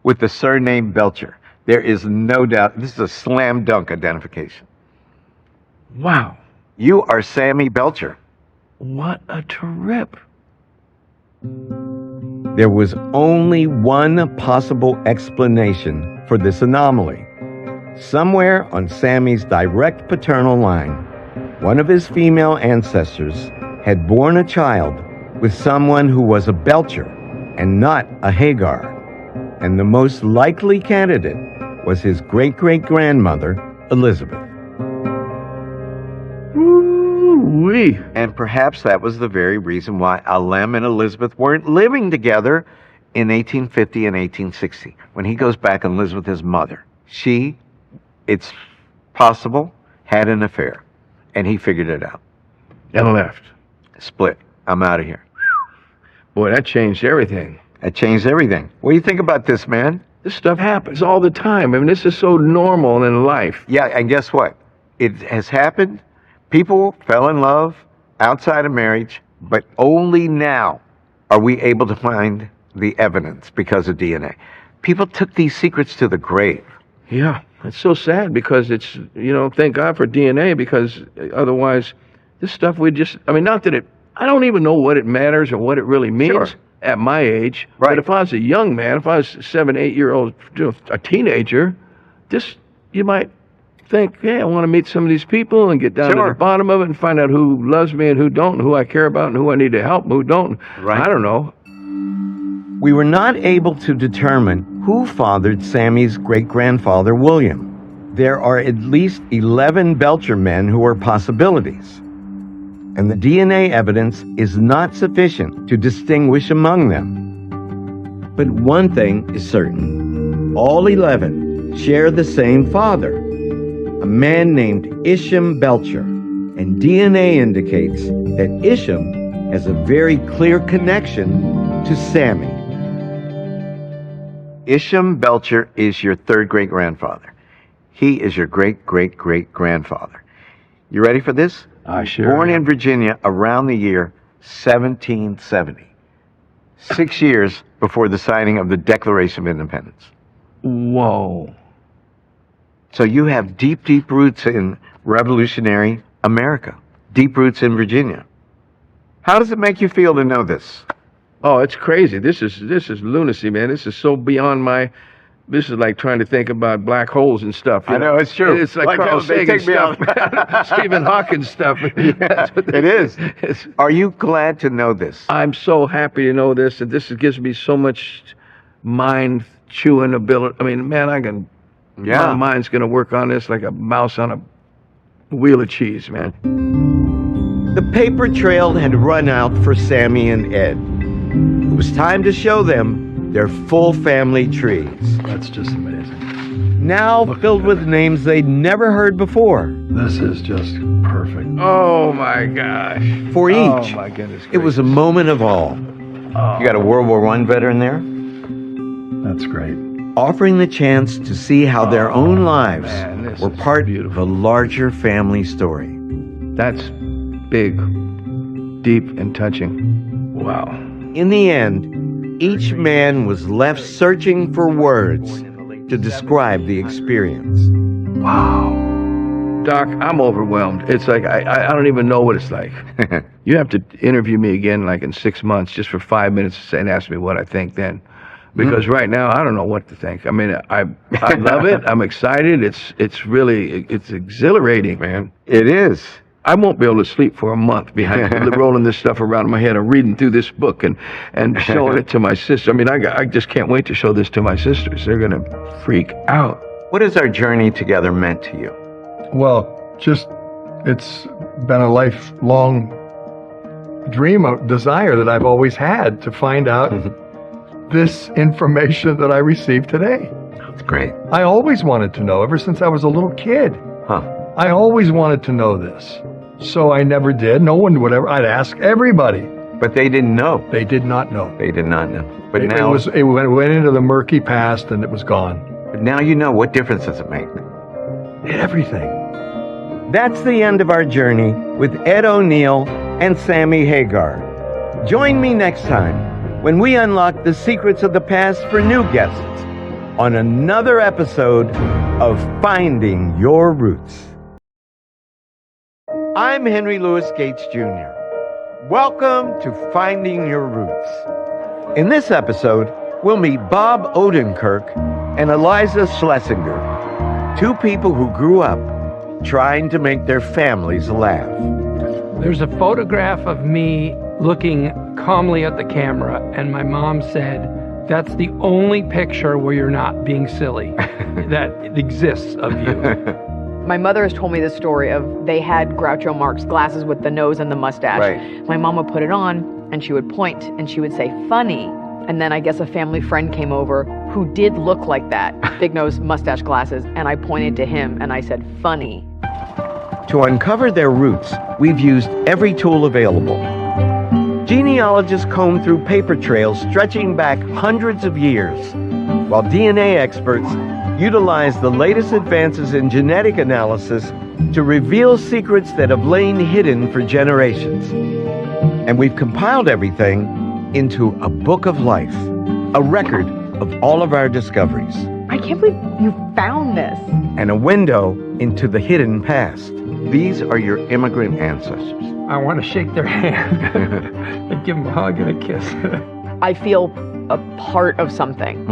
with the surname Belcher. There is no doubt. This is a slam dunk identification. Wow. You are Sammy Belcher. What a trip. There was only one possible explanation for this anomaly. Somewhere on Sammy's direct paternal line, one of his female ancestors had borne a child with someone who was a Belcher and not a Hagar. And the most likely candidate was his great-great-grandmother, Elizabeth. Ooh-wee. And perhaps that was the very reason why Alem and Elizabeth weren't living together in 1850 and 1860, when he goes back and lives with his mother. She, it's possible, had an affair, and he figured it out. And left. Split. I'm out of here. Boy, that changed everything. That changed everything. What do you think about this, man? This stuff happens all the time. I mean, this is so normal in life. Yeah, and guess what? It has happened. People fell in love outside of marriage, but only now are we able to find the evidence because of DNA. People took these secrets to the grave. Yeah, it's so sad because it's, thank God for DNA, because otherwise this stuff not that I don't even know what it matters or what it really means at my age. Right. But if I was a young man, if I was 7, 8-year-old, a teenager, you might think, hey, I want to meet some of these people and get down to the bottom of it and find out who loves me and who don't, and who I care about and who I need to help and who don't. Right. I don't know. We were not able to determine who fathered Sammy's great-grandfather, William. There are at least 11 Belcher men who are possibilities, and the DNA evidence is not sufficient to distinguish among them. But one thing is certain. All 11 share the same father, a man named Isham Belcher, and DNA indicates that Isham has a very clear connection to Sammy. Isham Belcher is your third great-grandfather. He is your great-great-great-grandfather. You ready for this? Sure. Born in Virginia around the year 1770. 6 years before the signing of the Declaration of Independence. Whoa. So you have deep, deep roots in revolutionary America. Deep roots in Virginia. How does it make you feel to know this? Oh, it's crazy. This is lunacy, man. This is so beyond my. This is like trying to think about black holes and stuff. I know, it's true. It's like Carl Sagan stuff, Stephen Hawking stuff. Yeah, it is. Are you glad to know this? I'm so happy to know this, and this gives me so much mind-chewing ability. I mean, man, my mind's going to work on this like a mouse on a wheel of cheese, man. The paper trail had run out for Sammy and Ed. It was time to show them their full family trees. That's just amazing. Now filled with names they'd never heard before. This is just perfect. Oh my gosh. For each, Oh my goodness. it was a moment of awe. Oh. You got a World War I veteran there? That's great. Offering the chance to see how their own lives man, were part of a larger family story. That's big, deep, and touching. Wow. In the end, each man was left searching for words to describe the experience. Wow. Doc, I'm overwhelmed. It's like, I don't even know what it's like. You have to interview me again like in 6 months just for 5 minutes and ask me what I think then. Because right now, I don't know what to think. I mean, I love it. I'm excited. It's really exhilarating, man. It is. I won't be able to sleep for a month behind rolling this stuff around in my head and reading through this book and showing it to my sister. I mean, I just can't wait to show this to my sisters. They're going to freak out. What has our journey together meant to you? Well, it's been a lifelong dream, a desire that I've always had to find out this information that I received today. That's great. I always wanted to know, ever since I was a little kid. I always wanted to know this. So I never did. No one would ever. I'd ask everybody. But they didn't know. They did not know. They did not know. But it now went into the murky past and it was gone. But now you know. What difference does it make? Everything. That's the end of our journey with Ed O'Neill and Sammy Hagar. Join me next time when we unlock the secrets of the past for new guests on another episode of Finding Your Roots. I'm Henry Louis Gates Jr. Welcome to Finding Your Roots. In this episode, we'll meet Bob Odenkirk and Eliza Schlesinger, two people who grew up trying to make their families laugh. There's a photograph of me looking calmly at the camera, and my mom said, "That's the only picture where you're not being silly that exists of you." My mother has told me the story of they had Groucho Marx glasses with the nose and the mustache. Right. My mom would put it on and she would point and she would say, "Funny." And then I guess a family friend came over who did look like that, big nose, mustache, glasses, and I pointed to him and I said, "Funny." To uncover their roots, we've used every tool available. Genealogists comb through paper trails stretching back hundreds of years, while DNA experts utilize the latest advances in genetic analysis to reveal secrets that have lain hidden for generations. And we've compiled everything into a book of life, a record of all of our discoveries, I can't believe you found this. and a window into the hidden past. These are your immigrant ancestors. I want to shake their hand and give them a hug and a kiss. I feel a part of something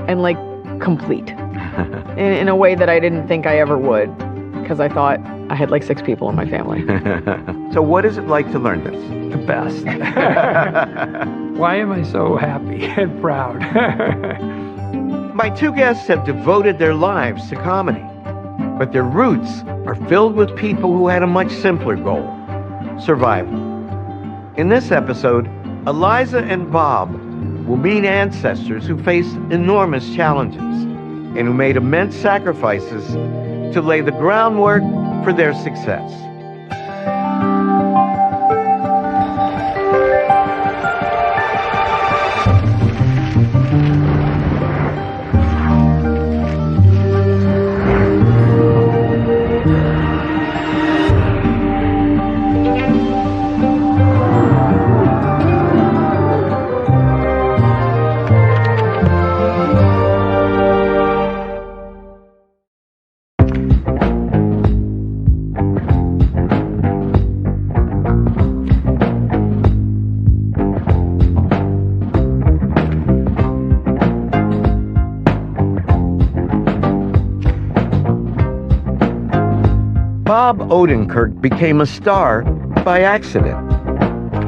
and like complete in a way that I didn't think I ever would, because I thought I had like 6 people in my family. So what is it like to learn this? The best. Why am I so happy and proud? My two guests have devoted their lives to comedy, but their roots are filled with people who had a much simpler goal: survival. In this episode, Eliza and Bob will meet ancestors who faced enormous challenges and who made immense sacrifices to lay the groundwork for their success. Bob Odenkirk became a star by accident.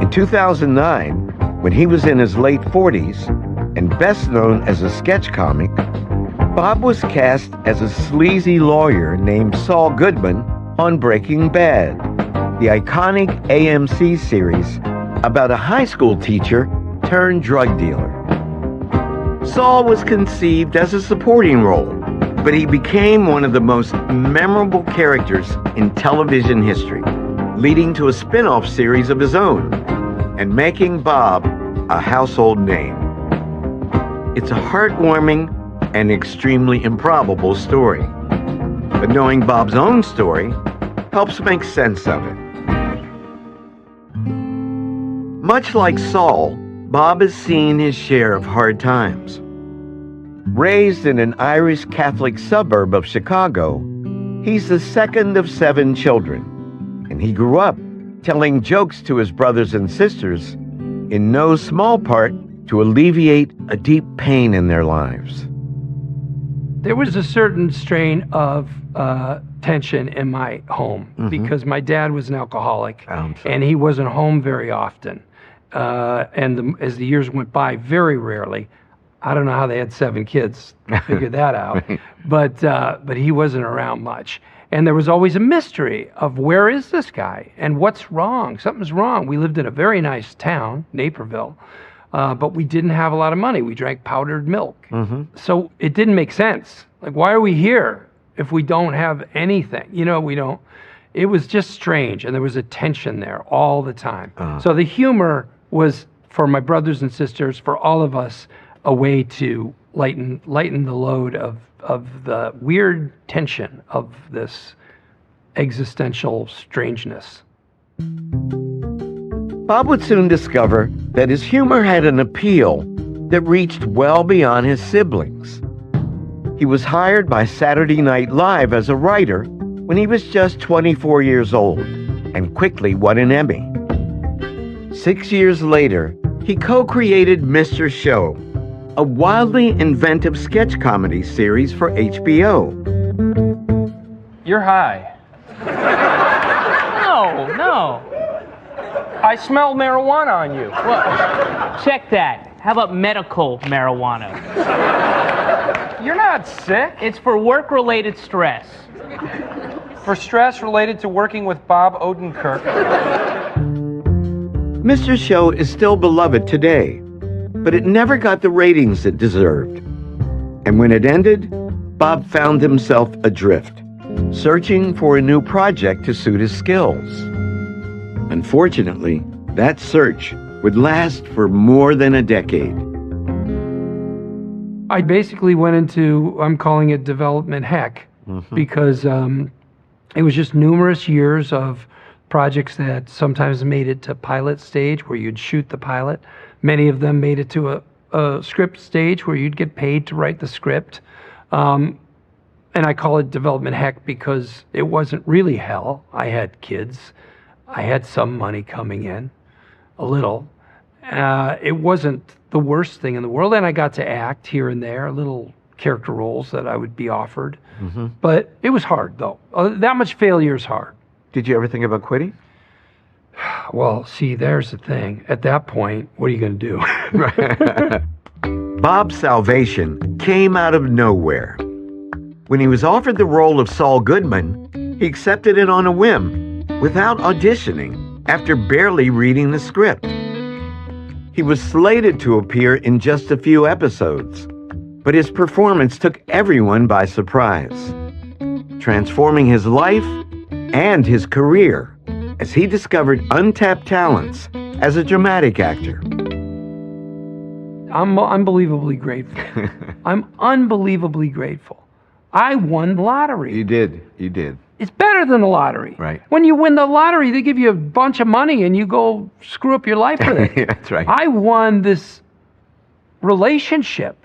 In 2009, when he was in his late 40s and best known as a sketch comic, Bob was cast as a sleazy lawyer named Saul Goodman on Breaking Bad. the iconic AMC series about a high school teacher turned drug dealer. Saul was conceived as a supporting role, but he became one of the most memorable characters in television history, leading to a spin-off series of his own and making Bob a household name. It's a heartwarming and extremely improbable story, but knowing Bob's own story helps make sense of it. Much like Saul, Bob has seen his share of hard times. Raised in an Irish Catholic suburb of Chicago, he's the second of 7 children, and he grew up telling jokes to his brothers and sisters, in no small part to alleviate a deep pain in their lives. There was a certain strain of tension in my home because my dad was an alcoholic and he wasn't home very often. As the years went by, very rarely. I don't know how they had 7 kids. Figure that out. But he wasn't around much. And there was always a mystery of where is this guy and what's wrong? Something's wrong. We lived in a very nice town, Naperville, but we didn't have a lot of money. We drank powdered milk. So it didn't make sense. Like, why are we here if we don't have anything? We don't. It was just strange, and there was a tension there all the time. So the humor was, for my brothers and sisters, for all of us, a way to lighten the load of the weird tension of this existential strangeness. Bob would soon discover that his humor had an appeal that reached well beyond his siblings. He was hired by Saturday Night Live as a writer when he was just 24 years old and quickly won an Emmy. 6 years later, he co-created Mr. Show, a wildly inventive sketch comedy series for HBO. You're high. No. I smell marijuana on you. Well, check that. How about medical marijuana? You're not sick. It's for work-related stress. For stress related to working with Bob Odenkirk. Mr. Show is still beloved today, but it never got the ratings it deserved. And when it ended, Bob found himself adrift, searching for a new project to suit his skills. Unfortunately, that search would last for more than a decade. I basically went into, I'm calling it development heck, because it was just numerous years of projects that sometimes made it to pilot stage where you'd shoot the pilot. Many of them made it to a script stage where you'd get paid to write the script. And I call it development heck because it wasn't really hell. I had kids. I had some money coming in, a little. It wasn't the worst thing in the world. And I got to act here and there, little character roles that I would be offered. But it was hard, though. That much failure is hard. Did you ever think about quitting? Well, see, there's the thing. At that point, what are you going to do? Bob's salvation came out of nowhere. When he was offered the role of Saul Goodman, he accepted it on a whim, without auditioning, after barely reading the script. He was slated to appear in just a few episodes, but his performance took everyone by surprise, transforming his life and his career as he discovered untapped talents as a dramatic actor. I'm unbelievably grateful. I'm unbelievably grateful. I won the lottery. You did. It's better than the lottery. Right. When you win the lottery, they give you a bunch of money and you go screw up your life with it. That's right. I won this relationship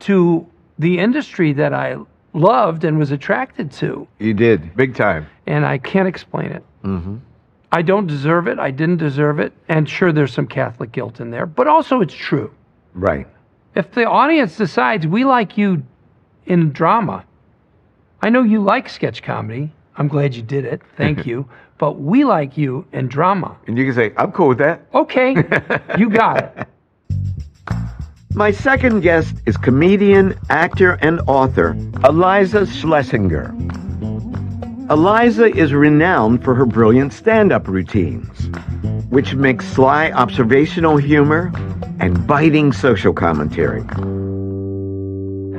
to the industry that I loved and was attracted to. You did, big time. And I can't explain it. I don't deserve it. I didn't deserve it. And sure, there's some Catholic guilt in there, but also it's true. Right. If the audience decides we like you in drama, I know you like sketch comedy. I'm glad you did it. Thank you. But we like you in drama. And you can say, I'm cool with that. Okay, you got it. My second guest is comedian, actor, and author Iliza Shlesinger. Eliza is renowned for her brilliant stand-up routines, which mix sly observational humor and biting social commentary.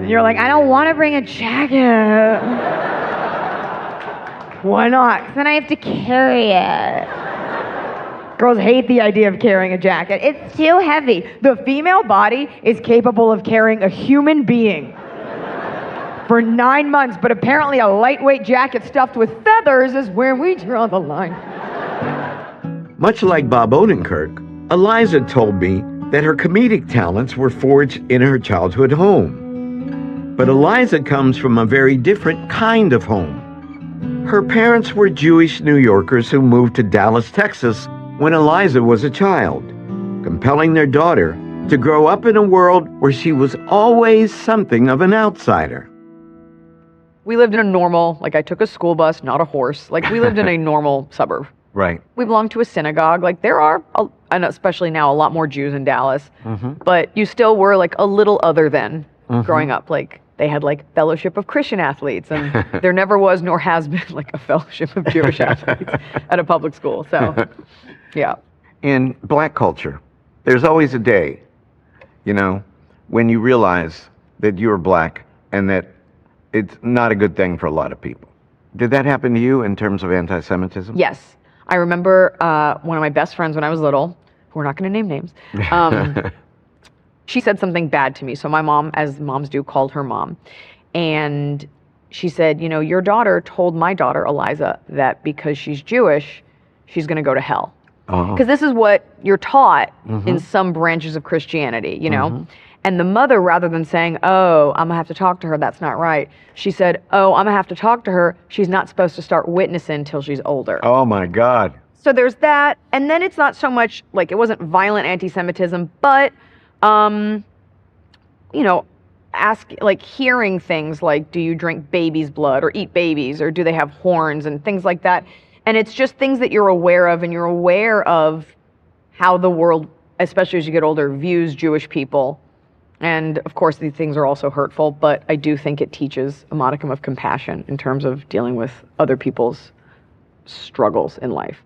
You're like, I don't want to bring a jacket. Why not? 'Cause then I have to carry it. Girls hate the idea of carrying a jacket. It's too heavy. The female body is capable of carrying a human being for 9 months, but apparently a lightweight jacket stuffed with feathers is where we draw the line. Much like Bob Odenkirk, Eliza told me that her comedic talents were forged in her childhood home. But Eliza comes from a very different kind of home. Her parents were Jewish New Yorkers who moved to Dallas, Texas when Eliza was a child, compelling their daughter to grow up in a world where she was always something of an outsider. We lived in a normal, like I took a school bus, not a horse. Like we lived in a normal suburb. Right. We belonged to a synagogue. Like there are, and especially now, a lot more Jews in Dallas. But you still were like a little other than growing up. Like they had like Fellowship of Christian Athletes, and there never was nor has been like a Fellowship of Jewish Athletes at a public school. So, yeah. In Black culture, there's always a day, when you realize that you're Black and that it's not a good thing for a lot of people. Did that happen to you in terms of anti-Semitism? Yes. I remember one of my best friends when I was little, who we're not going to name names, she said something bad to me. So my mom, as moms do, called her mom. And she said, your daughter told my daughter, Eliza, that because she's Jewish, she's going to go to hell. Because this is what you're taught in some branches of Christianity, And the mother, rather than saying, oh, I'm going to have to talk to her, that's not right, she said, oh, I'm going to have to talk to her, she's not supposed to start witnessing until she's older. Oh, my God. So there's that. And then it's not so much, like, it wasn't violent anti-Semitism, but, hearing things like, do you drink baby's blood or eat babies, or do they have horns and things like that. And it's just things that you're aware of, and you're aware of how the world, especially as you get older, views Jewish people. And of course, these things are also hurtful, but I do think it teaches a modicum of compassion in terms of dealing with other people's struggles in life.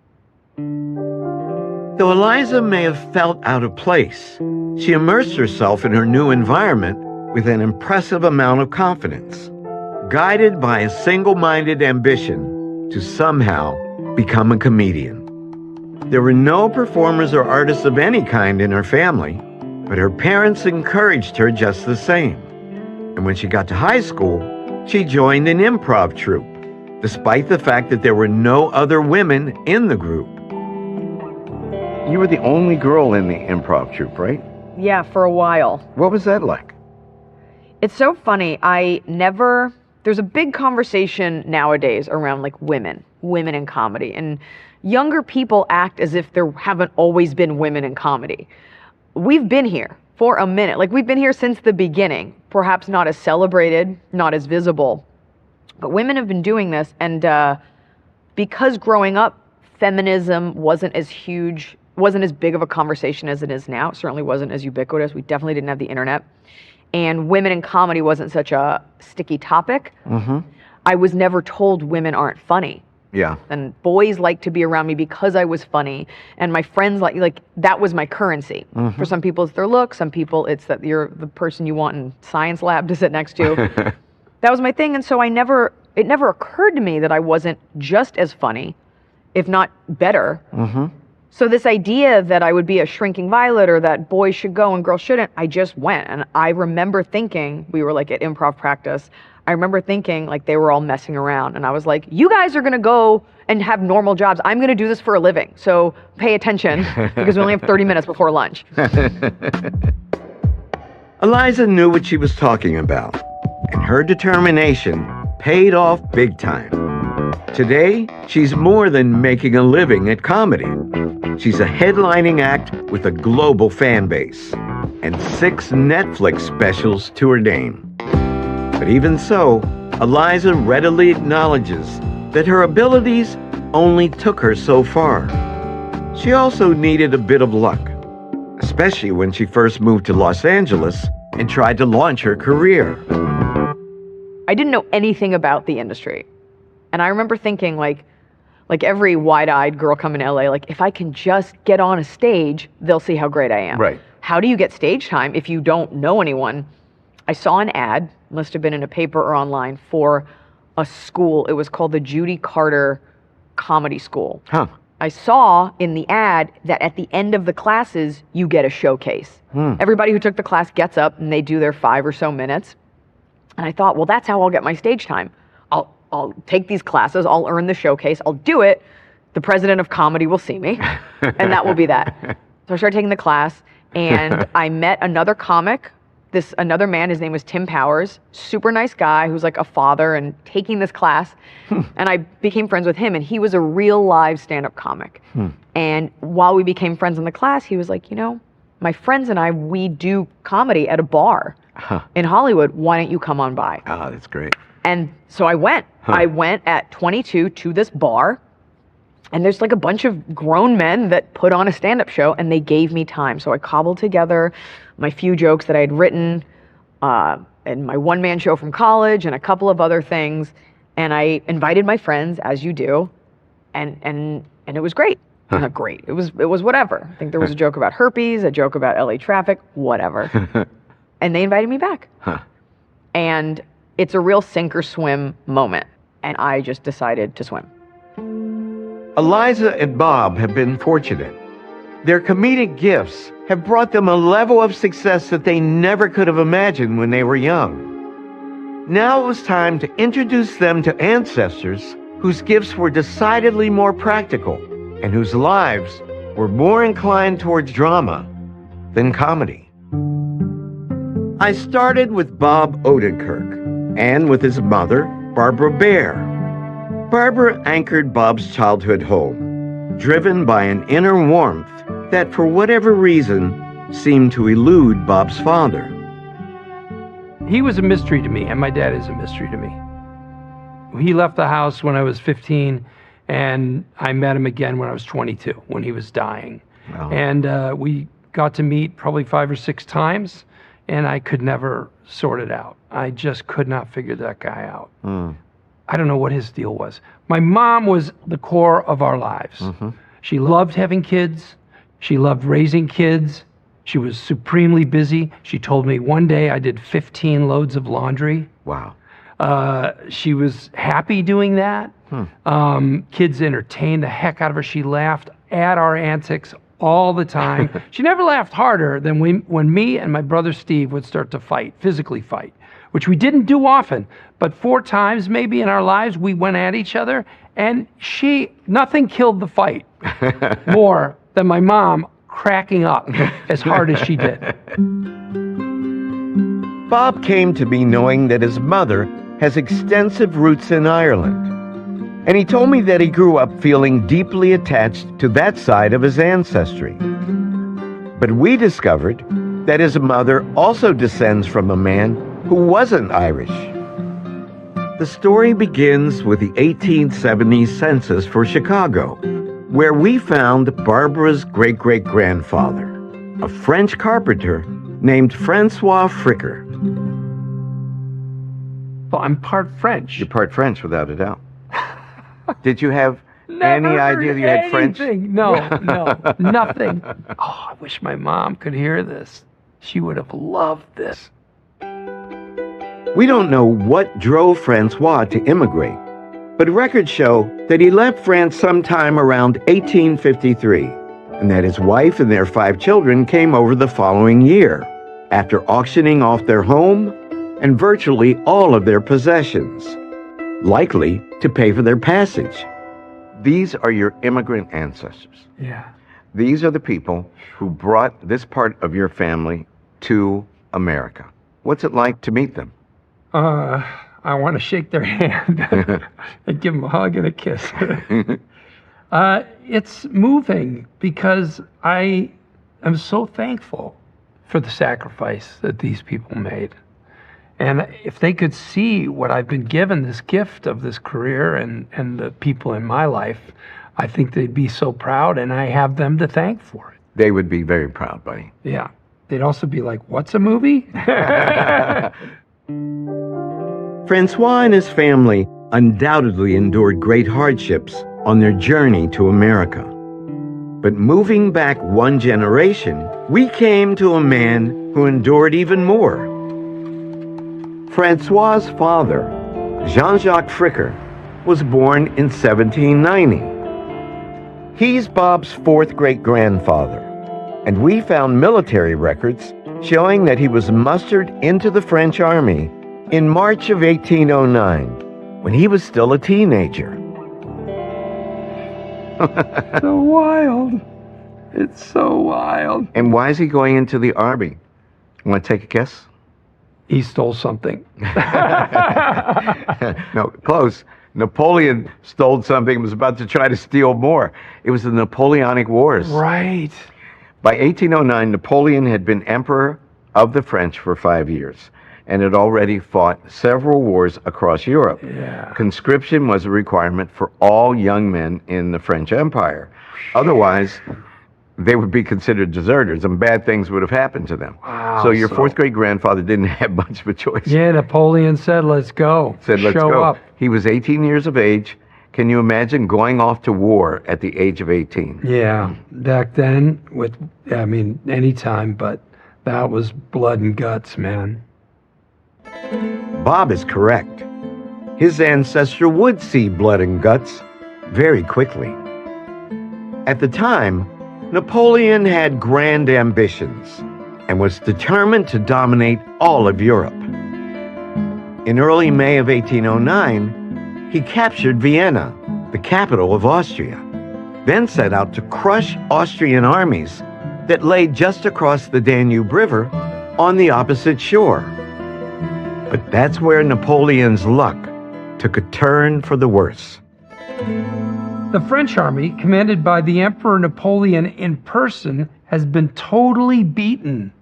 Though Eliza may have felt out of place, she immersed herself in her new environment with an impressive amount of confidence, guided by a single-minded ambition to somehow become a comedian. There were no performers or artists of any kind in her family, but her parents encouraged her just the same. And when she got to high school, she joined an improv troupe, despite the fact that there were no other women in the group. You were the only girl in the improv troupe, right? Yeah, for a while. What was that like? It's so funny. There's a big conversation nowadays around like women in comedy. And younger people act as if there haven't always been women in comedy. We've been here for a minute. Like, we've been here since the beginning. Perhaps not as celebrated, not as visible. But women have been doing this. And because growing up, feminism wasn't as huge, wasn't as big of a conversation as it is now. It certainly wasn't as ubiquitous. We definitely didn't have the internet. And women in comedy wasn't such a sticky topic. I was never told women aren't funny. Yeah. And boys liked to be around me because I was funny. And my friends, like that was my currency. For some people, it's their look. Some people, it's that you're the person you want in science lab to sit next to. That was my thing. And so it never occurred to me that I wasn't just as funny, if not better. So this idea that I would be a shrinking violet or that boys should go and girls shouldn't, I just went. And I remember thinking, we were like at improv practice, I remember thinking like they were all messing around. And I was like, you guys are going to go and have normal jobs. I'm going to do this for a living. So pay attention because we only have 30 minutes before lunch. Eliza knew what she was talking about, and her determination paid off big time. Today, she's more than making a living at comedy. She's a headlining act with a global fan base and 6 Netflix specials to her name. But even so, Eliza readily acknowledges that her abilities only took her so far. She also needed a bit of luck, especially when she first moved to Los Angeles and tried to launch her career. I didn't know anything about the industry. And I remember thinking, like every wide-eyed girl coming to LA, like, if I can just get on a stage, they'll see how great I am. Right. How do you get stage time if you don't know anyone? I saw an ad, must have been in a paper or online, for a school. It was called the Judy Carter Comedy School. Huh. I saw in the ad that at the end of the classes, you get a showcase. Everybody who took the class gets up and they do their 5 or so minutes. And I thought, well, that's how I'll get my stage time. I'll take these classes, I'll earn the showcase, I'll do it. The president of comedy will see me, and that will be that. So I started taking the class, and I met another comic, another man, his name was Tim Powers, super nice guy who's like a father, and taking this class. And I became friends with him, and he was a real live stand-up comic. And while we became friends in the class, he was like, my friends and I, we do comedy at a bar in Hollywood. Why don't you come on by? Oh, that's great. And so I went. I went at 22 to this bar, and there's like a bunch of grown men that put on a stand-up show, and they gave me time. So I cobbled together my few jokes that I had written, and my one-man show from college, and a couple of other things. And I invited my friends, as you do, and it was great. Not great. It was whatever. I think there was a joke about herpes, a joke about LA traffic, whatever. And they invited me back. And it's a real sink or swim moment. And I just decided to swim. Eliza and Bob have been fortunate. Their comedic gifts have brought them a level of success that they never could have imagined when they were young. Now it was time to introduce them to ancestors whose gifts were decidedly more practical and whose lives were more inclined towards drama than comedy. I started with Bob Odenkirk and with his mother, Barbara Baer. Barbara anchored Bob's childhood home, driven by an inner warmth that, for whatever reason, seemed to elude Bob's father. He was a mystery to me, and my dad is a mystery to me. He left the house when I was 15, and I met him again when I was 22, when he was dying. Wow. And we got to meet probably 5 or 6 times, and I could never sort it out. I just could not figure that guy out. I don't know what his deal was. My mom was the core of our lives. She loved having kids. She loved raising kids. She was supremely busy. She told me one day I did 15 loads of laundry. Wow. She was happy doing that. Kids entertained the heck out of her. She laughed at our antics all the time. She never laughed harder than when me and my brother Steve would start to fight, physically fight, which we didn't do often. But 4 times maybe in our lives, we went at each other, and nothing killed the fight more than my mom cracking up as hard as she did. Bob came to me knowing that his mother has extensive roots in Ireland. And he told me that he grew up feeling deeply attached to that side of his ancestry. But we discovered that his mother also descends from a man who wasn't Irish. The story begins with the 1870s census for Chicago, where we found Barbara's great-great-grandfather, a French carpenter named Francois Fricker. Well, I'm part French. You're part French, without a doubt. Did you have any idea that you had French? No, nothing. Oh, I wish my mom could hear this. She would have loved this. We don't know what drove Francois to immigrate, but records show that he left France sometime around 1853, and that his wife and their 5 children came over the following year, after auctioning off their home and virtually all of their possessions, likely to pay for their passage. These are your immigrant ancestors. Yeah. These are the people who brought this part of your family to America. What's it like to meet them? I want to shake their hand and give them a hug and a kiss. It's moving because I am so thankful for the sacrifice that these people made. And if they could see what I've been given, this gift of this career and the people in my life, I think they'd be so proud, and I have them to thank for it. They would be very proud, buddy. Yeah. They'd also be like, what's a movie? Francois and his family undoubtedly endured great hardships on their journey to America. But moving back one generation, we came to a man who endured even more. Francois' father, Jean-Jacques Fricker, was born in 1790. He's Bob's fourth great-grandfather, and we found military records showing that he was mustered into the French army in March of 1809, when he was still a teenager. So wild. It's so wild. And why is he going into the army? Want to take a guess? He stole something. No, close. Napoleon stole something and was about to try to steal more. It was the Napoleonic Wars. Right. By 1809, Napoleon had been emperor of the French for 5 years and had already fought several wars across Europe. Yeah. Conscription was a requirement for all young men in the French Empire. Otherwise, they would be considered deserters and bad things would have happened to them. Wow, so your fourth great grandfather didn't have much of a choice. Yeah, Napoleon said, let's go. Said, let's Show go. up. He was 18 years of age. Can you imagine going off to war at the age of 18? Yeah, back then, any time, but that was blood and guts, man. Bob is correct. His ancestor would see blood and guts very quickly. At the time, Napoleon had grand ambitions and was determined to dominate all of Europe. In early May of 1809, he captured Vienna, the capital of Austria, then set out to crush Austrian armies that lay just across the Danube River on the opposite shore. But that's where Napoleon's luck took a turn for the worse. The French army, commanded by the Emperor Napoleon in person, has been totally beaten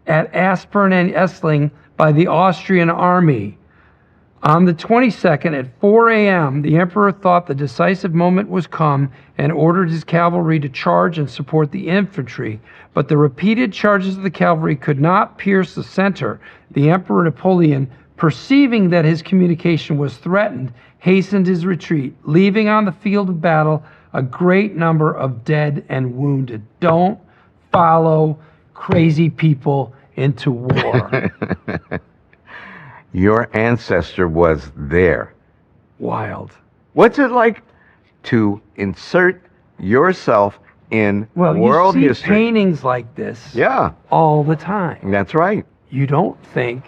at Aspern and Essling by the Austrian army. On the 22nd at 4 a.m., the emperor thought the decisive moment was come and ordered his cavalry to charge and support the infantry. But the repeated charges of the cavalry could not pierce the center. The Emperor Napoleon, perceiving that his communication was threatened, hastened his retreat, leaving on the field of battle a great number of dead and wounded. Don't follow crazy people into war. Your ancestor was there. Wild. What's it like to insert yourself in world you see history? Paintings like this all the time. That's right. You don't think,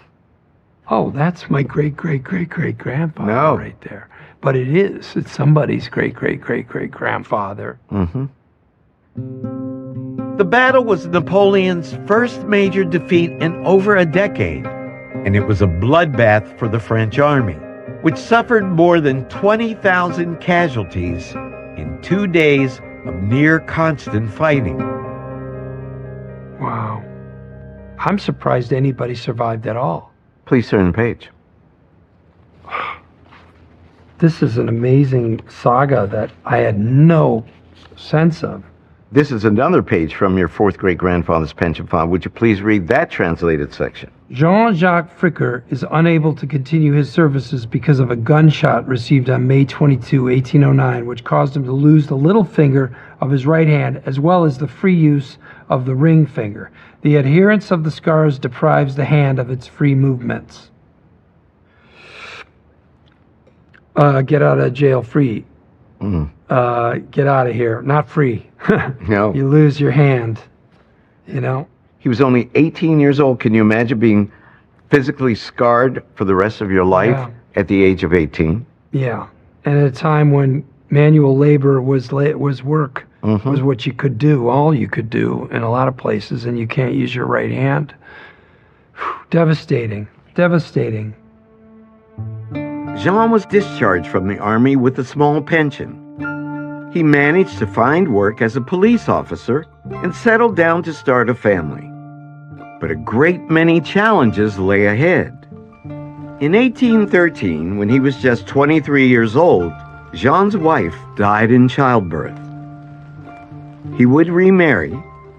oh, that's my great-great-great-great-grandfather right there. But it is. It's somebody's great-great-great-great-grandfather. Mm-hmm. The battle was Napoleon's first major defeat in over a decade, and it was a bloodbath for the French army, which suffered more than 20,000 casualties in 2 days of near constant fighting. Wow. I'm surprised anybody survived at all. Please turn the page. This is an amazing saga that I had no sense of. This is another page from your fourth great-grandfather's pension fund. Would you please read that translated section? Jean-Jacques Fricker is unable to continue his services because of a gunshot received on May 22, 1809, which caused him to lose the little finger of his right hand as well as the free use of the ring finger. The adherence of the scars deprives the hand of its free movements. Get out of jail free. Get out of here. Not free. No. You lose your hand. You know? He was only 18 years old. Can you imagine being physically scarred for the rest of your life at the age of 18? Yeah. And at a time when manual labor was work, was what you could do, all you could do in a lot of places, and you can't use your right hand. Devastating. Devastating. Jean was discharged from the army with a small pension. He managed to find work as a police officer and settled down to start a family. But a great many challenges lay ahead. In 1813, when he was just 23 years old, Jean's wife died in childbirth. He would remarry,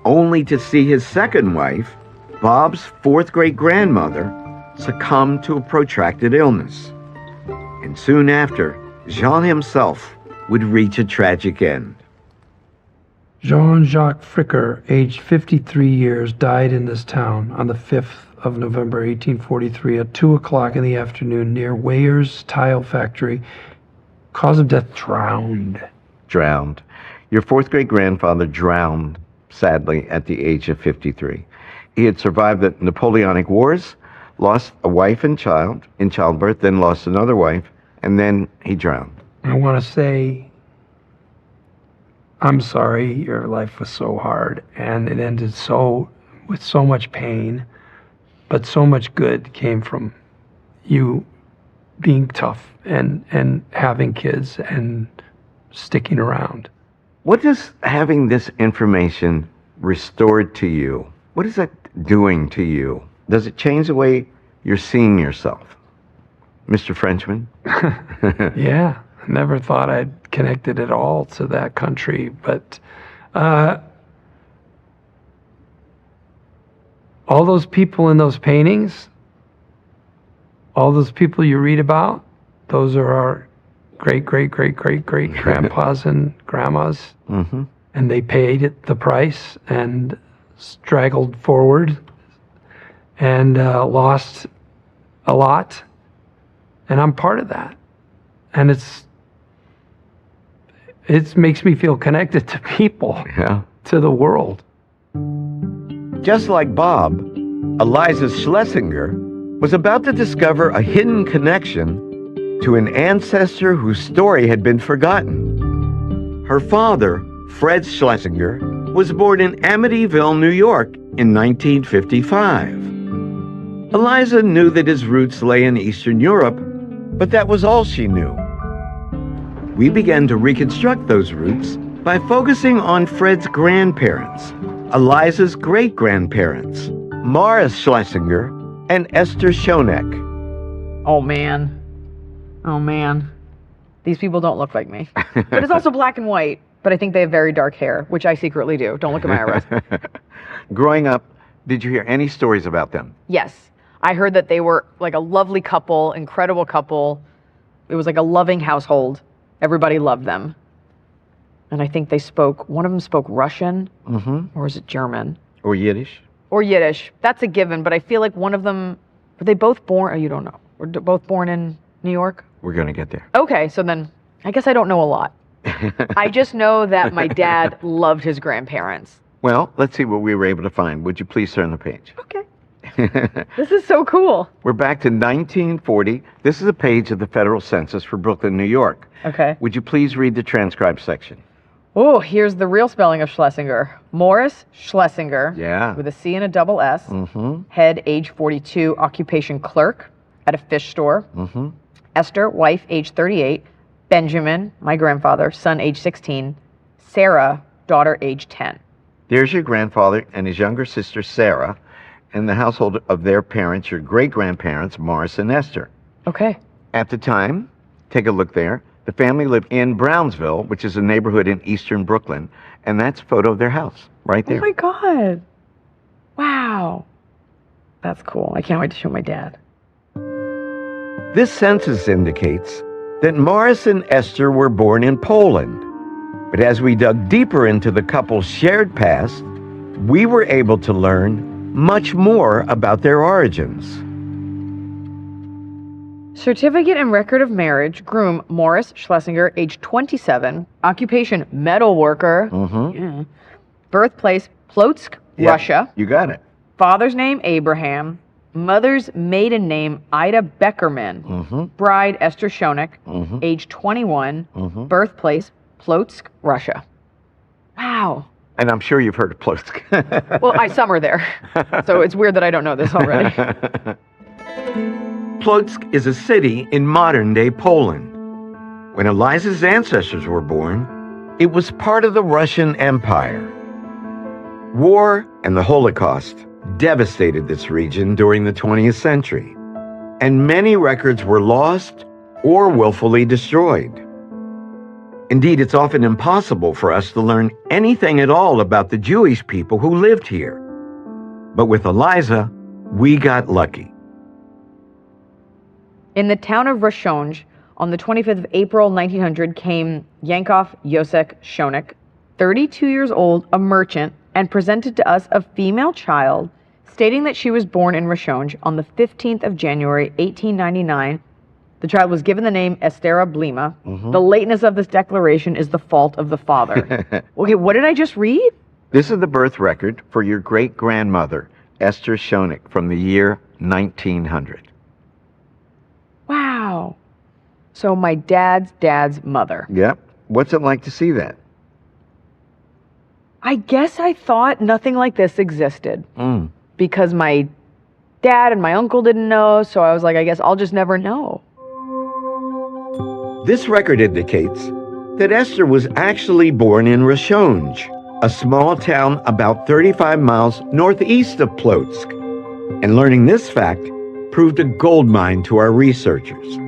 only to see his second wife, Bob's fourth great-grandmother, succumb to a protracted illness. And soon after, Jean himself would reach a tragic end. Jean-Jacques Fricker, aged 53 years, died in this town on the 5th of November 1843 at 2 o'clock in the afternoon near Weyer's Tile Factory. Cause of death, drowned. Drowned. Your fourth great-grandfather drowned, sadly, at the age of 53. He had survived the Napoleonic Wars, lost a wife and child in childbirth, then lost another wife, and then he drowned. I want to say, I'm sorry your life was so hard and it ended with so much pain, but so much good came from you being tough and having kids and sticking around. What does having this information restored to you, what is that doing to you? Does it change the way you're seeing yourself? Mr. Frenchman? Yeah, I never thought I'd connected at all to that country, but all those people in those paintings, all those people you read about, those are our great grandpas and grandmas. Mm-hmm. And they paid the price and straggled forward and lost a lot. And I'm part of that. And it makes me feel connected to people, to the world. Just like Bob, Eliza Schlesinger was about to discover a hidden connection to an ancestor whose story had been forgotten. Her father, Fred Schlesinger, was born in Amityville, New York in 1955. Eliza knew that his roots lay in Eastern Europe, but that was all she knew. We began to reconstruct those roots by focusing on Fred's grandparents, Eliza's great-grandparents, Morris Schlesinger and Esther Schoeneck. Oh, man. Oh, man. These people don't look like me. But it's also black and white, but I think they have very dark hair, which I secretly do. Don't look at my eyebrows. Growing up, did you hear any stories about them? Yes. I heard that they were like a lovely couple, incredible couple. It was like a loving household. Everybody loved them. And I think one of them spoke Russian, or is it German? Or Yiddish? Or Yiddish. That's a given, but I feel like one of them, were they both born, you don't know, were both born in New York? We're going to get there. Okay, so then I guess I don't know a lot. I just know that my dad loved his grandparents. Well, let's see what we were able to find. Would you please turn the page? Okay. This is so cool. We're back to 1940. This is a page of the federal census for Brooklyn, New York. Okay. Would you please read the transcribed section? Oh, here's the real spelling of Schlesinger. Morris Schlesinger. Yeah. With a C and a double S. Mm-hmm. Head, age 42, occupation clerk at a fish store. Mm-hmm. Esther, wife, age 38. Benjamin, my grandfather, son, age 16. Sarah, daughter, age 10. There's your grandfather and his younger sister, Sarah, and the household of their parents, your great-grandparents, Morris and Esther. Okay. At the time, take a look there, the family lived in Brownsville, which is a neighborhood in eastern Brooklyn, and that's a photo of their house right there. Oh my God. Wow. That's cool. I can't wait to show my dad. This census indicates that Morris and Esther were born in Poland. But as we dug deeper into the couple's shared past, we were able to learn much more about their origins. Certificate and record of marriage, groom Morris Schlesinger, age 27, occupation metal worker, Mm-hmm. birthplace Plotsk, Russia. You got it. Father's name Abraham, mother's maiden name Ida Beckerman, Mm-hmm. bride Esther Schoeneck, Mm-hmm. age 21, Mm-hmm. birthplace Plotsk, Russia. Wow. And I'm sure you've heard of Plotsk. Well, I summer there, so it's weird that I don't know this already. Plotsk is a city in modern-day Poland. When Eliza's ancestors were born, it was part of the Russian Empire. War and the Holocaust devastated this region during the 20th century, and many records were lost or willfully destroyed. Indeed, it's often impossible for us to learn anything at all about the Jewish people who lived here. But with Eliza, we got lucky. In the town of Roshonj, On the 25th of April, 1900, came Yankov Yosek Shonik, 32 years old, a merchant, and presented to us a female child, stating that she was born in Rashonj on the 15th of January, 1899. The child was given the name Estera Blima. The lateness of this declaration is the fault of the father. Okay, what did I just read? This is the birth record for your great-grandmother, Esther Shonik, from the year 1900. Wow. So my dad's mother. Yep. What's it like to see that? I guess I thought nothing like this existed Mm. because my dad and my uncle didn't know, so I was like, I guess I'll just never know. This record indicates that Esther was actually born in Rashonj, a small town about 35 miles northeast of Plotsk. And learning this fact proved a goldmine to our researchers,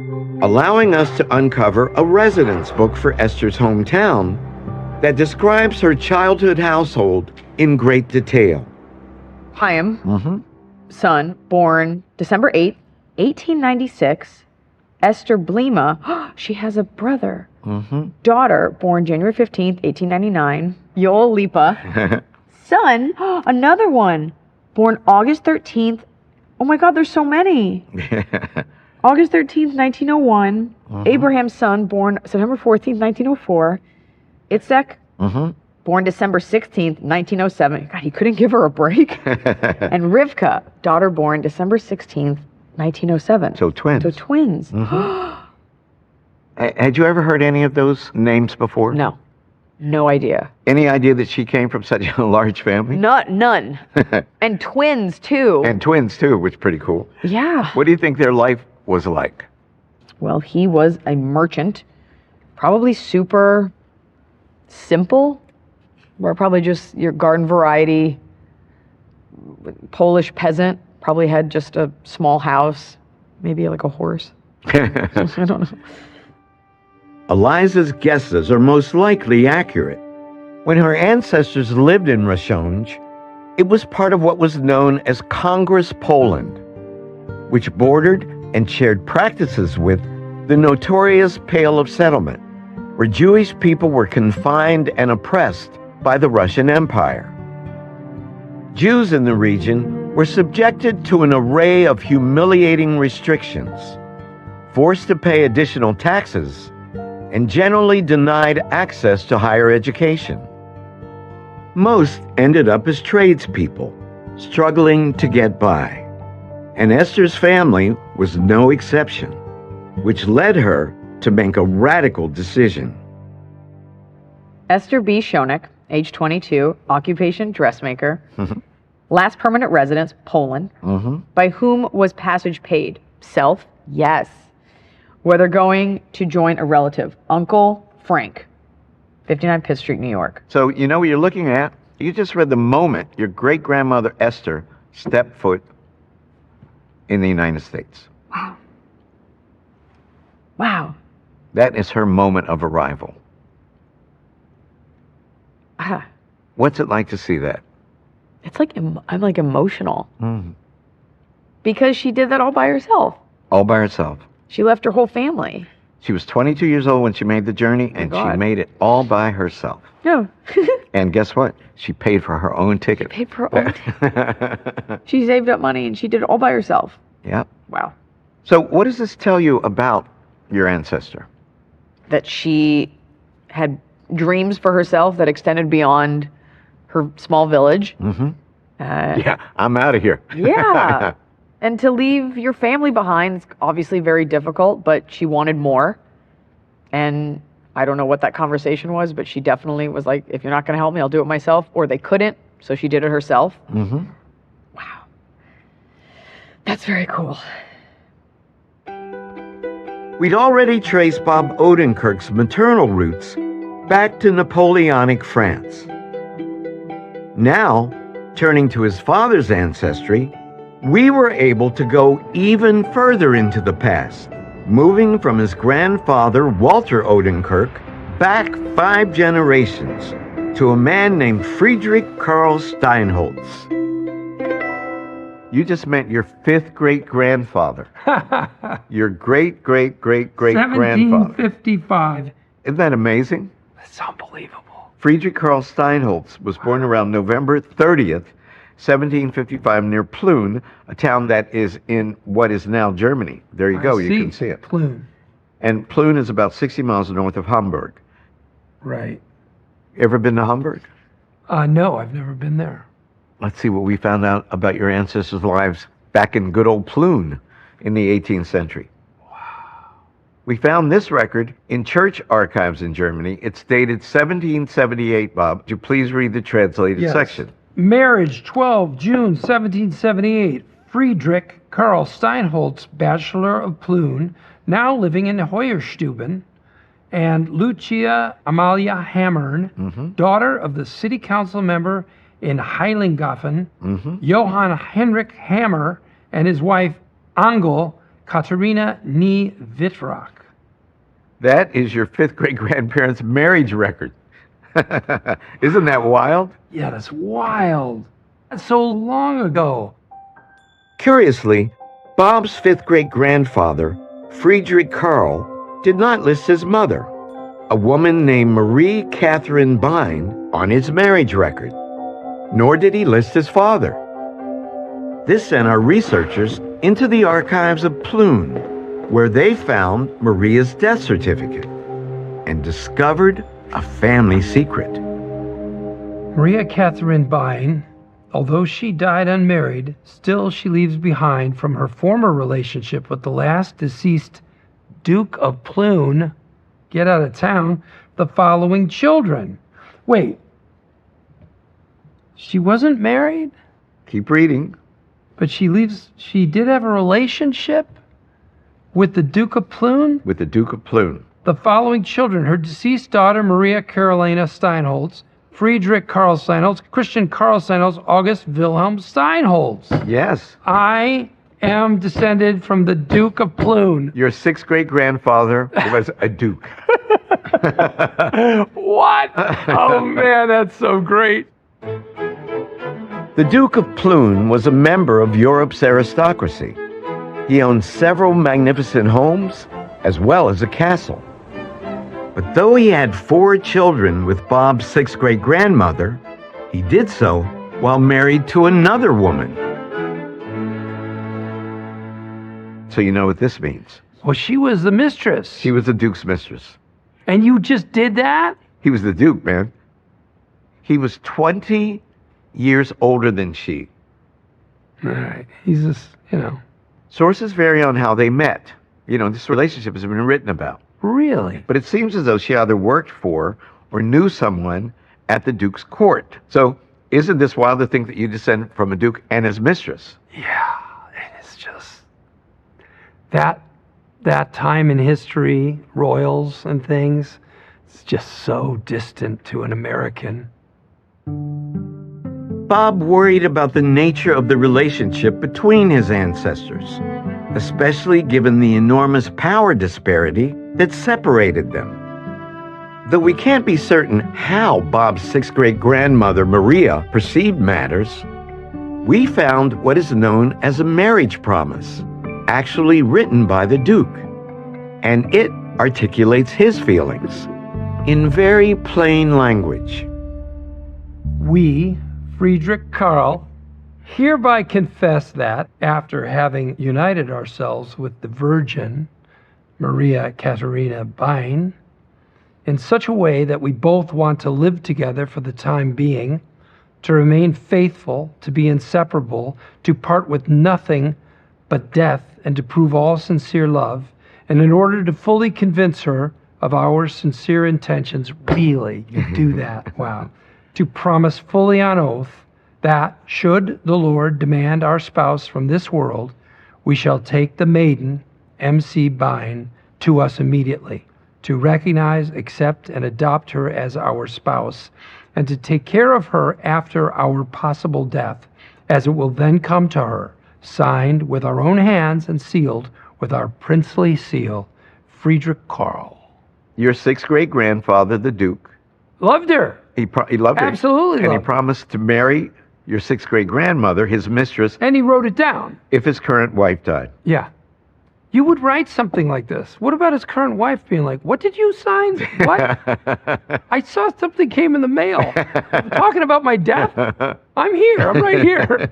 allowing us to uncover a residence book for Esther's hometown that describes her childhood household in great detail. Chaim, son, born December 8th, 1896. Esther Blima, she has a brother. Daughter, born January 15th, 1899. Yoel Lipa. Son, another one, born August 13th. Oh my God, there's so many. August 13th, 1901. Abraham's son, born September 14th, 1904. Itzek, born December 16th, 1907. God, he couldn't give her a break. And Rivka, daughter, born December 16th, 1907. So twins. So twins. Had you ever heard any of those names before? No. No idea. Any idea that she came from such a large family? None. And twins, too. And twins, too, which is pretty cool. Yeah. What do you think their life was like? Well, he was a merchant. Probably super simple. We're probably just your garden variety Polish peasant. Probably had just a small house. Maybe like a horse. I don't know. Eliza's guesses are most likely accurate. When her ancestors lived in Rashonj, it was part of what was known as Congress Poland, which bordered and shared practices with the notorious Pale of Settlement, where Jewish people were confined and oppressed by the Russian Empire. Jews in the region were subjected to an array of humiliating restrictions, forced to pay additional taxes, and generally denied access to higher education. Most ended up as tradespeople, struggling to get by. And Esther's family was no exception, which led her to make a radical decision. Esther B. Shonik, age 22, occupation dressmaker. Last permanent residence, Poland. By whom was passage paid? Self? Yes. Whether going to join a relative, Uncle Frank, 59 Pitt Street, New York. So you know what you're looking at? You just read the moment your great-grandmother Esther stepped foot in the United States. Wow. That is her moment of arrival. What's it like to see that? It's like, I'm like emotional. Because she did that all by herself. All by herself. She left her whole family. She was 22 years old when she made the journey, and she made it all by herself. Yeah. And guess what? She paid for her own ticket. Paid for her own ticket. She saved up money and she did it all by herself. Yep. Wow. So what does this tell you about your ancestor? That she had dreams for herself that extended beyond her small village. Yeah, I'm out of here. Yeah. And to leave your family behind is obviously very difficult, but she wanted more. And I don't know what that conversation was, but she definitely was like, if you're not going to help me, I'll do it myself. Or they couldn't, so she did it herself. Wow. That's very cool. We'd already traced Bob Odenkirk's maternal roots back to Napoleonic France. Now, turning to his father's ancestry, we were able to go even further into the past, moving from his grandfather, Walter Odenkirk, back 5 generations to a man named Friedrich Karl Steinholtz. You just meant your fifth great grandfather. Your great great great great grandfather. 1755. Isn't that amazing? That's unbelievable. Friedrich Karl Steinholtz was born around November 30th, 1755, near Plön, a town that is in what is now Germany. There you go. You can see it. Plön. And Plön is about 60 miles north of Hamburg. Right. Ever been to Hamburg? No, I've never been there. Let's see what we found out about your ancestors' lives back in good old Plön in the 18th century. Wow. We found this record in church archives in Germany. It's dated 1778, Bob. Would you please read the translated section? Marriage, 12 June 1778. Friedrich Karl Steinholtz, Bachelor of Plön, now living in Heuerstuben, and Lucia Amalia Hammern, daughter of the city council member in Heiligengaffen, Johann Henrik Hammer, and his wife Angel Katharina Nie Wittrock. That is your fifth great grandparents' marriage record. Isn't that wild? Yeah, that's wild. That's so long ago. Curiously, Bob's fifth great grandfather, Friedrich Karl, did not list his mother, a woman named Marie Catherine Bein, on his marriage record. Nor did he list his father. This sent our researchers into the archives of Plön, where they found Maria's death certificate and discovered a family secret. Maria Catherine Bein, although she died unmarried, still she leaves behind from her former relationship with the last deceased Duke of Plön, get out of town, the following children. Wait, she wasn't married? Keep reading. But she did have a relationship with the Duke of Plön? With the Duke of Plön. The following children, her deceased daughter, Maria Carolina Steinholtz, Friedrich Karl Steinholtz, Christian Karl Steinholtz, August Wilhelm Steinholtz. Yes. I am descended from the Duke of Plön. Your sixth great grandfather was a duke. What? Oh man, that's so great. The Duke of Plön was a member of Europe's aristocracy. He owned several magnificent homes as well as a castle. But though he had 4 children with Bob's sixth great grandmother, he did so while married to another woman. So you know what this means. Well, she was the mistress. She was the Duke's mistress. And you just did that? He was the Duke, man. He was 20 years older than she. All right. He's just, Sources vary on how they met. This relationship has been written about. Really? But it seems as though she either worked for or knew someone at the Duke's court. So isn't this wild to think that you descend from a Duke and his mistress? Yeah, and it's just that time in history, royals and things, it's just so distant to an American. Bob worried about the nature of the relationship between his ancestors, especially given the enormous power disparity that separated them. Though we can't be certain how Bob's sixth great grandmother, Maria, perceived matters, we found what is known as a marriage promise, actually written by the Duke, and it articulates his feelings in very plain language. We, Friedrich Karl, hereby confess that, after having united ourselves with the Virgin, Maria Katharina Bein, in such a way that we both want to live together for the time being, to remain faithful, to be inseparable, to part with nothing but death, and to prove all sincere love, and in order to fully convince her of our sincere intentions, really, you do that, wow, to promise fully on oath that, should the Lord demand our spouse from this world, we shall take the maiden, M.C. Bein, to us immediately, to recognize, accept, and adopt her as our spouse, and to take care of her after our possible death, as it will then come to her, signed with our own hands and sealed with our princely seal, Friedrich Karl. Your sixth great grandfather, the Duke, loved her. He loved her. Absolutely. And he promised to marry your sixth great grandmother, his mistress, And he wrote it down. if his current wife died. Yeah. You would write something like this. What about his current wife being like, what did you sign? What? I saw something came in the mail. I'm talking about my death. I'm here. I'm right here.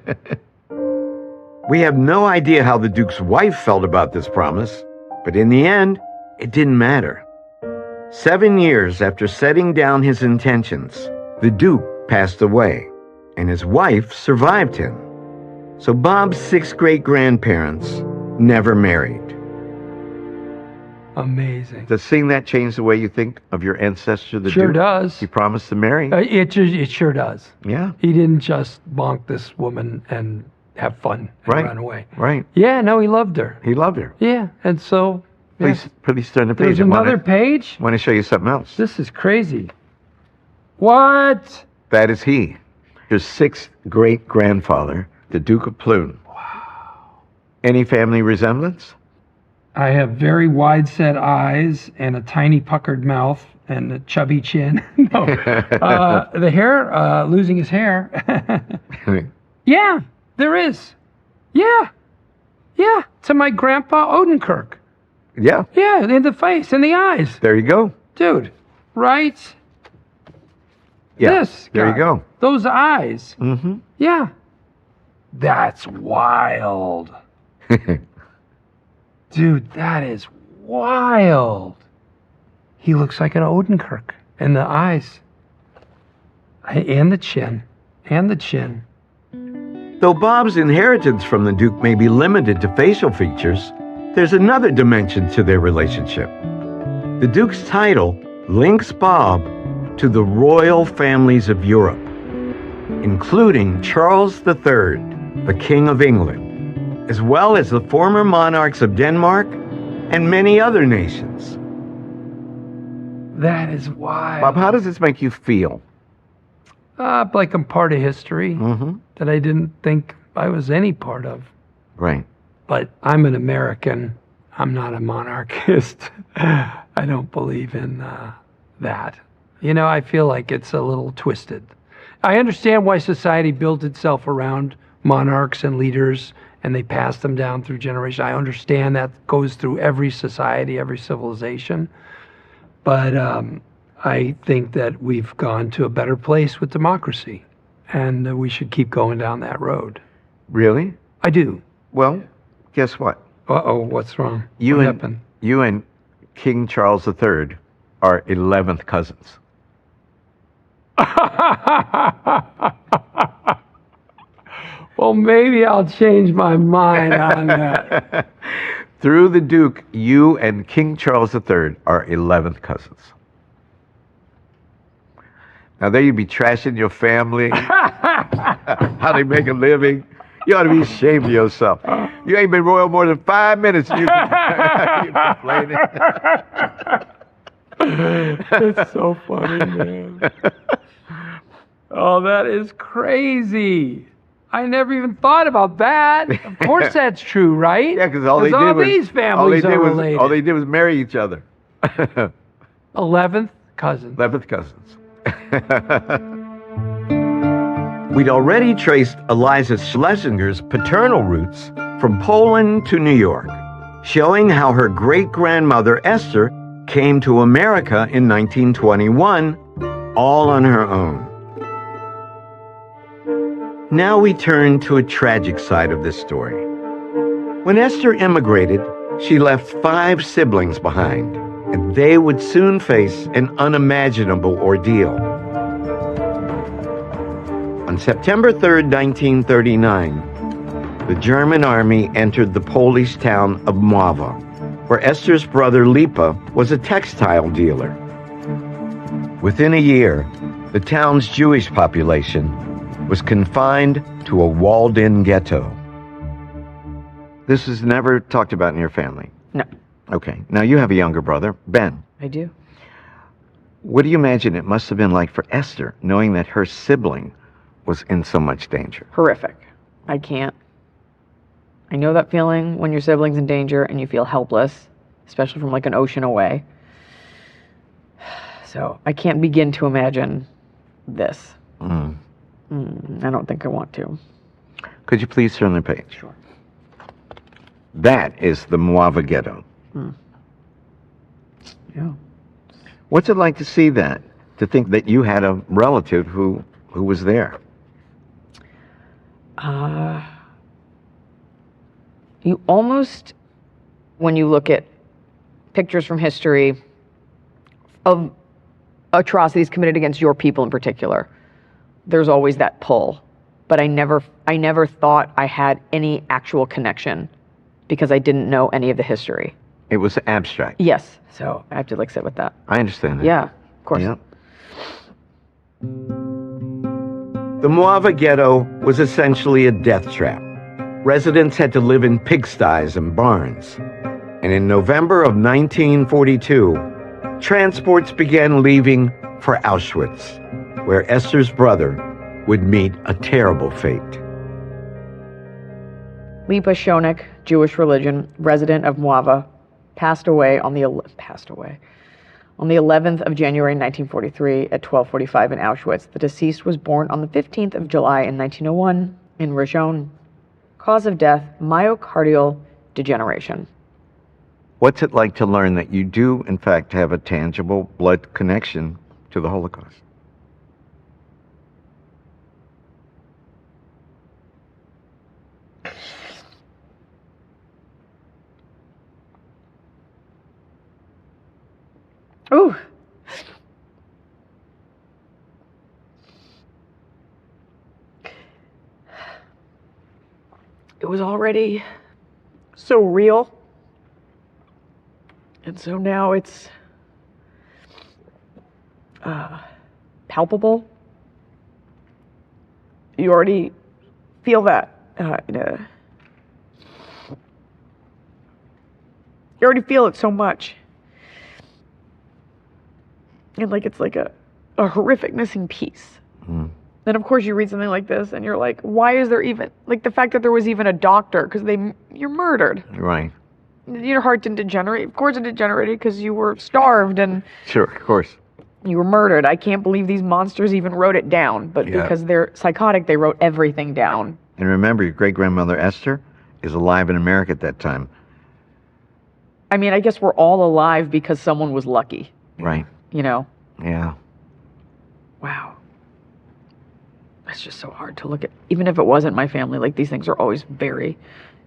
We have no idea how the Duke's wife felt about this promise, but in the end, it didn't matter. 7 years after setting down his intentions, the Duke passed away, and his wife survived him. So Bob's 6 great-grandparents never married. Amazing. Does seeing that change the way you think of your ancestor, the Sure Duke? does. He promised to marry. It sure does. Yeah. He didn't just bonk this woman and have fun and Right. run away. Right. Yeah, no, he loved her. He loved her. Yeah, and so... Please turn the There's page. another page? I want to show you something else. This is crazy. What? That is he. His 6th great-grandfather, the Duke of Plune. Wow. Any family resemblance? I have very wide-set eyes and a tiny puckered mouth and a chubby chin. No. The hair, losing his hair. Yeah, there is. Yeah. Yeah, to my grandpa Odenkirk. Yeah. Yeah, in the face, in the eyes. There you go. Dude, right? Yeah. This There you guy. go. Those eyes. Mm-hmm. Yeah. That's wild. Dude, that is wild. He looks like an Odenkirk. And the eyes. And the chin. And the chin. Though Bob's inheritance from the Duke may be limited to facial features, there's another dimension to their relationship. The Duke's title links Bob to the royal families of Europe, including Charles III, the King of England, as well as the former monarchs of Denmark and many other nations. That is wild. Bob, how does this make you feel? Like I'm part of history Mm-hmm. that I didn't think I was any part of. Right. But I'm an American. I'm not a monarchist. I don't believe in that. You know, I feel like it's a little twisted. I understand why society built itself around monarchs and leaders and they pass them down through generations. I understand that goes through every society, every civilization. But I think that we've gone to a better place with democracy and we should keep going down that road. Really? I do. Well, guess what? Uh-oh, what's wrong? You What and happened? you and King Charles III are 11th cousins. Well, maybe I'll change my mind on that. Through the Duke, you and King Charles III are 11th cousins. Now there you be trashing your family, how they make a living. You ought to be ashamed of yourself. You ain't been royal more than 5 minutes. And you complaining. It's so funny, man. Oh, that is crazy. I never even thought about that. Of course that's true, right? Yeah, because all they did was these families are related. all they did was marry each other. 11th cousin. 11th cousins. We'd already traced Eliza Schlesinger's paternal roots from Poland to New York, showing how her great-grandmother Esther came to America in 1921, all on her own. Now we turn to a tragic side of this story. When Esther immigrated, she left 5 siblings behind, and they would soon face an unimaginable ordeal. On September 3rd, 1939, the German army entered the Polish town of Mława, where Esther's brother Lipa was a textile dealer. Within a year, the town's Jewish population was confined to a walled-in ghetto. This is never talked about in your family? No. Okay. Now you have a younger brother, Ben. I do. What do you imagine it must have been like for Esther, knowing that her sibling was in so much danger? Horrific. I can't. I know that feeling when your sibling's in danger and you feel helpless, especially from like an ocean away. So I can't begin to imagine this. I don't think I want to. Could you please turn the page? Sure. That is the Mwawa Ghetto. Yeah. What's it like to see that? To think that you had a relative who was there? You almost, when you look at pictures from history of atrocities committed against your people in particular, there's always that pull. But I never thought I had any actual connection because I didn't know any of the history. It was abstract. Yes. So I have to sit with that. I understand that. Yeah, of course. Yeah. The Mwawa Ghetto was essentially a death trap. Residents had to live in pigsties and barns. And in November of 1942, transports began leaving for Auschwitz, where Esther's brother would meet a terrible fate. Lipa Shonik, Jewish religion, resident of Mwawa, passed away on the 11th of January 1943 at 12:45 in Auschwitz. The deceased was born on the 15th of July in 1901 in Rajon. Cause of death, myocardial degeneration. What's it like to learn that you do, in fact, have a tangible blood connection to the Holocaust? Ooh. It was already so real. And so now it's palpable. You already feel that. You already feel it so much. And like it's like a horrific missing piece. Then of course you read something like this and you're like, why is there even, like the fact that there was even a doctor, because you're murdered. Right. Your heart didn't degenerate. Of course it degenerated because you were starved and Sure, of course. you were murdered. I can't believe these monsters even wrote it down. But Yeah. because they're psychotic, they wrote everything down. And remember, your great-grandmother Esther is alive in America at that time. I mean, I guess we're all alive because someone was lucky, Right. you know? Yeah. Wow. That's just so hard to look at. Even if it wasn't my family, like these things are always very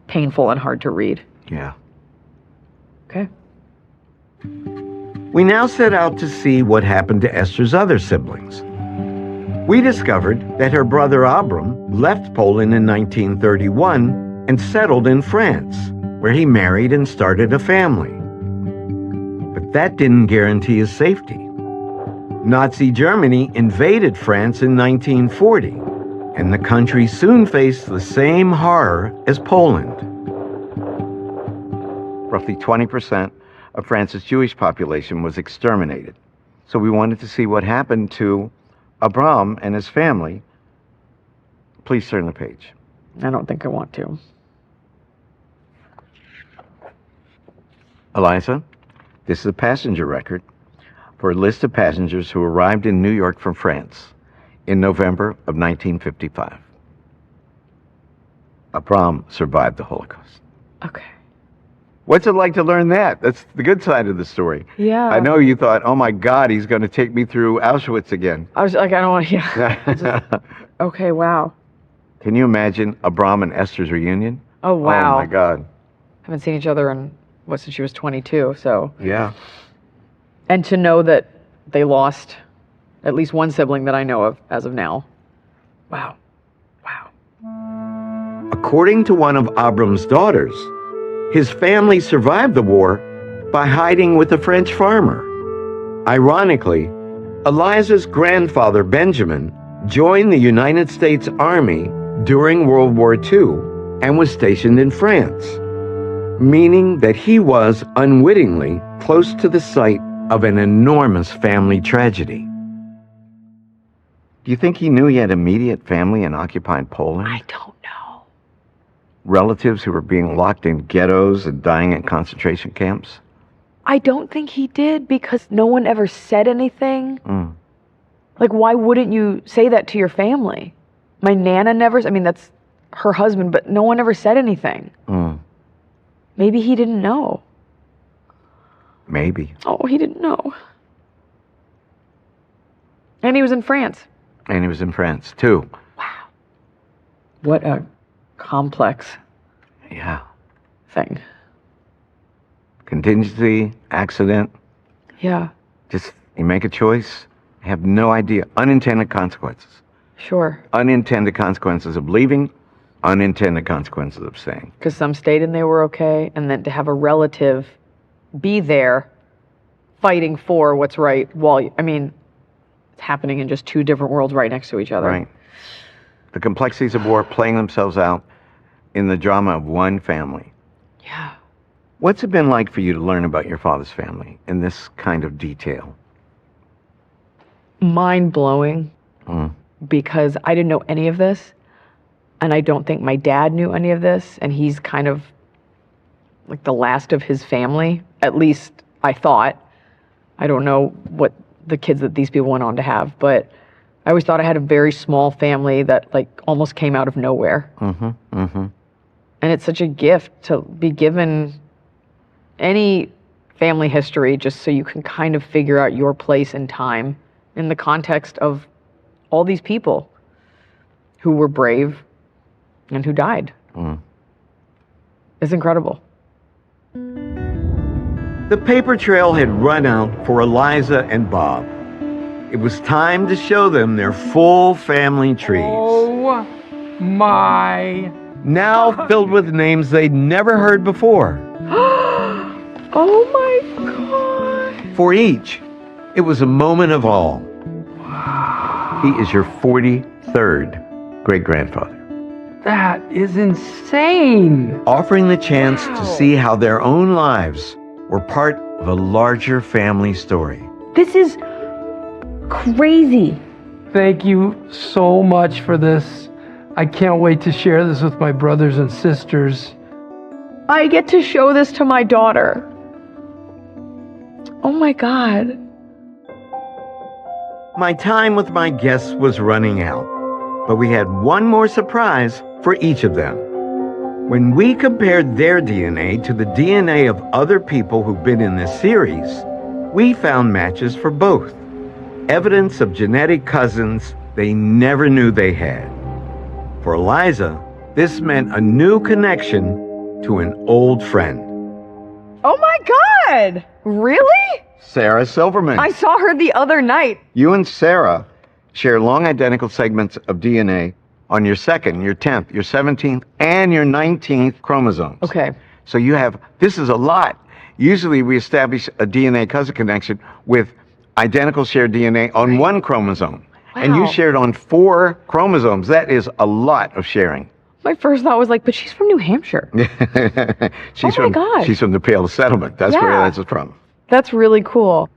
painful and hard to read. Yeah. Okay. We now set out to see what happened to Esther's other siblings. We discovered that her brother Abram left Poland in 1931 and settled in France, where he married and started a family. But that didn't guarantee his safety. Nazi Germany invaded France in 1940, and the country soon faced the same horror as Poland. Roughly 20% of France's Jewish population was exterminated. So we wanted to see what happened to Abram and his family. Please turn the page. I don't think I want to. Eliza, this is a passenger record for a list of passengers who arrived in New York from France in November of 1955. Abram survived the Holocaust. Okay. What's it like to learn that? That's the good side of the story. Yeah. I know you thought, oh my God, he's going to take me through Auschwitz again. I was like, I don't want to, yeah. Okay, wow. Can you imagine Abram and Esther's reunion? Oh, wow. Oh my God. Haven't seen each other in, since she was 22, so. Yeah. And to know that they lost at least one sibling that I know of as of now. Wow. According to one of Abram's daughters, his family survived the war by hiding with a French farmer. Ironically, Eliza's grandfather, Benjamin, joined the United States Army during World War II and was stationed in France, meaning that he was unwittingly close to the site of an enormous family tragedy. Do you think he knew he had immediate family in occupied Poland? I don't know. Relatives who were being locked in ghettos and dying in concentration camps? I don't think he did because no one ever said anything. Mm. Like, why wouldn't you say that to your family? My Nana never, I mean, that's her husband, but no one ever said anything. Maybe he didn't know. Maybe. Oh, he didn't know. And he was in France. And he was in France, too. What a complex thing. Contingency, accident. Yeah, Just, you make a choice, have no idea. Unintended consequences. sure. Unintended consequences of leaving, unintended consequences of staying. Because some stayed and they were okay, and then to have a relative be there fighting for what's right while it's happening in just two different worlds right next to each other. Right. The complexities of war playing themselves out in the drama of one family. Yeah. What's it been like for you to learn about your father's family in this kind of detail? Mind blowing because I didn't know any of this, and I don't think my dad knew any of this, and he's kind of like the last of his family, at least I thought. I don't know what the kids that these people went on to have, but I always thought I had a very small family that like almost came out of nowhere. And it's such a gift to be given any family history just so you can kind of figure out your place in time in the context of all these people who were brave and who died. It's incredible. The paper trail had run out for Eliza and Bob. It was time to show them their full family trees. Oh my. Now filled with names they'd never heard before. Oh my God. For each, it was a moment of awe. He is your 43rd great-grandfather. That is insane. Offering the chance to see how their own lives were part of a larger family story. This is crazy. Thank you so much for this. I can't wait to share this with my brothers and sisters. I get to show this to my daughter. Oh my God. My time with my guests was running out, but we had one more surprise for each of them. When we compared their DNA to the DNA of other people who've been in this series, we found matches for both. Evidence of genetic cousins they never knew they had. For Eliza, this meant a new connection to an old friend. Oh my God. Really? Sarah Silverman. I saw her the other night. You and Sarah share long identical segments of DNA on your 2nd, your 10th, your 17th, and your 19th chromosomes. Okay. So this is a lot. Usually we establish a DNA cousin connection with identical shared DNA on one chromosome. Wow. And you shared on 4 chromosomes. That is a lot of sharing. My first thought was like, but she's from New Hampshire. She's Oh my gosh. She's from the Pale Settlement. That's where Yeah. that's from. That's really cool.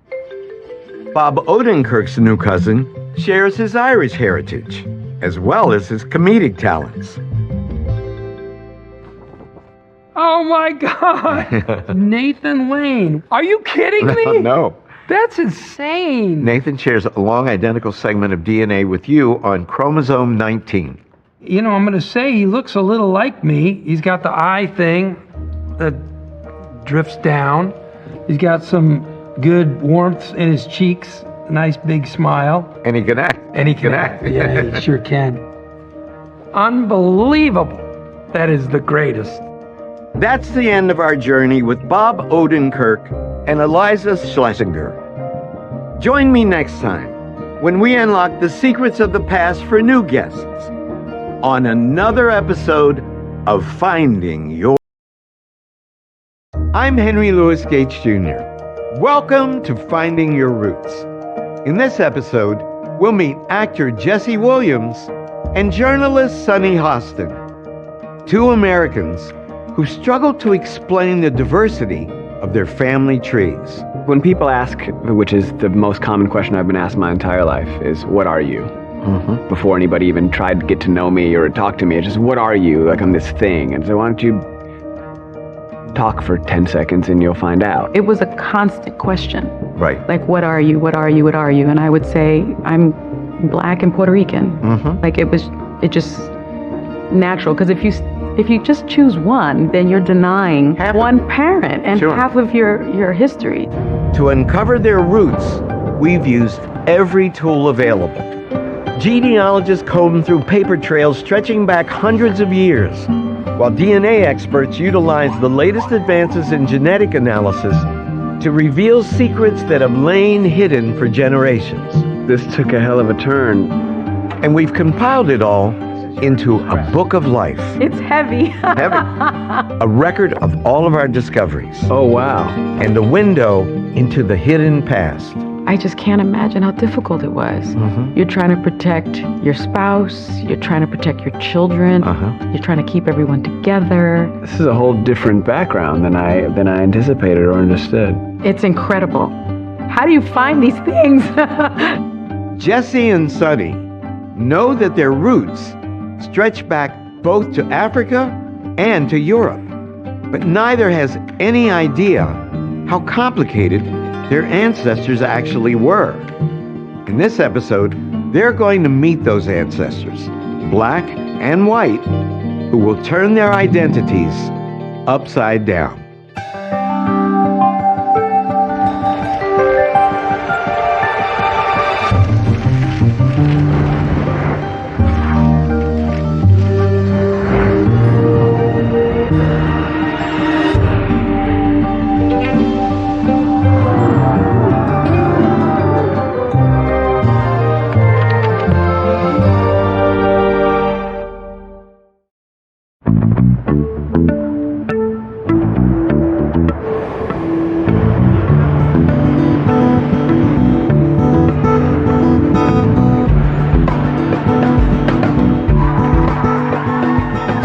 Bob Odenkirk's new cousin shares his Irish heritage, as well as his comedic talents. Oh my God. Nathan Lane. Are you kidding me? No. That's insane. Nathan shares a long identical segment of DNA with you on chromosome 19. You know, I'm going to say he looks a little like me. He's got the eye thing that drifts down. He's got some good warmth in his cheeks, a nice big smile. And he can act. And he can act. Yeah, he sure can. Unbelievable. That is the greatest. That's the end of our journey with Bob Odenkirk and Eliza Schlesinger. Join me next time when we unlock the secrets of the past for new guests on another episode of Finding Your... I'm Henry Louis Gates Jr. Welcome to Finding Your Roots. In this episode, we'll meet actor Jesse Williams and journalist Sunny Hostin, 2 Americans who struggle to explain the diversity of their family trees. When people ask, which is the most common question I've been asked my entire life, is what are you? Before anybody even tried to get to know me or talk to me, it's just what are you? Like I'm this thing. And so why don't you talk for 10 seconds and you'll find out. It was a constant question. Right. Like, what are you? What are you? What are you? And I would say, I'm Black and Puerto Rican. Like, it was It just natural, because if you just choose one, then you're denying one parent and half of your history. To uncover their roots, we've used every tool available. Genealogists comb through paper trails stretching back hundreds of years, while DNA experts utilize the latest advances in genetic analysis to reveal secrets that have lain hidden for generations. This took a hell of a turn. And we've compiled it all into a book of life. It's heavy. A record of all of our discoveries. Oh, wow. And a window into the hidden past. I just can't imagine how difficult it was. You're trying to protect your spouse, you're trying to protect your children, you're trying to keep everyone together. This is a whole different background than I anticipated or understood. It's incredible. How do you find these things? Jesse and Sonny know that their roots stretch back both to Africa and to Europe, but neither has any idea how complicated their ancestors actually were. In this episode, they're going to meet those ancestors, black and white, who will turn their identities upside down.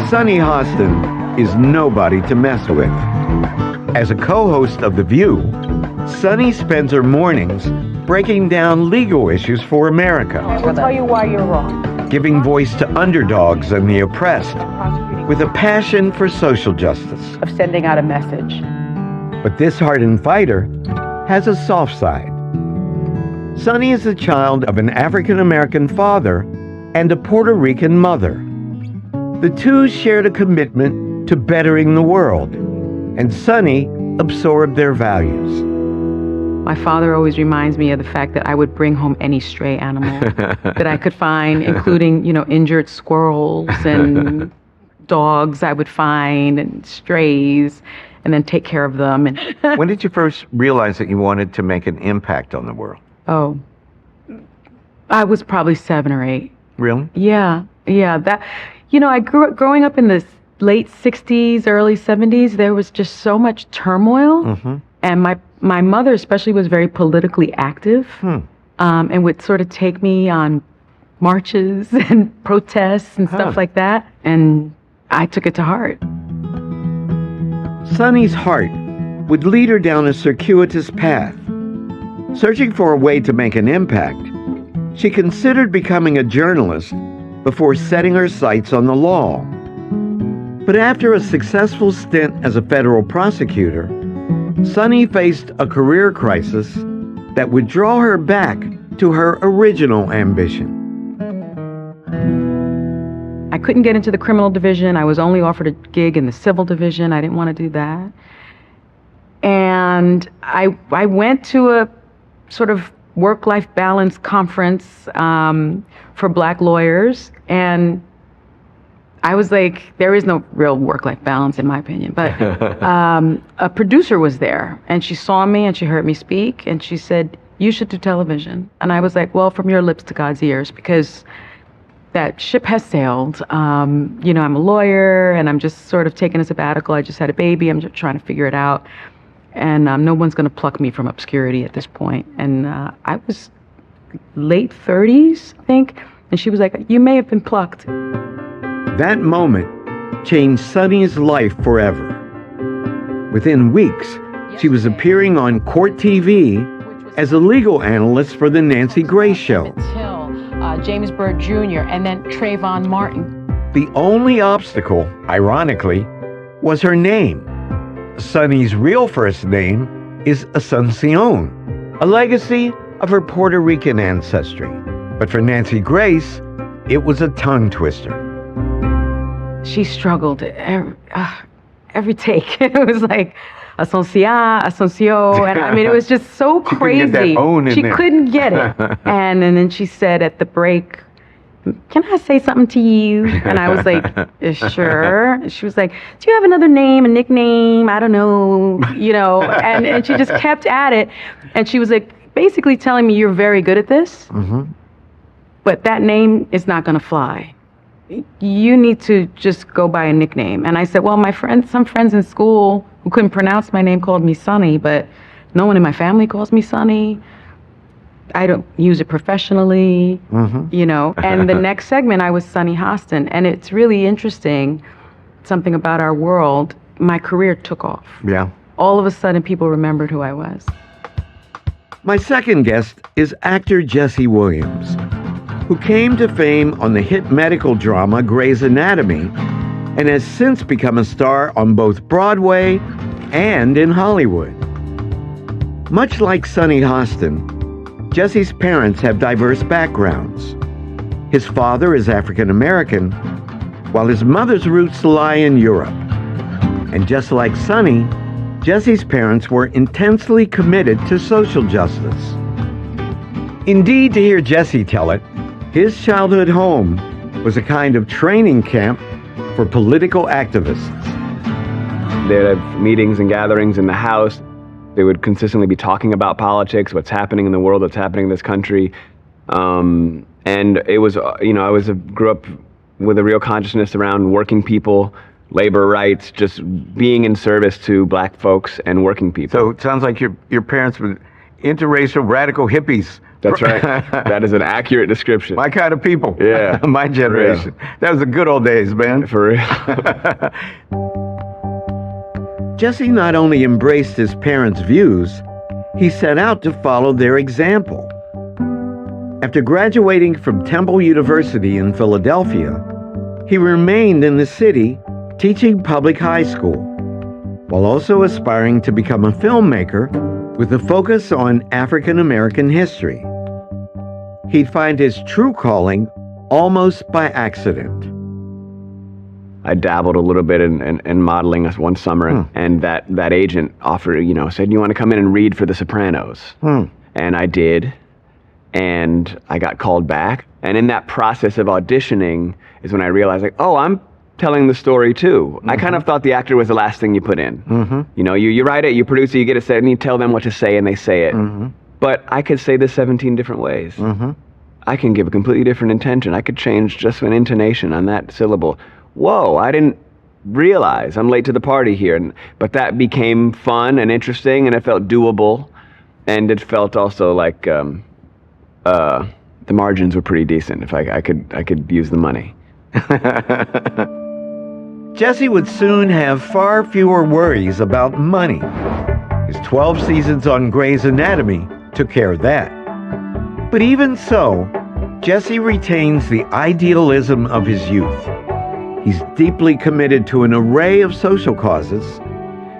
Sonny Hostin is nobody to mess with. As a co-host of The View, Sonny spends her mornings breaking down legal issues for America, We'll tell you why you're wrong. giving voice to underdogs and the oppressed, with a passion for social justice. Of sending out a message. But this hardened fighter has a soft side. Sonny is the child of an African-American father and a Puerto Rican mother. The two shared a commitment to bettering the world, and Sonny absorbed their values. My father always reminds me of the fact that I would bring home any stray animal that I could find, including, injured squirrels and dogs I would find and strays, and then take care of them. And When did you first realize that you wanted to make an impact on the world? Oh, I was probably 7 or 8. Really? Yeah. That, I grew up growing up in the late 60s, early 70s. There was just so much turmoil. And my mother especially was very politically active, and would sort of take me on marches and protests and stuff like that. And I took it to heart. Sonny's heart would lead her down a circuitous path. Searching for a way to make an impact, she considered becoming a journalist before setting her sights on the law. But after a successful stint as a federal prosecutor, Sonny faced a career crisis that would draw her back to her original ambition. I couldn't get into the criminal division. I was only offered a gig in the civil division. I didn't want to do that. And I went to a sort of work-life balance conference for black lawyers, and I was like, there is no real work-life balance in my opinion, but a producer was there, and she saw me and she heard me speak, and she said, you should do television. And I was like, well, from your lips to God's ears, because that ship has sailed. I'm a lawyer, and I'm just sort of taking a sabbatical. I just had a baby. I'm just trying to figure it out. And no one's going to pluck me from obscurity at this point. And I was late 30s, I think. And she was like, you may have been plucked. That moment changed Sonny's life forever. Within weeks, she was appearing on Court TV as a legal analyst for the Nancy Grace Show. James Byrd Jr., and then Trayvon Martin. The only obstacle, ironically, was her name. Sonny's real first name is Asuncion, a legacy of her Puerto Rican ancestry. But for Nancy Grace, it was a tongue twister. She struggled every take. It was like, Asuncio, and I mean, it was just so crazy. She couldn't get that own in She there. couldn't get it. And then she said at the break, "Can I say something to you?" And I was like, "Sure." She was like, "Do you have another name, a nickname? I don't know, And she just kept at it. And she was like, basically telling me, "You're very good at this, but that name is not going to fly. You need to just go by a nickname." And I said, "Well, some friends in school who couldn't pronounce my name called me Sonny, but no one in my family calls me Sonny. I don't use it professionally, And the next segment, I was Sonny Hostin. And it's really interesting, something about our world. My career took off. Yeah. All of a sudden, people remembered who I was. My second guest is actor Jesse Williams, who came to fame on the hit medical drama Grey's Anatomy and has since become a star on both Broadway and in Hollywood. Much like Sonny Hostin, Jesse's parents have diverse backgrounds. His father is African American, while his mother's roots lie in Europe. And just like Sonny, Jesse's parents were intensely committed to social justice. Indeed, to hear Jesse tell it, his childhood home was a kind of training camp for political activists. They'd have meetings and gatherings in the house. They would consistently be talking about politics, what's happening in the world, what's happening in this country. And it was, grew up with a real consciousness around working people, labor rights, just being in service to black folks and working people. So it sounds like your parents were interracial radical hippies. That's right. That is an accurate description. My kind of people. Yeah. My generation. That was the good old days, man. For real. Jesse not only embraced his parents' views, he set out to follow their example. After graduating from Temple University in Philadelphia, he remained in the city teaching public high school, while also aspiring to become a filmmaker with a focus on African American history. He'd find his true calling almost by accident. I dabbled a little bit in modeling one summer, and that agent offered, said, "You want to come in and read for The Sopranos?" And I did, and I got called back. And in that process of auditioning is when I realized, I'm telling the story too. I kind of thought the actor was the last thing you put in. You write it, you produce it, you get it set, and you tell them what to say, and they say it. But I could say this 17 different ways. I can give a completely different intention. I could change just an intonation on that syllable. Whoa, I didn't realize I'm late to the party here. But that became fun and interesting, and it felt doable. And it felt also like the margins were pretty decent. If I could use the money. Jesse would soon have far fewer worries about money. His 12 seasons on Grey's Anatomy took care of that. But even so, Jesse retains the idealism of his youth. He's deeply committed to an array of social causes,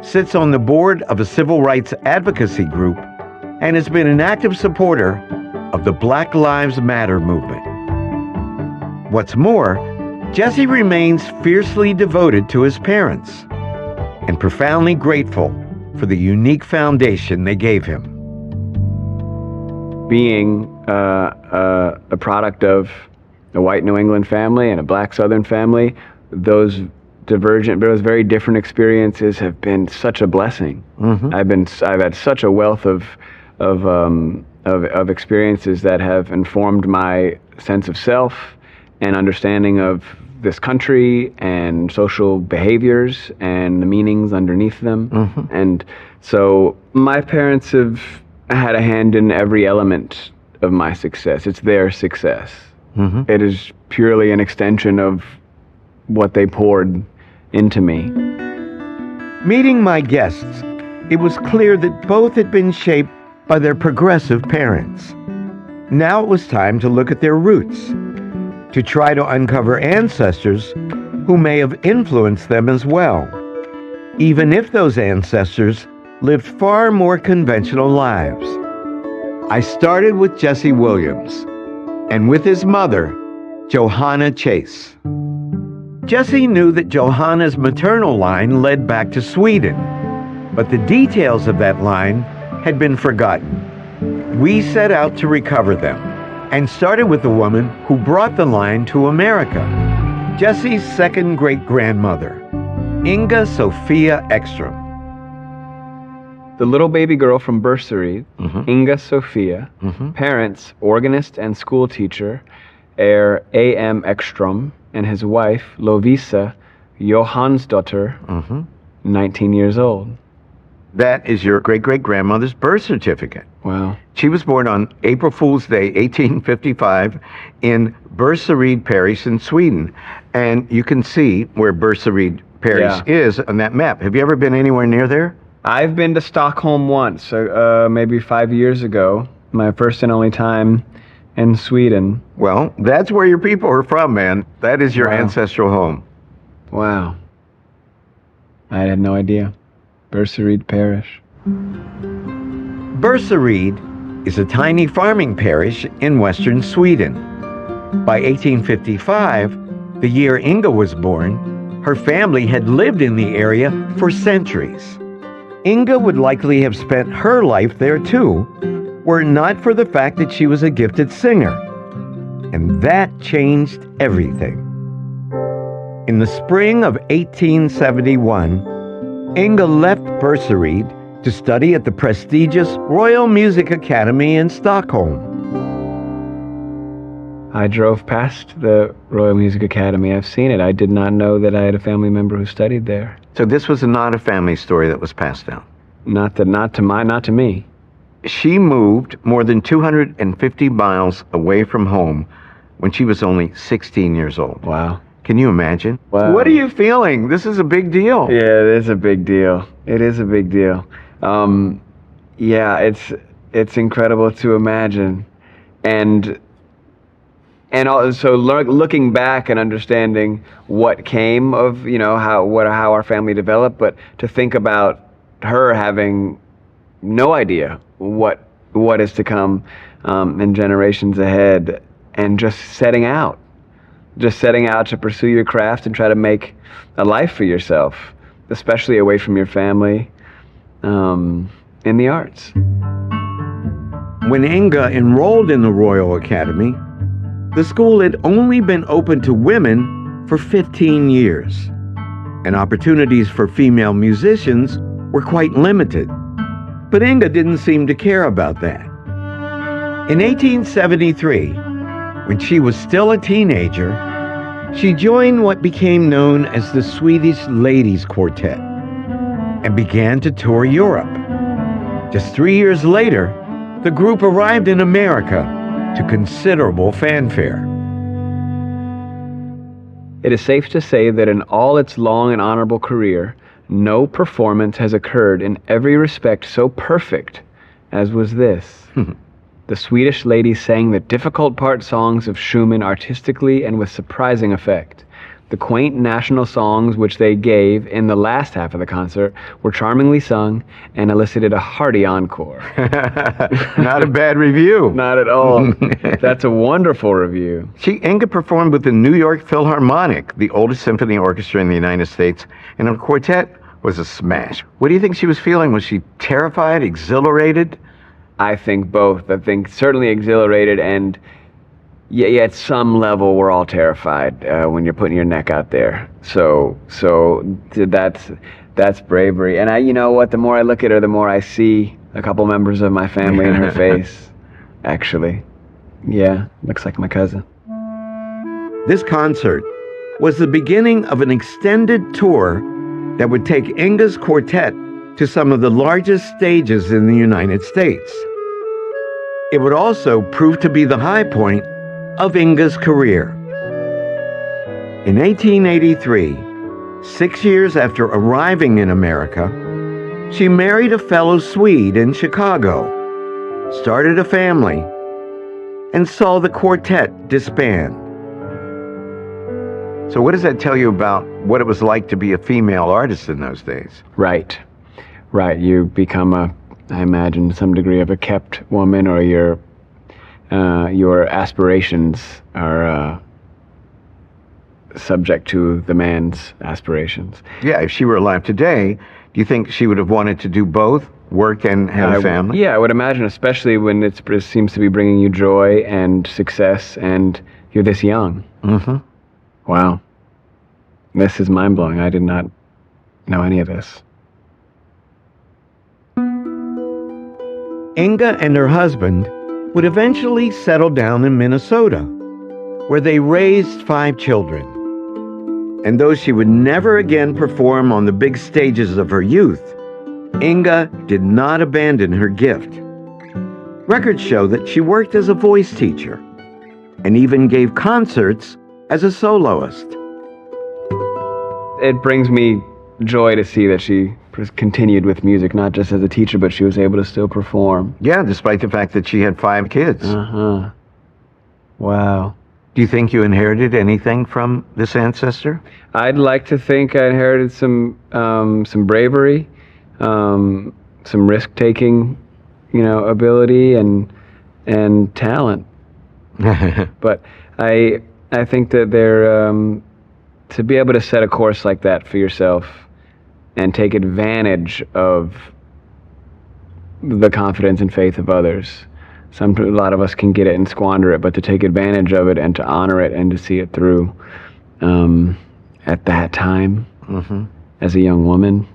sits on the board of a civil rights advocacy group, and has been an active supporter of the Black Lives Matter movement. What's more, Jesse remains fiercely devoted to his parents and profoundly grateful for the unique foundation they gave him. Being a product of a white New England family and a black Southern family, those very different experiences have been such a blessing. I've had such a wealth of experiences that have informed my sense of self and understanding of this country and social behaviors and the meanings underneath them. And so my parents have had a hand in every element of my success. It's their success. It is purely an extension of what they poured into me. Meeting my guests, it was clear that both had been shaped by their progressive parents. Now it was time to look at their roots, to try to uncover ancestors who may have influenced them as well, even if those ancestors lived far more conventional lives. I started with Jesse Williams, and with his mother, Johanna Chase. Jesse knew that Johanna's maternal line led back to Sweden, but the details of that line had been forgotten. We set out to recover them and started with the woman who brought the line to America, Jesse's second great-grandmother, Inga Sophia Ekstrom. The little baby girl from Burseryd, Inga Sophia, parents, organist and school teacher, A.M. Ekstrom, and his wife, Lovisa Johansdotter, 19 years old. That is your great-great-grandmother's birth certificate. Wow. She was born on April Fool's Day, 1855, in Burseryd Parish in Sweden. And you can see where Burseryd Parish is on that map. Have you ever been anywhere near there? I've been to Stockholm once, maybe 5 years ago. My first and only time in Sweden. Well, that's where your people are from, man. That is your ancestral home. Wow. I had no idea. Burseryd Parish. Burseryd is a tiny farming parish in western Sweden. By 1855, the year Inga was born, her family had lived in the area for centuries. Inga would likely have spent her life there too, were it not for the fact that she was a gifted singer. And that changed everything. In the spring of 1871, Inga left Burseryd to study at the prestigious Royal Music Academy in Stockholm. I drove past the Royal Music Academy. I've seen it. I did not know that I had a family member who studied there. So this was not a family story that was passed down? Not to me. She moved more than 250 miles away from home when she was only 16 years old. Wow. Can you imagine? Wow. What are you feeling? This is a big deal. Yeah, it is a big deal. It is a big deal. It's incredible to imagine. And also looking back and understanding what came of, how our family developed, but to think about her having no idea what is to come in generations ahead, and just setting out to pursue your craft and try to make a life for yourself, especially away from your family, in the arts. When Inga enrolled in the Royal Academy, the school had only been open to women for 15 years, and opportunities for female musicians were quite limited. But Inga didn't seem to care about that. In 1873, when she was still a teenager, she joined what became known as the Swedish Ladies Quartet and began to tour Europe. Just 3 years later, the group arrived in America to considerable fanfare. It is safe to say that in all its long and honorable career, no performance has occurred in every respect so perfect as was this. The Swedish ladies sang the difficult part songs of Schumann artistically and with surprising effect. The quaint national songs which they gave in the last half of the concert were charmingly sung and elicited a hearty encore. Not a bad review. Not at all. That's a wonderful review. Inga performed with the New York Philharmonic, the oldest symphony orchestra in the United States, and her quartet was a smash. What do you think she was feeling? Was she terrified, exhilarated? I think both. I think certainly exhilarated, and yeah, at some level we're all terrified when you're putting your neck out there. So that's bravery. And you know what? The more I look at her, the more I see a couple members of my family in her face. Actually, yeah, looks like my cousin. This concert was the beginning of an extended tour that would take Inga's quartet to some of the largest stages in the United States. It would also prove to be the high point of Inga's career. In 1883, 6 years after arriving in America, she married a fellow Swede in Chicago, started a family, and saw the quartet disband. So what does that tell you about what it was like to be a female artist in those days? Right. You become I imagine, some degree of a kept woman, or your aspirations are subject to the man's aspirations. Yeah, if she were alive today, do you think she would have wanted to do both, work and have a family? Yeah, I would imagine, especially when it seems to be bringing you joy and success, and you're this young. Mm-hmm. Wow. This is mind-blowing. I did not know any of this. Inga and her husband would eventually settle down in Minnesota, where they raised 5 children. And though she would never again perform on the big stages of her youth, Inga did not abandon her gift. Records show that she worked as a voice teacher and even gave concerts as a soloist. It brings me joy to see that she continued with music, not just as a teacher, but she was able to still perform. Yeah, despite the fact that she had 5 kids. Uh-huh. Wow. Do you think you inherited anything from this ancestor? I'd like to think I inherited some bravery, some risk-taking, ability and talent. But I think that to be able to set a course like that for yourself and take advantage of the confidence and faith of others. A lot of us can get it and squander it, but to take advantage of it and to honor it and to see it through at that time as a young woman,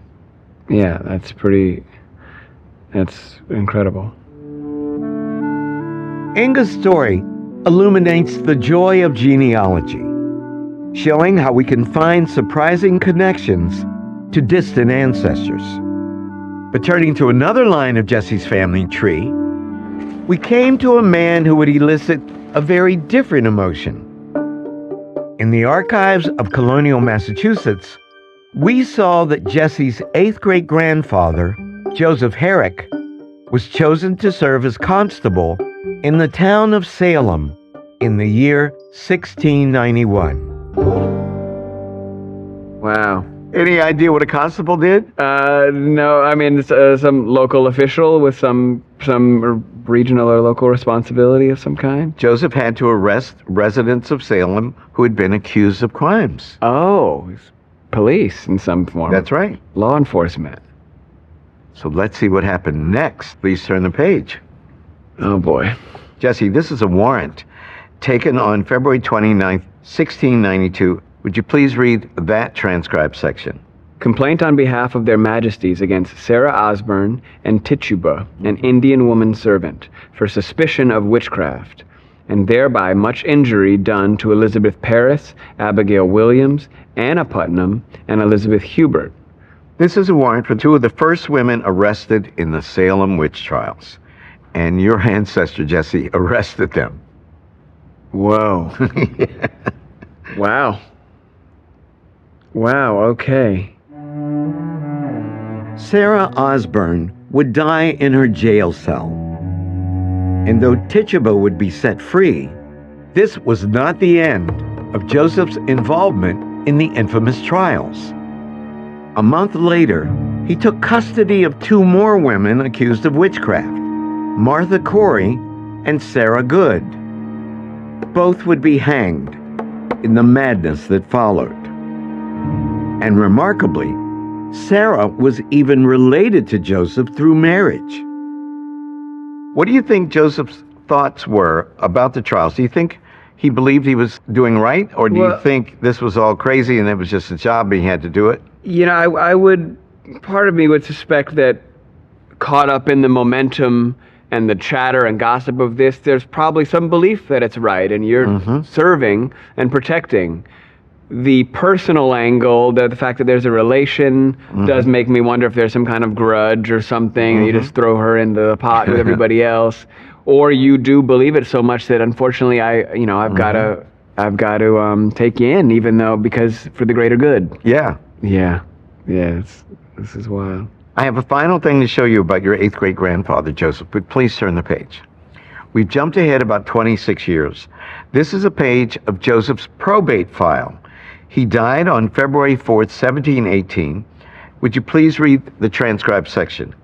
yeah, that's incredible. Inga's story illuminates the joy of genealogy, showing how we can find surprising connections to distant ancestors. But turning to another line of Jesse's family tree, we came to a man who would elicit a very different emotion. In the archives of colonial Massachusetts, we saw that Jesse's 8th great-grandfather, Joseph Herrick, was chosen to serve as constable in the town of Salem in the year 1691. Wow. Any idea what a constable did? No, I mean, it's, some local official with some regional or local responsibility of some kind. Joseph had to arrest residents of Salem who had been accused of crimes. Oh, police in some form. That's right. Law enforcement. So let's see what happened next. Please turn the page. Oh, boy. Jesse, this is a warrant taken on February 29th, 1692. Would you please read that transcribed section? Complaint on behalf of their majesties against Sarah Osborne and Tituba, an Indian woman servant, for suspicion of witchcraft, and thereby much injury done to Elizabeth Parris, Abigail Williams, Anna Putnam, and Elizabeth Hubert. This is a warrant for 2 of the first women arrested in the Salem witch trials. And your ancestor, Jesse, arrested them. Whoa. Wow. Wow, okay. Sarah Osborne would die in her jail cell. And though Tituba would be set free, this was not the end of Joseph's involvement in the infamous trials. A month later, he took custody of 2 more women accused of witchcraft, Martha Corey and Sarah Good. Both would be hanged in the madness that followed. And remarkably, Sarah was even related to Joseph through marriage. What do you think Joseph's thoughts were about the trials? Do you think he believed he was doing right? Or do you think this was all crazy and it was just a job and he had to do it? Part of me would suspect that caught up in the momentum and the chatter and gossip of this, there's probably some belief that it's right and you're serving and protecting. The personal angle, the fact that there's a relation, does make me wonder if there's some kind of grudge or something. You just throw her into the pot with everybody else, or you do believe it so much that unfortunately I've got to take you in, even though because for the greater good. Yeah. This is wild. I have a final thing to show you about your 8th great-grandfather, Joseph, but please turn the page. We've jumped ahead about 26 years. This is a page of Joseph's probate file. He died on February 4th, 1718. Would you please read the transcribed section?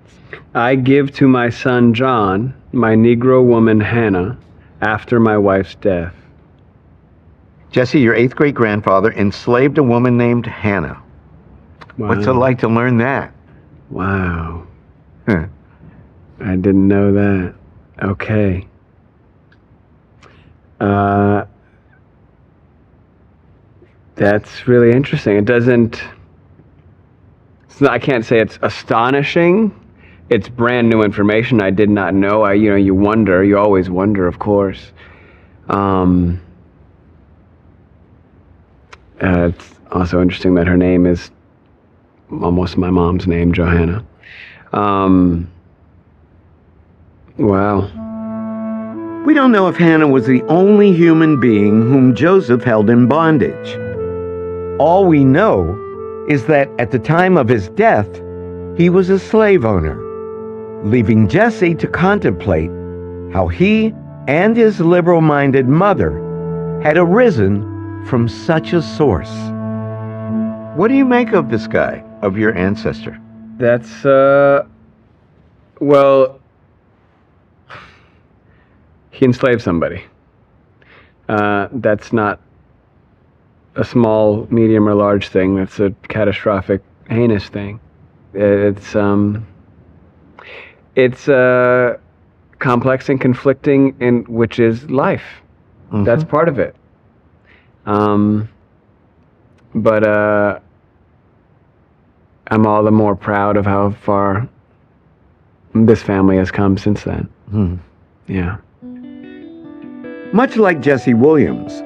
I give to my son John, my Negro woman Hannah, after my wife's death. Jesse, your 8th great grandfather enslaved a woman named Hannah. Wow. What's it like to learn that? Wow. I didn't know that. Okay. That's really interesting. It doesn't. I can't say it's astonishing. It's brand new information I did not know. You wonder. You always wonder, of course. It's also interesting that her name is almost my mom's name, Johanna. Wow. We don't know if Hannah was the only human being whom Joseph held in bondage. All we know is that at the time of his death, he was a slave owner, leaving Jesse to contemplate how he and his liberal-minded mother had arisen from such a source. What do you make of this guy, of your ancestor? That's, well, he enslaved somebody. That's not a small, medium, or large thing. That's a catastrophic, heinous thing. It's complex and conflicting, which is life. Mm-hmm. That's part of it. But I'm all the more proud of how far this family has come since then. Hmm. Yeah. Much like Jesse Williams,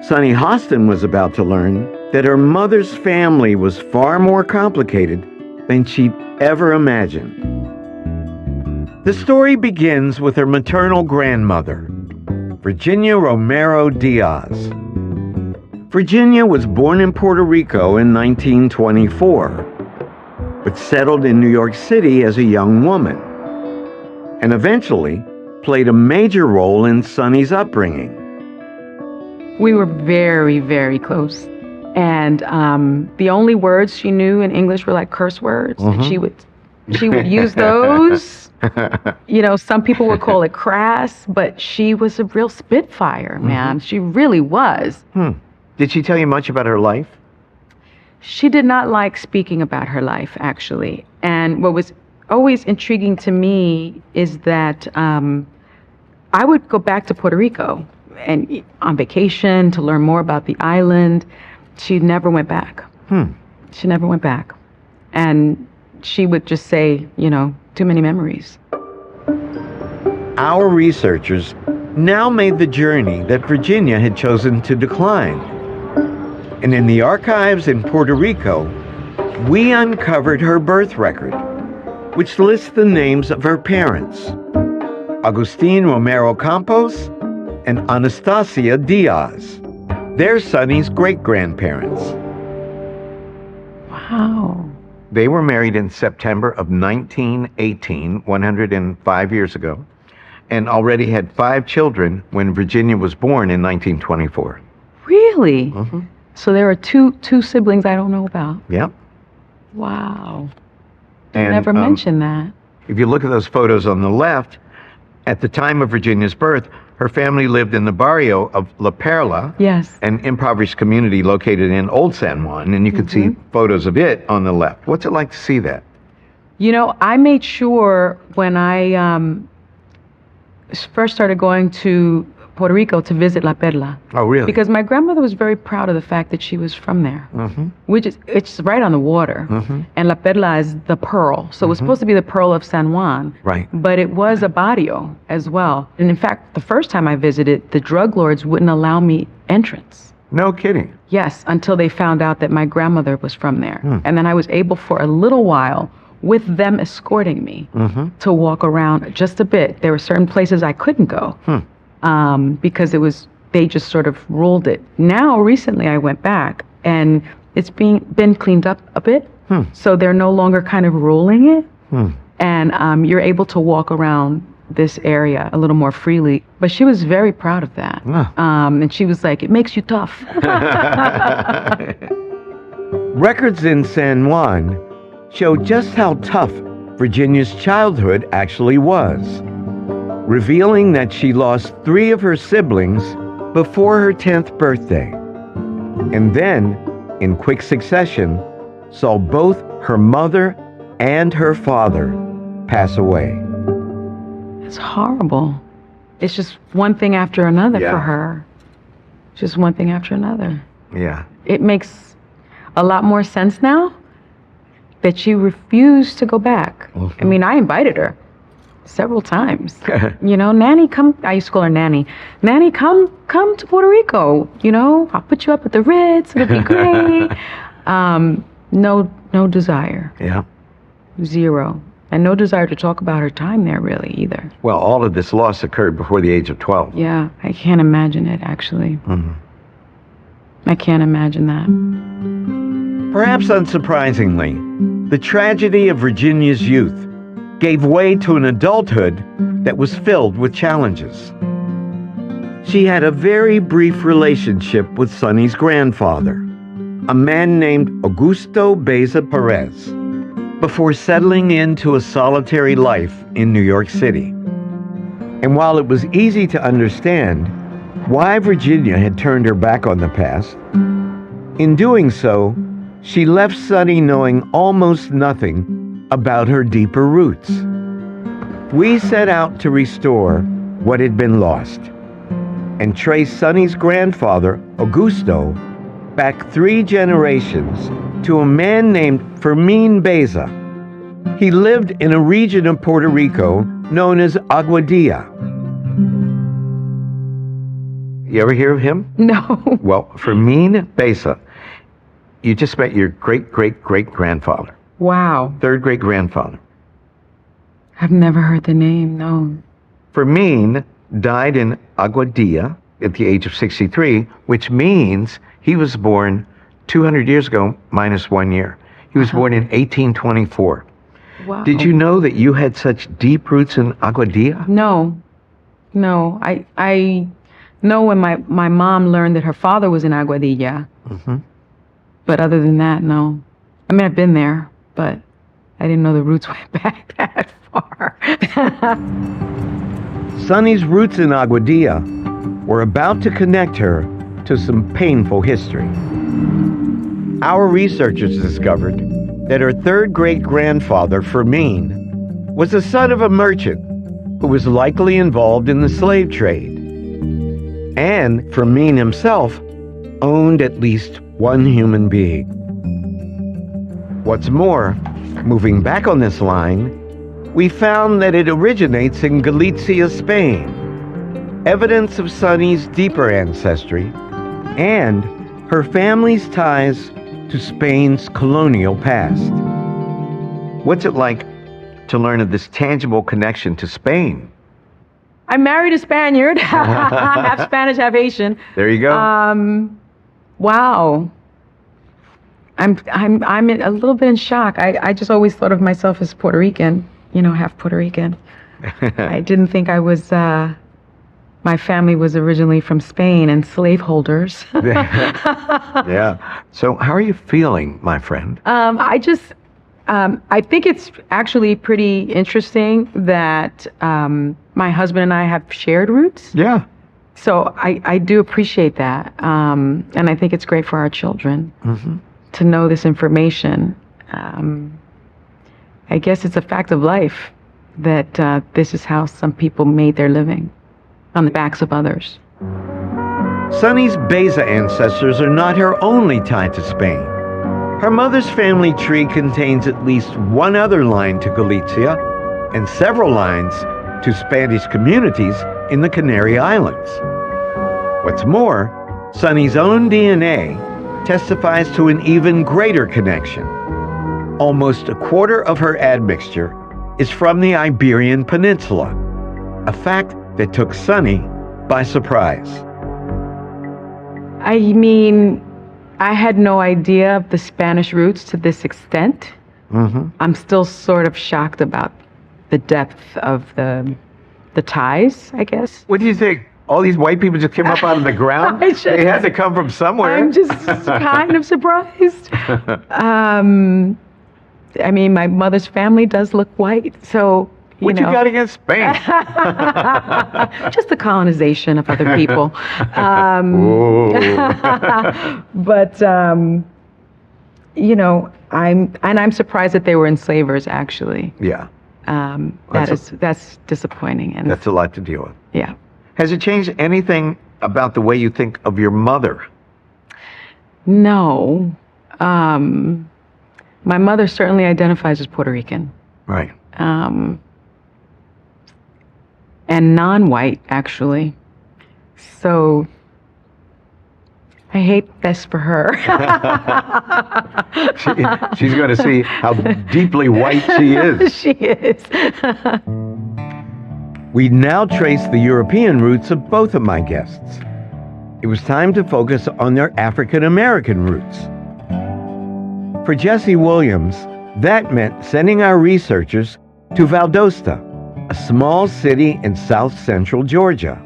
Sunny Hostin was about to learn that her mother's family was far more complicated than she'd ever imagined. The story begins with her maternal grandmother, Virginia Romero Diaz. Virginia was born in Puerto Rico in 1924, but settled in New York City as a young woman, and eventually played a major role in Sunny's upbringing. We were very, very close. And the only words she knew in English were like curse words. Mm-hmm. And she would use those. Some people would call it crass, but she was a real spitfire, man. Mm-hmm. She really was. Did she tell you much about her life? She did not like speaking about her life, actually. And what was always intriguing to me is that I would go back to Puerto Rico and on vacation to learn more about the island. She never went back. She never went back. And she would just say, too many memories. Our researchers now made the journey that Virginia had chosen to decline. And in the archives in Puerto Rico, we uncovered her birth record, which lists the names of her parents, Agustin Romero Campos and Anastasia Diaz. They're Sunny's great-grandparents. Wow. They were married in September of 1918, 105 years ago, and already had 5 children when Virginia was born in 1924. Really? Mm-hmm. So there are two siblings I don't know about. Yep. Wow. And, Never mentioned that. If you look at those photos on the left, at the time of Virginia's birth, her family lived in the barrio of La Perla, yes, an impoverished community located in Old San Juan, and you can see photos of it on the left. What's it like to see that? I made sure when I first started going to Puerto Rico to visit La Perla. Oh, really? Because my grandmother was very proud of the fact that she was from there. Mm-hmm. It's right on the water. Mm-hmm. And La Perla is the pearl. So it was supposed to be the pearl of San Juan. Right. But it was a barrio as well. And in fact, the first time I visited, the drug lords wouldn't allow me entrance. No kidding. Yes, until they found out that my grandmother was from there. And then I was able for a little while, with them escorting me, to walk around just a bit. There were certain places I couldn't go. Because they just sort of ruled it. Now, recently I went back and it's been cleaned up a bit. So they're no longer kind of ruling it. And you're able to walk around this area a little more freely. But she was very proud of that. And she was like, it makes you tough. Records in San Juan show just how tough Virginia's childhood actually was, revealing that she lost 3 of her siblings before her 10th birthday. and then, in quick succession, saw both her mother and her father pass away. It's horrible. It's just one thing after another Yeah. for her. Just one thing after another. Yeah. It makes a lot more sense now that she refused to go back. I mean, I invited her several times. You know, Nanny, come. I used to call her Nanny. Nanny, come to Puerto Rico. You know, I'll put you up at the Ritz. It'll be great. No desire. Yeah. Zero. And no desire to talk about her time there, really, either. Well, all of this loss occurred before the age of 12. Yeah, I can't imagine it, actually. I can't imagine that. Perhaps unsurprisingly, the tragedy of Virginia's youth gave way to an adulthood that was filled with challenges. She had a very brief relationship with Sonny's grandfather, a man named Augusto Beza Perez, before settling into a solitary life in New York City. And while it was easy to understand why Virginia had turned her back on the past, in doing so, she left Sonny knowing almost nothing about her deeper roots. We set out to restore what had been lost and trace Sonny's grandfather, Augusto, back 3 generations to a man named Fermin Beza. He lived in a region of Puerto Rico known as Aguadilla. You ever hear of him? No. Well, Fermin Beza, you just met your great-great-great-grandfather. Wow. 3rd great-grandfather. I've never heard the name, no. Fermin died in Aguadilla at the age of 63, which means he was born 200 years ago minus 1 year. He was born in 1824. Wow. Did you know that you had such deep roots in Aguadilla? No. I know when my mom learned that her father was in Aguadilla. But other than that, no. I mean, I've been there, but I didn't know the roots went back that far. Sonny's roots in Aguadilla were about to connect her to some painful history. Our researchers discovered that her 3rd great-grandfather, Fermin, was the son of a merchant who was likely involved in the slave trade. And Fermin himself owned at least 1 human being. What's more, moving back on this line, we found that it originates in Galicia, Spain, evidence of Sonny's deeper ancestry and her family's ties to Spain's colonial past. What's it like to learn of this tangible connection to Spain? I married a Spaniard, half Spanish, half Haitian. There you go. Wow. I'm a little bit in shock. I just always thought of myself as Puerto Rican, you know, half Puerto Rican. I didn't think I was, my family was originally from Spain and slaveholders. Yeah. So how are you feeling, my friend? I think it's actually pretty interesting that my husband and I have shared roots. Yeah. So I do appreciate that. And I think it's great for our children to know this information. I guess it's a fact of life that this is how some people made their living, on the backs of others. Sonny's Beza ancestors are not her only tie to Spain. Her mother's family tree contains at least 1 other line to Galicia and several lines to Spanish communities in the Canary Islands. What's more, Sonny's own DNA testifies to an even greater connection. Almost a quarter of her admixture is from the Iberian Peninsula, a fact that took Sonny by surprise. I mean, I had no idea of the Spanish roots to this extent. I'm still sort of shocked about the depth of the ties, I guess. What do you think? All these white people just came up out of the ground? They had to come from somewhere. I'm just kind of surprised. I mean, my mother's family does look white, so What you got against Spain? Just the colonization of other people. But I'm surprised that they were enslavers. Actually, Yeah. that's disappointing. And That's a lot to deal with. yeah. Has it changed anything about the way you think of your mother? No. My mother certainly identifies as Puerto Rican. Right. And non-white, actually. So I hate this for her. She's going to see how deeply white she is. She is. We now trace the European roots of both of my guests. It was time to focus on their African American roots. For Jesse Williams, that meant sending our researchers to Valdosta, a small city in south central Georgia.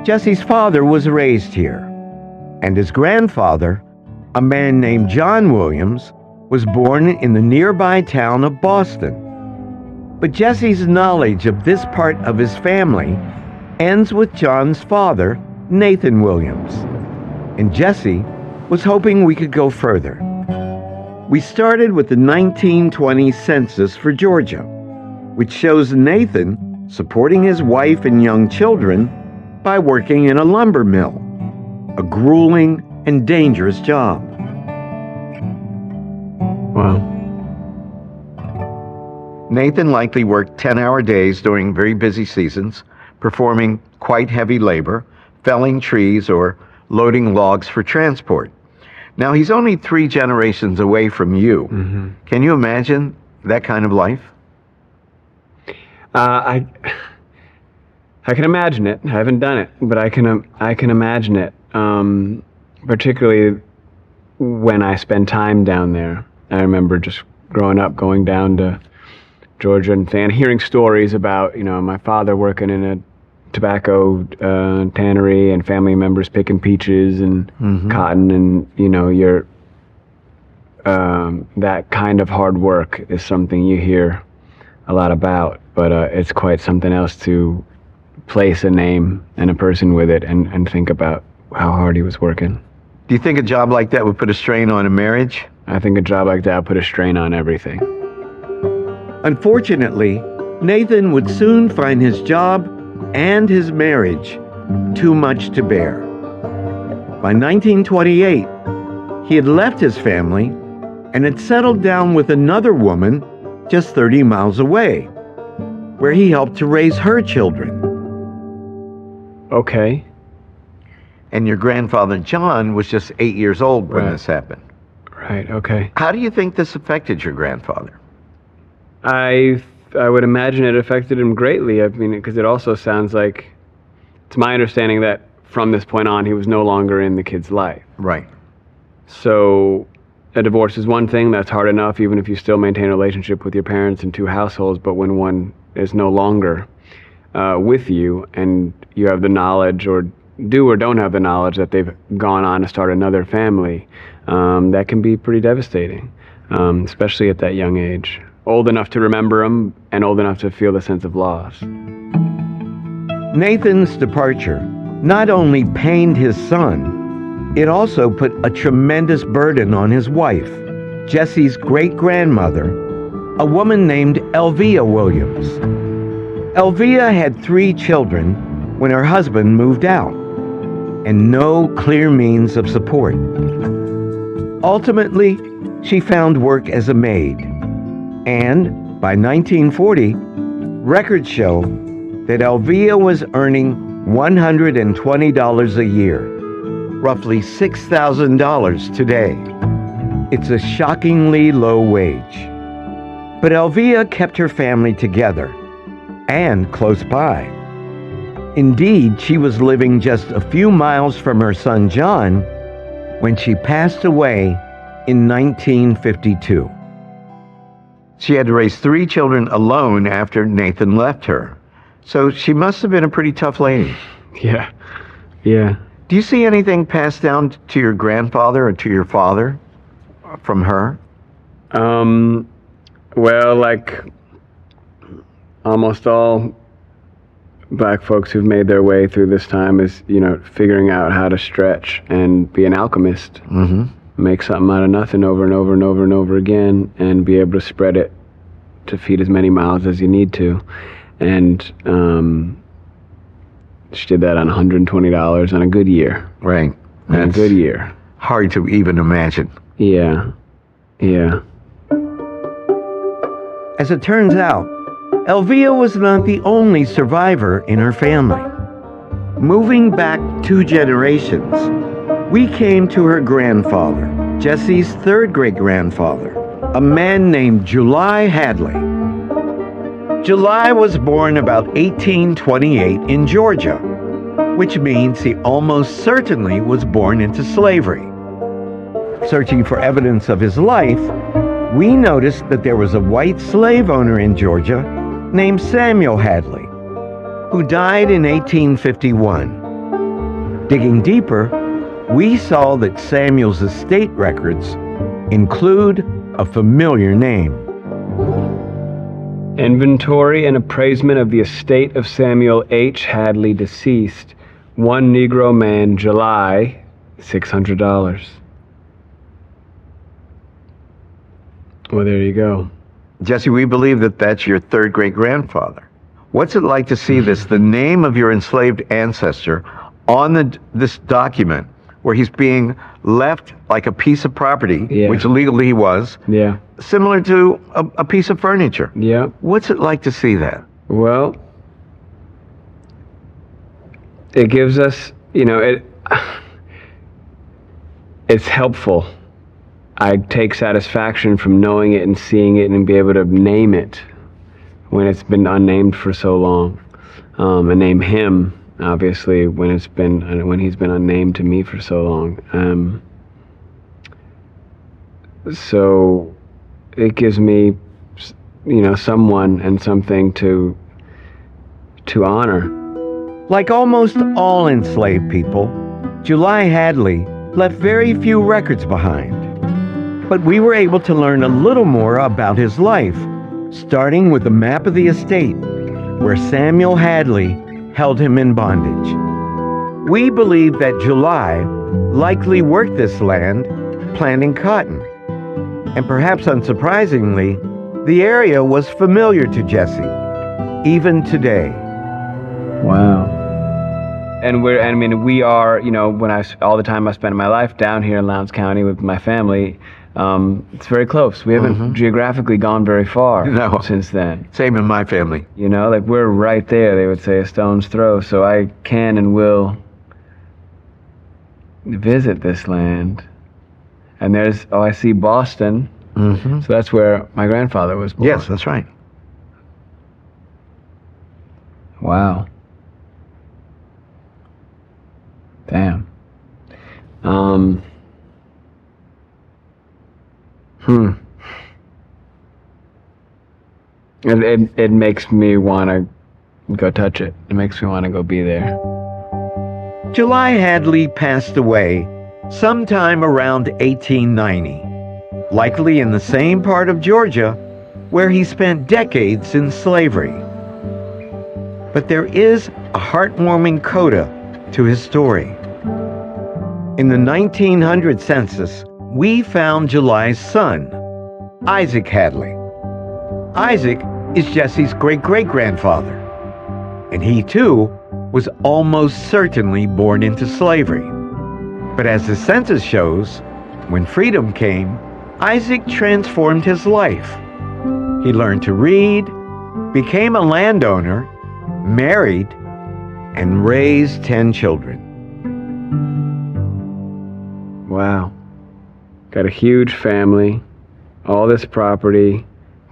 Jesse's father was raised here, and his grandfather, a man named John Williams, was born in the nearby town of Boston. But Jesse's knowledge of this part of his family ends with John's father, Nathan Williams. And Jesse was hoping we could go further. We started with the 1920 census for Georgia, which shows Nathan supporting his wife and young children by working in a lumber mill, a grueling and dangerous job. Wow. Nathan likely worked 10-hour days during very busy seasons, performing quite heavy labor, felling trees or loading logs for transport. Now, he's only 3 generations away from you. Mm-hmm. Can you imagine that kind of life? I can imagine it. I haven't done it, but I can imagine it. Particularly when I spend time down there. I remember just growing up, going down to Georgia and hearing stories about, my father working in a tobacco tannery and family members picking peaches and cotton, and your that kind of hard work is something you hear a lot about, but it's quite something else to place a name and a person with it and think about how hard he was working. Do you think a job like that would put a strain on a marriage? I think a job like that would put a strain on everything. Unfortunately, Nathan would soon find his job and his marriage too much to bear. By 1928, he had left his family and had settled down with another woman just 30 miles away, where he helped to raise her children. Okay. And your grandfather, John, was just 8 years old when this happened. Right, okay. How do you think this affected your grandfather? I would imagine it affected him greatly. I mean, because it also sounds like, it's my understanding that from this point on, he was no longer in the kid's life. Right. So a divorce is one thing, that's hard enough, even if you still maintain a relationship with your parents in 2 households, but when one is no longer with you and you have the knowledge, or do or don't have the knowledge, that they've gone on to start another family, that can be pretty devastating, especially at that young age. Old enough to remember them and old enough to feel the sense of loss. Nathan's departure not only pained his son, it also put a tremendous burden on his wife, Jesse's great-grandmother, a woman named Elvia Williams. Elvia had 3 children when her husband moved out, and no clear means of support. Ultimately, she found work as a maid, and by 1940, records show that Elvia was earning $120 a year, roughly $6,000 today. It's a shockingly low wage. But Elvia kept her family together and close by. Indeed, she was living just a few miles from her son John when she passed away in 1952. She had to raise 3 children alone after Nathan left her. So she must have been a pretty tough lady. Yeah. Yeah. Do you see anything passed down to your grandfather or to your father from her? Well, like, almost all black folks who've made their way through this time is, figuring out how to stretch and be an alchemist. Make something out of nothing over and over and over and over again, and be able to spread it to feed as many mouths as you need to. And she did that on $120 on a good year. Right. On a good year. Hard to even imagine. Yeah. As it turns out, Elvia was not the only survivor in her family. Moving back 2 generations, we came to her grandfather, Jesse's third great-grandfather, a man named July Hadley. July was born about 1828 in Georgia, which means he almost certainly was born into slavery. Searching for evidence of his life, we noticed that there was a white slave owner in Georgia named Samuel Hadley, who died in 1851. Digging deeper, we saw that Samuel's estate records include a familiar name. Inventory and appraisement of the estate of Samuel H. Hadley, deceased. One Negro man, July, $600. Well, there you go. Jesse, we believe that that's your third great-grandfather. What's it like to see this, the name of your enslaved ancestor, on this document where he's being left like a piece of property, which legally he was, similar to a piece of furniture? Yeah. What's it like to see that? Well, it gives us, it's helpful. I take satisfaction from knowing it and seeing it and be able to name it when it's been unnamed for so long, and name him, obviously, when he's been unnamed to me for so long. So it gives me, someone and something to honor. Like almost all enslaved people, July Hadley left very few records behind. But we were able to learn a little more about his life, starting with a map of the estate where Samuel Hadley held him in bondage. We believe that July likely worked this land planting cotton. And perhaps unsurprisingly, the area was familiar to Jesse, even today. Wow. And we are, all the time I spend in my life down here in Lowndes County with my family, it's very close. We haven't geographically gone very far since then. Same in my family. We're right there, they would say, a stone's throw. So I can and will visit this land. And I see Boston. So that's where my grandfather was born. Yes, that's right. Wow. Damn. It makes me want to go touch it. It makes me want to go be there. July Hadley passed away sometime around 1890, likely in the same part of Georgia where he spent decades in slavery. But there is a heartwarming coda to his story. In the 1900 census, we found July's son, Isaac Hadley. Isaac is Jesse's great-great-grandfather, and he too was almost certainly born into slavery. But as the census shows, when freedom came, Isaac transformed his life. He learned to read, became a landowner, married, and raised 10 children. Wow. Got a huge family, all this property,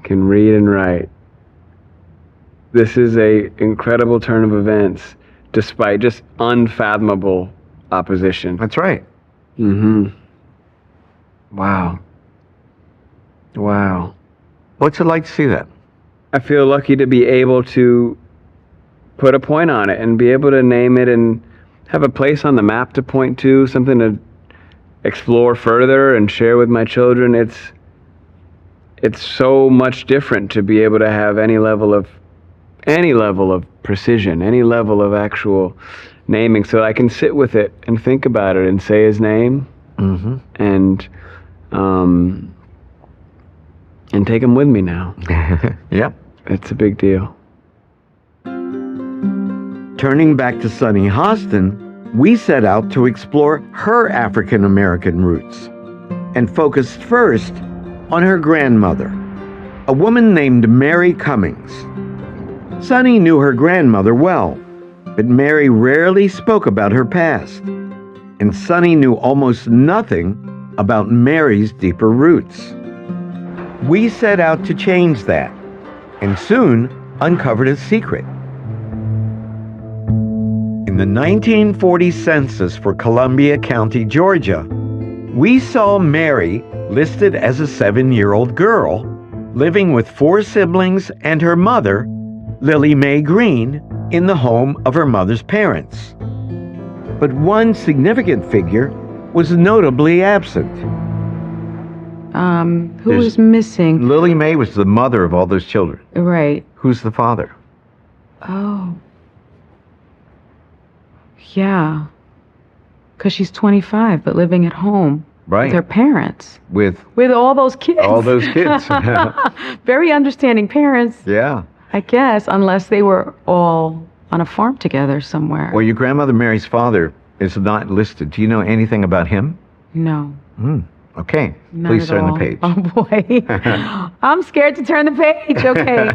can read and write. This is an incredible turn of events, despite just unfathomable opposition. That's right. Wow. Wow. What's it like to see that? I feel lucky to be able to put a point on it and be able to name it and have a place on the map to point to, something to explore further and share with my children. It's so much different to be able to have any level of any level of precision, any level of actual naming, so I can sit with it and think about it and say his name, and take him with me now. Yep. It's a big deal. Turning back to Sunny Hostin, we set out to explore her African American roots and focused first on her grandmother, a woman named Mary Cummings. Sunny knew her grandmother well, but Mary rarely spoke about her past, and Sunny knew almost nothing about Mary's deeper roots. We set out to change that, and soon uncovered a secret. In the 1940 census for Columbia County, Georgia, we saw Mary listed as a 7-year-old girl living with 4 siblings and her mother, Lily Mae Green, in the home of her mother's parents. But one significant figure was notably absent. Who was missing? Lily Mae was the mother of all those children. Right. Who's the father? Oh. Yeah. Because she's 25, but living at home Right. with her parents. With all those kids. all those kids. Very understanding parents, Yeah. I guess, unless they were all on a farm together somewhere. Well, your grandmother Mary's father is not listed. Do you know anything about him? No. Okay. Not Please at turn all. the page. Oh, boy. I'm scared to turn the page. Okay.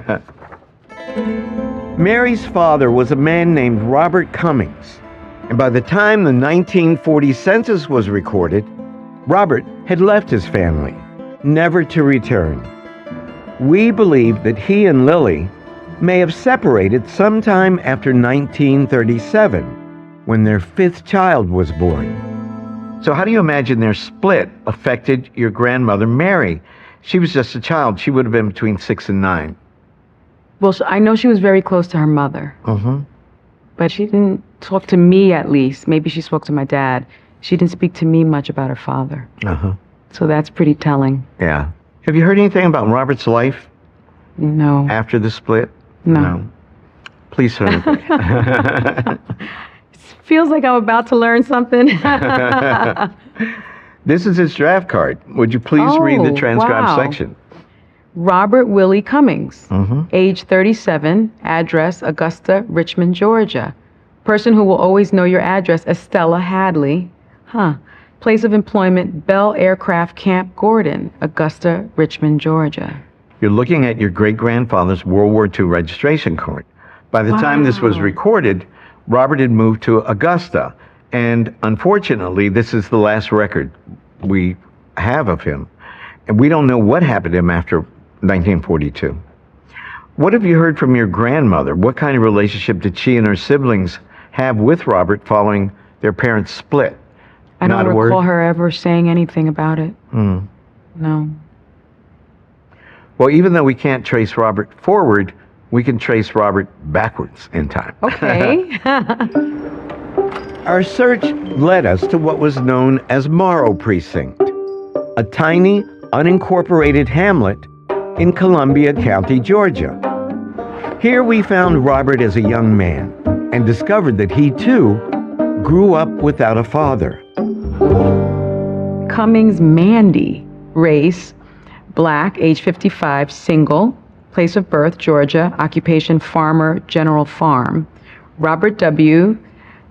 Mary's father was a man named Robert Cummings, and by the time the 1940 census was recorded, Robert had left his family, never to return. We believe that he and Lily may have separated sometime after 1937, when their 5th child was born. So how do you imagine their split affected your grandmother Mary? She was just a child. She would have been between 6 and 9. Well, I know she was very close to her mother, but she didn't talk to me, at least. Maybe she spoke to my dad. She didn't speak to me much about her father. So that's pretty telling. Yeah. Have you heard anything about Robert's life? No. After the split? No. Please turn the page. Feels like I'm about to learn something. This is his draft card. Would you please read the transcribed wow. section? Robert Willie Cummings, age 37, address Augusta, Richmond, Georgia. Person who will always know your address as Stella Hadley. Place of employment, Bell Aircraft Camp Gordon, Augusta, Richmond, Georgia. You're looking at your great-grandfather's World War II registration card. By the time this was recorded, Robert had moved to Augusta, and unfortunately, this is the last record we have of him. And we don't know what happened to him after 1942. What have you heard from your grandmother? What kind of relationship did she and her siblings have with Robert following their parents' split? I Not don't a word? recall her ever saying anything about it. No. Well, even though we can't trace Robert forward, we can trace Robert backwards in time. Okay. Our search led us to what was known as Morrow Precinct, a tiny, unincorporated hamlet in Columbia County, Georgia. Here we found Robert as a young man and discovered that he, too, grew up without a father. Cummings Mandy, race, black, age 55, single, place of birth, Georgia, occupation, farmer, general farm. Robert W.,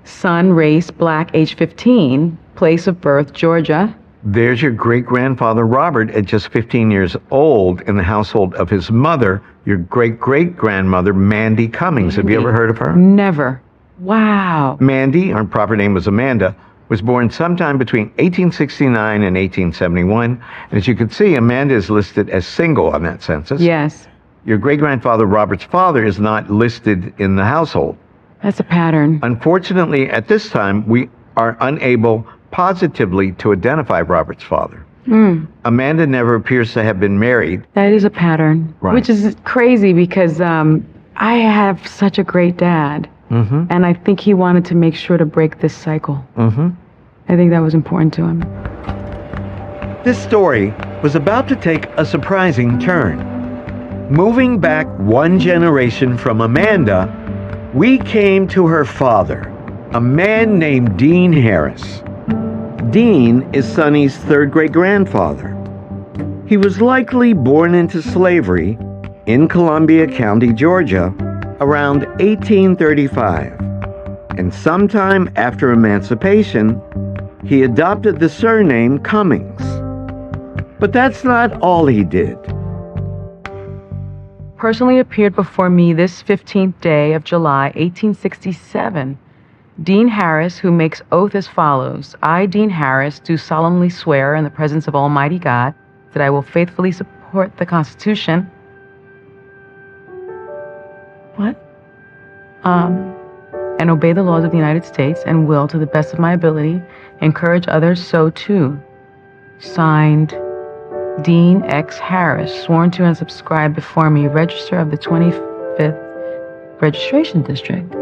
son, race, black, age 15, place of birth, Georgia. There's your great-grandfather Robert at just 15 years old in the household of his mother, your great-great-grandmother Mandy Cummings. Have you ever heard of her? Never. Wow. Mandy, her proper name was Amanda, was born sometime between 1869 and 1871. And as you can see, Amanda is listed as single on that census. Yes. Your great-grandfather Robert's father is not listed in the household. That's a pattern. Unfortunately, at this time, we are unable positively to identify Robert's father. Amanda never appears to have been married. That is a pattern, Right. which is crazy because I have such a great dad. And I think he wanted to make sure to break this cycle. I think that was important to him. This story was about to take a surprising turn. Moving back one generation from Amanda, we came to her father, a man named Dean Harris. Dean is Sonny's third great-grandfather. He was likely born into slavery in Columbia County, Georgia, around 1835. And sometime after emancipation, he adopted the surname Cummings. But that's not all he did. Personally appeared before me this 15th day of July, 1867. Dean Harris, who makes oath as follows: I, Dean Harris, do solemnly swear in the presence of Almighty God that I will faithfully support the Constitution. What? And obey the laws of the United States, and will, to the best of my ability, encourage others so too. Signed, Dean X. Harris, sworn to and subscribed before me, Register of the 25th Registration District.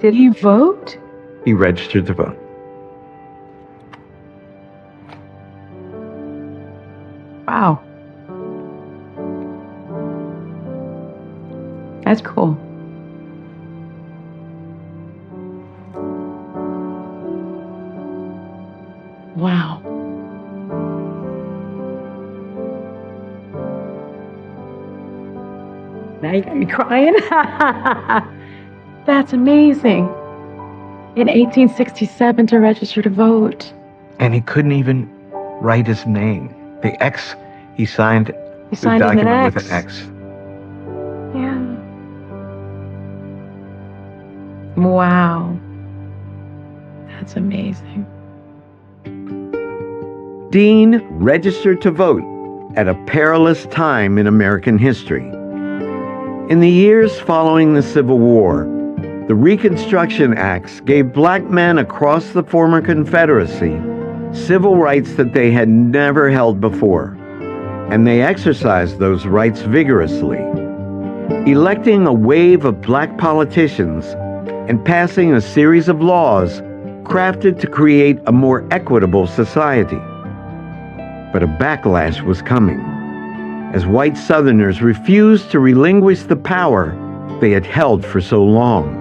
Did he vote? He registered to vote. Wow. That's cool. Wow. Now you got me crying. That's amazing. In 1867 to register to vote. And he couldn't even write his name. The X, he signed He signed the with an document X. with an X. Yeah. Wow. That's amazing. Dean registered to vote at a perilous time in American history. In the years following the Civil War, the Reconstruction Acts gave black men across the former Confederacy civil rights that they had never held before, and they exercised those rights vigorously, electing a wave of black politicians and passing a series of laws crafted to create a more equitable society. But a backlash was coming, as white Southerners refused to relinquish the power they had held for so long.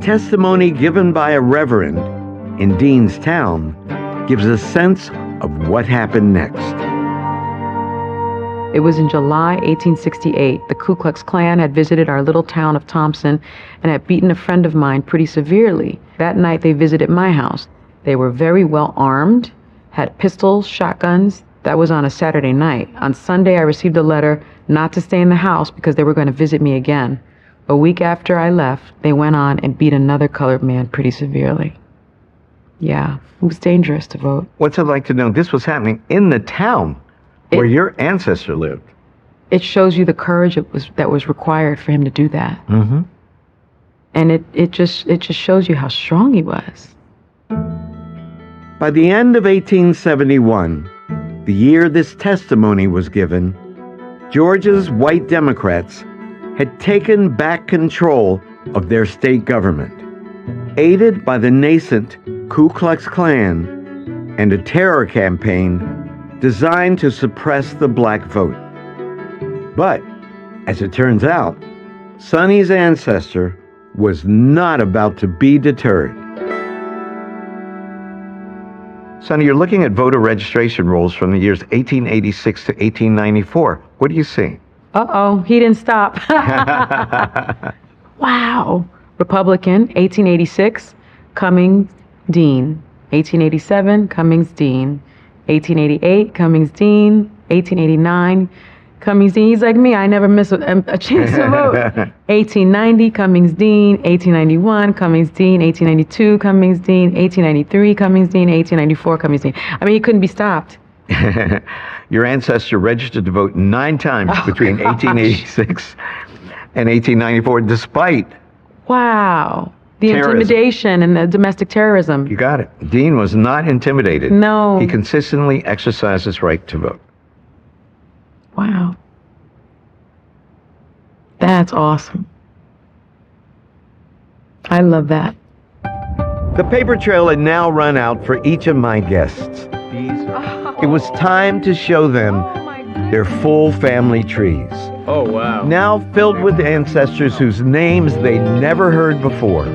Testimony given by a reverend in Dean's town gives a sense of what happened next. It was in July 1868. The Ku Klux Klan had visited our little town of Thompson and had beaten a friend of mine pretty severely. That night they visited my house. They were very well armed, had pistols, shotguns. That was on a Saturday night. On Sunday, I received a letter not to stay in the house because they were going to visit me again. A week after I left, they went on and beat another colored man pretty severely. Yeah, it was dangerous to vote. What's it like to know this was happening in the town where your ancestor lived? It shows you the courage that was required for him to do that. Mm-hmm. And it just shows you how strong he was. By the end of 1871, the year this testimony was given, Georgia's white Democrats had taken back control of their state government, aided by the nascent Ku Klux Klan and a terror campaign designed to suppress the black vote. But, as it turns out, Sonny's ancestor was not about to be deterred. Sonny, you're looking at voter registration rolls from the years 1886 to 1894. What do you see? Uh-oh, he didn't stop. Wow. Republican, 1886, Cummings, Dean. 1887, Cummings, Dean. 1888, Cummings, Dean. 1889, Cummings, Dean. He's like me, I never miss a chance to vote. 1890, Cummings, Dean. 1891, Cummings, Dean. 1892, Cummings, Dean. 1893, Cummings, Dean. 1894, Cummings, Dean. I mean, he couldn't be stopped. Your ancestor registered to vote 9 times between 1886 and 1894, despite Wow. The terrorism. intimidation and the domestic terrorism. You got it. Dean was not intimidated. No. He consistently exercised his right to vote. Wow. That's awesome. I love that. The paper trail had now run out for each of my guests. It was time to show them their full family trees. Oh, wow. Now filled with ancestors whose names they never heard before.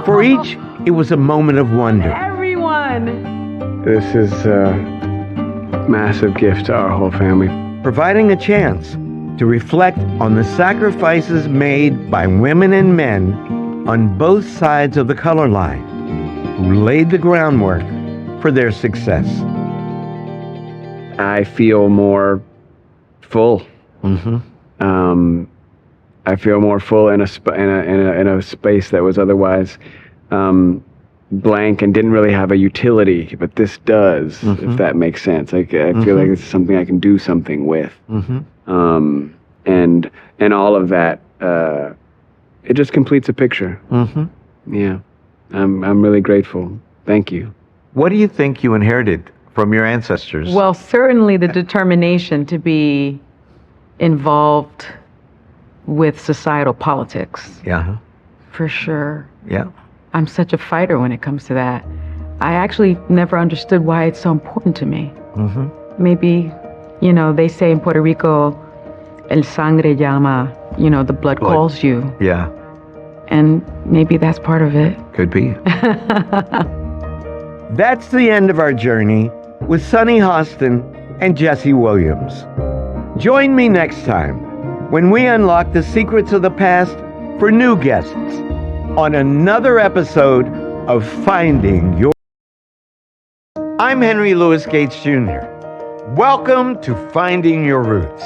For each, it was a moment of wonder. Everyone! This is a massive gift to our whole family. Providing a chance to reflect on the sacrifices made by women and men on both sides of the color line, who laid the groundwork for their success. I feel more full. I feel more full in a space that was otherwise blank and didn't really have a utility, but this does, if that makes sense. I feel like it's something I can do something with. And all of that, it just completes a picture. Yeah, I'm really grateful. Thank you. What do you think you inherited from your ancestors? Well, certainly the determination to be involved with societal politics. Yeah. For sure. Yeah. I'm such a fighter when it comes to that. I actually never understood why it's so important to me. Maybe, they say in Puerto Rico, el sangre llama, the blood calls you. Yeah. And maybe that's part of it. Could be. That's the end of our journey with Sunny Hostin and Jesse Williams. Join me next time when we unlock the secrets of the past for new guests on another episode of Finding Your... I'm Henry Louis Gates Jr. Welcome to Finding Your Roots.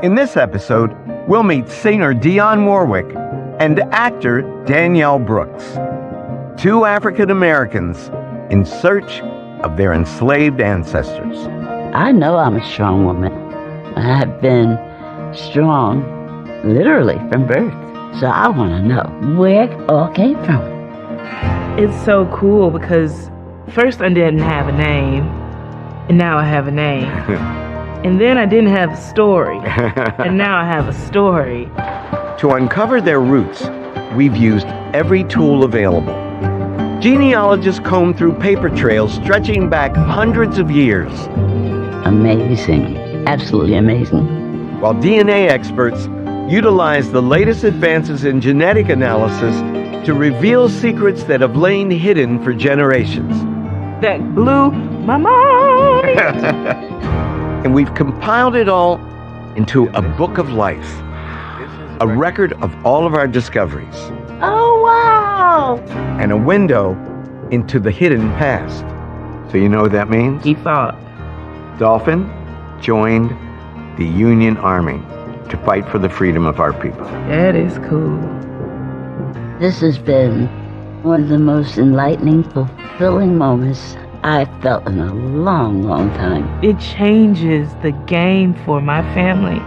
In this episode, we'll meet singer Dionne Warwick and actor Danielle Brooks, two African Americans in search of their enslaved ancestors. I know I'm a strong woman. I have been strong, literally, from birth. So I want to know where it all came from. It's so cool because first I didn't have a name, and now I have a name. And then I didn't have a story, and now I have a story. To uncover their roots, we've used every tool available. Genealogists comb through paper trails stretching back hundreds of years. Amazing. Absolutely amazing. While DNA experts utilize the latest advances in genetic analysis to reveal secrets that have lain hidden for generations. That blew my mind! And we've compiled it all into a book of life, a record of all of our discoveries. Oh, wow! And a window into the hidden past. So you know what that means? He thought. Dolphin joined the Union Army to fight for the freedom of our people. That is cool. This has been one of the most enlightening, fulfilling moments I've felt in a long, long time. It changes the game for my family.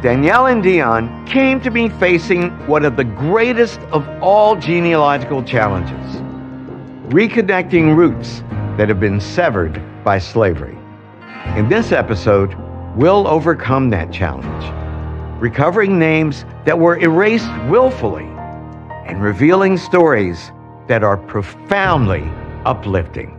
Danielle and Dionne came to be facing one of the greatest of all genealogical challenges, reconnecting roots that have been severed by slavery. In this episode, we'll overcome that challenge, recovering names that were erased willfully and revealing stories that are profoundly uplifting.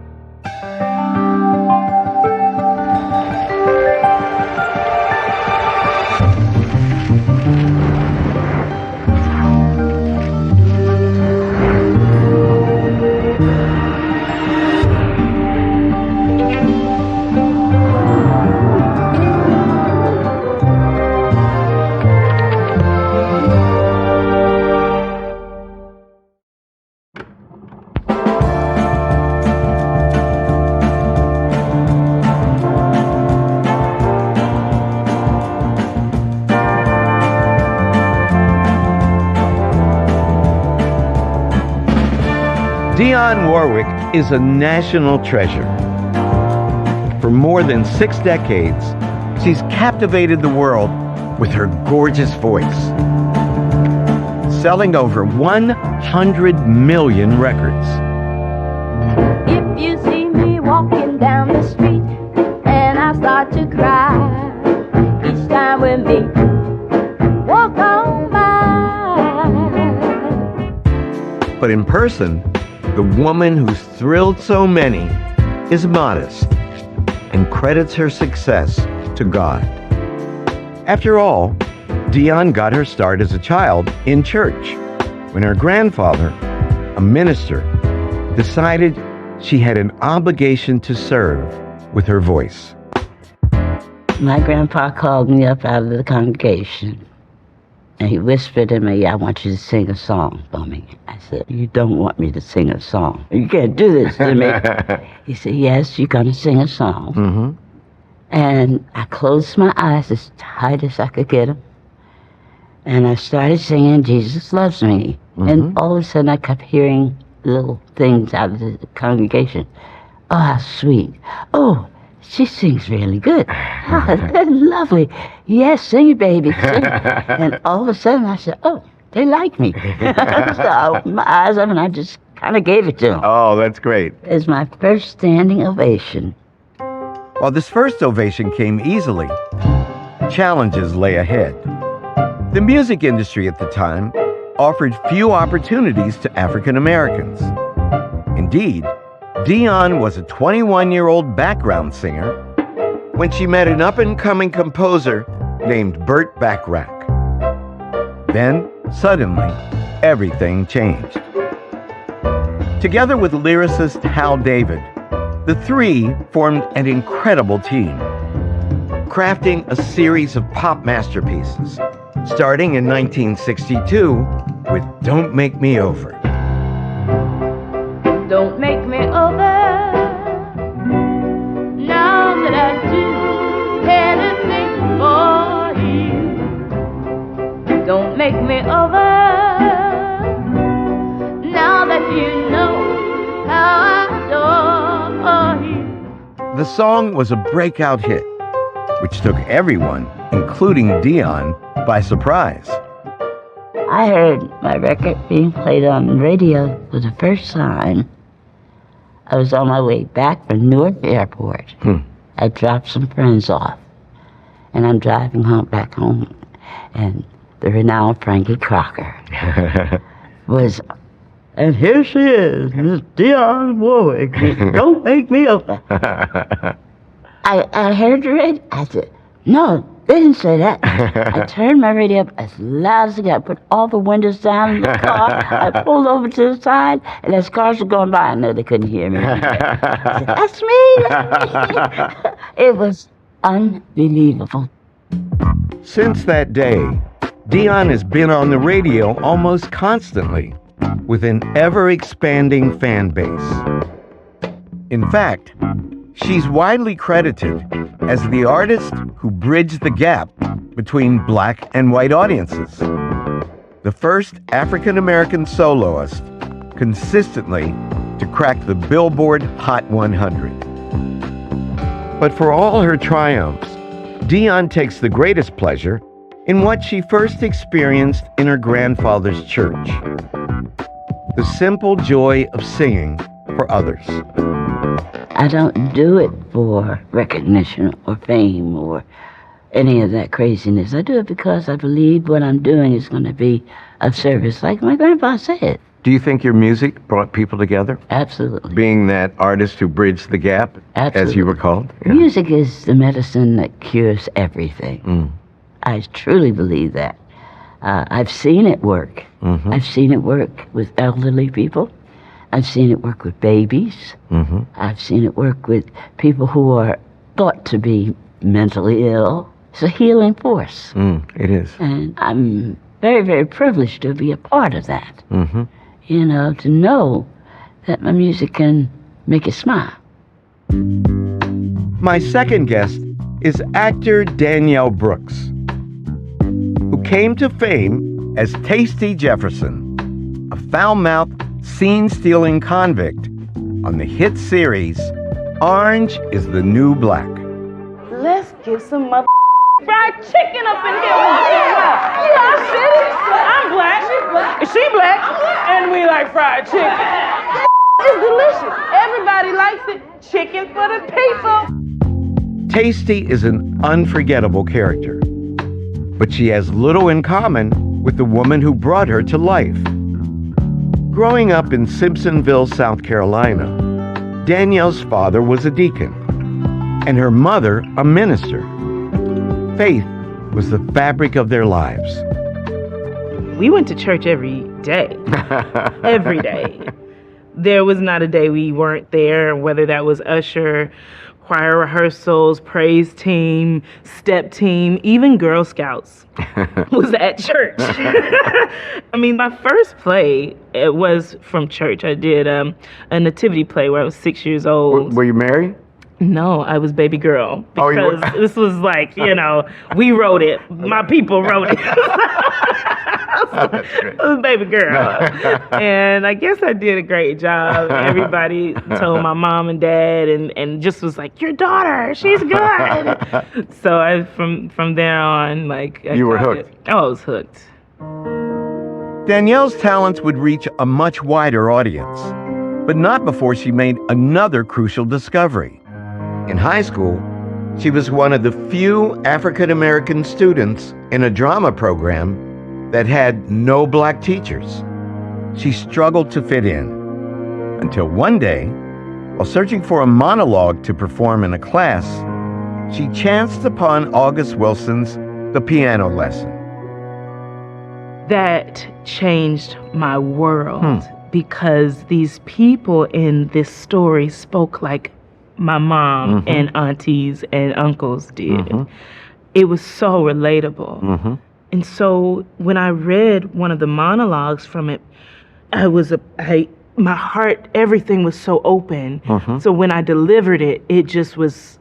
Dionne Warwick is a national treasure. For more than 6 decades, she's captivated the world with her gorgeous voice, selling over 100 million records. If you see me walking down the street and I start to cry, each time with me, walk on by. But in person, the woman who's thrilled so many is modest and credits her success to God. After all, Dion got her start as a child in church when her grandfather, a minister, decided she had an obligation to serve with her voice. My grandpa called me up out of the congregation, and he whispered to me, "I want you to sing a song for me." I said, "You don't want me to sing a song. You can't do this to me." He said, "Yes, you're going to sing a song." Mm-hmm. And I closed my eyes as tight as I could get them. And I started singing "Jesus Loves Me." And all of a sudden I kept hearing little things out of the congregation. "Oh, how sweet. Oh, she sings really good. Oh, that's lovely. Yes, sing it, baby. Sing it." And all of a sudden I said, "Oh, they like me." So I opened my eyes up and I just kind of gave it to them. Oh, that's great. It's my first standing ovation. While this first ovation came easily, challenges lay ahead. The music industry at the time offered few opportunities to African Americans. Indeed, Dion was a 21-year-old background singer when she met an up-and-coming composer named Burt Bacharach. Then, suddenly, everything changed. Together with lyricist Hal David, the three formed an incredible team, crafting a series of pop masterpieces, starting in 1962 with "Don't Make Me Over." Don't make me over now that I do anything for you. Don't make me over now that you know how I adore you. The song was a breakout hit, which took everyone, including Dion, by surprise. I heard my record being played on the radio for the first time. I was on my way back from Newark Airport. I dropped some friends off, and I'm driving back home, and the renowned Frankie Crocker was, and here she is, Miss Dionne Warwick. Don't make me over. I heard the radio. I said, "No, they didn't say that." I turned my radio up as loud as I could. I put all the windows down in the car. I pulled over to the side, and as cars were going by, I know they couldn't hear me. I said, "That's me, that's me." It was unbelievable. Since that day, Dion has been on the radio almost constantly, with an ever-expanding fan base. In fact, she's widely credited as the artist who bridged the gap between black and white audiences. The first African-American soloist consistently to crack the Billboard Hot 100. But for all her triumphs, Dion takes the greatest pleasure in what she first experienced in her grandfather's church: the simple joy of singing for others. I don't do it for recognition or fame or any of that craziness. I do it because I believe what I'm doing is going to be of service, like my grandpa said. Do you think your music brought people together? Absolutely. Being that artist who bridged the gap, as you were called? Music is the medicine that cures everything. I truly believe that. I've seen it work. I've seen it work with elderly people. I've seen it work with babies. I've seen it work with people who are thought to be mentally ill. It's a healing force. It is. And I'm very, very privileged to be a part of that. You know, to know that my music can make you smile. My second guest is actor Danielle Brooks, who came to fame as Tasty Jefferson, a foul-mouthed, scene-stealing convict on the hit series Orange is the New Black. Let's get some fried chicken up in here. Yeah, I said it. I'm black. She black. And we like fried chicken. It's delicious. Everybody likes it. Chicken for the people. Tasty is an unforgettable character, but she has little in common with the woman who brought her to life. Growing up in Simpsonville, South Carolina, Danielle's father was a deacon, and her mother a minister. Faith was the fabric of their lives. We went to church every day. Every day. There was not a day we weren't there, whether that was usher, choir rehearsals, praise team, step team, even Girl Scouts was at church. I mean, my first play, it was from church. I did a nativity play where I was 6 years old. Were you married? No, I was baby girl. Because you were? this was like, we wrote it. My people wrote it. That's great. I was baby girl. And I guess I did a great job. Everybody told my mom and dad and just was like, your daughter, she's good. So from there on, like... You were hooked. I was hooked. Danielle's talents would reach a much wider audience, but not before she made another crucial discovery. In high school, she was one of the few African American students in a drama program that had no black teachers. She struggled to fit in until one day, while searching for a monologue to perform in a class, she chanced upon August Wilson's The Piano Lesson. That changed my world because these people in this story spoke like my mom and aunties and uncles did. It was so relatable. And so when I read one of the monologues from it, my heart, everything was so open. So when I delivered it, it was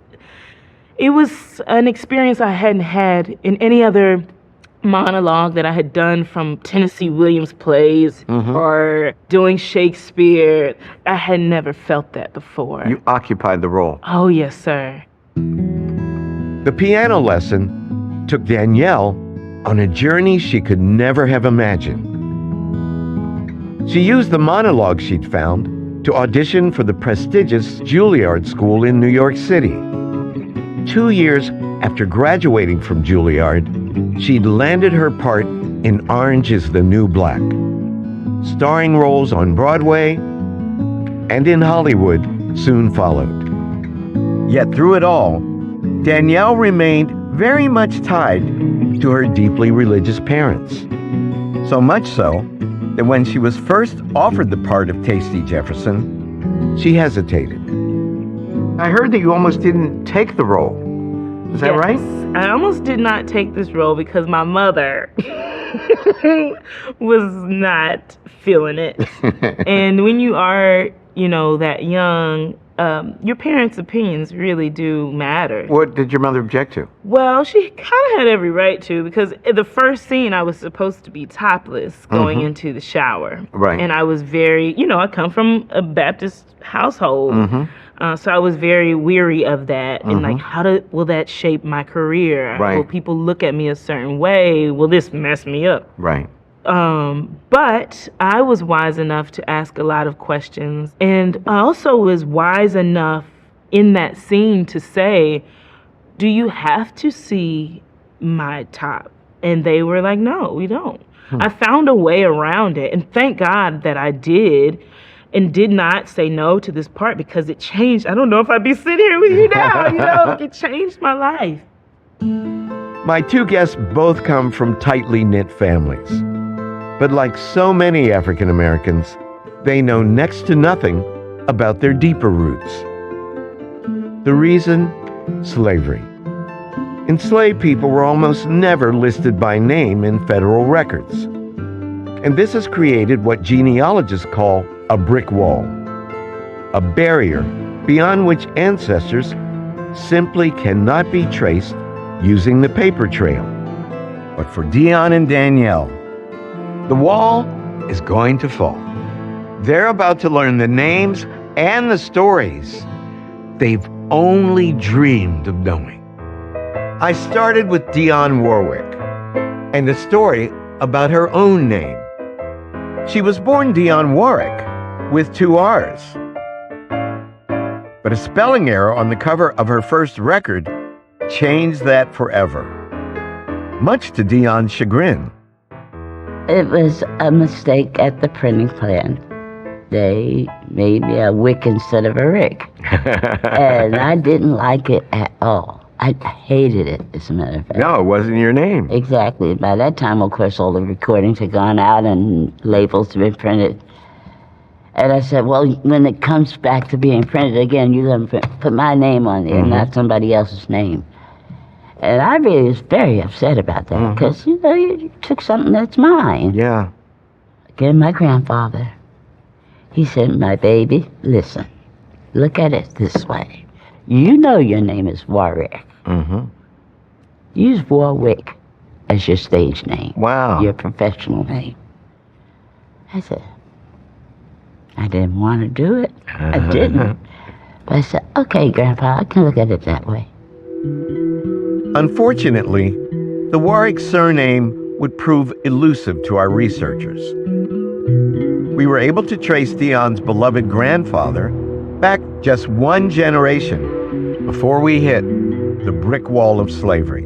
an experience I hadn't had in any other monologue that I had done from Tennessee Williams plays or doing Shakespeare. I had never felt that before. You occupied the role. Oh, yes, sir. The Piano Lesson took Danielle on a journey she could never have imagined. She used the monologue she'd found to audition for the prestigious Juilliard School in New York City. 2 years after graduating from Juilliard, she'd landed her part in Orange is the New Black, starring roles on Broadway and in Hollywood soon followed. Yet through it all, Danielle remained very much tied to her deeply religious parents. So much so that when she was first offered the part of Tasty Jefferson, she hesitated. I heard that you almost didn't take the role. Is that right? I almost did not take this role because my mother was not feeling it. And when you are, that young, your parents' opinions really do matter. What did your mother object to? Well, she kind of had every right to, because in the first scene I was supposed to be topless going into the shower. Right. And I was very, I come from a Baptist household. So I was very weary of that. And like, will that shape my career? Right. Will people look at me a certain way? Will this mess me up? Right. But I was wise enough to ask a lot of questions. And I also was wise enough in that scene to say, do you have to see my top? And they were like, no, we don't. I found a way around it. And thank God that I did. And did not say no to this part because it changed. I don't know if I'd be sitting here with you now, it changed my life. My two guests both come from tightly knit families. But like so many African Americans, they know next to nothing about their deeper roots. The reason? Slavery. Enslaved people were almost never listed by name in federal records. And this has created what genealogists call a brick wall, a barrier beyond which ancestors simply cannot be traced using the paper trail. But for Dion and Danielle, the wall is going to fall. They're about to learn the names and the stories they've only dreamed of knowing. I started with Dionne Warwick and a story about her own name. She was born Dionne Warwick with 2 R's. But a spelling error on the cover of her first record changed that forever, much to Dion's chagrin. It was a mistake at the printing plant. They made me a Wick instead of a Rick. And I didn't like it at all. I hated it, as a matter of fact. No, it wasn't your name. Exactly. By that time, of course, all the recordings had gone out and labels had been printed. And I said, well, when it comes back to being printed again, you're going to put my name on there, not somebody else's name. And I really was very upset about that, because, you know, you took something that's mine. Yeah. Again, my grandfather, he said, my baby, listen, look at it this way. You know your name is Warwick. Use Warwick as your stage name. Wow. Your professional name. I said, I didn't want to do it. I didn't. But I said, okay, Grandpa, I can look at it that way. Unfortunately, the Warwick surname would prove elusive to our researchers. We were able to trace Dion's beloved grandfather back just one generation before we hit the brick wall of slavery.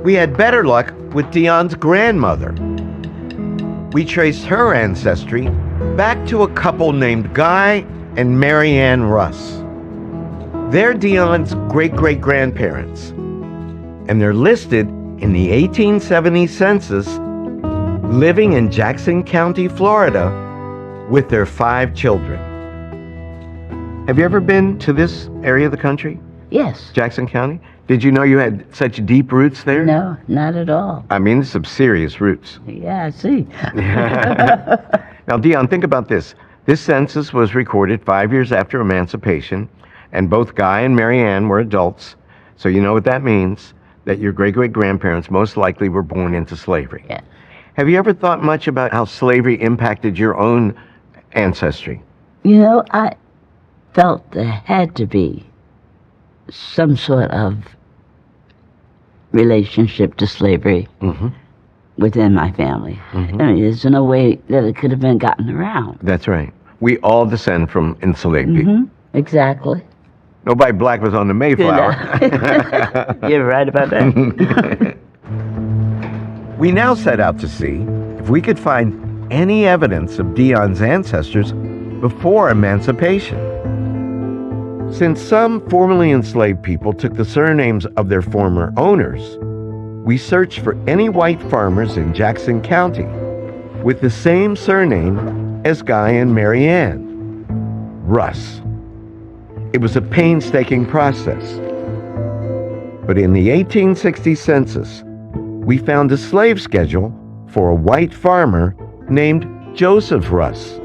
We had better luck with Dion's grandmother. We traced her ancestry back to a couple named Guy and Mary Ann Russ. They're Dion's great-great-grandparents, and they're listed in the 1870 census living in Jackson County, Florida, with their 5 children. Have you ever been to this area of the country? Yes. Jackson County? Did you know you had such deep roots there? No, not at all. I mean, some serious roots. Yeah, I see. Now, Dion, think about this. This census was recorded 5 years after emancipation, and both Guy and Mary Ann were adults. So you know what that means, that your great-great-grandparents most likely were born into slavery. Yeah. Have you ever thought much about how slavery impacted your own ancestry? You know, I felt there had to be some sort of relationship to slavery within my family. I mean, there's no way that it could have been gotten around. That's right. We all descend from enslaved people. Exactly. Nobody black was on the Mayflower. You're right about that. We now set out to see if we could find any evidence of Dion's ancestors before emancipation. Since some formerly enslaved people took the surnames of their former owners, we searched for any white farmers in Jackson County with the same surname as Guy and Mary Ann, Russ. It was a painstaking process. But in the 1860 census, we found a slave schedule for a white farmer named Joseph Russ.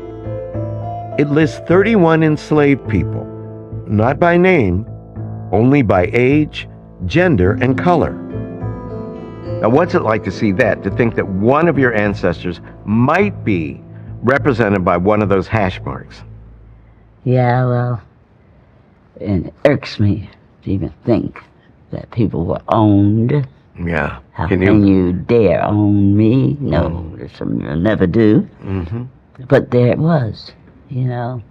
It lists 31 enslaved people, not by name, only by age, gender, and color. Now, what's it like to see that, to think that one of your ancestors might be represented by one of those hash marks? Yeah, well, and it irks me to even think that people were owned. Yeah. How can you dare own me? No, that's something you'll never do. But there it was, you know.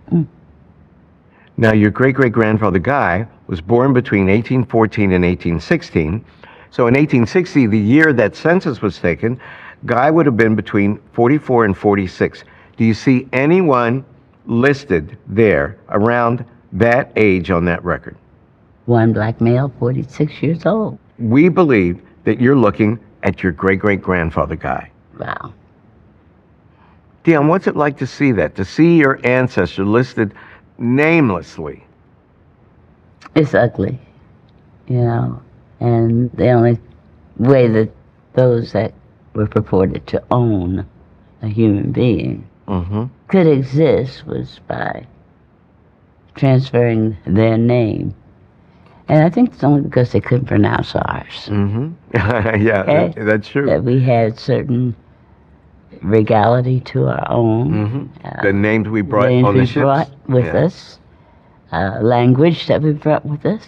Now, your great-great-grandfather Guy was born between 1814 and 1816. So in 1860, the year that census was taken, Guy would have been between 44 and 46. Do you see anyone listed there around that age on that record? One black male, 46 years old. We believe that you're looking at your great-great-grandfather Guy. Wow. Dion, what's it like to see that? To see your ancestor listed namelessly? It's ugly, you know. And the only way that those that were purported to own a human being could exist was by transferring their name. And I think it's only because they couldn't pronounce ours. Yeah, Okay? that's true. That we had certain regality to our own. The names we brought names on the we ships. brought with us, language that we brought with us.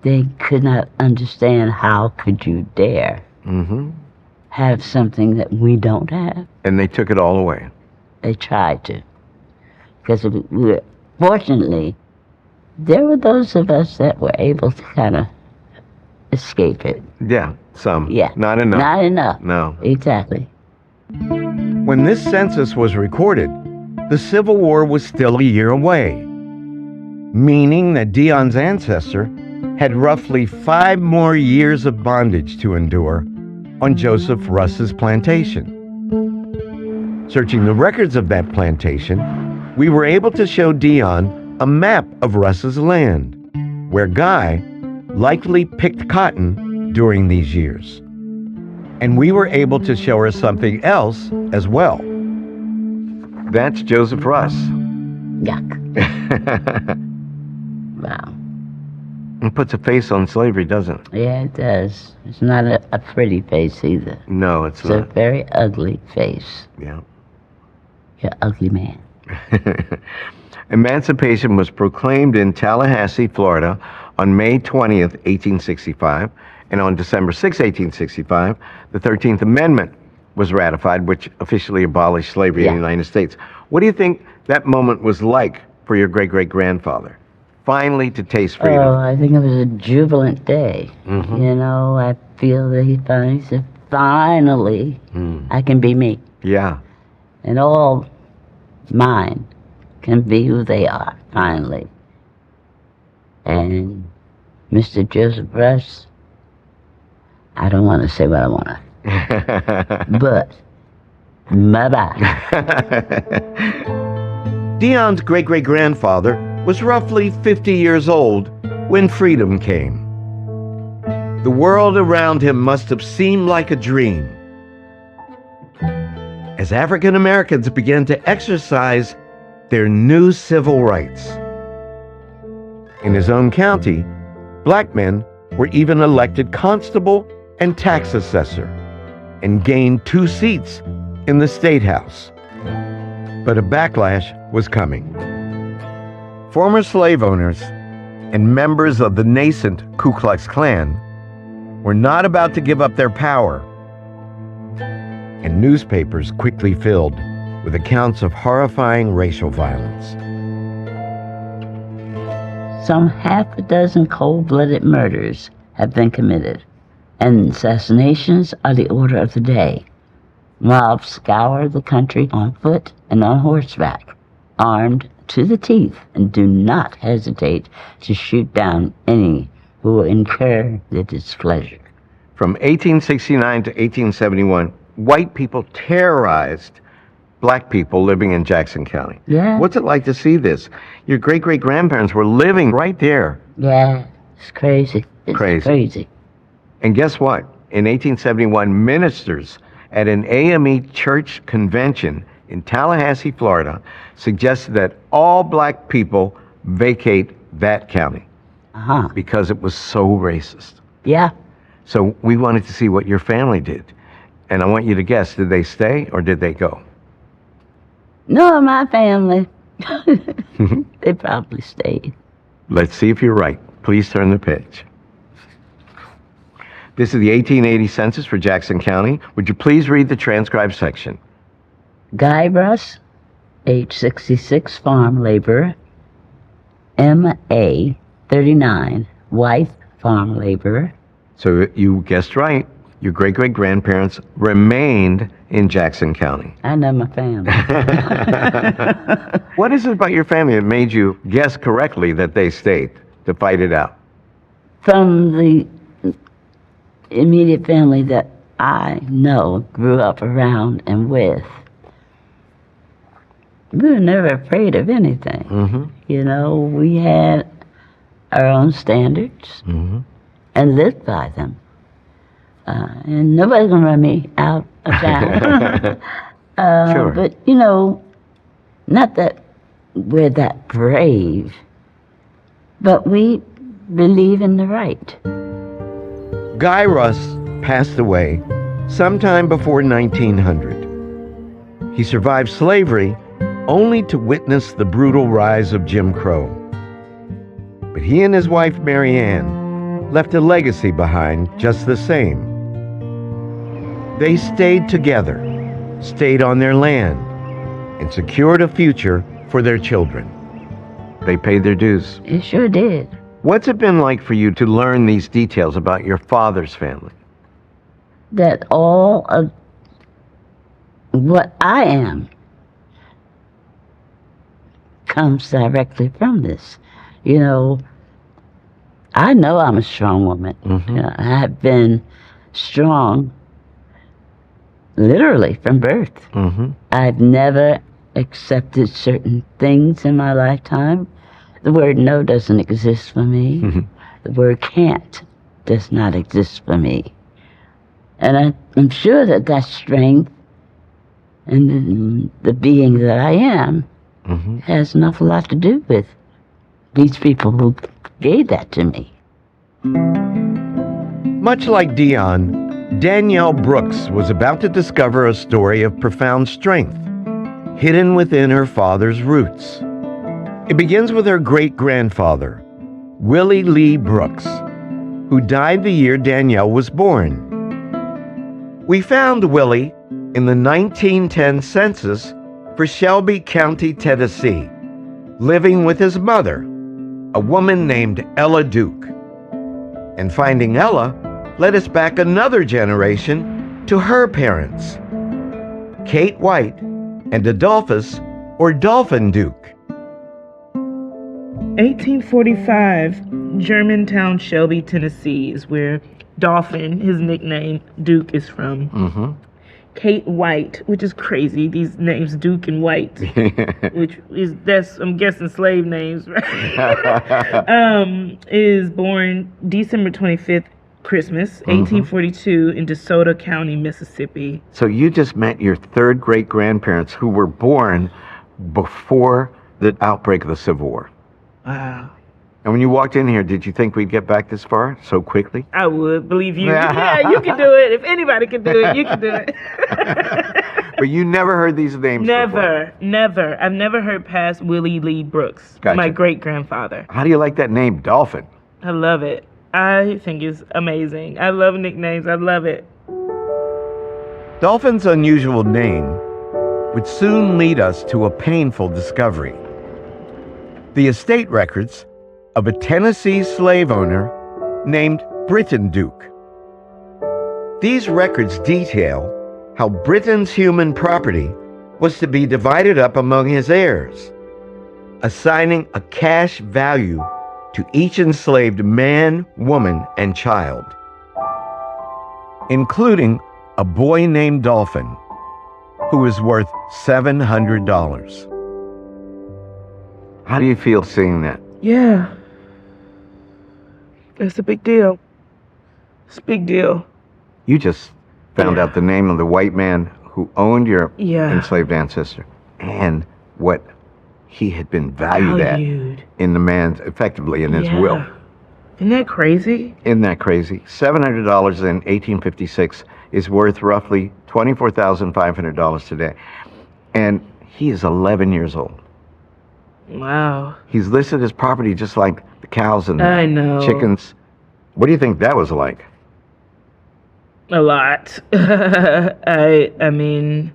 They could not understand how could you dare have something that we don't have. And they took it all away. They tried to. Because fortunately, there were those of us that were able to kind of escape it. Yeah, some. Yeah. Not enough. Not enough. No. Exactly. When this census was recorded, the Civil War was still a year away. meaning that Dion's ancestor had roughly 5 more years of bondage to endure on Joseph Russ's plantation. Searching the records of that plantation, we were able to show Dion a map of Russ's land, where Guy likely picked cotton during these years. And we were able to show her something else as well. That's Joseph Russ. Yuck. Wow. It puts a face on slavery, doesn't it? Yeah, it does. It's not a pretty face either. No, it's It's not. a very ugly face. Yeah. You're an ugly man. Emancipation was proclaimed in Tallahassee, Florida on May 20th, 1865, and on December 6, 1865, the 13th Amendment was ratified, which officially abolished slavery in the United States. What do you think that moment was like for your great-great-grandfather? Finally to taste freedom. Oh, I think it was a jubilant day. You know, I feel that he finally said, finally, I can be me. Yeah. And all mine can be who they are, finally. And Mr. Joseph Russ, I don't want to say what I want to, but bye-bye. Dion's great-great-grandfather was roughly 50 years old when freedom came. The world around him must have seemed like a dream. As African Americans began to exercise their new civil rights. In his own county, black men were even elected constable and tax assessor and gained 2 seats in the state house. But a backlash was coming. Former slave owners and members of the nascent Ku Klux Klan were not about to give up their power, and newspapers quickly filled with accounts of horrifying racial violence. Some half a dozen cold-blooded murders have been committed, and assassinations are the order of the day. Mobs scour the country on foot and on horseback, armed to the teeth, and do not hesitate to shoot down any who will incur their displeasure. From 1869 to 1871, white people terrorized black people living in Jackson County. Yeah. What's it like to see this? Your great-great-grandparents were living right there. Yeah, it's crazy. It's crazy. And guess what? In 1871, ministers at an AME church convention in Tallahassee, Florida, suggested that all black people vacate that county because it was so racist. Yeah. So we wanted to see what your family did. And I want you to guess, did they stay or did they go? No, my family. They probably stayed. Let's see if you're right. Please turn the page. This is the 1880 census for Jackson County. Would you please read the transcribed section? Guy Russ, age 66, farm laborer. M.A., 39, wife, farm laborer. So you guessed right. Your great-great-grandparents remained in Jackson County. I know my family. What is it about your family that made you guess correctly that they stayed to fight it out? From the immediate family that I know, grew up around and with, we were never afraid of anything. You know, we had our own standards and lived by them. And nobody's going to run me out of town. Sure. But, you know, not that we're that brave, but we believe in the right. Guy Russ passed away sometime before 1900. He survived slavery only to witness the brutal rise of Jim Crow. But he and his wife, Mary Ann, left a legacy behind just the same. They stayed together, stayed on their land, and secured a future for their children. They paid their dues. It sure did. What's it been like for you to learn these details about your father's family? That all of what I am comes directly from this. You know, I know I'm a strong woman. You know, I have been strong literally from birth. I've never accepted certain things in my lifetime. The word no doesn't exist for me. The word can't does not exist for me. And I'm sure that that strength and the being that I am has an awful lot to do with these people who gave that to me. Much like Dion, Danielle Brooks was about to discover a story of profound strength, hidden within her father's roots. It begins with her great-grandfather, Willie Lee Brooks, who died the year Danielle was born. We found Willie in the 1910 census for Shelby County, Tennessee, living with his mother, a woman named Ella Duke. And finding Ella led us back another generation to her parents, Kate White and Adolphus or Dolphin Duke. 1845, Germantown, Shelby, Tennessee is where Dolphin, his nickname, Duke, is from. Kate White, which is crazy, these names Duke and White, which is, that's, I'm guessing, slave names, right? Is born December 25th, Christmas, 1842 in DeSoto County, Mississippi. So you just met your third great-grandparents who were born before the outbreak of the Civil War. Wow. And when you walked in here, did you think we'd get back this far so quickly? I would believe you. Yeah, you can do it. If anybody can do it, you can do it. But you never heard these names before. Never. I've never heard past Willie Lee Brooks, Gotcha. my great-grandfather. How do you like that name, Dolphin? I love it. I think it's amazing. I love nicknames. I love it. Dolphin's unusual name would soon lead us to a painful discovery. The estate records of a Tennessee slave owner named Britton Duke. These records detail how Britton's human property was to be divided up among his heirs, assigning a cash value to each enslaved man, woman, and child, including a boy named Dolphin, who was worth $700. How do you feel seeing that? Yeah. It's a big deal. It's a big deal. You just found out the name of the white man who owned your Yeah. enslaved ancestor and what he had been valued at in the man's, effectively in his will. Isn't that crazy? Isn't that crazy? $700 in 1856 is worth roughly $24,500 today. And he is 11 years old. Wow. He's listed as property just like the cows and I know. chickens. What do you think that was like? A lot. I mean,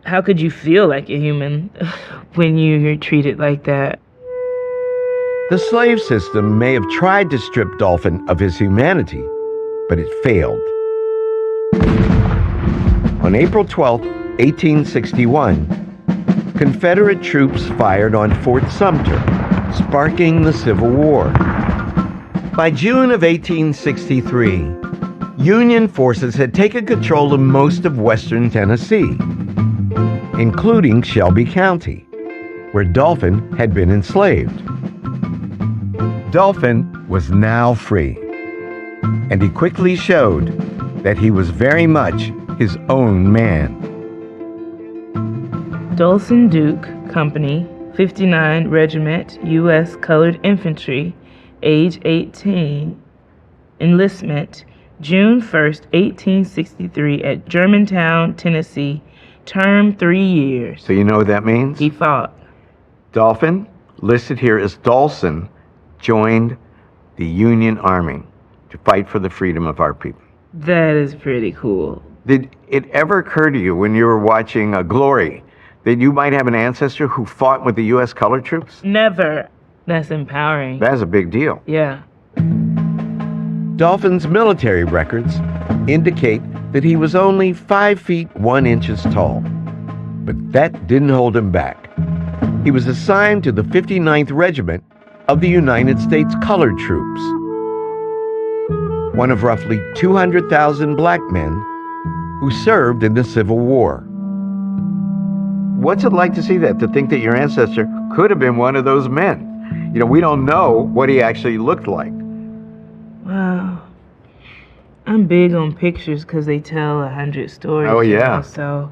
how could you feel like a human when you're treated like that? The slave system may have tried to strip Dolphin of his humanity, but it failed. On April 12, 1861, Confederate troops fired on Fort Sumter, sparking the Civil War. By June of 1863, Union forces had taken control of most of western Tennessee, including Shelby County, where Dolphin had been enslaved. Dolphin was now free, and he quickly showed that he was very much his own man. Dolphin Duke Company, 59 Regiment, U.S. Colored Infantry, age 18, enlistment, June 1st, 1863, at Germantown, Tennessee, term 3 years. So you know what that means? He fought. Dolphin, listed here as Dawson, joined the Union Army to fight for the freedom of our people. That is pretty cool. Did it ever occur to you when you were watching Glory that you might have an ancestor who fought with the U.S. colored troops? Never. That's empowering. That's a big deal. Yeah. Dolphin's military records indicate that he was only 5 feet 1 inches tall, but that didn't hold him back. He was assigned to the 59th Regiment of the United States Colored Troops, one of roughly 200,000 black men who served in the Civil War. What's it like to see that, to think that your ancestor could have been one of those men? You know, we don't know what he actually looked like. Wow. I'm big on pictures because they tell 100 stories. Oh, yeah. You know, so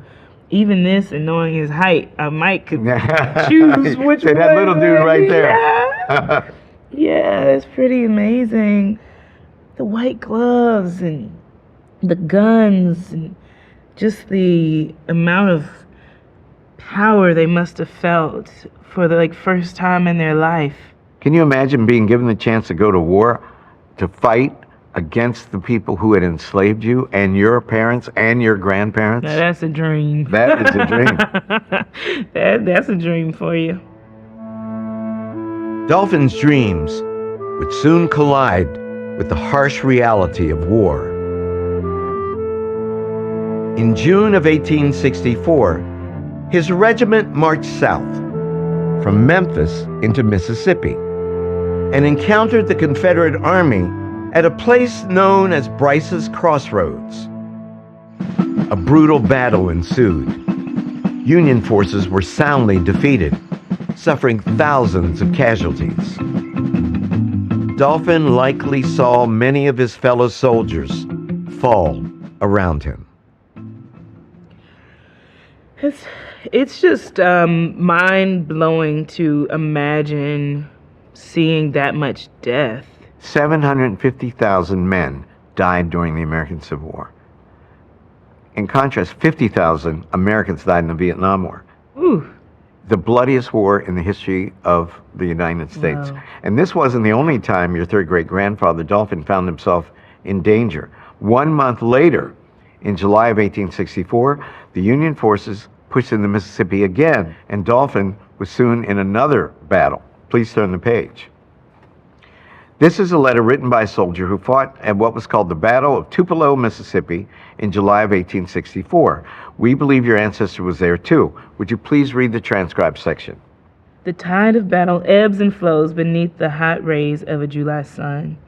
even this and knowing his height, I might could choose which Say, one. that little dude right there. Yeah. Yeah, it's pretty amazing. The white gloves and the guns and just the amount of power they must have felt for the first time in their life. Can you imagine being given the chance to go to war, to fight against the people who had enslaved you and your parents and your grandparents? Now that's a dream. That is a dream. That's a dream for you. Dolphin's dreams would soon collide with the harsh reality of war. In June of 1864, his regiment marched south from Memphis into Mississippi and encountered the Confederate Army at a place known as Bryce's Crossroads. A brutal battle ensued. Union forces were soundly defeated, suffering thousands of casualties. Dolphin likely saw many of his fellow soldiers fall around him. It's just mind-blowing to imagine seeing that much death. 750,000 men died during the American Civil War. In contrast, 50,000 Americans died in the Vietnam War. Ooh. The bloodiest war in the history of the United States. Wow. And this wasn't the only time your third great-grandfather Dolphin found himself in danger. 1 month later, in July of 1864, the Union forces pushed into Mississippi again, and Dolphin was soon in another battle. Please turn the page. This is a letter written by a soldier who fought at what was called the Battle of Tupelo, Mississippi in July of 1864. We believe your ancestor was there too. Would you please read the transcribed section? The tide of battle ebbs and flows beneath the hot rays of a July sun.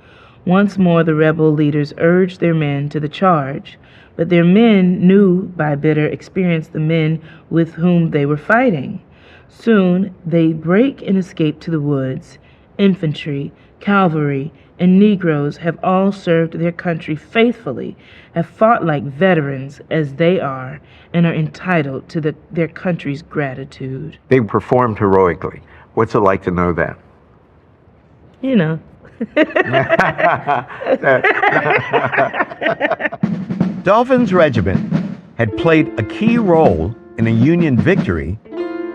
Once more the rebel leaders urged their men to the charge, but their men knew by bitter experience the men with whom they were fighting. Soon they break and escape to the woods. Infantry, cavalry, and Negroes have all served their country faithfully, have fought like veterans as they are, and are entitled to their country's gratitude. They performed heroically. What's it like to know that? You know. Dolphin's regiment had played a key role in a Union victory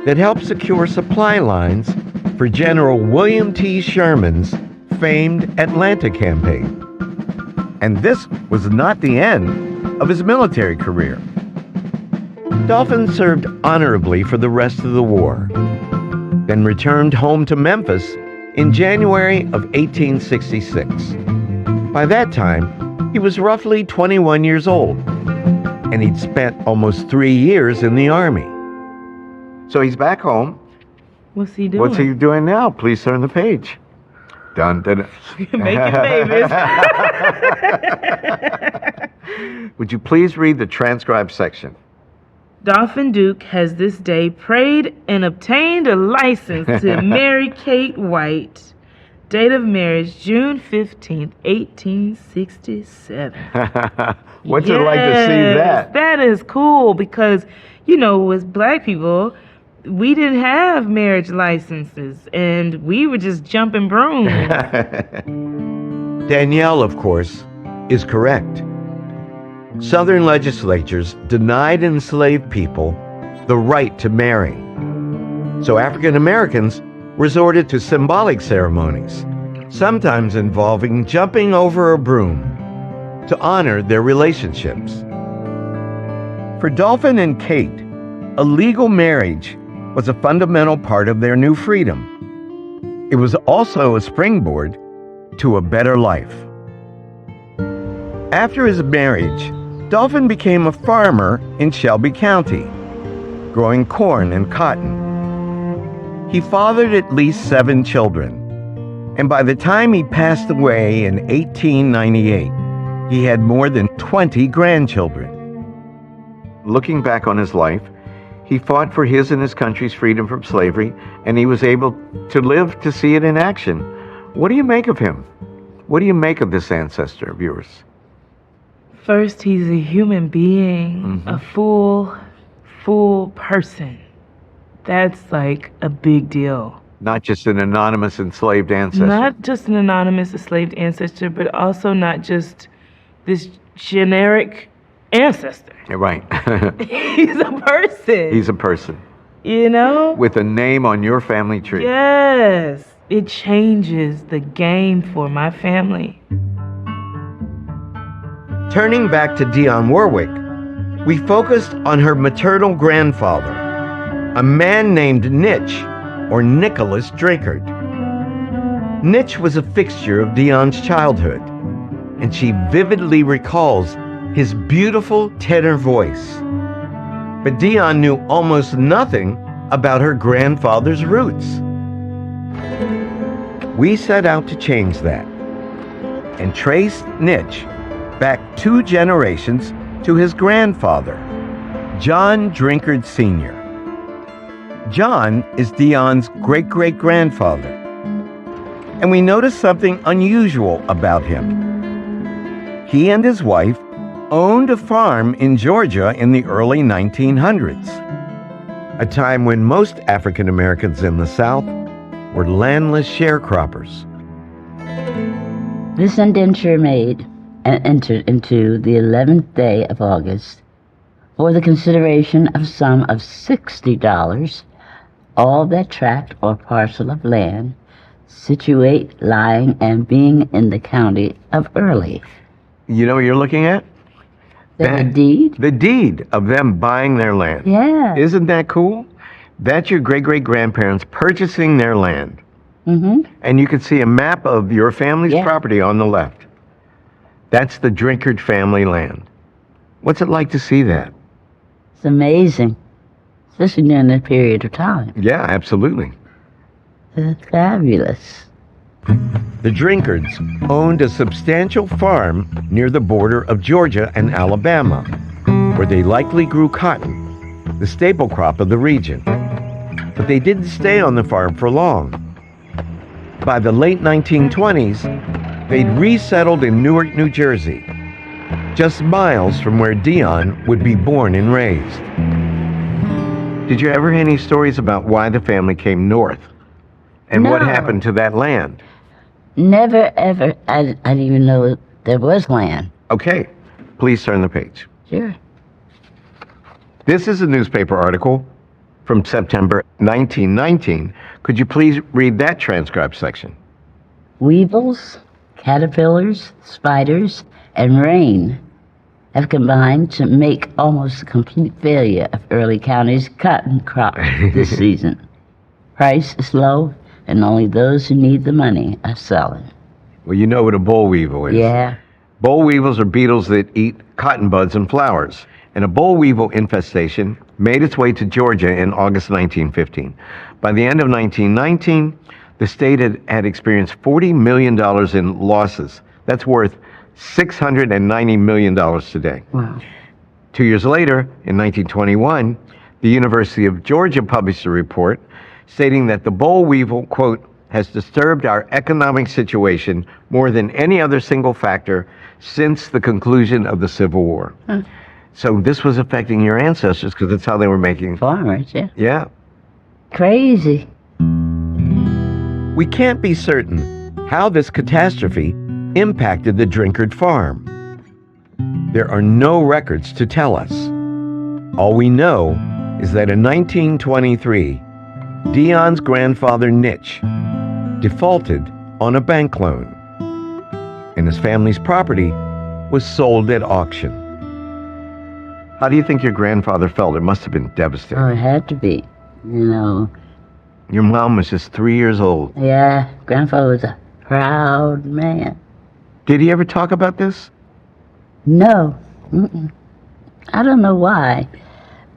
that helped secure supply lines for General William T. Sherman's famed Atlanta campaign. And this was not the end of his military career. Dolphin served honorably for the rest of the war, then returned home to Memphis in January of 1866. By that time, he was roughly 21 years old, and he'd spent almost 3 years in the Army. So he's back home. What's he doing? What's he doing now? Please turn the page. Dun, dun, dun. Making babies. Would you please read the transcribed section? Dolphin Duke has this day prayed and obtained a license to marry Kate White. Date of marriage, June 15th, 1867. What's it like to see that? That is cool because, you know, as black people, we didn't have marriage licenses and we were just jumping brooms. Danielle, of course, is correct. Southern legislatures denied enslaved people the right to marry. So African Americans resorted to symbolic ceremonies, sometimes involving jumping over a broom to honor their relationships. For Dolphin and Kate, a legal marriage was a fundamental part of their new freedom. It was also a springboard to a better life. After his marriage, Dolphin became a farmer in Shelby County, growing corn and cotton. He fathered at least 7 children, And by the time he passed away in 1898, he had more than 20 grandchildren. Looking back on his life, he fought for his and his country's freedom from slavery, and he was able to live to see it in action. What do you make of him? What do you make of this ancestor of yours? First, he's a human being, a full person. That's like a big deal. Not just an anonymous enslaved ancestor. Not just an anonymous enslaved ancestor, but also not just this generic ancestor. You're right. He's a person. He's a person. You know? With a name on your family tree. Yes. It changes the game for my family. Turning back to Dionne Warwick, we focused on her maternal grandfather, a man named Nitch, or Nicholas Drinkard. Nitch was a fixture of Dionne's childhood, and she vividly recalls his beautiful tenor voice. But Dionne knew almost nothing about her grandfather's roots. We set out to change that and traced Nitch back 2 generations to his grandfather, John Drinkard Sr. John is Dionne's great-great-grandfather, and we noticed something unusual about him. He and his wife owned a farm in Georgia in the early 1900s, a time when most African Americans in the South were landless sharecroppers. This indenture made and entered into the 11th day of August for the consideration of sum of $60, all that tract or parcel of land situate, lying, and being in the county of Early. You know what you're looking at? The deed? The deed of them buying their land. Yeah. Isn't that cool? That's your great-great-grandparents purchasing their land. Mm-hmm. And you can see a map of your family's property on the left. That's the Drinkard family land. What's it like to see that? It's amazing, especially during that period of time. Yeah, absolutely. It's fabulous. The Drinkards owned a substantial farm near the border of Georgia and Alabama, where they likely grew cotton, the staple crop of the region. But they didn't stay on the farm for long. By the late 1920s, they'd resettled in Newark, New Jersey, just miles from where Dionne would be born and raised. Did you ever hear any stories about why the family came north? And what No. happened to that land? Never, ever. I didn't even know there was land. Okay, please turn the page. Sure. This is a newspaper article from September 1919. Could you please read that transcribed section? Weevils, caterpillars, spiders, and rain have combined to make almost a complete failure of Early County's cotton crop this season. Price is low, and only those who need the money are selling. Well, you know what a boll weevil is. Yeah. Boll weevils are beetles that eat cotton buds and flowers, and a boll weevil infestation made its way to Georgia in August 1915. By the end of 1919, the state had experienced $40 million in losses. That's worth $690 million today. Wow. 2 years later, in 1921, the University of Georgia published a report stating that the boll weevil, quote, has disturbed our economic situation more than any other single factor since the conclusion of the Civil War. Huh. So this was affecting your ancestors because that's how they were making farmers, yeah. Yeah. Crazy. We can't be certain how this catastrophe impacted the Drinkard farm. There are no records to tell us. All we know is that in 1923, Dionne's grandfather Nitch defaulted on a bank loan, and his family's property was sold at auction. How do you think your grandfather felt? It must have been devastating. Oh, it had to be, you know. Your mom was just 3 years old. Yeah, Grandfather was a proud man. Did he ever talk about this? No. Mm-mm. I don't know why,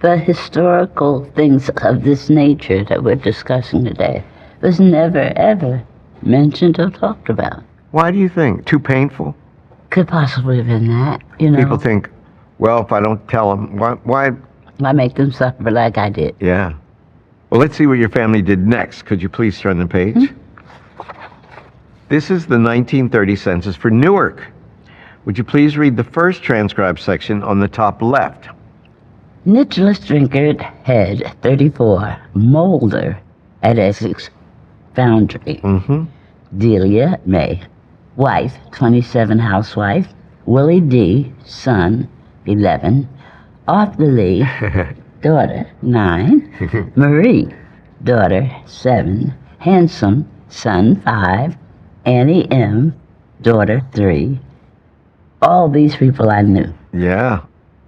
but historical things of this nature that we're discussing today was never, ever mentioned or talked about. Why do you think? Too painful? Could possibly have been that, you know. People think, well, if I don't tell them, why? Why make them suffer like I did? Yeah. Well, let's see what your family did next. Could you please turn the page? This is the 1930 census for Newark. Would you please read the first transcribed section on the top left? Nicholas Drinkard, head 34, molder at Essex Foundry. Delia May, wife 27, housewife. Willie D, son 11. Arthur Lee, daughter 9. Marie, daughter 7. Handsome, son 5. Annie M, daughter 3. All these people I knew. Yeah.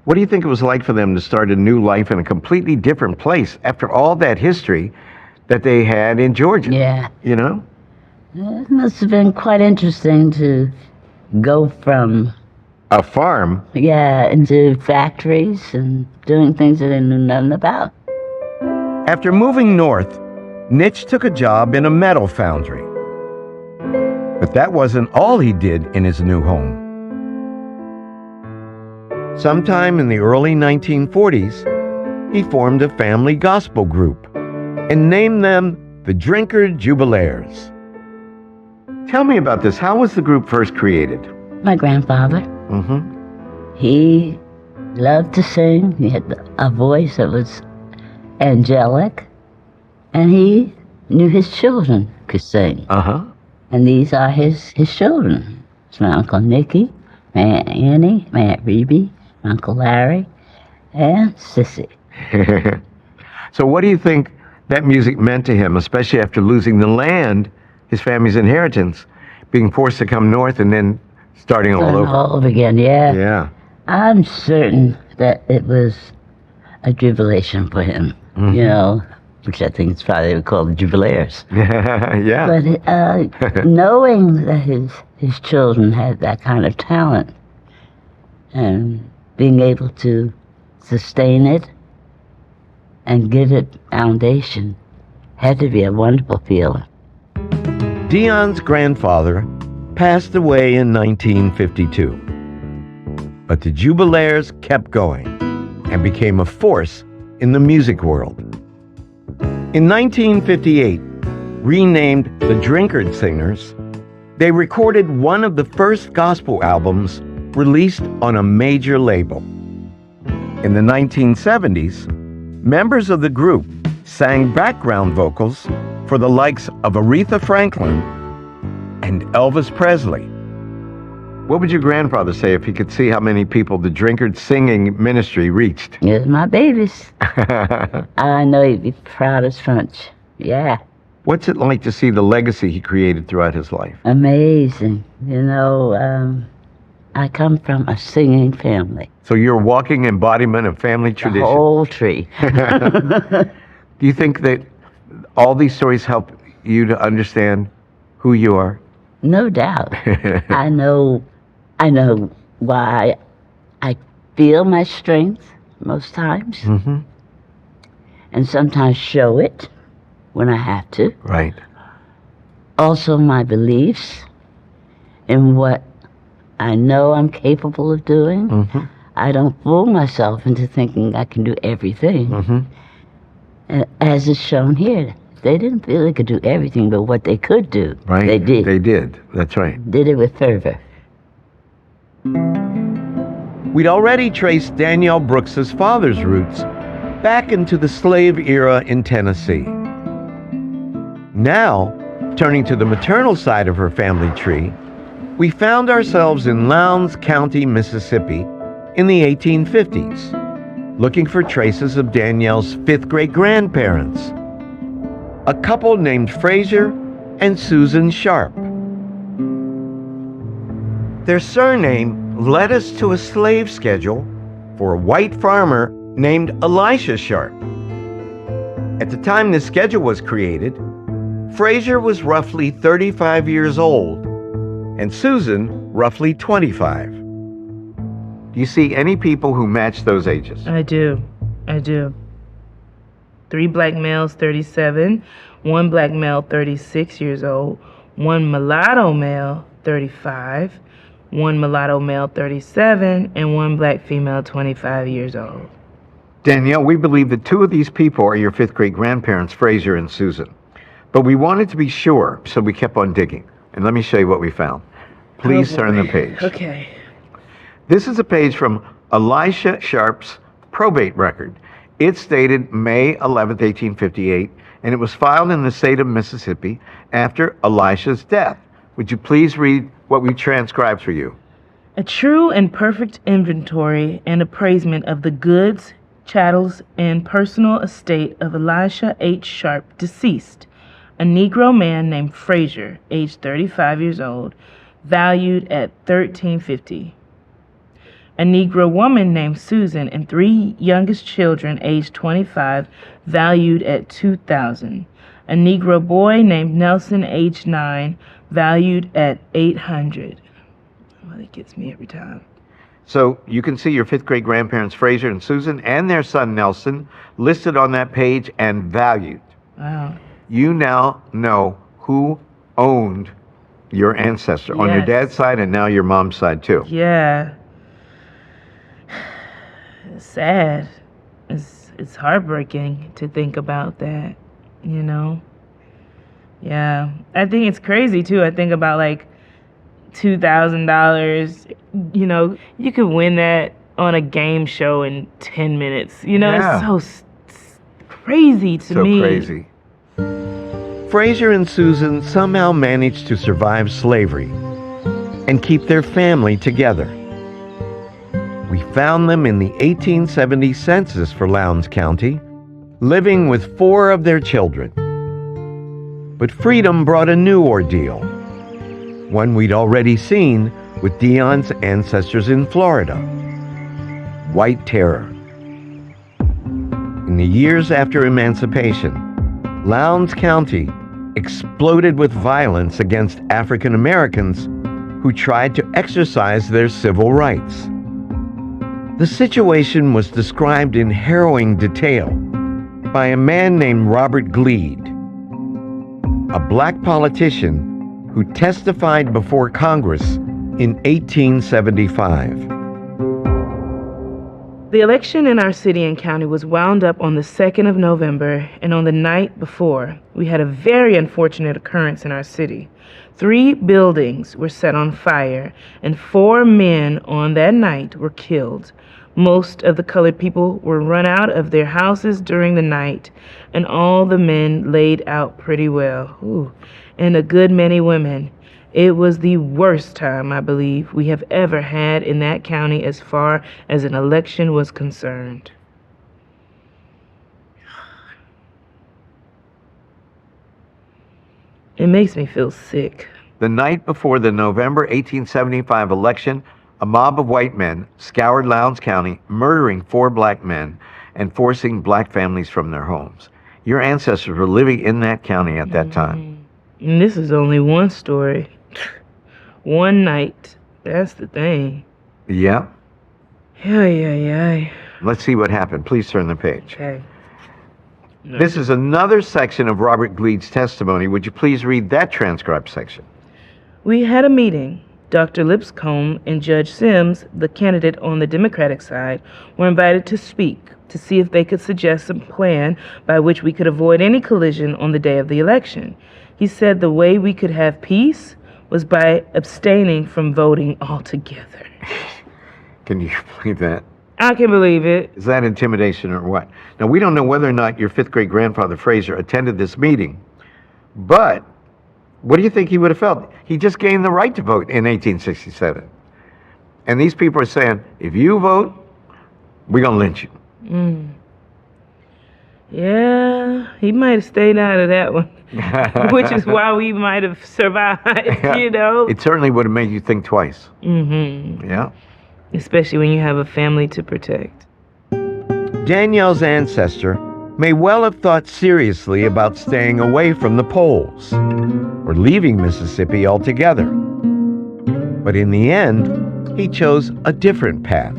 What do you think it was like for them to start a new life in a completely different place after all that history that they had in Georgia? Yeah. You know? It must have been quite interesting to go from a farm, into factories and doing things that they knew nothing about. After moving north, Nitch took a job in a metal foundry. But that wasn't all he did in his new home. Sometime in the early 1940s, he formed a family gospel group and named them the Drinkard Jubilaires. Tell me about this. How was the group first created? My grandfather. He loved to sing. He had a voice that was angelic. And he knew his children could sing. And these are his children. It's my Uncle Nicky, my Aunt Annie, my Aunt Rebe, my Uncle Larry, and Sissy. So what do you think that music meant to him, especially after losing the land, his family's inheritance, being forced to come north and then starting all over? All over again, yeah. Yeah. I'm certain that it was a jubilation for him, you know, which I think is probably would call the Jubilaires. Yeah. But knowing that his children had that kind of talent and being able to sustain it and give it foundation had to be a wonderful feeling. Dion's grandfather passed away in 1952. But the Jubilaires kept going and became a force in the music world. In 1958, renamed the Drinkard Singers, they recorded one of the first gospel albums released on a major label. In the 1970s, members of the group sang background vocals for the likes of Aretha Franklin and Elvis Presley. What would your grandfather say if he could see how many people the Drinkard singing ministry reached? It's my babies. I know he'd be proud as punch. Yeah. What's it like to see the legacy he created throughout his life? Amazing. You know, I come from a singing family. So you're a walking embodiment of family tradition. The whole tree. Do you think that all these stories help you to understand who you are? No doubt. I know why I feel my strength most times. And sometimes show it when I have to. Right. Also my beliefs in what I know I'm capable of doing. I don't fool myself into thinking I can do everything. And as is shown here, they didn't feel they could do everything, but what they could do, right. They did. They did. That's right. Did it with fervor. We'd already traced Danielle Brooks's father's roots back into the slave era in Tennessee. Now, turning to the maternal side of her family tree, we found ourselves in Lowndes County, Mississippi in the 1850s, looking for traces of Danielle's fifth great-grandparents, a couple named Fraser and Susan Sharp. Their surname led us to a slave schedule for a white farmer named Elisha Sharp. At the time this schedule was created, Fraser was roughly 35 years old and Susan roughly 25. Do you see any people who match those ages? I do. 3 black males, 37. 1 black male, 36 years old. one mulatto male, 35, one mulatto male, 37, and one black female, 25 years old. Danielle, we believe that two of these people are your fifth grade grandparents, Fraser and Susan. But we wanted to be sure, so we kept on digging. And let me show you what we found. Please turn the page. Okay. This is a page from Elisha Sharp's probate record. It's dated May 11th, 1858, and it was filed in the state of Mississippi after Elisha's death. Would you please read what we transcribed for you? A true and perfect inventory and appraisement of the goods, chattels, and personal estate of Elisha H. Sharp, deceased, a Negro man named Fraser, aged 35 years old, valued at $13.50. A Negro woman named Susan and three youngest children, aged 25, valued at $2,000. A Negro boy named Nelson, aged 9, valued at $800. Well, that gets me every time. So you can see your fifth grade grandparents, Fraser and Susan, and their son, Nelson, listed on that page and valued. Wow. You now know who owned your ancestor on your Yes. dad's side and now your mom's side, too. Yeah. It's sad. It's heartbreaking to think about that, you know? Yeah. I think it's crazy, too. I think about, like, $2,000, you know, you could win that on a game show in 10 minutes. You know, Yeah. it's so crazy to me. So crazy. Fraser and Susan somehow managed to survive slavery and keep their family together. We found them in the 1870 census for Lowndes County, living with 4 of their children. But freedom brought a new ordeal, one we'd already seen with Dion's ancestors in Florida: White Terror. In the years after emancipation, Lowndes County exploded with violence against African Americans who tried to exercise their civil rights. The situation was described in harrowing detail by a man named Robert Gleed, a black politician who testified before Congress in 1875. The election in our city and county was wound up on the 2nd of November, and on the night before, we had a very unfortunate occurrence in our city. 3 buildings were set on fire, and 4 men on that night were killed. Most of the colored people were run out of their houses during the night, and all the men laid out pretty well. Ooh, and a good many women. It was the worst time, I believe, we have ever had in that county as far as an election was concerned. It makes me feel sick. The night before the November 1875 election, a mob of white men scoured Lowndes County, murdering 4 black men and forcing black families from their homes. Your ancestors were living in that county at that time. And this is only one story. One night. That's the thing. Yeah. Yeah. Let's see what happened. Please turn the page. Okay. This is another section of Robert Gleed's testimony. Would you please read that transcribed section? We had a meeting. Dr. Lipscomb and Judge Sims, the candidate on the Democratic side, were invited to speak to see if they could suggest some plan by which we could avoid any collision on the day of the election. He said the way we could have peace was by abstaining from voting altogether. Can you believe that? I can believe it. Is that intimidation or what? Now, we don't know whether or not your 5th grade grandfather, Fraser, attended this meeting, but what do you think he would have felt? He just gained the right to vote in 1867. And these people are saying, if you vote, we're going to lynch you. Yeah, he might have stayed out of that one, which is why we might have survived, you know? It certainly would have made you think twice. Mm-hmm. Yeah. Especially when you have a family to protect. Danielle's ancestor may well have thought seriously about staying away from the polls or leaving Mississippi altogether. But in the end, he chose a different path.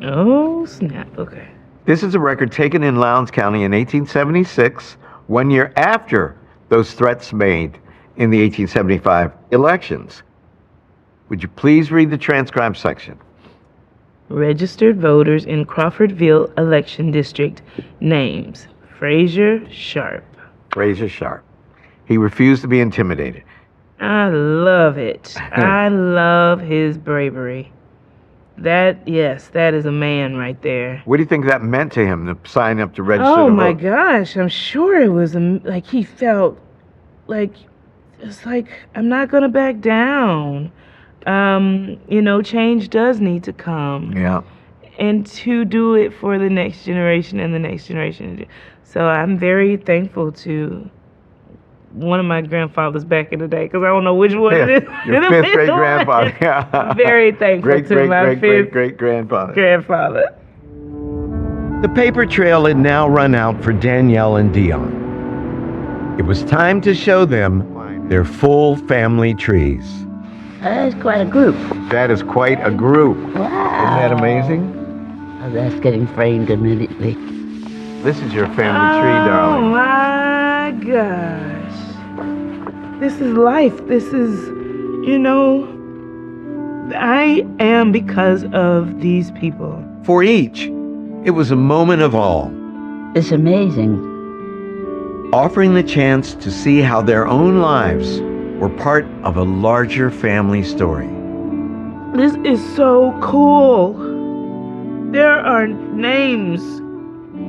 Oh, snap. Okay. This is a record taken in Lowndes County in 1876, 1 year after those threats made in the 1875 elections. Would you please read the transcribed section? Registered voters in Crawfordville election district. Names: Frazier Sharp. Frazier Sharp. He refused to be intimidated. I love it. I love his bravery. That is a man right there. What do you think that meant to him, to sign up to register Oh to my vote? gosh, I'm sure it was like he felt like it's like I'm not gonna back down. Change does need to come. Yeah. And to do it for the next generation and the next generation. So I'm very thankful to one of my grandfathers back in the day, because I don't know which one it is. Your fifth great grandfather. Yeah. Very thankful to my fifth great grandfather. grandfather. The paper trail had now run out for Danielle and Dion. It was time to show them their full family trees. That's quite a group. That is quite a group. Wow. Isn't that amazing? Oh, that's getting framed immediately. This is your family tree, darling. Oh my gosh. This is life. This is, I am because of these people. For each, it was a moment of awe. It's amazing. Offering the chance to see how their own lives were part of a larger family story. This is so cool. There are names,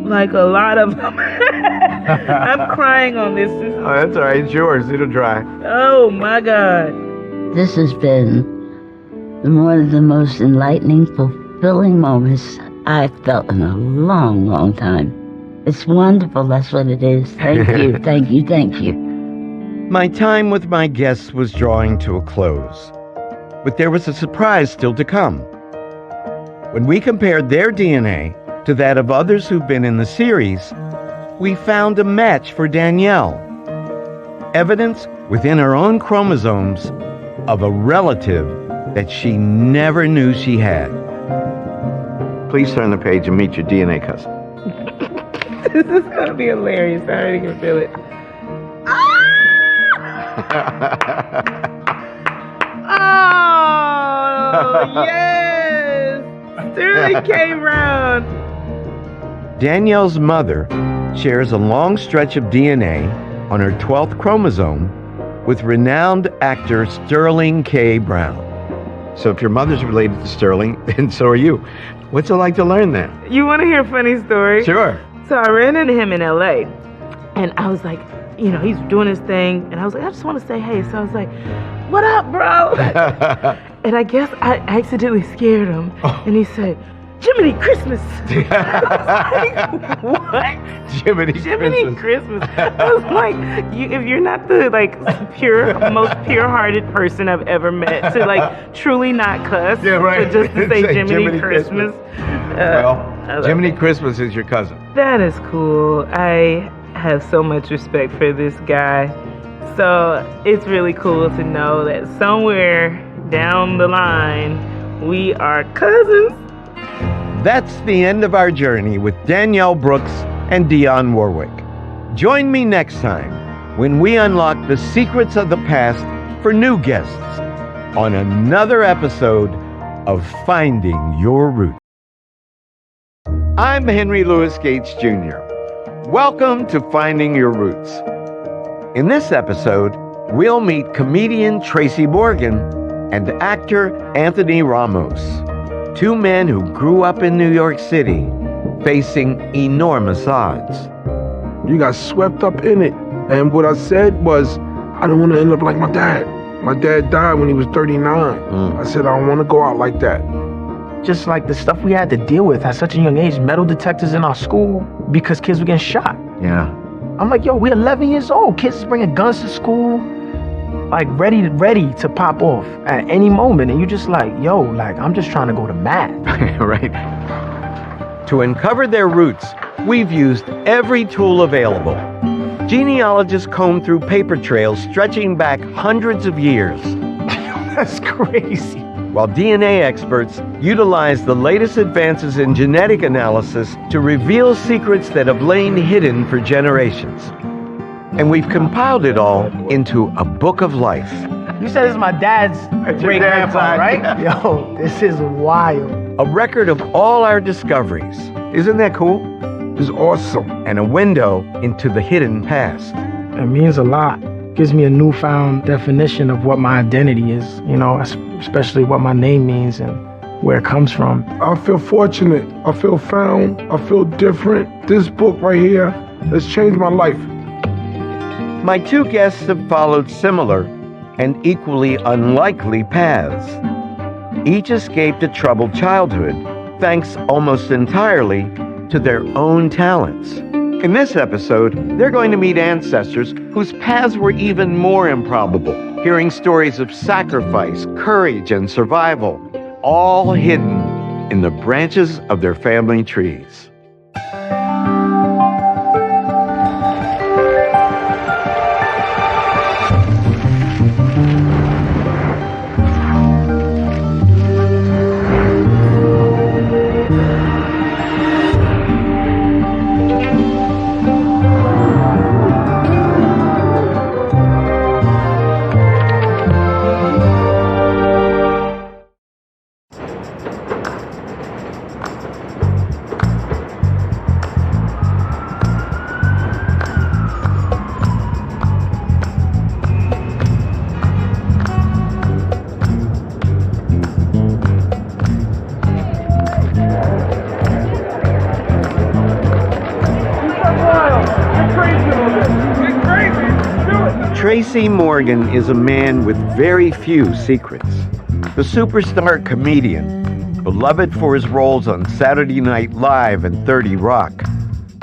like a lot of them. I'm crying on this. Oh, that's all right. It's yours. It'll dry. Oh my God. This has been one of the most enlightening, fulfilling moments I've felt in a long, long time. It's wonderful. That's what it is. Thank you. Thank you. Thank you. My time with my guests was drawing to a close, but there was a surprise still to come. When we compared their DNA to that of others who've been in the series, we found a match for Danielle. Evidence within her own chromosomes of a relative that she never knew she had. Please turn the page and meet your DNA cousin. This is going to be hilarious. I already can feel it. Oh, yes! Sterling came round. Danielle's mother shares a long stretch of DNA on her 12th chromosome with renowned actor Sterling K. Brown. So if your mother's related to Sterling, then so are you. What's it like to learn that? You want to hear a funny story? Sure. So I ran into him in LA, and I was like, he's doing his thing, and I was like, I just want to say hey. So I was like, what up, bro? And I guess I accidentally scared him, and he said, Jiminy Christmas. I was like, what? Jiminy Christmas. I was like, if you're not the most pure-hearted person I've ever met to truly not cuss, but just to say Jiminy Christmas. Jiminy Christmas is your cousin. That is cool. I have so much respect for this guy. So it's really cool to know that somewhere down the line, we are cousins. That's the end of our journey with Danielle Brooks and Dionne Warwick. Join me next time when we unlock the secrets of the past for new guests on another episode of Finding Your Roots. I'm Henry Louis Gates Jr. Welcome to Finding Your Roots. In this episode, we'll meet comedian Tracy Morgan and actor Anthony Ramos, two men who grew up in New York City, facing enormous odds. You got swept up in it. And what I said was, I don't want to end up like my dad. My dad died when he was 39. I said, I don't want to go out like that. Just like the stuff we had to deal with at such a young age, metal detectors in our school because kids were getting shot. Yeah. I'm like, yo, we're 11 years old. Kids is bringing guns to school, ready to pop off at any moment. And you just like, yo, I'm just trying to go to math. Right. To uncover their roots, we've used every tool available. Genealogists comb through paper trails stretching back hundreds of years. That's crazy. While DNA experts utilize the latest advances in genetic analysis to reveal secrets that have lain hidden for generations. And we've compiled it all into a book of life. You said this is my dad's great grandpa, right? Yo, this is wild. A record of all our discoveries. Isn't that cool? It's awesome. And a window into the hidden past. It means a lot. Gives me a newfound definition of what my identity is, you know, especially what my name means and where it comes from. I feel fortunate. I feel found. I feel different. This book right here has changed my life. My two guests have followed similar and equally unlikely paths. Each escaped a troubled childhood, thanks almost entirely to their own talents. In this episode, they're going to meet ancestors whose paths were even more improbable, hearing stories of sacrifice, courage, and survival, all hidden in the branches of their family trees. Tracy Morgan is a man with very few secrets. The superstar comedian, beloved for his roles on Saturday Night Live and 30 Rock,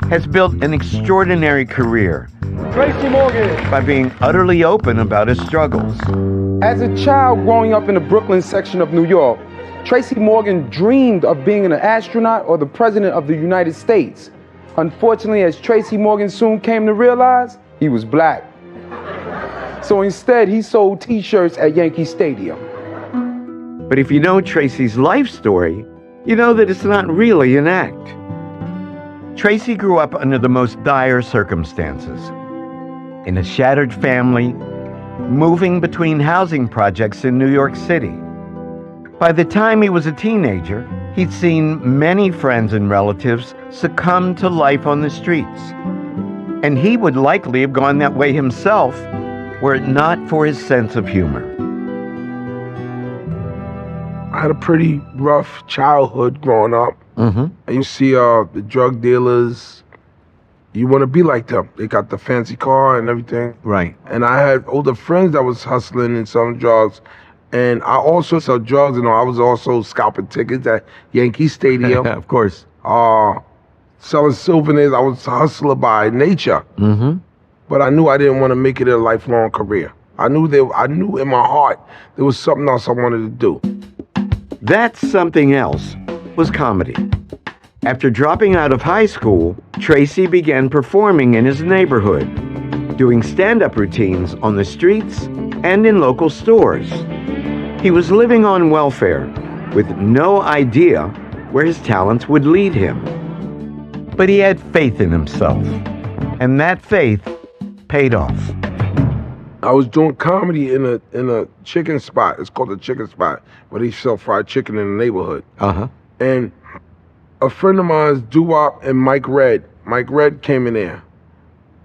has built an extraordinary career Tracy Morgan. by being utterly open about his struggles. As a child growing up in the Brooklyn section of New York, Tracy Morgan dreamed of being an astronaut or the president of the United States. Unfortunately, as Tracy Morgan soon came to realize, he was black. So instead, he sold t-shirts at Yankee Stadium. But if you know Tracy's life story, you know that it's not really an act. Tracy grew up under the most dire circumstances. In a shattered family, moving between housing projects in New York City. By the time he was a teenager, he'd seen many friends and relatives succumb to life on the streets. And he would likely have gone that way himself were it not for his sense of humor. I had a pretty rough childhood growing up. And you see the drug dealers, you want to be like them. They got the fancy car and everything. Right. And I had older friends that was hustling and selling drugs. And I also sell drugs, and I was also scalping tickets at Yankee Stadium. Of course. Selling souvenirs. I was a hustler by nature. But I knew I didn't want to make it a lifelong career. I knew in my heart there was something else I wanted to do. That something else was comedy. After dropping out of high school, Tracy began performing in his neighborhood, doing stand-up routines on the streets and in local stores. He was living on welfare with no idea where his talents would lead him. But he had faith in himself, and that faith paid off. I was doing comedy in a chicken spot. It's called the Chicken Spot, where they sell fried chicken in the neighborhood. And a friend of mine's, Doo-Wop and Mike Red came in there,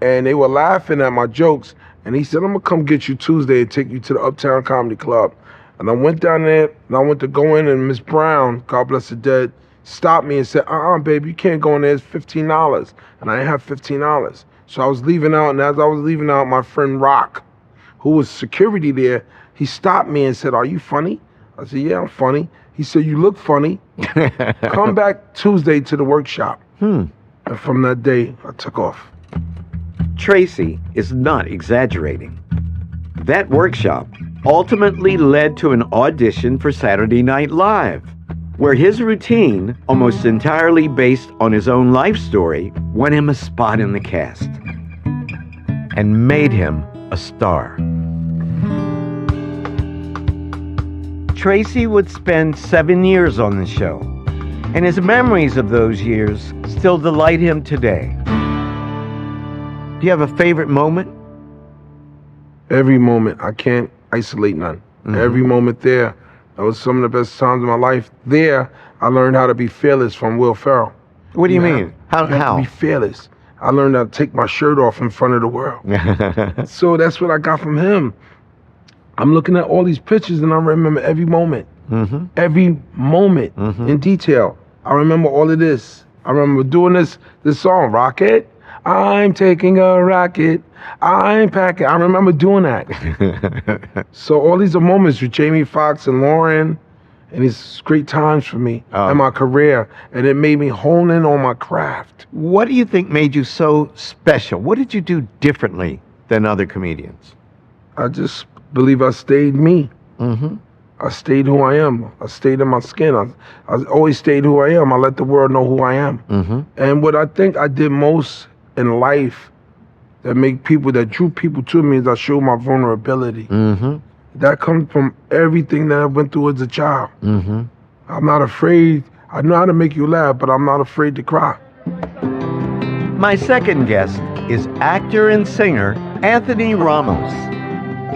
and they were laughing at my jokes. And he said, "I'm gonna come get you Tuesday and take you to the Uptown Comedy Club." And I went down there, and I went to go in, and Miss Brown, God bless her dead, stopped me and said, baby, you can't go in there. It's $15. And I didn't have $15. So I was leaving out, and as I was leaving out, my friend Rock, who was security there, he stopped me and said, "Are you funny?" I said, "Yeah, I'm funny." He said, "You look funny. Come back Tuesday to the workshop." And from that day, I took off. Tracy is not exaggerating. That workshop ultimately led to an audition for Saturday Night Live, where his routine, almost entirely based on his own life story, won him a spot in the cast and made him a star. Tracy would spend 7 years on the show, and his memories of those years still delight him today. Do you have a favorite moment Every moment. I can't isolate none. Every moment there. That was some of the best times of my life. There, I learned how to be fearless from Will Ferrell. What do you mean? How? To be fearless. I learned how to take my shirt off in front of the world. So that's what I got from him. I'm looking at all these pictures and I remember every moment. Every moment in detail. I remember all of this. I remember doing this song, Rocket. I'm taking a rocket. I'm packing. I remember doing that. So all these are moments with Jamie Foxx and Lauren, and it's great times for me and my career, and it made me hone in on my craft. What do you think made you so special? What did you do differently than other comedians? I just believe I stayed me. I stayed who I am. I stayed in my skin. I always stayed who I am. I let the world know who I am. And what I think I did most in life that drew people to me is I showed my vulnerability. That comes from everything that I went through as a child. I'm not afraid. I know how to make you laugh, but I'm not afraid to cry. My second guest is actor and singer Anthony Ramos.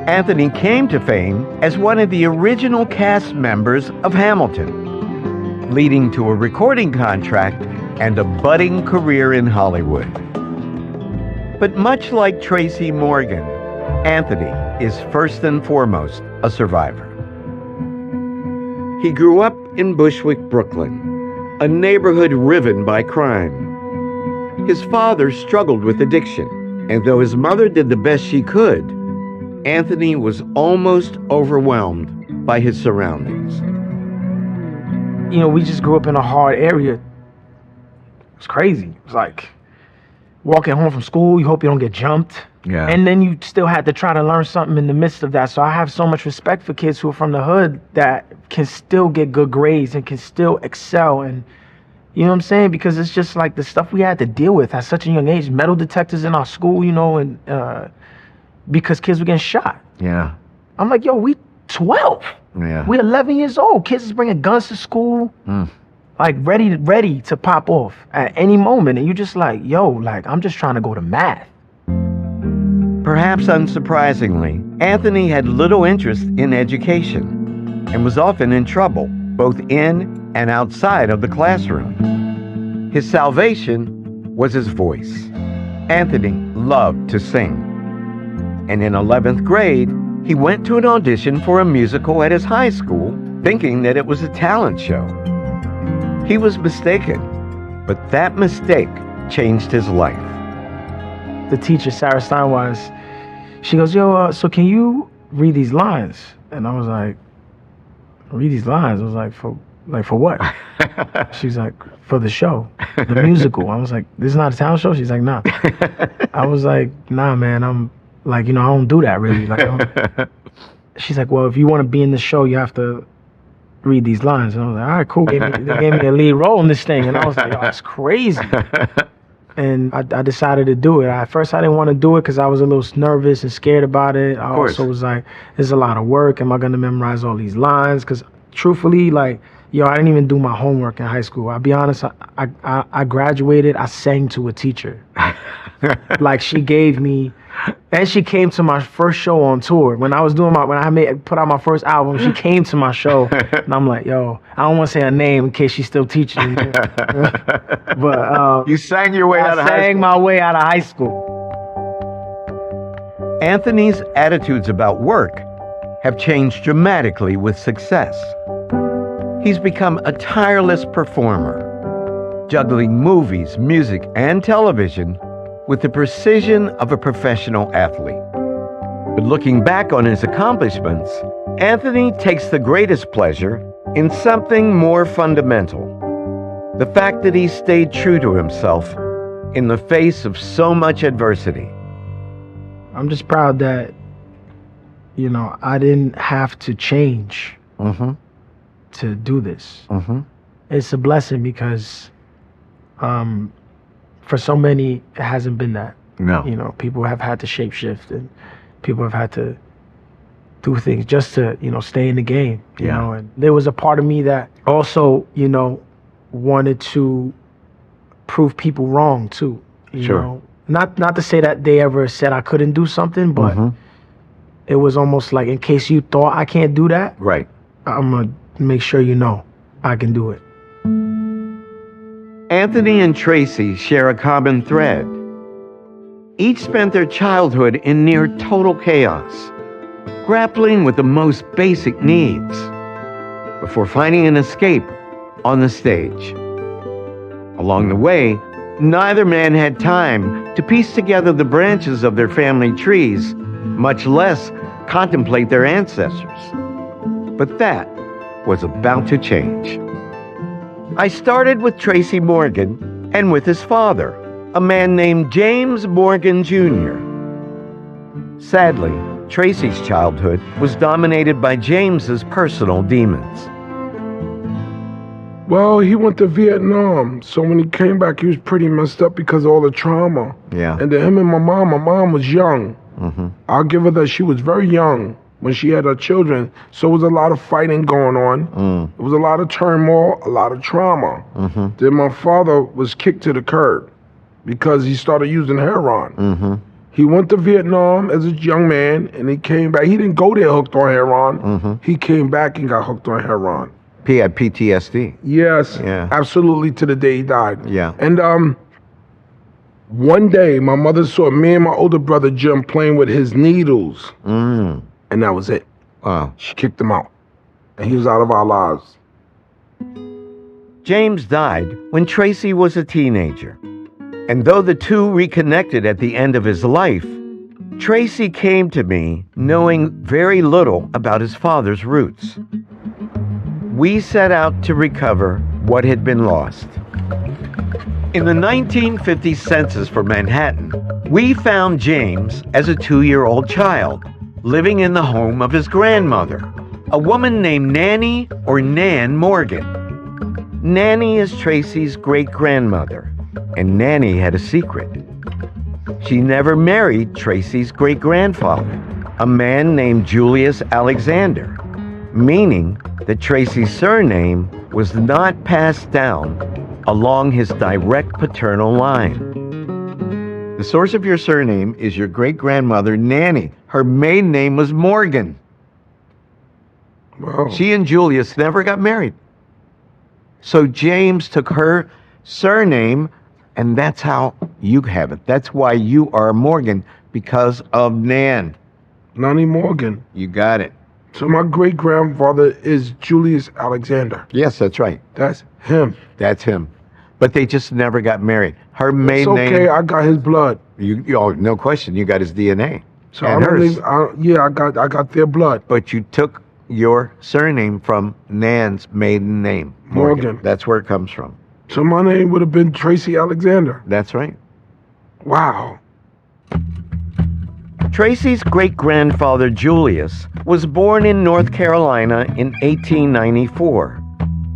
Anthony came to fame as one of the original cast members of Hamilton, leading to a recording contract and a budding career in Hollywood. But much like Tracy Morgan, Anthony is first and foremost a survivor. He grew up in Bushwick, Brooklyn, a neighborhood riven by crime. His father struggled with addiction, and though his mother did the best she could, Anthony was almost overwhelmed by his surroundings. You know, we just grew up in a hard area. It's crazy. It's like walking home from school, you hope you don't get jumped. Yeah. And then you still had to try to learn something in the midst of that. So I have so much respect for kids who are from the hood that can still get good grades and can still excel. And you know what I'm saying? Because it's just like the stuff we had to deal with at such a young age. Metal detectors in our school, you know, and because kids were getting shot. Yeah. I'm like, yo, we 12. Yeah. We 11 years old. Kids is bringing guns to school. Like ready to pop off at any moment. And you're just like, yo, like, I'm just trying to go to math. Perhaps unsurprisingly, Anthony had little interest in education and was often in trouble, both in and outside of the classroom. His salvation was his voice. Anthony loved to sing. And in 11th grade, he went to an audition for a musical at his high school, thinking that it was a talent show. He was mistaken, but that mistake changed his life. The teacher, Sarah Steinwise, she goes, yo, so can you read these lines? And I was like, read these lines? I was like, for what? She's like, for the show, the musical. I was like, this is not a talent show? She's like, nah. I was like, nah, man, I'm like, you know, I don't do that really. Like, she's like, well, if you want to be in the show, you have to read these lines. And I was like, all right, cool. They gave me a lead role in this thing. And I was like, oh, that's crazy. And I decided to do it. At first, I didn't want to do it because I was a little nervous and scared about it. I also was like, this is a lot of work. Am I going to memorize all these lines? Because truthfully, like, yo, I didn't even do my homework in high school. I'll be honest, I graduated, I sang to a teacher. Like, she gave me, and she came to my first show on tour. When I was doing put out my first album, she came to my show, and I'm like, yo, I don't want to say her name in case she's still teaching. But you sang your way out of high school. I sang my way out of high school. Anthony's attitudes about work have changed dramatically with success. He's become a tireless performer, juggling movies, music, and television with the precision of a professional athlete. But looking back on his accomplishments, Anthony takes the greatest pleasure in something more fundamental. The fact that he stayed true to himself in the face of so much adversity. I'm just proud that, you know, I didn't have to change to do this. It's a blessing because for so many, it hasn't been that. No. You know, people have had to shapeshift and people have had to do things just to, you know, stay in the game. You know, and there was a part of me that also, you know, wanted to prove people wrong too. You know, not to say that they ever said I couldn't do something, but it was almost like, in case you thought I can't do that, right, I'm gonna make sure you know I can do it. Anthony and Tracy share a common thread. Each spent their childhood in near total chaos, grappling with the most basic needs, before finding an escape on the stage. Along the way, neither man had time to piece together the branches of their family trees, much less contemplate their ancestors. But that was about to change. I started with Tracy Morgan and with his father, a man named James Morgan Jr. Sadly, Tracy's childhood was dominated by James's personal demons. Well, he went to Vietnam, so when he came back, he was pretty messed up because of all the trauma. Yeah. And then him and my mom was young. I'll give her that she was very young when she had her children, so it was a lot of fighting going on. It was a lot of turmoil, a lot of trauma. Then my father was kicked to the curb because he started using heroin. He went to Vietnam as a young man, and he came back. He didn't go there hooked on heroin. He came back and got hooked on heroin. He had PTSD. Yes, Yeah. absolutely, to the day he died. Yeah. And one day, my mother saw me and my older brother Jim playing with his needles, and that was it. Wow. She kicked him out, and he was out of our lives. James died when Tracy was a teenager. And though the two reconnected at the end of his life, Tracy came to me knowing very little about his father's roots. We set out to recover what had been lost. In the 1950 census for Manhattan, we found James as a 2-year-old child, living in the home of his grandmother, a woman named Nanny or Nan Morgan. Nanny is Tracy's great-grandmother, and Nanny had a secret. She never married Tracy's great-grandfather, a man named Julius Alexander, meaning that Tracy's surname was not passed down along his direct paternal line. The source of your surname is your great-grandmother, Nanny. Her maiden name was Morgan. Wow. She and Julius never got married. So James took her surname, and that's how you have it. That's why you are Morgan, because of Nan. Nanny Morgan. You got it. So my great-grandfather is Julius Alexander. Yes, that's right. That's him. That's him. But they just never got married. Her It's maiden okay, name. I got his blood. Oh, no question. You got his DNA. So and I don't hers. even, I got their blood. But you took your surname from Nan's maiden name, Morgan. That's where it comes from. So my name would have been Tracy Alexander. That's right. Wow. Tracy's great-grandfather, Julius, was born in North Carolina in 1894.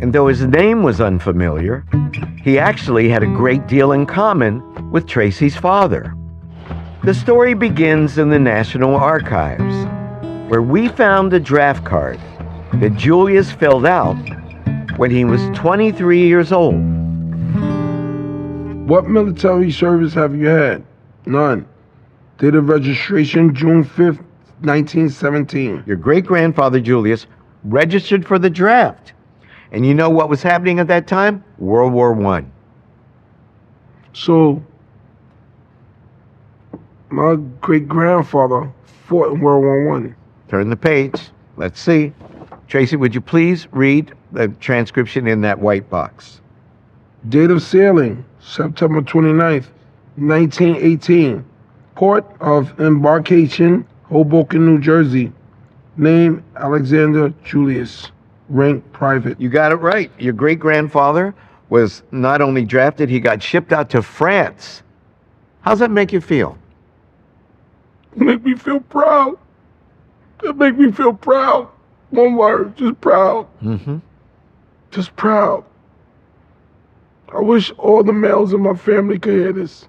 And though his name was unfamiliar, he actually had a great deal in common with Tracy's father. The story begins in the National Archives, where we found a draft card that Julius filled out when he was 23 years old. What military service have you had? None. Date of registration, June 5th, 1917. Your great-grandfather, Julius, registered for the draft. And you know what was happening at that time? World War I. So, my great-grandfather fought in World War I. Turn the page. Let's see. Tracy, would you please read the transcription in that white box? Date of sailing, September 29th, 1918. Port of embarkation, Hoboken, New Jersey. Name, Alexander Julius. Rank, private. You got it right. Your great-grandfather was not only drafted, he got shipped out to France. How's that make you feel? Make me feel proud. That make me feel proud. One word, just proud. Just proud. I wish all the males in my family could hear this.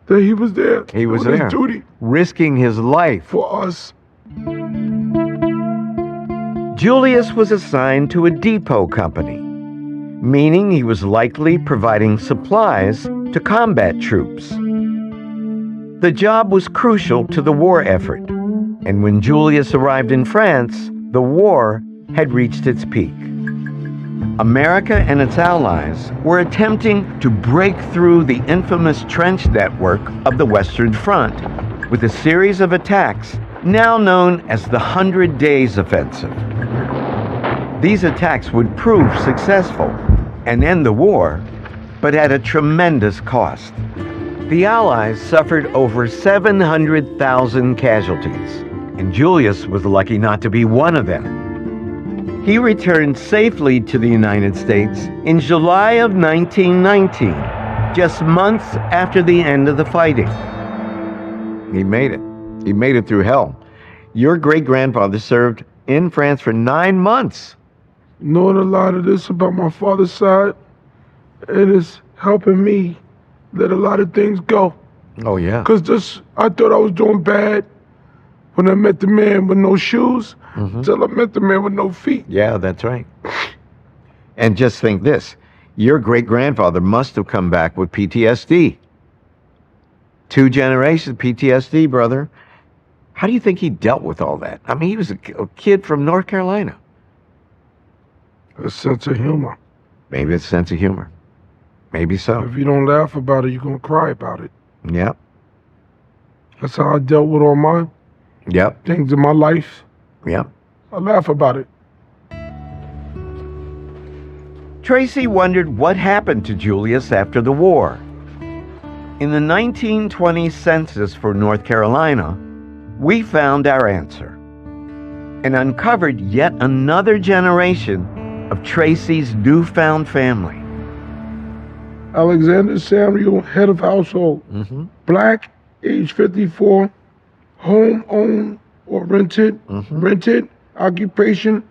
That he was there. He was doing there, his duty risking his life for us. Julius was assigned to a depot company, meaning he was likely providing supplies to combat troops. The job was crucial to the war effort, and when Julius arrived in France, the war had reached its peak. America and its allies were attempting to break through the infamous trench network of the Western Front with a series of attacks now known as the 100 Days Offensive. These attacks would prove successful and end the war, but at a tremendous cost. The Allies suffered over 700,000 casualties, and Julius was lucky not to be one of them. He returned safely to the United States in July of 1919, just months after the end of the fighting. He made it. He made it through hell. Your great-grandfather served in France for 9 months. Knowing a lot of this about my father's side, and it's helping me let a lot of things go. Oh, yeah. Because I thought I was doing bad when I met the man with no shoes, until I met the man with no feet. Yeah, that's right. And just think this, your great-grandfather must have come back with PTSD. 2 generations PTSD, brother. How do you think he dealt with all that? I mean, he was a kid from North Carolina. A sense of humor. Maybe it's a sense of humor. Maybe so. If you don't laugh about it, you're going to cry about it. Yep. That's how I dealt with all my things in my life. Yep. I laugh about it. Tracy wondered what happened to Julius after the war. In the 1920 census for North Carolina, we found our answer and uncovered yet another generation of Tracy's newfound family. Alexander Samuel, head of household. Black, age 54, home owned or rented. Rented, occupation,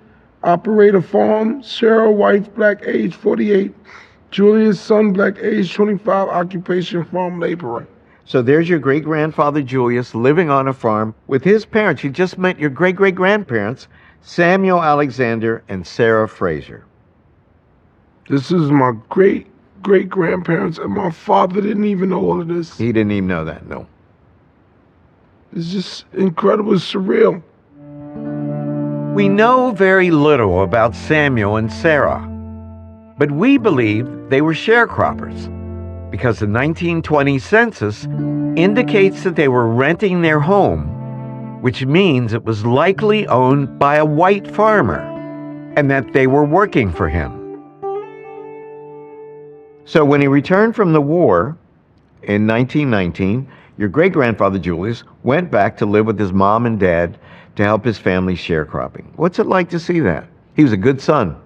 operator farm. Sarah, wife, black, age 48. Julius, son, black, age 25, occupation farm laborer. So there's your great-grandfather Julius living on a farm with his parents. You just met your great-great-grandparents, Samuel Alexander and Sarah Fraser. This is my great-great-grandparents, and my father didn't even know all of this. He didn't even know that, no. It's just incredible, it's surreal. We know very little about Samuel and Sarah, but we believe they were sharecroppers because the 1920 census indicates that they were renting their home, which means it was likely owned by a white farmer and that they were working for him. So when he returned from the war in 1919, your great-grandfather Julius went back to live with his mom and dad to help his family sharecropping. What's it like to see that? He was a good son.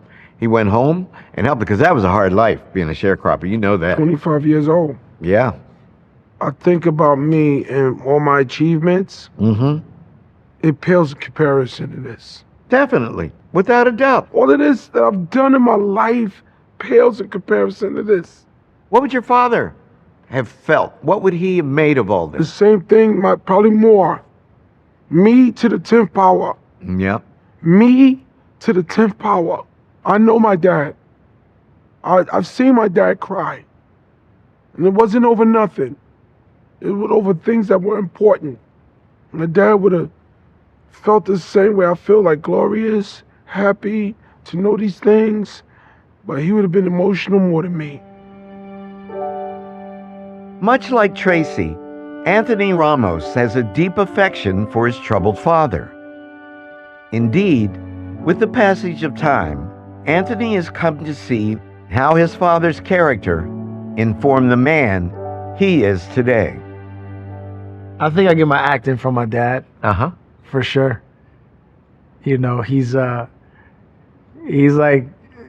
He went home and helped because that was a hard life being a sharecropper. You know that. 25 years old. Yeah. I think about me and all my achievements. It pales in comparison to this. Definitely. Without a doubt. All of this that I've done in my life pales in comparison to this. What would your father have felt? What would he have made of all The this? same thing, probably more. Me to the 10th power. Yep. Me to the 10th power. I know my dad. I've seen my dad cry. And it wasn't over nothing. It was over things that were important. My dad would have felt the same way I feel, like glorious, happy to know these things, but he would have been emotional more than me. Much like Tracy, Anthony Ramos has a deep affection for his troubled father. Indeed, with the passage of time, Anthony has come to see how his father's character informed the man he is today. I think I get my acting from my dad. For sure. You know, he's like, you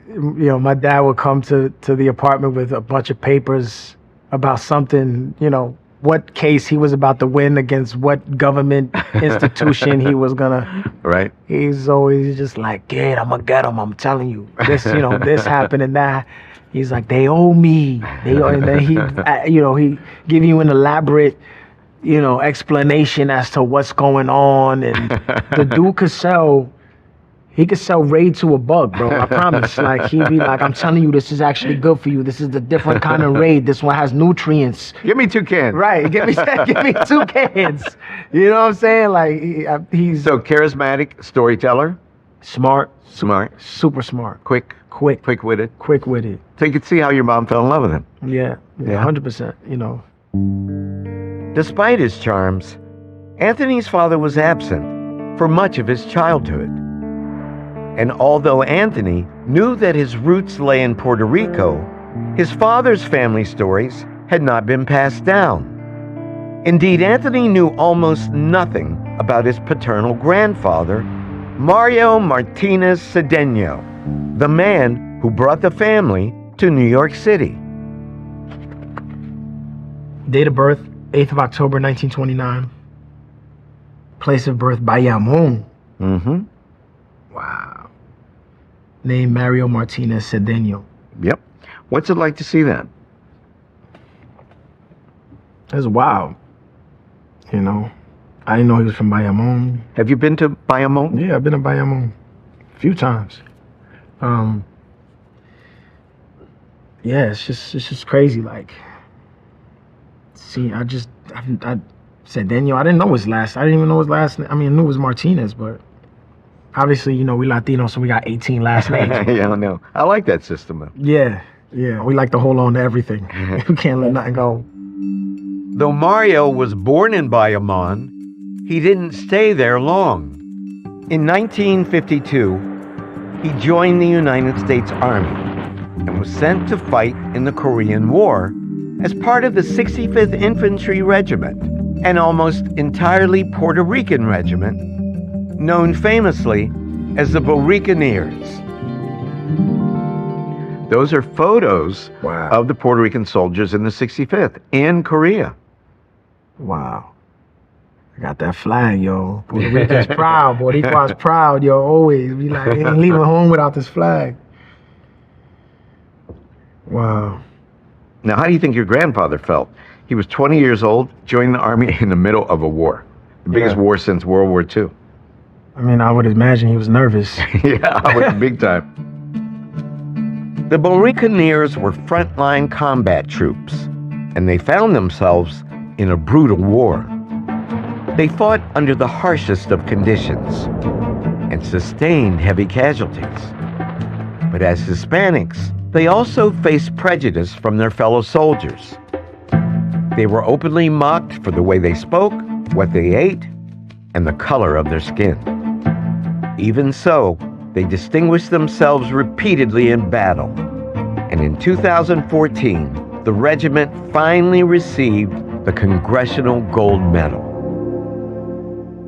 know, my dad would come to the apartment with a bunch of papers about something, you know, what case he was about to win against what government institution he was gonna. Right. He's always just like, kid, I'm gonna get him. I'm telling you, this, you know, this happened and that. He's like, they owe me. And then he, you know, he give you an elaborate, you know, explanation as to what's going on. And the dude could sell. He could sell Raid to a bug, bro. I promise. Like, he'd be like, I'm telling you, this is actually good for you. This is the different kind of Raid. This one has nutrients. Give me 2 cans. Right. Give me 2 cans. You know what I'm saying? Like, he's so charismatic storyteller. Smart. Super smart. Quick-witted. Quick-witted. So you could see how your mom fell in love with him. Yeah. 100%, you know. Despite his charms, Anthony's father was absent for much of his childhood. And although Anthony knew that his roots lay in Puerto Rico, his father's family stories had not been passed down. Indeed, Anthony knew almost nothing about his paternal grandfather, Mario Martinez Cedeno, the man who brought the family to New York City. Date of birth, 8th of October, 1929. Place of birth, Bayamón. Mm-hmm. Wow. Name, Mario Martinez Cedeno. Yep. What's it like to see that? That's wild. You know, I didn't know he was from Bayamón. Have you been to Bayamón? Yeah, I've been to Bayamón a few times. Yeah, it's just crazy. Like, see, I said Daniel. I didn't know his last. I didn't even know his last name. I mean, I knew it was Martinez, but obviously, you know, we Latino, so we got 18 last names. Yeah, I know. I like that system, though. Yeah. We like to hold on to everything. We can't let nothing go. Though Mario was born in Bayamón, he didn't stay there long. In 1952, he joined the United States Army and was sent to fight in the Korean War as part of the 65th Infantry Regiment, an almost entirely Puerto Rican regiment known famously as the Bucaneers. Those are photos of the Puerto Rican soldiers in the 65th in Korea. Wow. I got that flag, yo. Puerto Rico's proud. Boricua's proud, yo. Always be like, ain't leaving home without this flag. Wow. Now, how do you think your grandfather felt? He was 20 years old, joined the army in the middle of a war, the biggest war since World War II. I mean, I would imagine he was nervous. Yeah, I was big time. The Bucaneers were frontline combat troops, and they found themselves in a brutal war. They fought under the harshest of conditions and sustained heavy casualties. But as Hispanics, they also faced prejudice from their fellow soldiers. They were openly mocked for the way they spoke, what they ate, and the color of their skin. Even so, they distinguished themselves repeatedly in battle. And in 2014, the regiment finally received the Congressional Gold Medal.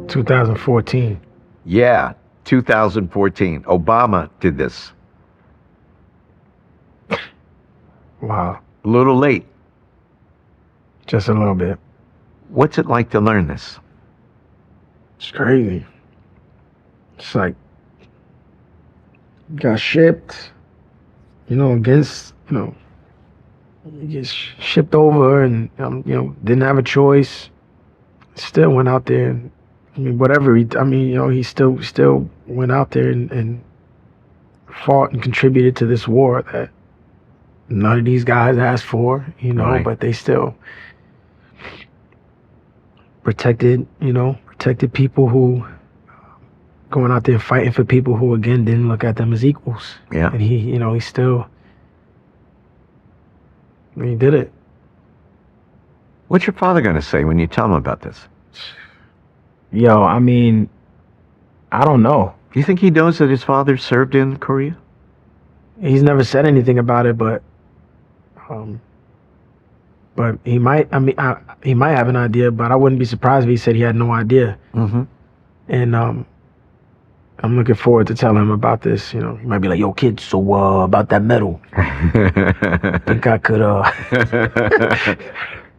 2014. Yeah, 2014. Obama did this. Wow. A little late. Just a little bit. What's it like to learn this? It's crazy. It's like, got shipped, you know, against, you know, he gets shipped over and, you know, didn't have a choice. Still went out there and, I mean, whatever he, I mean, you know, he still went out there and fought and contributed to this war that none of these guys asked for, you know, but they still protected people who, going out there fighting for people who, again, didn't look at them as equals. Yeah. And he, you know, he did it. What's your father going to say when you tell him about this? Yo, I mean, I don't know. Do you think he knows that his father served in Korea? He's never said anything about it, but he might. I mean, he might have an idea, but I wouldn't be surprised if he said he had no idea. Mm-hmm. And I'm looking forward to telling him about this. You know, he might be like, "Yo, kid, so about that medal, think I could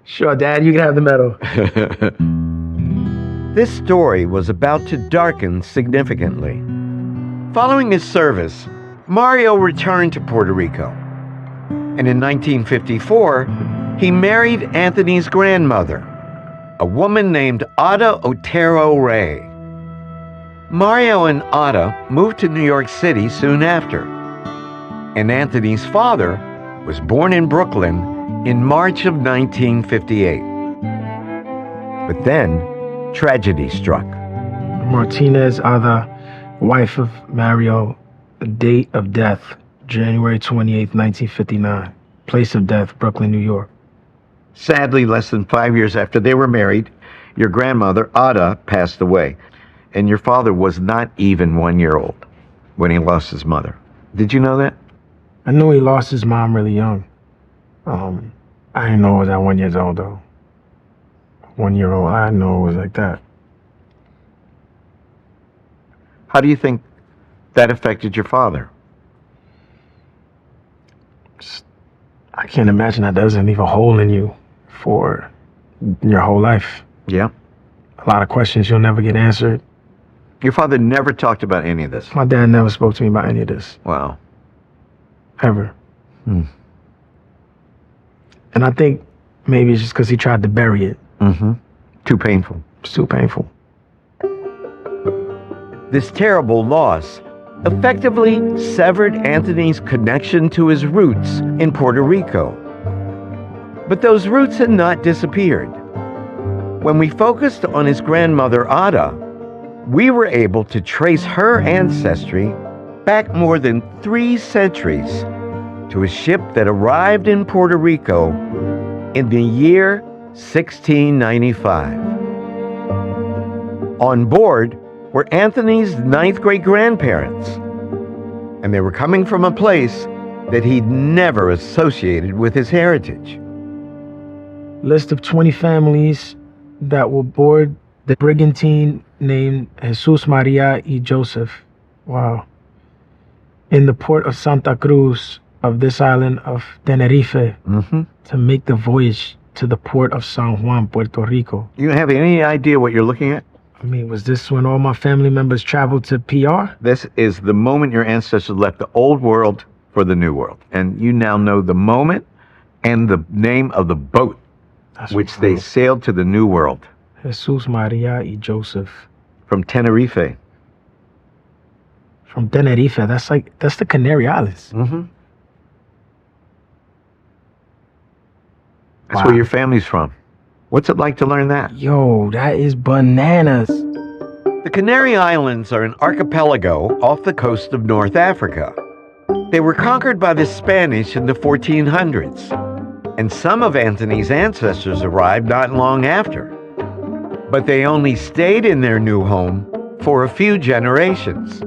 Sure, Dad, you can have the medal." This story was about to darken significantly. Following his service, Mario returned to Puerto Rico. And in 1954, he married Anthony's grandmother, a woman named Ada Otero Ray. Mario and Ada moved to New York City soon after, and Anthony's father was born in Brooklyn in March of 1958. But then, tragedy struck. Martinez Ada, wife of Mario, the date of death, January 28, 1959. Place of death, Brooklyn, New York. Sadly, less than 5 years after they were married, your grandmother, Ada, passed away. And your father was not even 1 year old when he lost his mother. Did you know that? I knew he lost his mom really young. I didn't know it was at 1 year old, though. 1 year old, I didn't know it was like that. How do you think that affected your father? I can't imagine that doesn't leave a hole in you for your whole life. Yeah. A lot of questions you'll never get answered. Your father never talked about any of this? My dad never spoke to me about any of this. Wow. Ever. And I think maybe it's just because he tried to bury it. Too painful. It's too painful. This terrible loss effectively severed Anthony's connection to his roots in Puerto Rico. But those roots had not disappeared. When we focused on his grandmother, Ada, we were able to trace her ancestry back more than 3 centuries to a ship that arrived in Puerto Rico in the year 1695. On board were Anthony's 9th great grandparents, and they were coming from a place that he'd never associated with his heritage. List of 20 families that were aboard the brigantine named Jesus Maria y Joseph. Wow. In the port of Santa Cruz of this island of Tenerife to make the voyage to the port of San Juan, Puerto Rico. You have any idea what you're looking at? I mean, was this when all my family members traveled to PR? This is the moment your ancestors left the old world for the new world. And you now know the moment and the name of the boat which they sailed to the new world. Jesus Maria y Joseph. From Tenerife. From Tenerife. That's the Canary Islands. That's where your family's from. What's it like to learn that? Yo, that is bananas. The Canary Islands are an archipelago off the coast of North Africa. They were conquered by the Spanish in the 1400s, and some of Anthony's ancestors arrived not long after. But they only stayed in their new home for a few generations.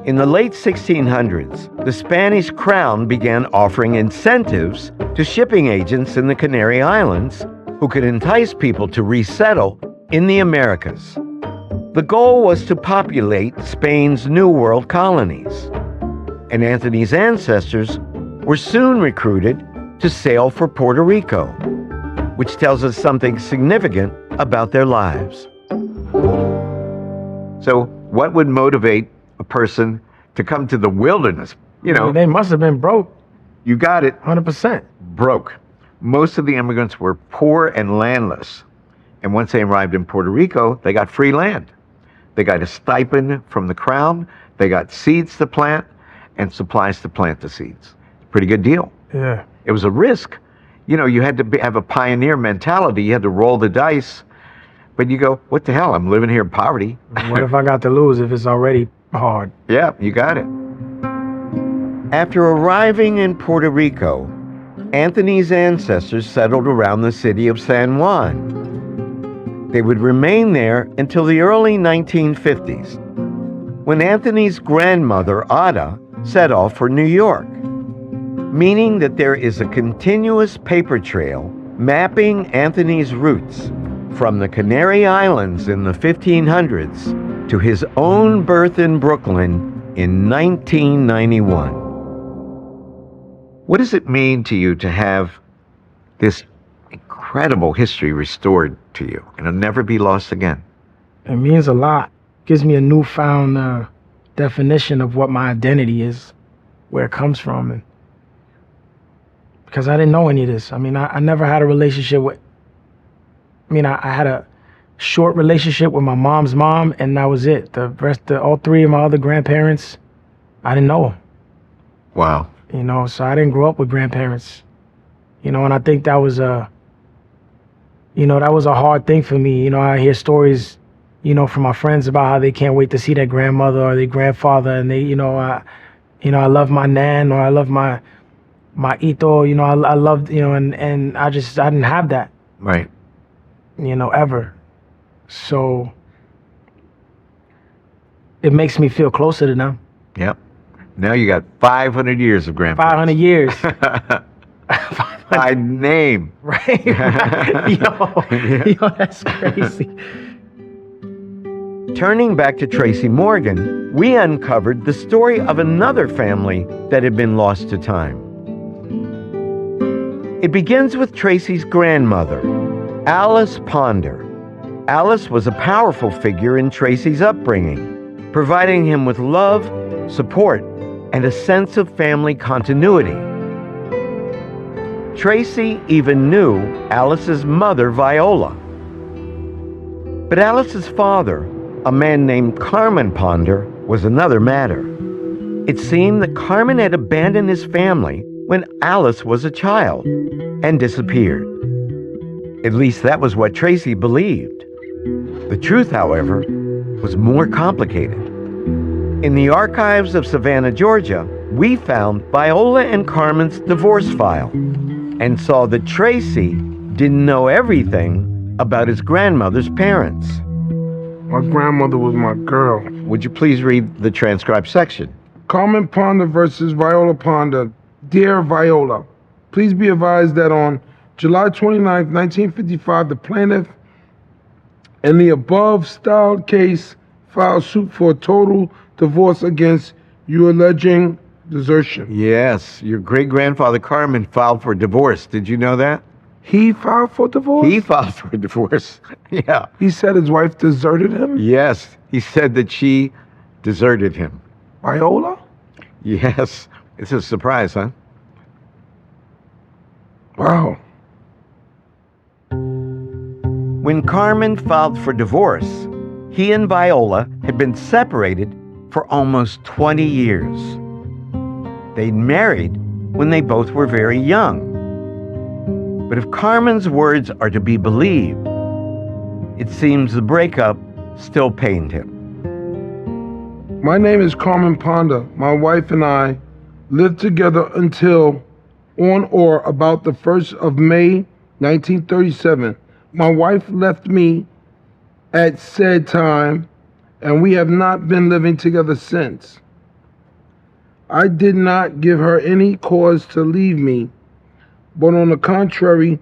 In the late 1600s, the Spanish crown began offering incentives to shipping agents in the Canary Islands who could entice people to resettle in the Americas. The goal was to populate Spain's New World colonies, and Anthony's ancestors were soon recruited to sail for Puerto Rico, which tells us something significant about their lives. So, what would motivate a person to come to the wilderness? You know, they must have been broke. You got it. 100%. Broke. Most of the immigrants were poor and landless. And once they arrived in Puerto Rico, they got free land. They got a stipend from the crown, they got seeds to plant, and supplies to plant the seeds. Pretty good deal. Yeah. It was a risk. You know, you had to have a pioneer mentality. You had to roll the dice. But you go, what the hell? I'm living here in poverty. What if I got to lose if it's already hard? Yeah, you got it. After arriving in Puerto Rico, Anthony's ancestors settled around the city of San Juan. They would remain there until the early 1950s, when Anthony's grandmother, Ada, set off for New York, meaning that there is a continuous paper trail mapping Anthony's roots from the Canary Islands in the 1500s to his own birth in Brooklyn in 1991. What does it mean to you to have this incredible history restored to you and it'll never be lost again? It means a lot. It gives me a newfound definition of what my identity is, where it comes from. And because I didn't know any of this. I mean, I never had a relationship with... I mean, I had a short relationship with my mom's mom, and that was it. The rest, all three of my other grandparents, I didn't know. Wow. You know, so I didn't grow up with grandparents. You know, and I think that was a hard thing for me. You know, I hear stories, you know, from my friends about how they can't wait to see their grandmother or their grandfather, and they, I love my nan, or I love my ito, you know, I loved, you know, and I didn't have that. Right. You know, ever. So it makes me feel closer to them. Yep. Now you got 500 years of grandparents. 500 years. By name. Right. Yo, that's crazy. Turning back to Tracy Morgan, we uncovered the story of another family that had been lost to time. It begins with Tracy's grandmother, Alice Ponder. Alice was a powerful figure in Tracy's upbringing, providing him with love, support, and a sense of family continuity. Tracy even knew Alice's mother, Viola. But Alice's father, a man named Carmen Ponder, was another matter. It seemed that Carmen had abandoned his family when Alice was a child and disappeared. At least that was what Tracy believed. The truth, however, was more complicated. In the archives of Savannah, Georgia, we found Viola and Carmen's divorce file and saw that Tracy didn't know everything about his grandmother's parents. My grandmother was my girl. Would you please read the transcribed section? Carmen Ponder versus Viola Ponder. Dear Viola, please be advised that on July 29, 1955, the plaintiff in the above styled case filed suit for a total divorce against you alleging desertion. Yes, your great-grandfather Carmen filed for divorce. Did you know that? He filed for divorce? He filed for divorce. Yeah. He said his wife deserted him? Yes, he said that she deserted him. Viola? Yes. It's a surprise, huh? Wow. When Carmen filed for divorce, he and Viola had been separated for almost 20 years. They'd married when they both were very young. But if Carmen's words are to be believed, it seems the breakup still pained him. My name is Carmen Ponder. My wife and I lived together until on or about the 1st of May, 1937. My wife left me at said time, and we have not been living together since. I did not give her any cause to leave me, but on the contrary,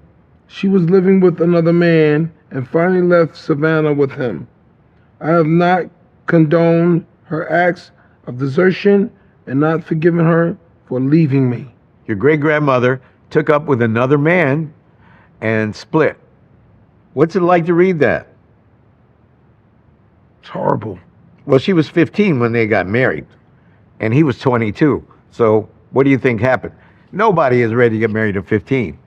she was living with another man and finally left Savannah with him. I have not condoned her acts of desertion and not forgiven her for leaving me. Your great-grandmother took up with another man and split. What's it like to read that? It's horrible. Well, she was 15 when they got married, and he was 22. So what do you think happened? Nobody is ready to get married at 15.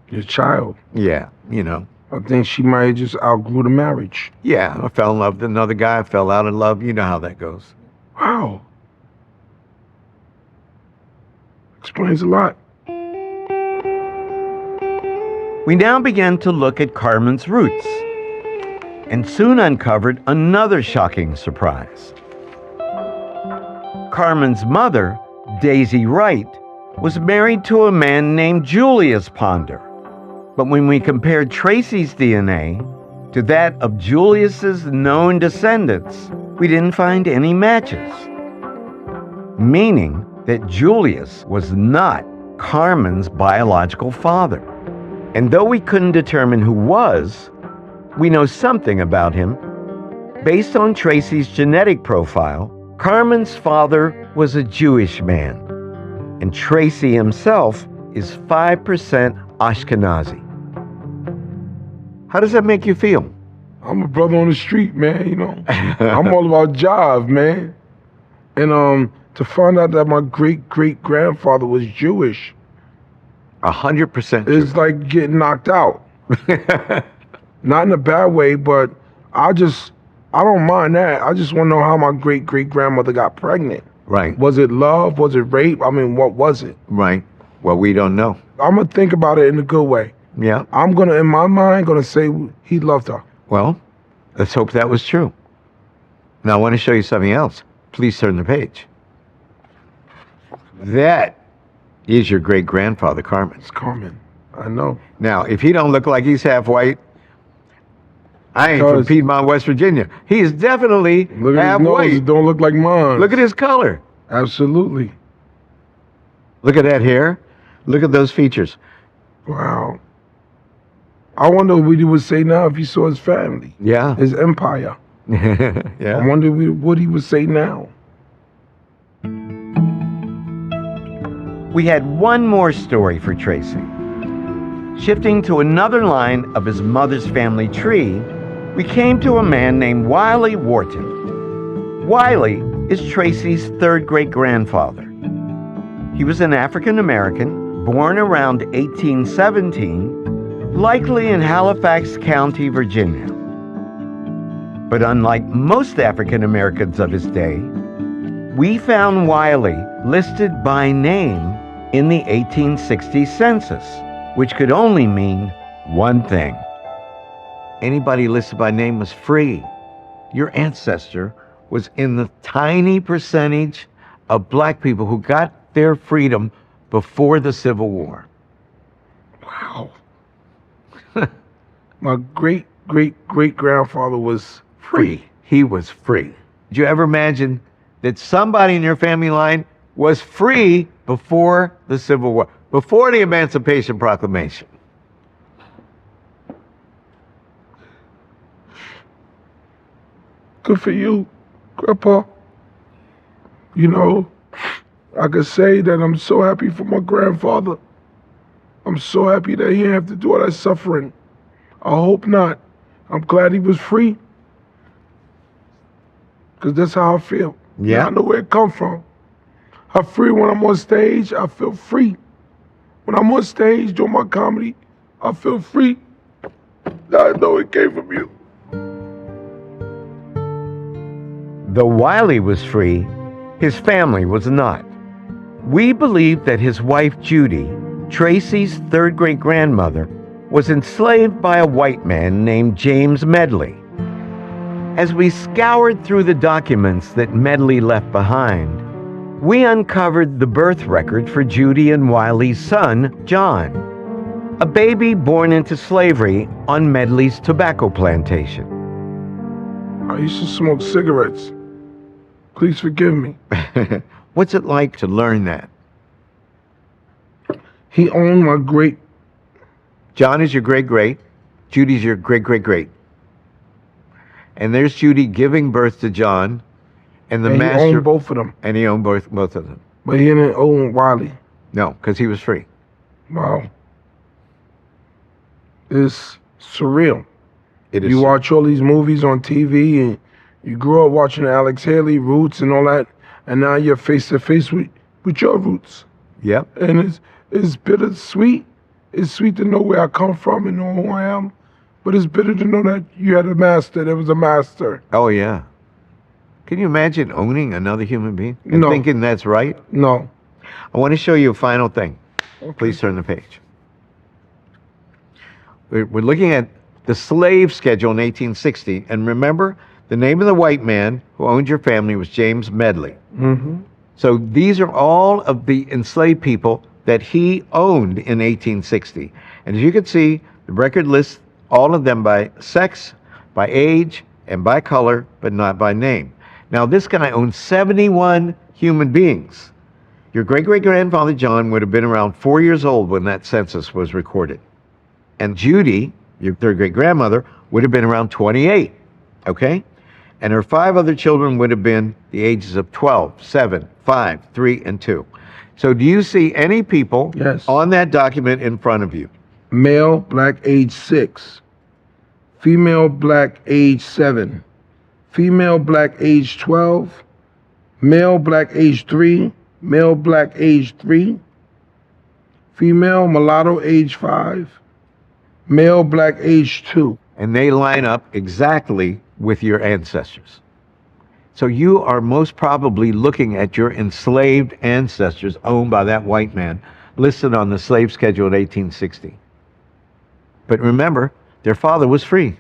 Your child. Yeah, you know. I think she might have just outgrew the marriage. Yeah, I fell in love with another guy, fell out of love. You know how that goes. Wow. Explains a lot. We now began to look at Carmen's roots and soon uncovered another shocking surprise. Carmen's mother, Daisy Wright, was married to a man named Julius Ponder. But when we compared Tracy's DNA to that of Julius's known descendants, we didn't find any matches. Meaning that Julius was not Carmen's biological father. And though we couldn't determine who was, we know something about him. Based on Tracy's genetic profile, Carmen's father was a Jewish man, and Tracy himself is 5% Ashkenazi. How does that make you feel? I'm a brother on the street, man, you know. I'm all about jive, man. And to find out that my great-great-grandfather was Jewish. 100%. It's like getting knocked out. Not in a bad way, but I don't mind that. I just want to know how my great-great-grandmother got pregnant. Right. Was it love? Was it rape? I mean, what was it? Right. Well, we don't know. I'm going to think about it in a good way. Yeah. I'm going to, in my mind, going to say he loved her. Well, let's hope that was true. Now, I want to show you something else. Please turn the page. That is your great-grandfather, Carmen. It's Carmen. I know. Now, if he don't look like he's half white, I ain't from Piedmont, West Virginia. He is definitely Look at half his nose. white. It don't look like mine. Look at his color. Absolutely. Look at that hair. Look at those features. Wow. I wonder what he would say now if he saw his family. Yeah. His empire. Yeah. I wonder what he would say now. We had one more story for Tracy. Shifting to another line of his mother's family tree, we came to a man named Wiley Wharton. Wiley is Tracy's third great-grandfather. He was an African American, born around 1817, likely in Halifax County, Virginia. But unlike most African Americans of his day, we found Wiley listed by name in the 1860 census, which could only mean one thing. Anybody listed by name was free. Your ancestor was in the tiny percentage of black people who got their freedom before the Civil War. Wow. My great-great-great-grandfather was free. He was free. Did you ever imagine that somebody in your family line was free before the Civil War, before the Emancipation Proclamation? Good for you, Grandpa. You know, I could say that I'm so happy for my grandfather. I'm so happy that he didn't have to do all that suffering. I hope not. I'm glad he was free. Because that's how I feel. Yeah. I know where it come from. I'm free when I'm on stage. I feel free. When I'm on stage doing my comedy, I feel free. I know it came from you. Though Wiley was free, his family was not. We believe that his wife Judy, Tracy's third great-grandmother, was enslaved by a white man named James Medley. As we scoured through the documents that Medley left behind, we uncovered the birth record for Judy and Wiley's son, John, a baby born into slavery on Medley's tobacco plantation. I used to smoke cigarettes. Please forgive me. What's it like to learn that? He owned my great... John is your great-great. Judy's your great-great-great. And there's Judy giving birth to John. And He owned both of them. And he owned both of them. But he didn't own Wiley. No, because he was free. Wow. It's surreal. It is. You watch all these movies on TV and you grew up watching Alex Haley, Roots and all that, and now you're face to face with your roots. Yep. And it's bittersweet. It's sweet to know where I come from and know who I am, but it's bitter to know that you had a master. There was a master. Oh, yeah. Can you imagine owning another human being and No. thinking that's right? No. I want to show you a final thing. Please turn the page. We're looking at the slave schedule in 1860, and remember, the name of the white man who owned your family was James Medley. Mm-hmm. So these are all of the enslaved people that he owned in 1860. And as you can see, the record lists all of them by sex, by age, and by color, but not by name. Now, this guy owned 71 human beings. Your great-great-grandfather John would have been around 4 years old when that census was recorded. And Judy, your third great-grandmother, would have been around 28, okay? And her 5 other children would have been the ages of 12, 7, 5, 3, and 2. So do you see any people on that document in front of you? Male, black, age 6. Female, black, age 7. Female, black, age 12. Male, black, age 3. Male, black, age 3. Female, mulatto, age 5. Male, black, age 2. and they line up exactly with your ancestors. So you are most probably looking at your enslaved ancestors owned by that white man listed on the slave schedule in 1860. But remember, their father was free.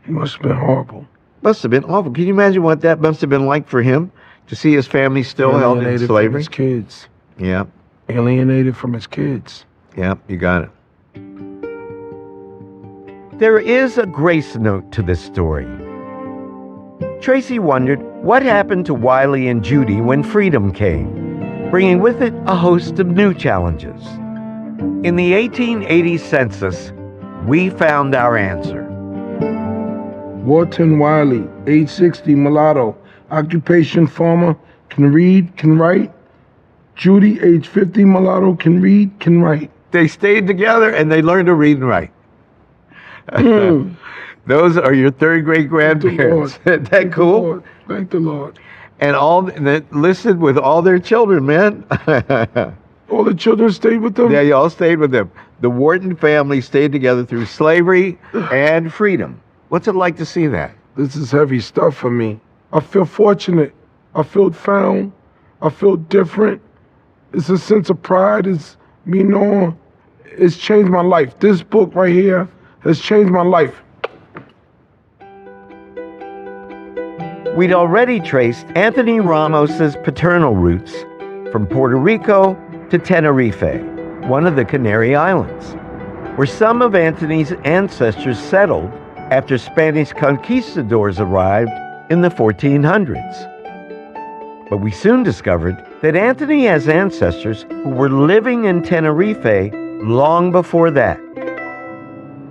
It must have been horrible. Must have been awful. Can you imagine what that must have been like for him to see his family still held in Alienated slavery? from his kids. Yeah. Alienated from his kids. Yeah, you got it. There is a grace note to this story. Tracy wondered what happened to Wiley and Judy when freedom came, bringing with it a host of new challenges. In the 1880 census, we found our answer. Walton Wiley, age 60, mulatto, occupation farmer, can read, can write. Judy, age 50, mulatto, can read, can write. They stayed together and they learned to read and write. Those are your third great grandparents. Isn't that cool? Thank the Lord. And all that listed with all their children, man. All the children stayed with them? They all stayed with them. The Wharton family stayed together through slavery and freedom. What's it like to see that? This is heavy stuff for me. I feel fortunate. I feel found. I feel different. It's a sense of pride. It's me knowing it's changed my life. This book right here has changed my life. We'd already traced Anthony Ramos's paternal roots from Puerto Rico to Tenerife, one of the Canary Islands, where some of Anthony's ancestors settled after Spanish conquistadors arrived in the 1400s. But we soon discovered that Anthony has ancestors who were living in Tenerife long before that.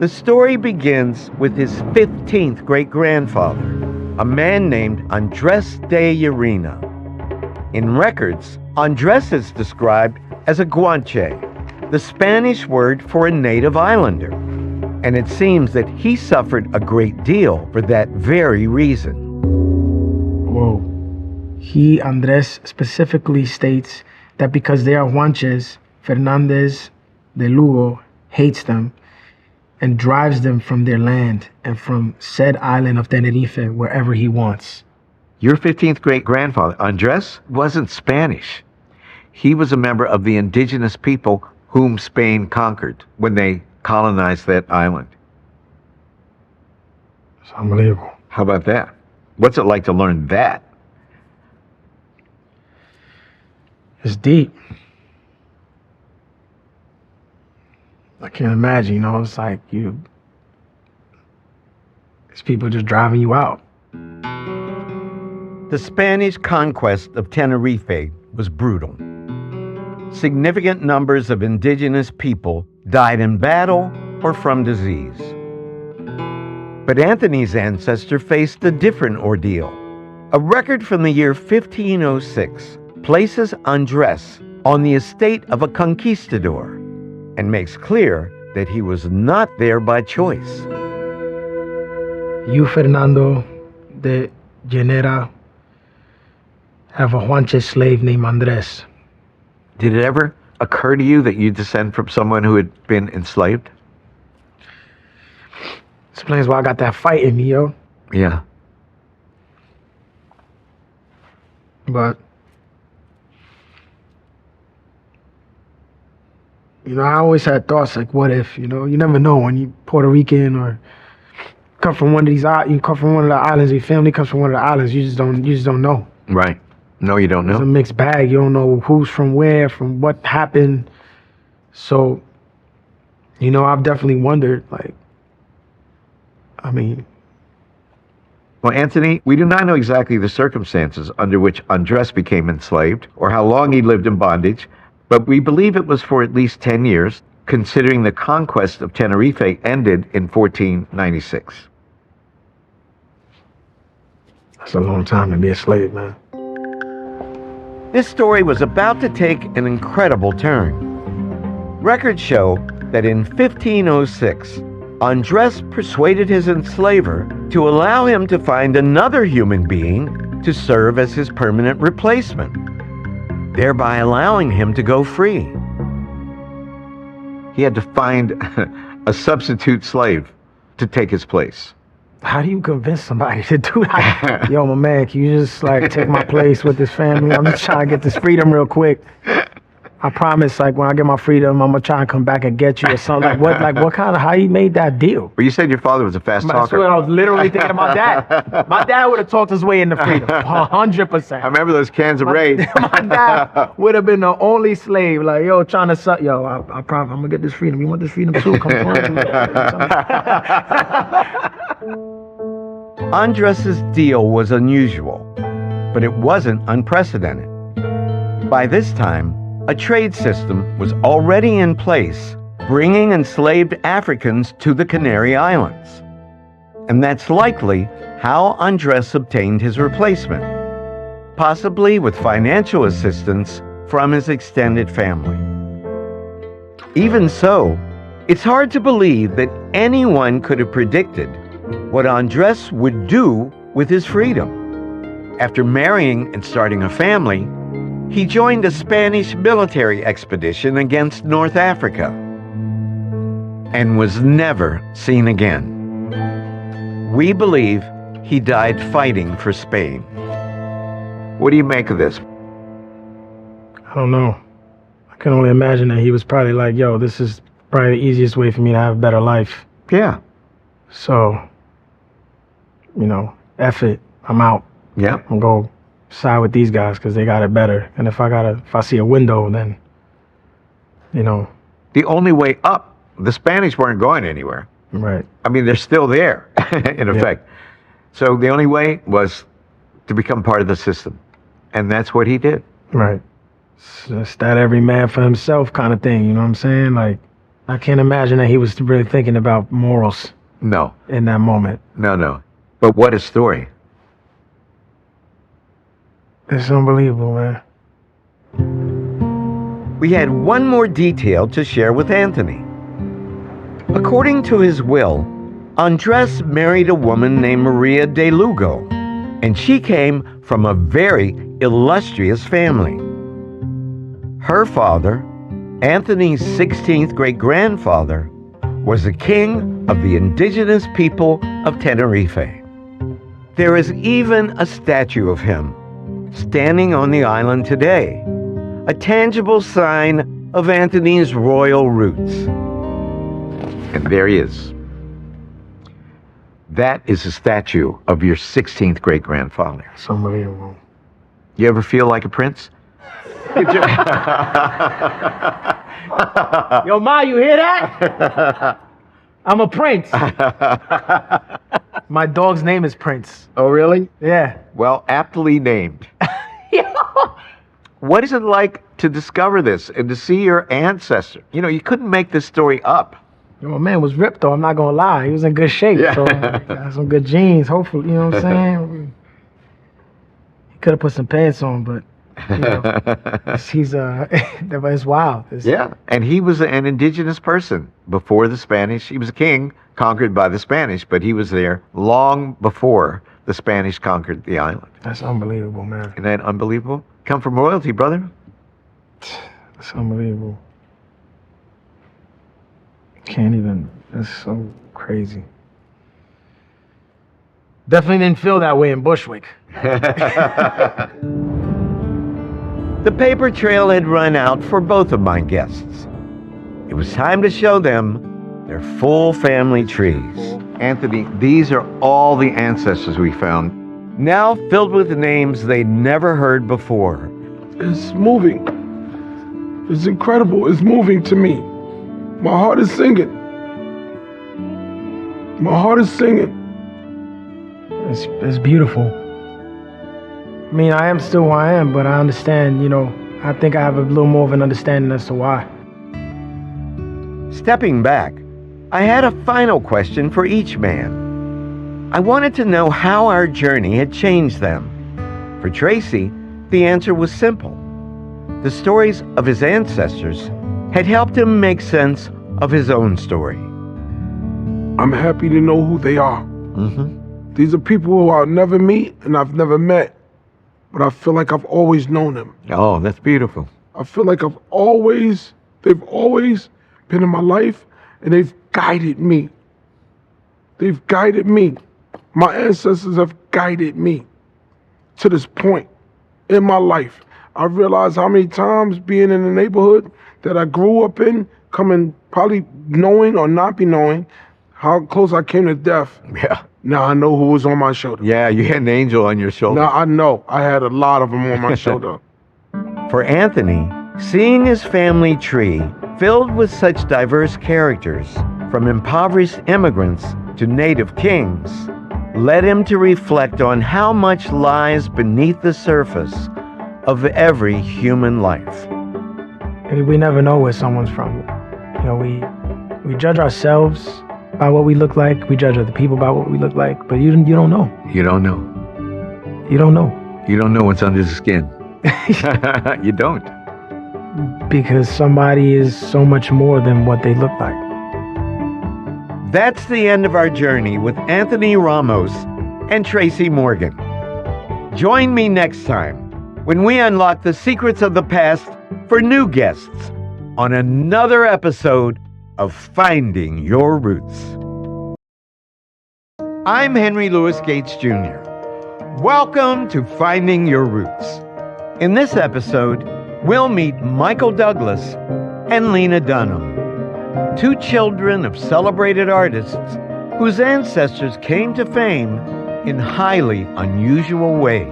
The story begins with his 15th great-grandfather, a man named Andres de Llerena. In records, Andres is described as a Guanche, the Spanish word for a native islander. And it seems that he suffered a great deal for that very reason. Whoa. Andres specifically states that because they are Guanches, Fernandez de Lugo hates them and drives them from their land and from said island of Tenerife wherever he wants. Your 15th great-grandfather, Andres, wasn't Spanish. He was a member of the indigenous people whom Spain conquered when they colonized that island. It's unbelievable. How about that? What's it like to learn that? It's deep. I can't imagine, it's like it's people just driving you out. The Spanish conquest of Tenerife was brutal. Significant numbers of indigenous people died in battle or from disease. But Anthony's ancestor faced a different ordeal. A record from the year 1506 places Andres on the estate of a conquistador and makes clear that he was not there by choice. You, Fernando de Llerena, have a Guanche slave named Andres. Did it ever occur to you that you descend from someone who had been enslaved? Explains why I got that fight in me, yo. Yeah. But I always had thoughts like, what if, you never know when you Puerto Rican or come from one of these islands, you come from one of the islands, your family comes from one of the islands, you just don't know. Right. No, you don't know. It's a mixed bag. You don't know who's from where, from what happened. So, I've definitely wondered, Well, Anthony, we do not know exactly the circumstances under which Andres became enslaved or how long he lived in bondage, but we believe it was for at least 10 years, considering the conquest of Tenerife ended in 1496. That's a long time to be a slave, man. This story was about to take an incredible turn. Records show that in 1506, Andres persuaded his enslaver to allow him to find another human being to serve as his permanent replacement, thereby allowing him to go free. he had to find a substitute slave to take his place. How do you convince somebody to do that? Yo, my man, can you just like take my place with this family? I'm just trying to get this freedom real quick. I promise, like when I get my freedom, I'm gonna try and come back and get you or something. What kind of, how he made that deal? Well, you said your father was a fast That's talker. what I was literally thinking about that. My dad would have talked his way into freedom, 100%. I remember those cans of Raid. My dad would have been the only slave, like, yo, trying to suck, yo, I promise, I'm gonna get this freedom. You want this freedom too? Come on. Andres's deal was unusual, but it wasn't unprecedented. By this time, a trade system was already in place, bringing enslaved Africans to the Canary Islands. And that's likely how Andres obtained his replacement, possibly with financial assistance from his extended family. Even so, it's hard to believe that anyone could have predicted what Andres would do with his freedom. After marrying and starting a family, he joined a Spanish military expedition against North Africa and was never seen again. We believe he died fighting for Spain. What do you make of this? I don't know. I can only imagine that he was probably like, yo, this is probably the easiest way for me to have a better life. Yeah. So, you know, F it, I'm out. Yeah. I'm gonna go side with these guys because they got it better. And if I see a window, then, you know. The only way up, the Spanish weren't going anywhere. Right. I mean, they're still there, in effect. So the only way was to become part of the system. And that's what he did. Right. It's that every man for himself kind of thing, you know what I'm saying? Like, I can't imagine that he was really thinking about morals. No. In that moment. No. But what a story. It's unbelievable, man. We had one more detail to share with Anthony. According to his will, Andres married a woman named Maria de Lugo, and she came from a very illustrious family. Her father, Anthony's 16th great-grandfather, was the king of the indigenous people of Tenerife. There is even a statue of him standing on the island today, a tangible sign of Anthony's royal roots. And there he is. That is a statue of your 16th great-grandfather. It's unbelievable. You ever feel like a prince? Yo, Ma, you hear that? I'm a prince. My dog's name is Prince. Oh, really? Yeah. Well, aptly named. What is it like to discover this and to see your ancestor? You know, you couldn't make this story up. Yo, my man was ripped, though. I'm not going to lie. He was in good shape. Yeah. So, got some good genes, hopefully. You know what I'm saying? He could have put some pants on, but, you know, it's wild. Yeah. And he was an indigenous person before the Spanish. He was a king conquered by the Spanish, but he was there long before the Spanish conquered the island. That's unbelievable, man. Isn't that unbelievable? Come from royalty, brother. It's unbelievable. Can't even. It's so crazy. Definitely didn't feel that way in Bushwick. The paper trail had run out for both of my guests. It was time to show them their full family trees. Anthony, these are all the ancestors we found. Now filled with names they'd never heard before. It's moving. It's incredible. It's moving to me. My heart is singing. My heart is singing. It's beautiful. I mean, I am still who I am, but I understand, you know, I think I have a little more of an understanding as to why. Stepping back, I had a final question for each man. I wanted to know how our journey had changed them. For Tracy, the answer was simple. The stories of his ancestors had helped him make sense of his own story. I'm happy to know who they are. These are people who I'll never meet and I've never met, but I feel like I've always known them. Oh, that's beautiful. I feel like they've always been in my life, and they've guided me. They've guided me. My ancestors have guided me to this point in my life. I realized how many times being in the neighborhood that I grew up in, coming probably knowing or not be knowing how close I came to death. Yeah. Now I know who was on my shoulder. Yeah, you had an angel on your shoulder. Now I know I had a lot of them on my shoulder. For Anthony, seeing his family tree filled with such diverse characters, from impoverished immigrants to native kings, led him to reflect on how much lies beneath the surface of every human life. We never know where someone's from. You know, we judge ourselves by what we look like. We judge other people by what we look like. But you don't know. You don't know. You don't know. You don't know what's under the skin. You don't. Because somebody is so much more than what they look like. That's the end of our journey with Anthony Ramos and Tracy Morgan. Join me next time when we unlock the secrets of the past for new guests on another episode of Finding Your Roots. I'm Henry Louis Gates Jr. Welcome to Finding Your Roots. In this episode, we'll meet Michael Douglas and Lena Dunham, two children of celebrated artists whose ancestors came to fame in highly unusual ways.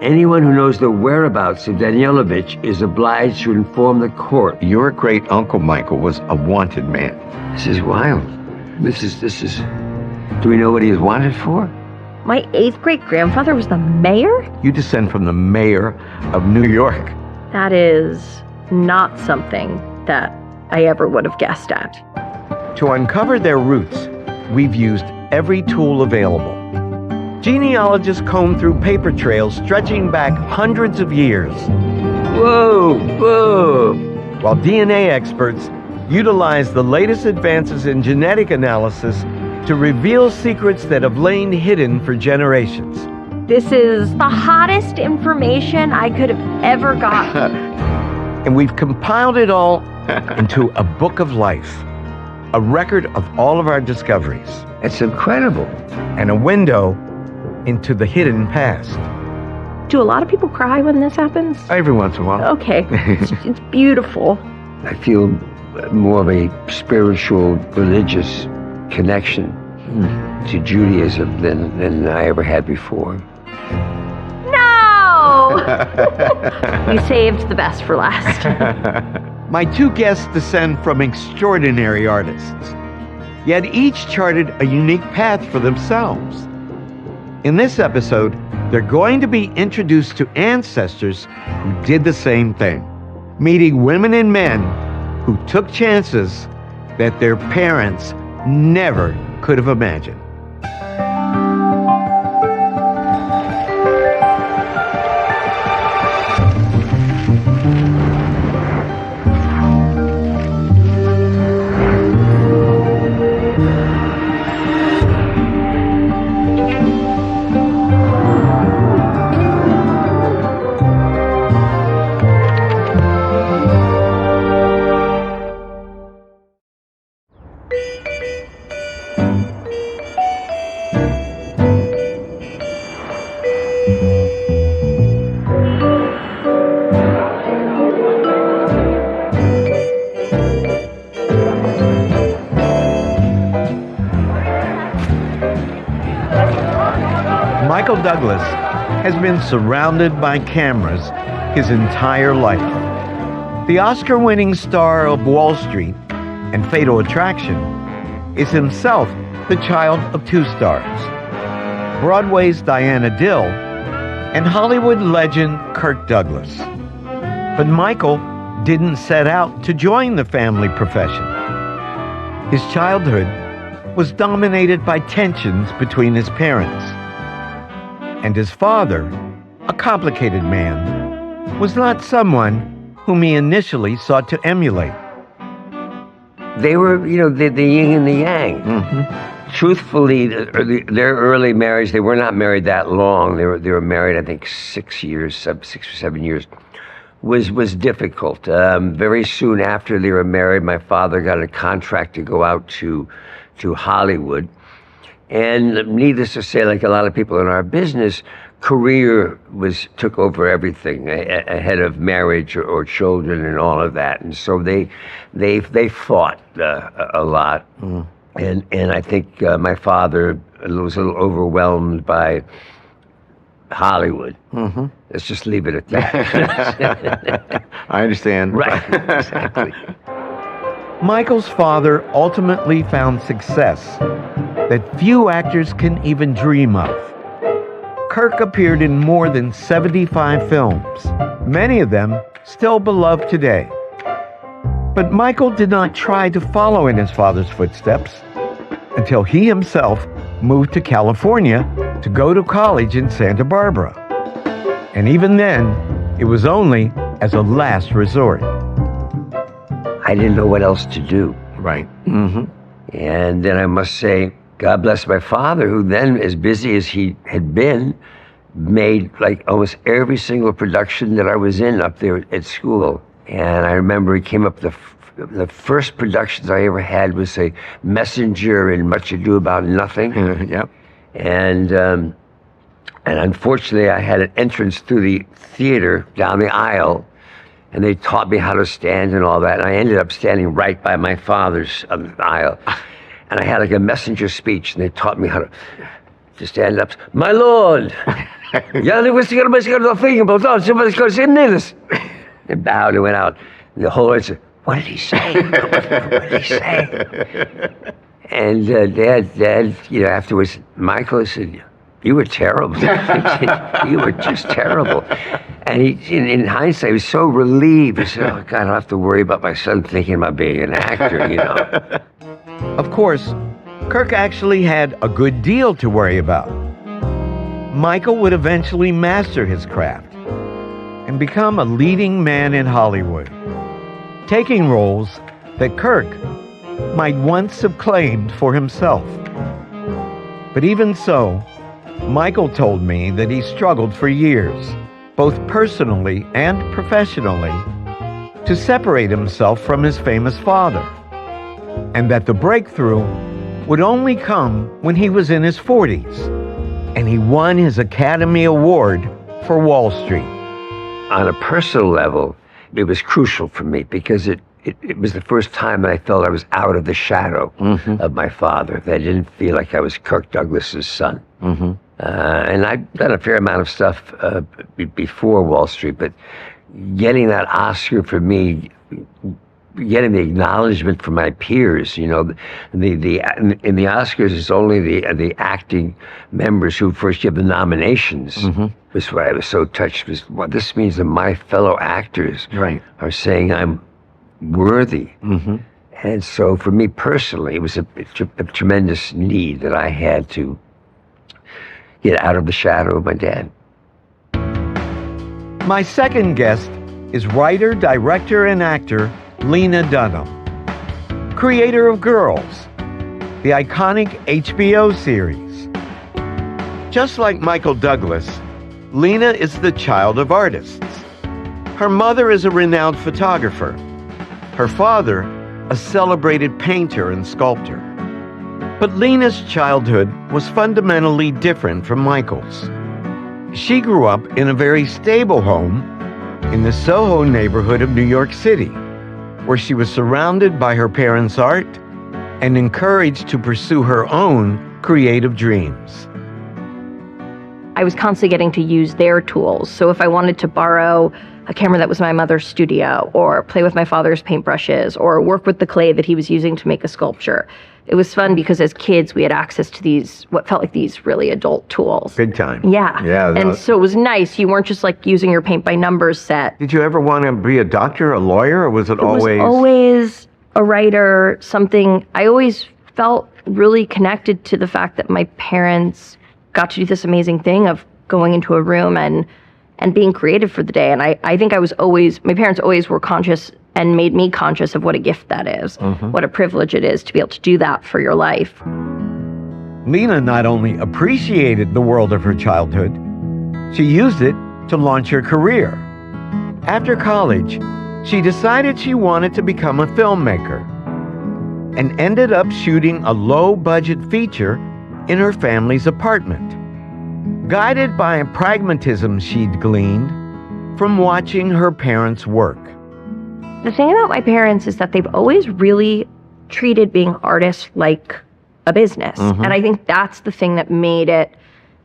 Anyone who knows the whereabouts of Danielovich is obliged to inform the court. Your great uncle Michael was a wanted man. This is wild. This is. Do we know what he is wanted for? My 8th great-grandfather was the mayor? You descend from the mayor of New York. That is not something that I ever would have guessed at. To uncover their roots, we've used every tool available. Genealogists comb through paper trails stretching back hundreds of years. Whoa, whoa. While DNA experts utilize the latest advances in genetic analysis to reveal secrets that have lain hidden for generations. This is the hottest information I could have ever gotten. And we've compiled it all into a book of life, a record of all of our discoveries. It's incredible. And a window into the hidden past. Do a lot of people cry when this happens? Every once in a while. Okay, it's beautiful. I feel more of a spiritual, religious connection to Judaism than I ever had before. No! You saved the best for last. My two guests descend from extraordinary artists, yet each charted a unique path for themselves. In this episode, they're going to be introduced to ancestors who did the same thing, meeting women and men who took chances that their parents never could have imagined. Michael Douglas has been surrounded by cameras his entire life. The Oscar-winning star of Wall Street and Fatal Attraction is himself the child of two stars, Broadway's Diana Dill and Hollywood legend Kirk Douglas. But Michael didn't set out to join the family profession. His childhood was dominated by tensions between his parents. And his father, a complicated man, was not someone whom he initially sought to emulate. They were, the yin and the yang. Mm-hmm. Truthfully, their early marriage, they were not married that long. They were married, I think, 6 or 7 years. was difficult. Very soon after they were married, my father got a contract to go out to Hollywood. And needless to say, like a lot of people in our business, career took over everything ahead of marriage or children and all of that. And so they fought a lot. And I think my father was a little overwhelmed by Hollywood. Let's just leave it at that. I understand. Right, exactly. Michael's father ultimately found success that few actors can even dream of. Kirk appeared in more than 75 films, many of them still beloved today. But Michael did not try to follow in his father's footsteps until he himself moved to California to go to college in Santa Barbara. And even then, it was only as a last resort. I didn't know what else to do. Right. And then I must say, God bless my father, who then, as busy as he had been, made like almost every single production that I was in up there at school. And I remember he came up, the first productions I ever had was a Messenger and Much Ado About Nothing. Yep. And unfortunately, I had an entrance through the theater down the aisle, and they taught me how to stand and all that. And I ended up standing right by my father's aisle. And I had like a messenger speech, and they taught me how to stand up. My lord, they bowed and went out. And the whole audience said, what did he say? What did he say? And Dad, afterwards, Michael said, you were terrible. You were just terrible. And he, in hindsight, he was so relieved. He said, oh, God, I don't have to worry about my son thinking about being an actor, Of course, Kirk actually had a good deal to worry about. Michael would eventually master his craft and become a leading man in Hollywood, taking roles that Kirk might once have claimed for himself. But even so, Michael told me that he struggled for years, both personally and professionally, to separate himself from his famous father, and that the breakthrough would only come when he was in his 40s, and he won his Academy Award for Wall Street. On a personal level, it was crucial for me because it was the first time that I felt I was out of the shadow of my father, that I didn't feel like I was Kirk Douglas's son. And I've done a fair amount of stuff before Wall Street, but getting that Oscar for me, getting the acknowledgement from my peers, in the Oscars, it's only the acting members who first give the nominations. That's why I was so touched. Well, this means that my fellow actors are saying I'm worthy. And so for me personally, it was a tremendous need that I had to get out of the shadow of my dad. My second guest is writer, director, and actor Lena Dunham, creator of Girls, the iconic HBO series. Just like Michael Douglas, Lena is the child of artists. Her mother is a renowned photographer. Her father, a celebrated painter and sculptor. But Lena's childhood was fundamentally different from Michael's. She grew up in a very stable home in the Soho neighborhood of New York City, where she was surrounded by her parents' art and encouraged to pursue her own creative dreams. I was constantly getting to use their tools. So if I wanted to borrow a camera that was my mother's studio, or play with my father's paintbrushes, or work with the clay that he was using to make a sculpture, it was fun because as kids we had access to these, what felt like these really adult tools. Big time. Yeah. And so it was nice. You weren't just like using your paint by numbers set. Did you ever want to be a doctor, a lawyer, or was it always? It was always a writer, something. I always felt really connected to the fact that my parents got to do this amazing thing of going into a room and being creative for the day. And I think my parents always were conscious and made me conscious of what a gift that is, what a privilege it is to be able to do that for your life. Lena not only appreciated the world of her childhood, she used it to launch her career. After college, she decided she wanted to become a filmmaker and ended up shooting a low-budget feature in her family's apartment, guided by a pragmatism she'd gleaned from watching her parents work. The thing about my parents is that they've always really treated being artists like a business. And I think that's the thing that made it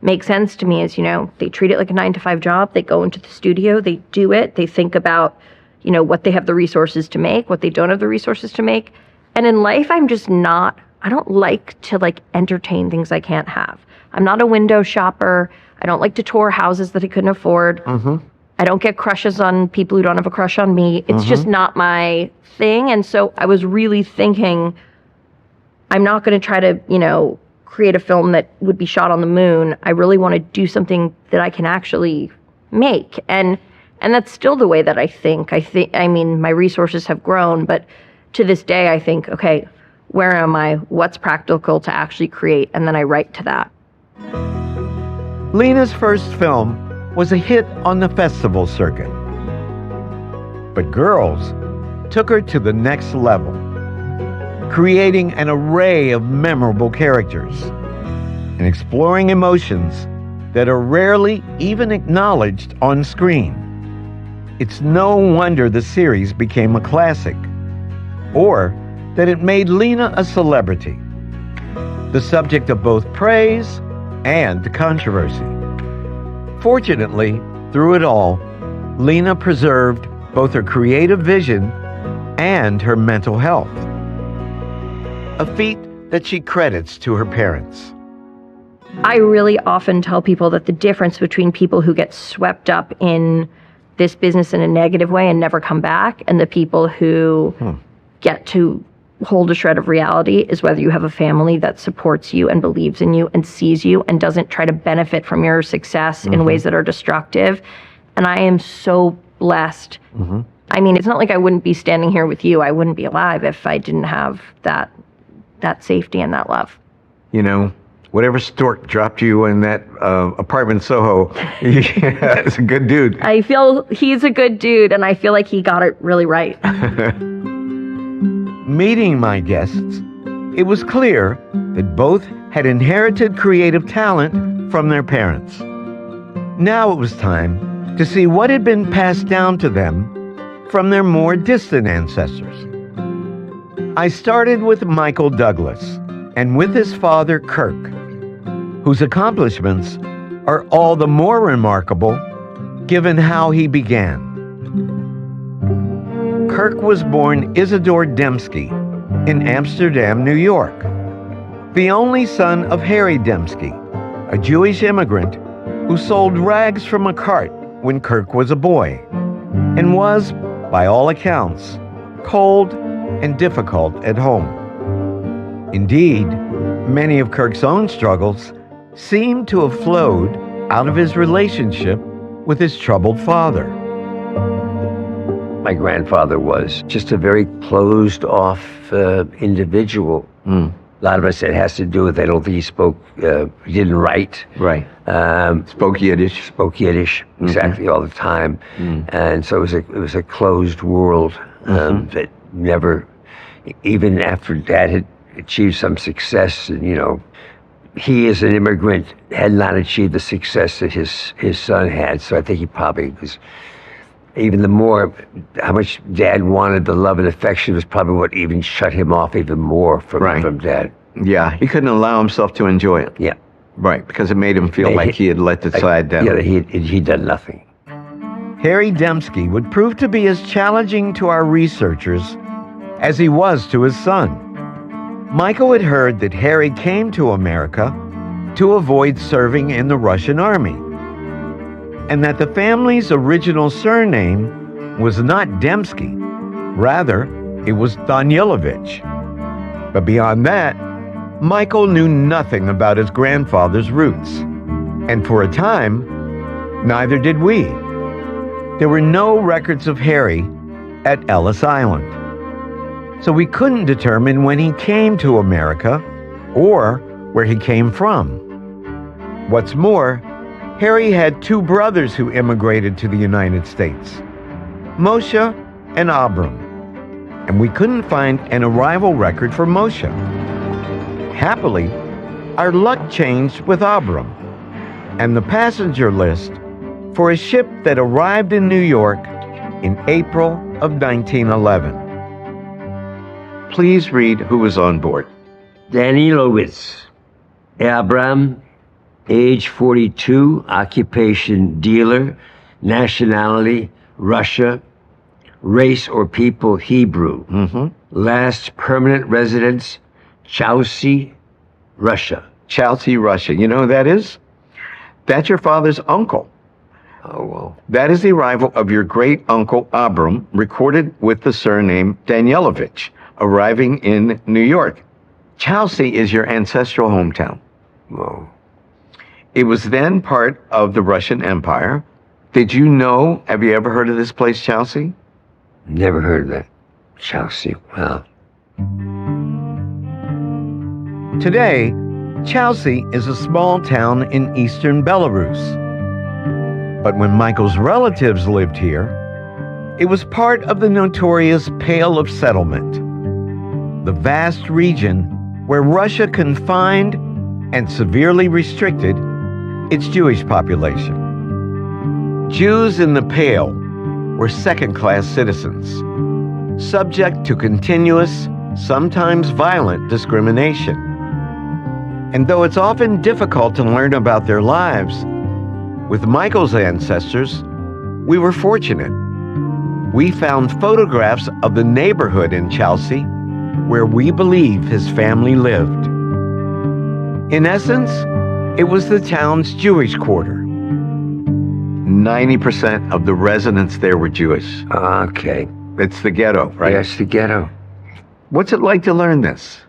make sense to me is, you know, they treat it like a 9-to-5 job. They go into the studio, they do it, they think about, you know, what they have the resources to make, what they don't have the resources to make. And in life, I'm just not, I don't like to like entertain things I can't have. I'm not a window shopper. I don't like to tour houses that I couldn't afford. I don't get crushes on people who don't have a crush on me. It's just not my thing. And so I was really thinking, I'm not going to try to, you know, create a film that would be shot on the moon. I really want to do something that I can actually make. And that's still the way that I think. I mean, my resources have grown, but to this day, I think, okay, where am I? What's practical to actually create? And then I write to that. Lena's first film was a hit on the festival circuit. But Girls took her to the next level, creating an array of memorable characters and exploring emotions that are rarely even acknowledged on screen. It's no wonder the series became a classic, or that it made Lena a celebrity, the subject of both praise and controversy. Fortunately, through it all, Lena preserved both her creative vision and her mental health, a feat that she credits to her parents. I really often tell people that the difference between people who get swept up in this business in a negative way and never come back and the people who get to hold a shred of reality is whether you have a family that supports you and believes in you and sees you and doesn't try to benefit from your success in ways that are destructive. And I am so blessed. I mean, it's not like I wouldn't be standing here with you. I wouldn't be alive if I didn't have that safety and that love. You know, whatever stork dropped you in that apartment in Soho, is a good dude. I feel he's a good dude, and I feel like he got it really right. Meeting my guests, it was clear that both had inherited creative talent from their parents. Now it was time to see what had been passed down to them from their more distant ancestors. I started with Michael Douglas and with his father, Kirk, whose accomplishments are all the more remarkable given how he began. Kirk was born Isidore Dembski in Amsterdam, New York, the only son of Harry Dembski, a Jewish immigrant who sold rags from a cart when Kirk was a boy, and was, by all accounts, cold and difficult at home. Indeed, many of Kirk's own struggles seem to have flowed out of his relationship with his troubled father. My grandfather was just a very closed-off individual. A lot of us, it has to do with, I don't think he didn't write. Right. Spoke Yiddish. Spoke Yiddish, exactly, all the time. And so it was a closed world that never, even after Dad had achieved some success, and, you know, he as an immigrant had not achieved the success that his son had. So I think he probably was, even the more, how much Dad wanted the love and affection was probably what even shut him off even more from Dad. Yeah, he couldn't allow himself to enjoy it. Yeah. Right, because it made him feel like he had let the side down. Yeah, he'd done nothing. Harry Dembski would prove to be as challenging to our researchers as he was to his son. Michael had heard that Harry came to America to avoid serving in the Russian army, and that the family's original surname was not Dembski. Rather, it was Danilovich. But beyond that, Michael knew nothing about his grandfather's roots. And for a time, neither did we. There were no records of Harry at Ellis Island. So we couldn't determine when he came to America or where he came from. What's more, Harry had two brothers who immigrated to the United States, Moshe and Abram. And we couldn't find an arrival record for Moshe. Happily, our luck changed with Abram and the passenger list for a ship that arrived in New York in April of 1911. Please read who was on board. Danielowitz, Abram, age 42, occupation dealer, nationality Russia, race or people Hebrew, last permanent residence Chelsea, Russia. Chelsea, Russia. You know who that is? That's your father's uncle. Oh, well. That is the arrival of your great uncle Abram, recorded with the surname Danielovich, arriving in New York. Chelsea is your ancestral hometown. Whoa. It was then part of the Russian Empire. Did you know, have you ever heard of this place, Chelsea? Never heard of that. Chelsea, wow. Today, Chelsea is a small town in eastern Belarus. But when Michael's relatives lived here, it was part of the notorious Pale of Settlement, the vast region where Russia confined and severely restricted its Jewish population. Jews in the Pale were second-class citizens, subject to continuous, sometimes violent discrimination. And though it's often difficult to learn about their lives, with Michael's ancestors, we were fortunate. We found photographs of the neighborhood in Chelsea where we believe his family lived. In essence, it was the town's Jewish quarter. 90% of the residents there were Jewish. Okay. It's the ghetto, right? Yes, the ghetto. What's it like to learn this?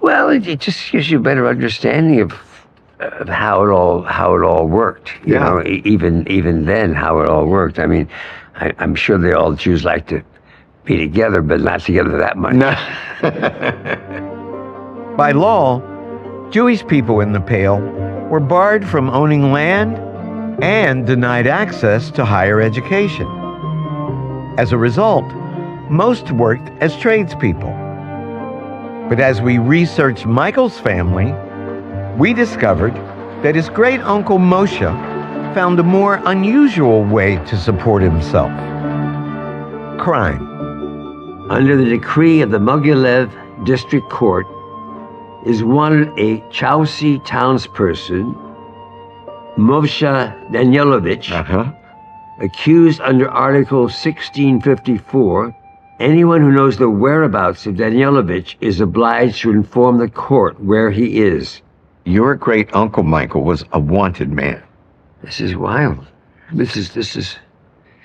Well, it just gives you a better understanding of how it all worked. You know, even then, how it all worked. I mean, I'm sure all Jews like to be together, but not together that much. No. By law, Jewish people in the Pale were barred from owning land and denied access to higher education. As a result, most worked as tradespeople. But as we researched Michael's family, we discovered that his great-uncle Moshe found a more unusual way to support himself. Crime. Under the decree of the Mogilev District Court, is wanted a Chelsea townsperson, Moshe Danielovich, accused under Article 1654. Anyone who knows the whereabouts of Danielovich is obliged to inform the court where he is. Your great-uncle Michael was a wanted man. This is wild. This is.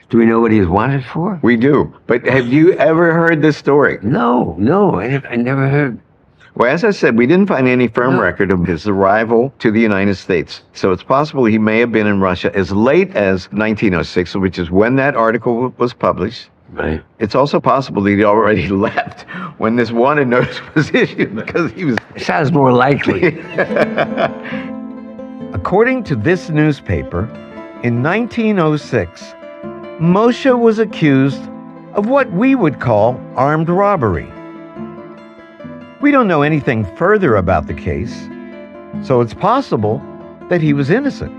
Do we know what he is wanted for? We do. But have you ever heard this story? No, I never heard. Well, as I said, we didn't find any firm record of his arrival to the United States. So it's possible he may have been in Russia as late as 1906, which is when that article was published. Right. It's also possible that he'd already left when this wanted notice was issued because he was... It sounds more likely. According to this newspaper, in 1906, Moshe was accused of what we would call armed robbery. We don't know anything further about the case, so it's possible that he was innocent.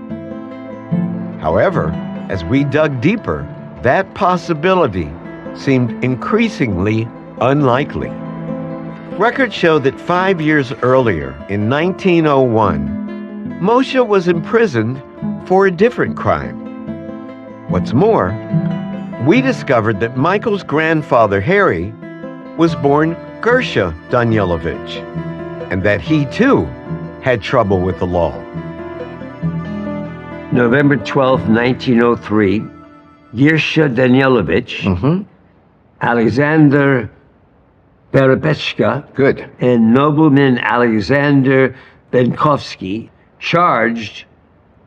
However, as we dug deeper, that possibility seemed increasingly unlikely. Records show that 5 years earlier, in 1901, Moshe was imprisoned for a different crime. What's more, we discovered that Michael's grandfather, Harry, was born Gersha Danielovich, and that he, too, had trouble with the law. November 12, 1903, Gersha Danielovich, Alexander Berepechka, and nobleman Alexander Benkovsky, charged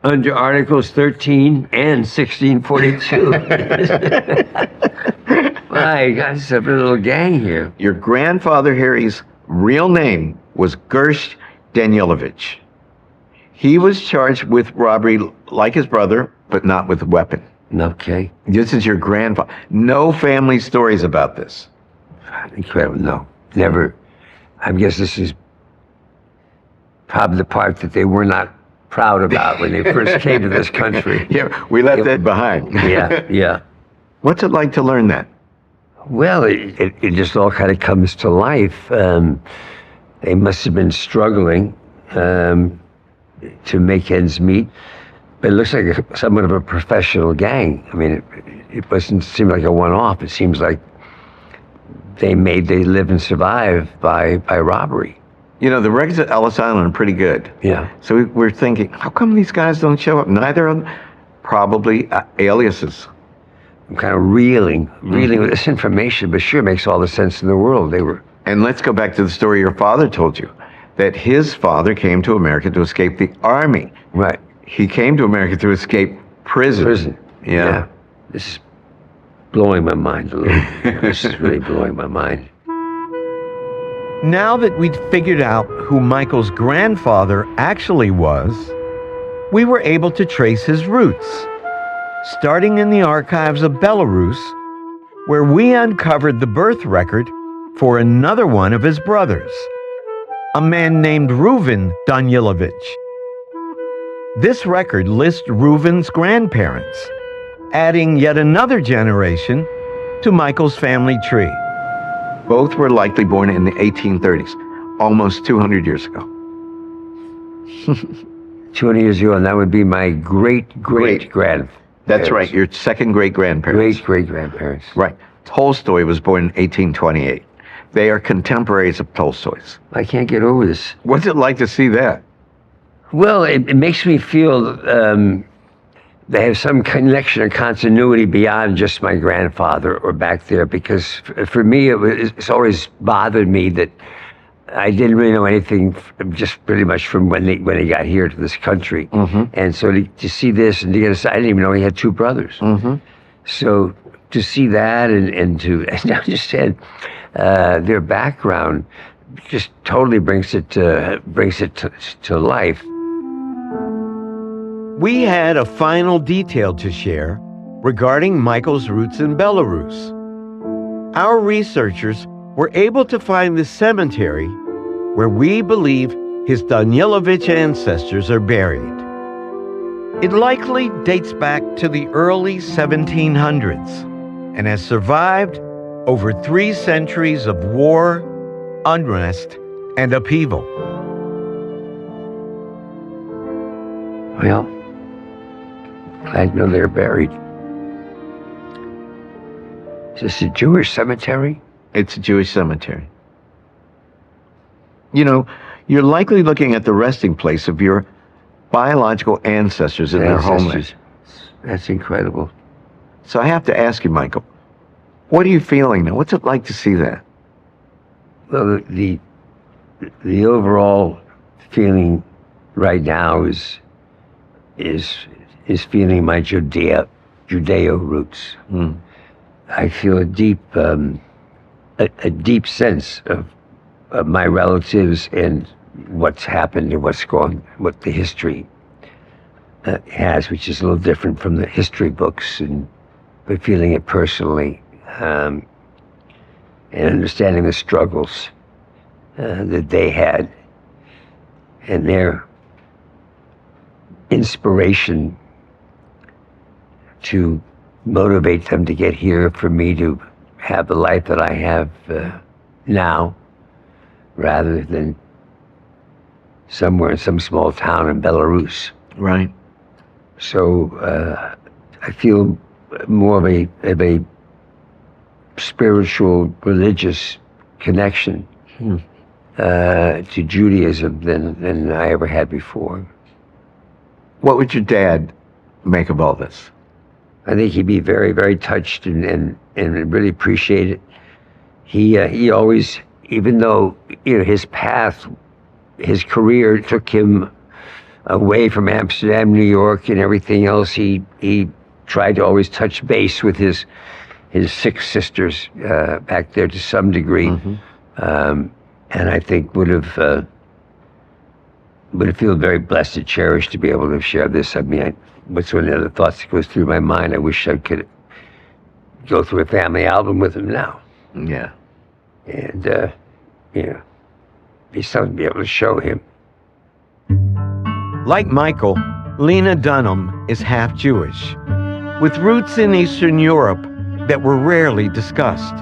under Articles 13 and 1642. My God, it's a little gang here. Your grandfather Harry's real name was Gersh Danielovich. He was charged with robbery like his brother, but not with a weapon. Okay. This is your grandfather. No family stories about this. Incredible. No, never. I guess this is probably the part that they were not proud about when they first came to this country. Yeah, we left that behind. Yeah. What's it like to learn that? Well, it just all kind of comes to life. They must have been struggling to make ends meet. But it looks like somewhat of a professional gang. I mean, it doesn't seem like a one-off. It seems like they live and survive by robbery. You know, the records at Ellis Island are pretty good. Yeah. So we're thinking, how come these guys don't show up? Neither of them, probably aliases. I'm kind of reeling with this information, but sure makes all the sense in the world. They were. And let's go back to the story your father told you, that his father came to America to escape the army. Right. He came to America to escape prison. Yeah. This is blowing my mind a little. This is really blowing my mind. Now that we'd figured out who Michael's grandfather actually was, we were able to trace his roots, starting in the archives of Belarus, where we uncovered the birth record for another one of his brothers, a man named Reuven Danilovich. This record lists Reuven's grandparents, adding yet another generation to Michael's family tree. Both were likely born in the 1830s, almost 200 years ago. 200 years ago, and that would be my great-great-grandparents. That's right, your second great-grandparents. Great-great-grandparents. Right. Tolstoy was born in 1828. They are contemporaries of Tolstoy's. I can't get over this. What's it like to see that? Well, it makes me feel they have some connection or continuity beyond just my grandfather or back there, because for me, it's always bothered me that I didn't really know anything just pretty much from when he got here to this country. And so to see this and to get I didn't even know he had two brothers. So to see that and to understand their background just totally brings it to life. We had a final detail to share regarding Michael's roots in Belarus. Our researchers were able to find the cemetery where we believe his Danilovich ancestors are buried. It likely dates back to the early 1700s and has survived over 3 centuries of war, unrest, and upheaval. Well, glad to know they're buried. Is this a Jewish cemetery? It's a Jewish cemetery. You know, you're likely looking at the resting place of your biological ancestors in their homeland. That's incredible. So I have to ask you, Michael, what are you feeling now? What's it like to see that? Well, the overall feeling right now is feeling my Judeo roots. I feel a deep sense of my relatives and what's happened and what the history has, which is a little different from the history books, but feeling it personally and understanding the struggles that they had and their inspiration to motivate them to get here for me to have the life that I have now, rather than somewhere in some small town in Belarus. Right. So I feel more of a spiritual, religious connection to Judaism than I ever had before. What would your dad make of all this? I think he'd be very, very touched and really appreciate it. He always, even though his path, his career took him away from Amsterdam, New York, and everything else, he tried to always touch base with his 6 sisters back there to some degree, and I think would have but I feel very blessed and cherished to be able to share this. I mean, what's one of the other thoughts that goes through my mind? I wish I could go through a family album with him now. Yeah. And, be something to be able to show him. Like Michael, Lena Dunham is half Jewish, with roots in Eastern Europe that were rarely discussed.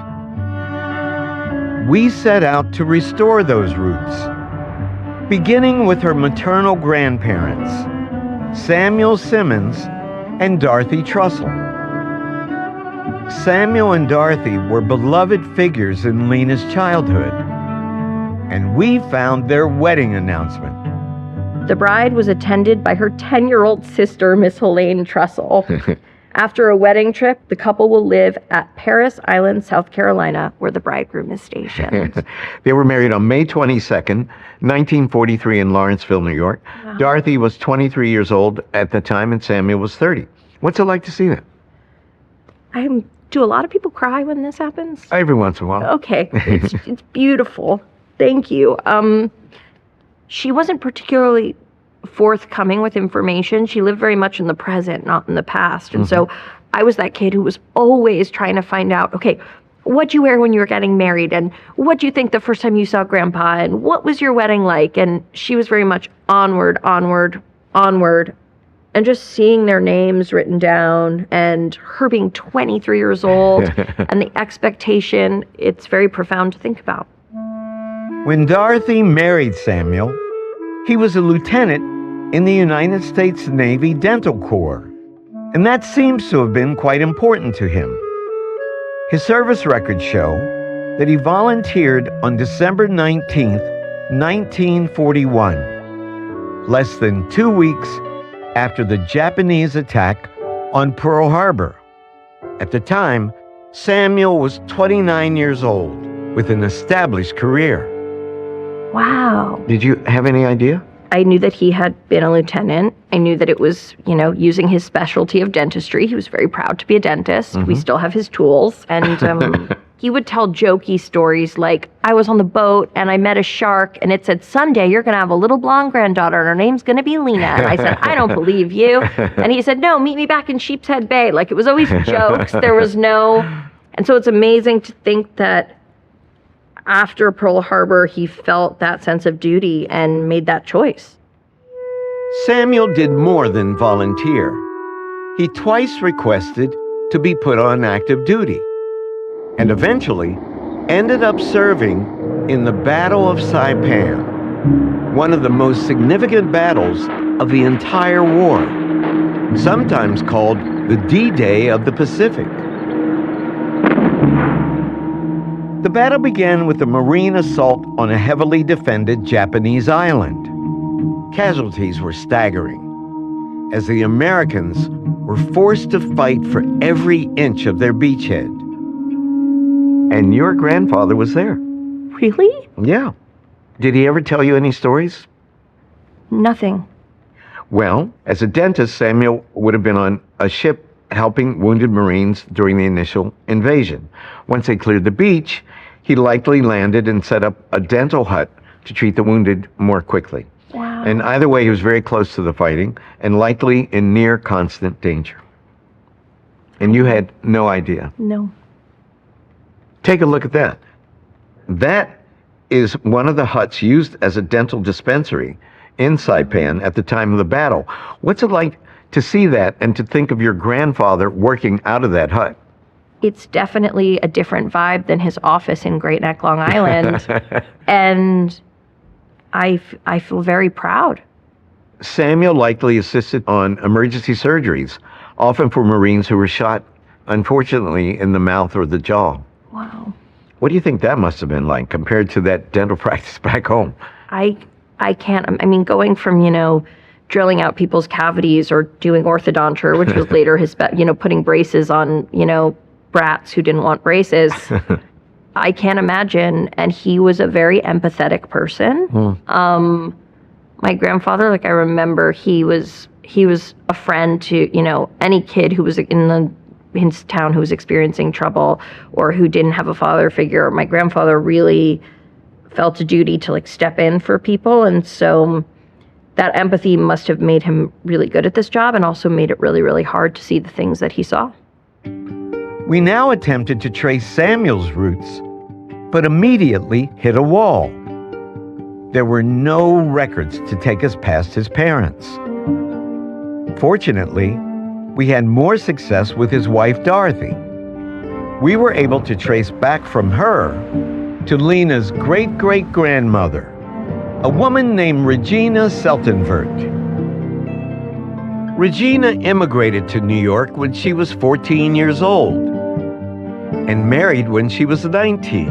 We set out to restore those roots, beginning with her maternal grandparents, Samuel Simmons and Dorothy Trussell. Samuel and Dorothy were beloved figures in Lena's childhood, and we found their wedding announcement. The bride was attended by her 10-year-old sister, Miss Helene Trussell. After a wedding trip, the couple will live at Paris Island, South Carolina, where the bridegroom is stationed. They were married on May 22nd, 1943 in Lawrenceville, New York. Wow. Dorothy was 23 years old at the time and Samuel was 30. What's it like to see that? Do a lot of people cry when this happens? Every once in a while. Okay, it's beautiful. Thank you. She wasn't particularly forthcoming with information. She lived very much in the present, not in the past. And so I was that kid who was always trying to find out, okay, what'd you wear when you were getting married? And what'd you think the first time you saw Grandpa? And what was your wedding like? And she was very much onward, onward, onward. And just seeing their names written down and her being 23 years old and the expectation, it's very profound to think about. When Dorothy married Samuel, he was a lieutenant in the United States Navy Dental Corps, and that seems to have been quite important to him. His service records show that he volunteered on December 19th, 1941, less than 2 weeks after the Japanese attack on Pearl Harbor. At the time, Samuel was 29 years old with an established career. Wow. Did you have any idea? I knew that he had been a lieutenant. I knew that it was, using his specialty of dentistry. He was very proud to be a dentist. We still have his tools. And he would tell jokey stories like, I was on the boat and I met a shark and it said, someday you're going to have a little blonde granddaughter and her name's going to be Lena. And I said, I don't believe you. And he said, no, meet me back in Sheepshead Bay. Like, it was always jokes. There was no... And so it's amazing to think that after Pearl Harbor, he felt that sense of duty and made that choice. Samuel did more than volunteer. He twice requested to be put on active duty, and eventually ended up serving in the Battle of Saipan, one of the most significant battles of the entire war, sometimes called the D-Day of the Pacific. The battle began with a Marine assault on a heavily defended Japanese island. Casualties were staggering, as the Americans were forced to fight for every inch of their beachhead. And your grandfather was there. Really? Yeah. Did he ever tell you any stories? Nothing. Well, as a dentist, Samuel would have been on a ship helping wounded Marines during the initial invasion. Once they cleared the beach, he likely landed and set up a dental hut to treat the wounded more quickly. Wow. And either way, he was very close to the fighting and likely in near constant danger. And you had no idea. No. Take a look at that. That is one of the huts used as a dental dispensary in Saipan at the time of the battle. What's it like to see that and to think of your grandfather working out of that hut? It's definitely a different vibe than his office in Great Neck, Long Island. And I feel very proud. Samuel likely assisted on emergency surgeries, often for Marines who were shot, unfortunately, in the mouth or the jaw. Wow. What do you think that must have been like compared to that dental practice back home? I can't, going from, drilling out people's cavities or doing orthodonture, which was later his, putting braces on, brats who didn't want braces. I can't imagine. And he was a very empathetic person. My grandfather, I remember he was a friend to, any kid who was in his town who was experiencing trouble or who didn't have a father figure. My grandfather really felt a duty to step in for people. And so that empathy must have made him really good at this job and also made it really, really hard to see the things that he saw. We now attempted to trace Samuel's roots, but immediately hit a wall. There were no records to take us past his parents. Fortunately, we had more success with his wife, Dorothy. We were able to trace back from her to Lena's great-great-grandmother, a woman named Regina Seltenvert. Regina immigrated to New York when she was 14 years old and married when she was 19.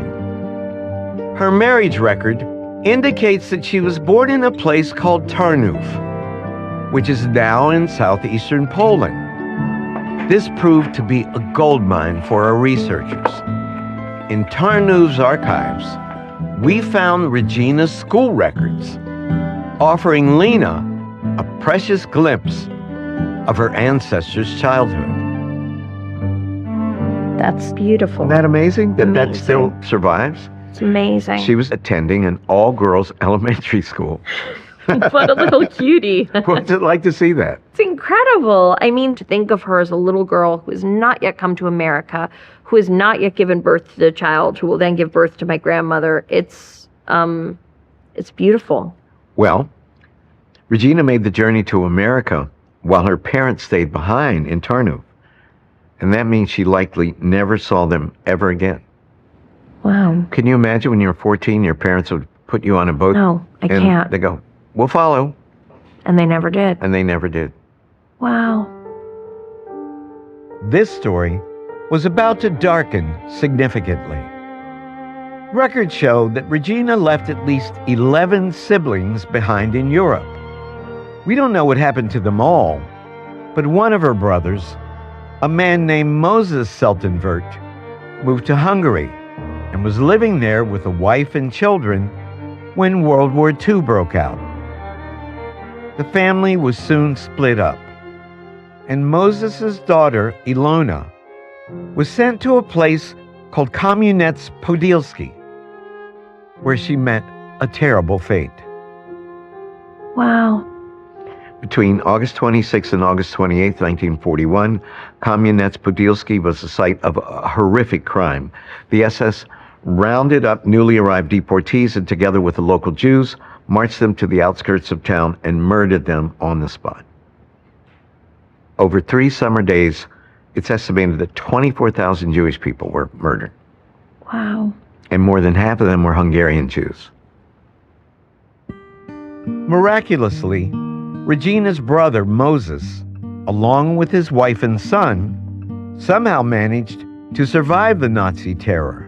Her marriage record indicates that she was born in a place called Tarnów, which is now in southeastern Poland. This proved to be a goldmine for our researchers. In Tarnów's archives, we found Regina's school records, offering Lena a precious glimpse of her ancestors' childhood. That's beautiful. Isn't that amazing that still survives? It's amazing. She was attending an all-girls elementary school. What a little cutie. What's it like to see that? It's incredible. I mean, to think of her as a little girl who has not yet come to America, who has not yet given birth to the child, who will then give birth to my grandmother. It's beautiful. Well, Regina made the journey to America while her parents stayed behind in Tarnów. And that means she likely never saw them ever again. Wow. Can you imagine when you were 14, your parents would put you on a boat? No, I and can't. They go, we'll follow. And they never did. And they never did. Wow. This story was about to darken significantly. Records show that Regina left at least 11 siblings behind in Europe. We don't know what happened to them all, but one of her brothers, a man named Moses Seltenvert, moved to Hungary and was living there with a wife and children when World War II broke out. The family was soon split up, and Moses' daughter, Ilona, was sent to a place called Kamieniec Podilski, where she met a terrible fate. Wow. Between August 26 and August 28, 1941, Kamieniec Podilski was the site of a horrific crime. The SS rounded up newly arrived deportees and, together with the local Jews, marched them to the outskirts of town and murdered them on the spot. Over 3 summer days, it's estimated that 24,000 Jewish people were murdered. Wow. And more than half of them were Hungarian Jews. Miraculously, Regina's brother, Moses, along with his wife and son, somehow managed to survive the Nazi terror.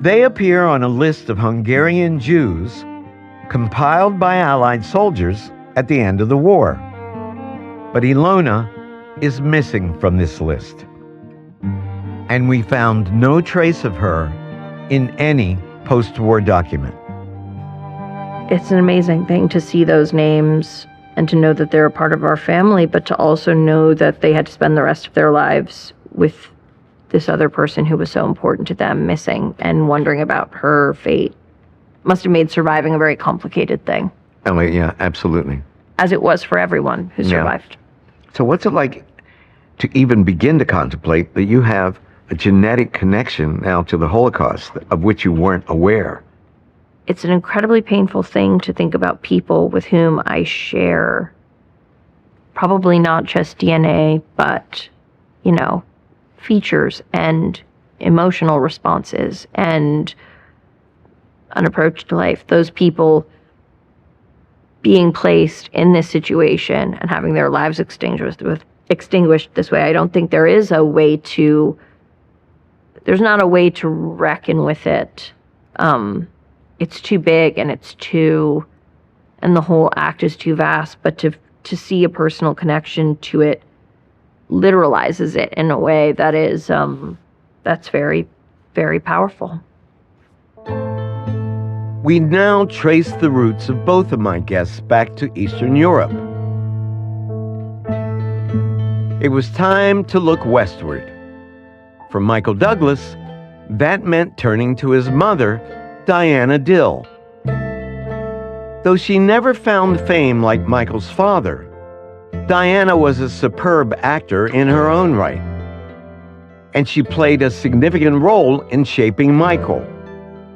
They appear on a list of Hungarian Jews compiled by Allied soldiers at the end of the war. But Ilona is missing from this list. And we found no trace of her in any post-war document. It's an amazing thing to see those names and to know that they're a part of our family, but to also know that they had to spend the rest of their lives with this other person who was so important to them missing and wondering about her fate. Must have made surviving a very complicated thing. Oh, yeah, absolutely. As it was for everyone who survived. So what's it like to even begin to contemplate that you have a genetic connection now to the Holocaust of which you weren't aware? It's an incredibly painful thing to think about people with whom I share probably not just DNA, but, you know, features and emotional responses and an approach to life. Those people being placed in this situation and having their lives extinguished this way. I don't think there's not a way to reckon with it. It's too big and and the whole act is too vast, but to see a personal connection to it literalizes it in a way that is, that's very, very powerful. We now trace the roots of both of my guests back to Eastern Europe. It was time to look westward. For Michael Douglas, that meant turning to his mother, Diana Dill. Though she never found fame like Michael's father, Diana was a superb actor in her own right. And she played a significant role in shaping Michael,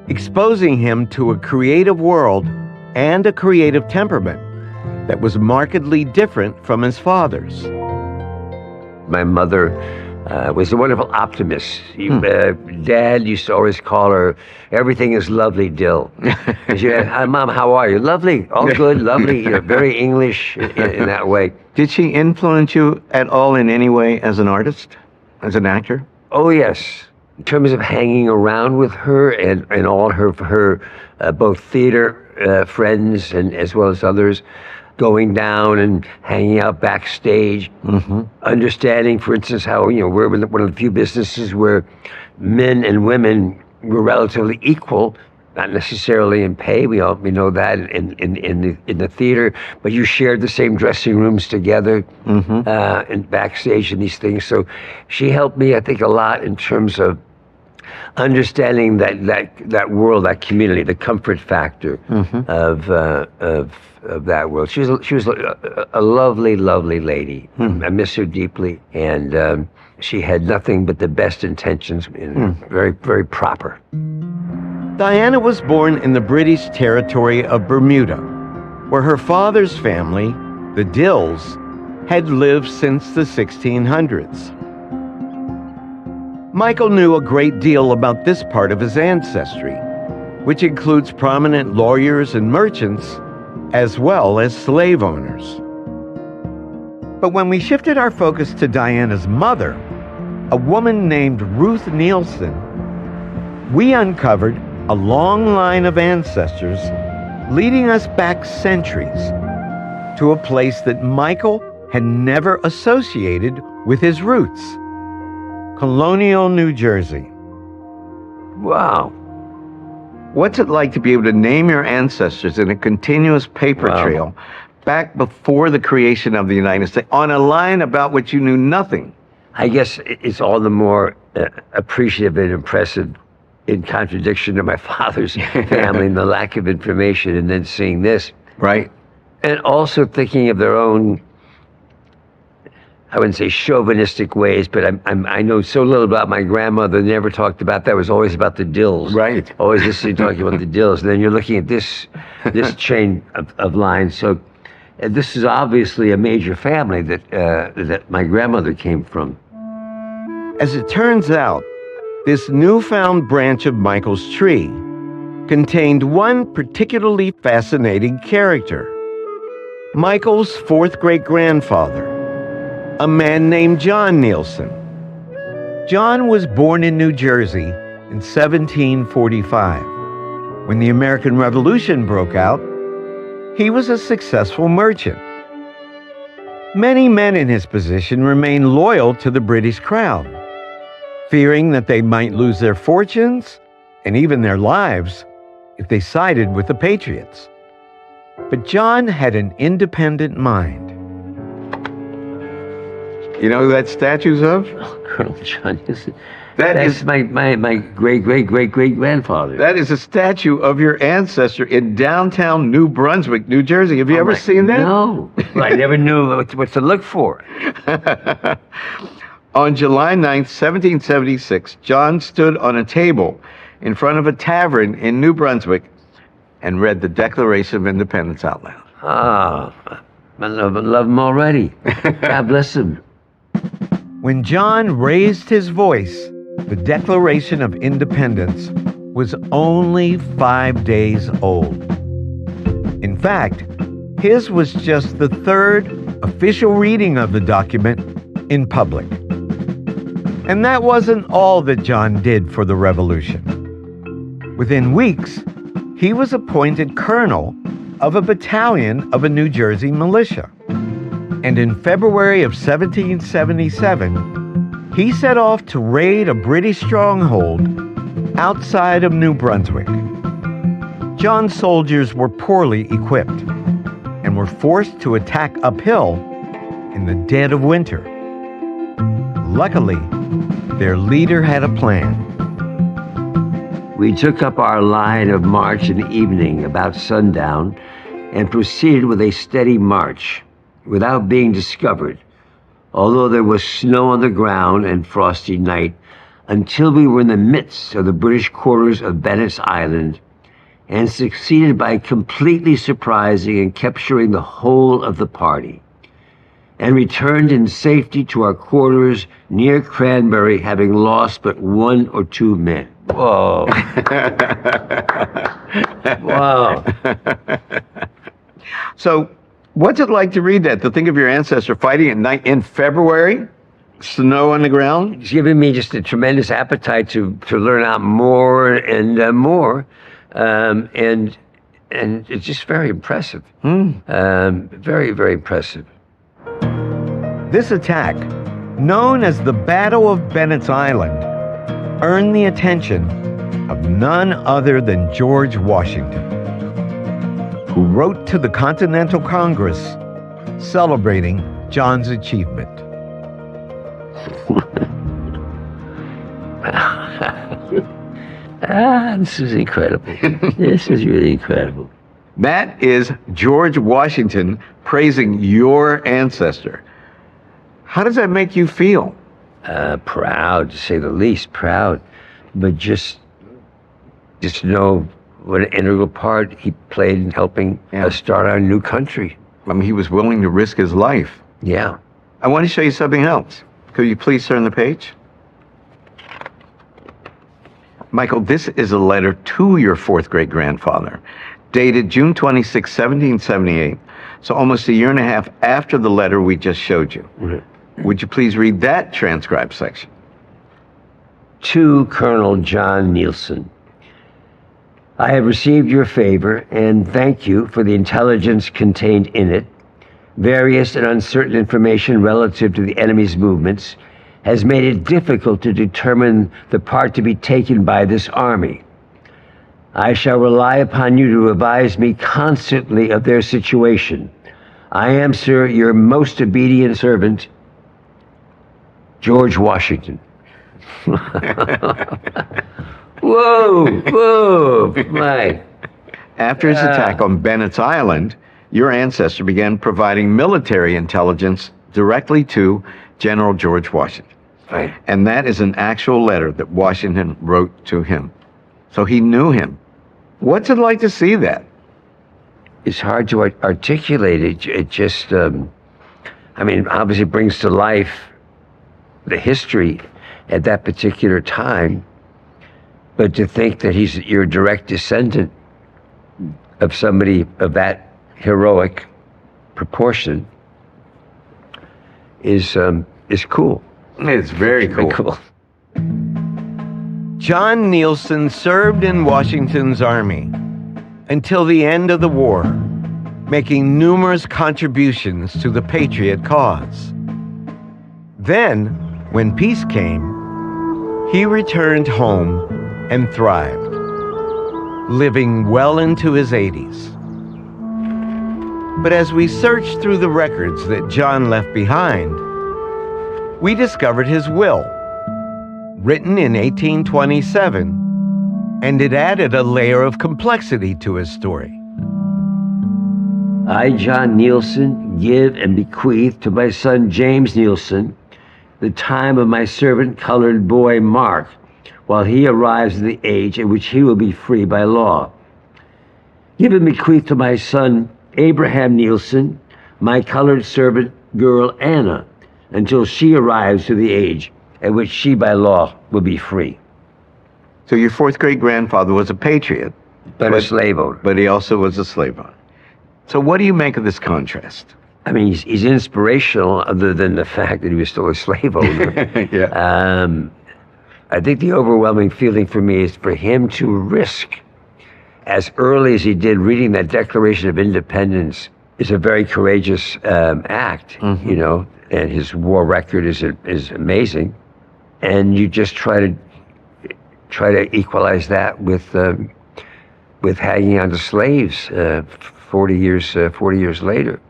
exposing him to a creative world and a creative temperament that was markedly different from his father's. My mother was a wonderful optimist. Dad used to always call her, everything is lovely, Dill. And she said, hi, Mom, how are you? Lovely, all good, lovely, very English in that way. Did she influence you at all in any way as an artist, as an actor? Oh, yes. In terms of hanging around with her and all her both theater friends and as well as others, going down and hanging out backstage, understanding, for instance, how we're one of the few businesses where men and women were relatively equal, not necessarily in pay. We know that in the theater, but you shared the same dressing rooms together and backstage and these things. So she helped me, I think, a lot in terms of understanding that world, that community, the comfort factor of that world. She was a lovely, lovely lady. I miss her deeply, and she had nothing but the best intentions. Very, very proper. Diana was born in the British territory of Bermuda, where her father's family, the Dills, had lived since the 1600s. Michael knew a great deal about this part of his ancestry, which includes prominent lawyers and merchants, as well as slave owners. But when we shifted our focus to Diana's mother, a woman named Ruth Nielsen, we uncovered a long line of ancestors leading us back centuries to a place that Michael had never associated with his roots. Colonial New Jersey. Wow. What's it like to be able to name your ancestors in a continuous paper trail back before the creation of the United States on a line about which you knew nothing? I guess it's all the more appreciative and impressive in contradiction to my father's family and the lack of information, and then seeing this. Right. And also thinking of their own, I wouldn't say chauvinistic ways, but I know so little about my grandmother. Never talked about that. It was always about the Dills. Right. Always listening, talking about the Dills. And then you're looking at this chain of lines. So this is obviously a major family that my grandmother came from. As it turns out, this newfound branch of Michael's tree contained one particularly fascinating character. Michael's fourth great-grandfather, a man named John Nielsen. John was born in New Jersey in 1745. When the American Revolution broke out, he was a successful merchant. Many men in his position remained loyal to the British crown, fearing that they might lose their fortunes and even their lives if they sided with the Patriots. But John had an independent mind. You know who that statue's of? Colonel John Nielsen. That's my great-great-great-great-grandfather. That is a statue of your ancestor in downtown New Brunswick, New Jersey. Have you ever seen that? No. I never knew what to look for. On July 9th, 1776, John stood on a table in front of a tavern in New Brunswick and read the Declaration of Independence out loud. Ah, I love him already. God bless him. When John raised his voice, the Declaration of Independence was only 5 days old. In fact, his was just the third official reading of the document in public. And that wasn't all that John did for the revolution. Within weeks, he was appointed colonel of a battalion of a New Jersey militia. And in February of 1777, he set off to raid a British stronghold outside of New Brunswick. John's soldiers were poorly equipped and were forced to attack uphill in the dead of winter. Luckily, their leader had a plan. We took up our line of march in the evening, about sundown, and proceeded with a steady march without being discovered, although there was snow on the ground and frosty night, until we were in the midst of the British quarters of Bennett's Island, and succeeded by completely surprising and capturing the whole of the party, and returned in safety to our quarters near Cranberry, having lost but 1 or 2 men. Whoa. Wow. So, what's it like to read that? To think of your ancestor fighting at night in February? Snow on the ground? It's given me just a tremendous appetite to learn out more and more. And it's just very impressive. Very, very impressive. This attack, known as the Battle of Bennett's Island, earned the attention of none other than George Washington, who wrote to the Continental Congress celebrating John's achievement. This is incredible. This is really incredible. That is George Washington praising your ancestor. How does that make you feel? Proud, to say the least, proud. But just know what an integral part he played in helping us start our new country. I mean, he was willing to risk his life. Yeah. I want to show you something else. Could you please turn the page? Michael, this is a letter to your 4th great-grandfather, dated June 26, 1778, so almost a year and a half after the letter we just showed you. Would you please read that transcribed section? To Colonel John Nielsen. I have received your favor and thank you for the intelligence contained in it. Various and uncertain information relative to the enemy's movements has made it difficult to determine the part to be taken by this army. I shall rely upon you to advise me constantly of their situation. I am, sir, your most obedient servant, George Washington. Whoa, my. After his attack on Bennett's Island, your ancestor began providing military intelligence directly to General George Washington. Right. And that is an actual letter that Washington wrote to him. So he knew him. What's it like to see that? It's hard to articulate it. It just, obviously brings to life the history at that particular time. But to think that he's your direct descendant of somebody of that heroic proportion is cool. It's very cool. John Nielsen served in Washington's army until the end of the war, making numerous contributions to the Patriot cause. Then, when peace came, he returned home and thrived, living well into his 80s. But as we searched through the records that John left behind, we discovered his will, written in 1827, and it added a layer of complexity to his story. I, John Nielsen, give and bequeath to my son James Nielsen the time of my servant colored boy Mark, while he arrives at the age at which he will be free by law. Give and bequeath to my son Abraham Nielsen my colored servant girl Anna, until she arrives to the age at which she by law will be free. So your 4th great-grandfather was a patriot. But a slave owner. But he also was a slave owner. So what do you make of this contrast? I mean, he's inspirational other than the fact that he was still a slave owner. Yeah. I think the overwhelming feeling for me is for him to risk as early as he did reading that Declaration of Independence is a very courageous act, you know, and his war record is amazing. And you just try to equalize that with hanging on to slaves 40 years later.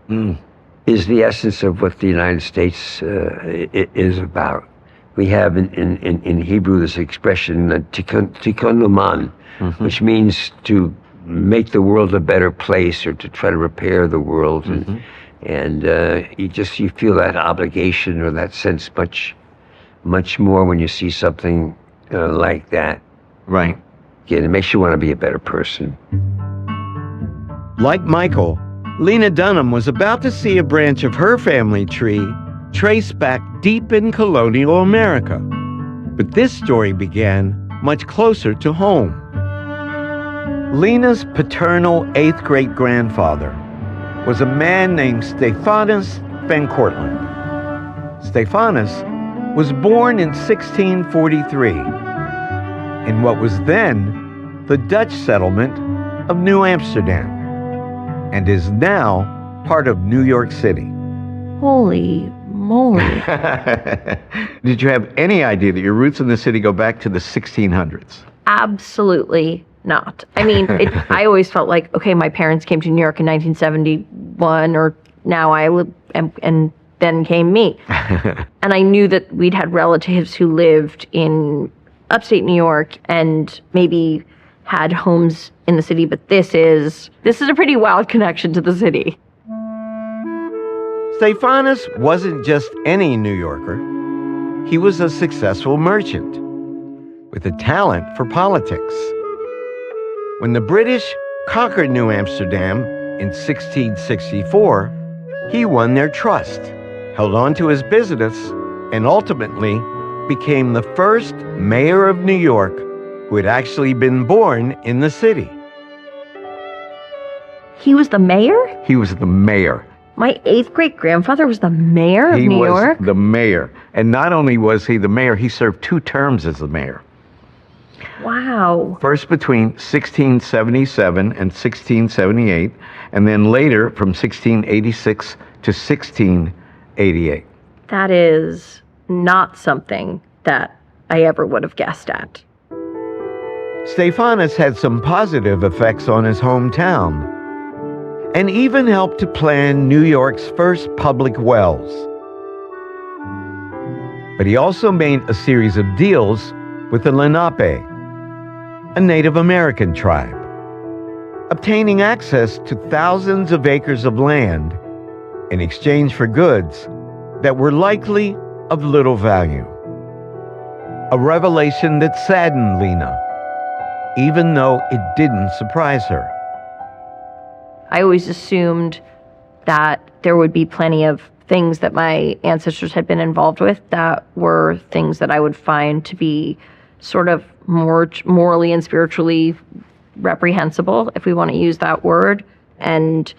Is the essence of what the United States is about. We have in Hebrew this expression tikkun luman, which means to make the world a better place or to try to repair the world. And you feel that obligation or that sense much more when you see something like that. Right. Again, it makes you want to be a better person. Like Michael, Lena Dunham was about to see a branch of her family tree traced back deep in colonial America. But this story began much closer to home. Lena's paternal 8th great-grandfather was a man named Stephanus Van Cortlandt. Stephanus was born in 1643 in what was then the Dutch settlement of New Amsterdam and is now part of New York City. Holy moly. Did you have any idea that your roots in the city go back to the 1600s? Absolutely not. I mean, I always felt like, okay, my parents came to New York in 1971, or now I live, and then came me. And I knew that we'd had relatives who lived in upstate New York and maybe had homes in the city, but this is a pretty wild connection to the city. Stephanus wasn't just any New Yorker. He was a successful merchant with a talent for politics. When the British conquered New Amsterdam in 1664, he won their trust, held on to his business, and ultimately became the first mayor of New York who had actually been born in the city. He was the mayor? He was the mayor. My 8th great-grandfather was the mayor of New York? He was the mayor. And not only was he the mayor, he served 2 terms as the mayor. Wow. First between 1677 and 1678, and then later from 1686 to 1688. That is not something that I ever would have guessed at. Stephanus had some positive effects on his hometown, and even helped to plan New York's first public wells. But he also made a series of deals with the Lenape, a Native American tribe, obtaining access to thousands of acres of land in exchange for goods that were likely of little value. A revelation that saddened Lena, even though it didn't surprise her. I always assumed that there would be plenty of things that my ancestors had been involved with that were things that I would find to be sort of more morally and spiritually reprehensible, if we want to use that word. And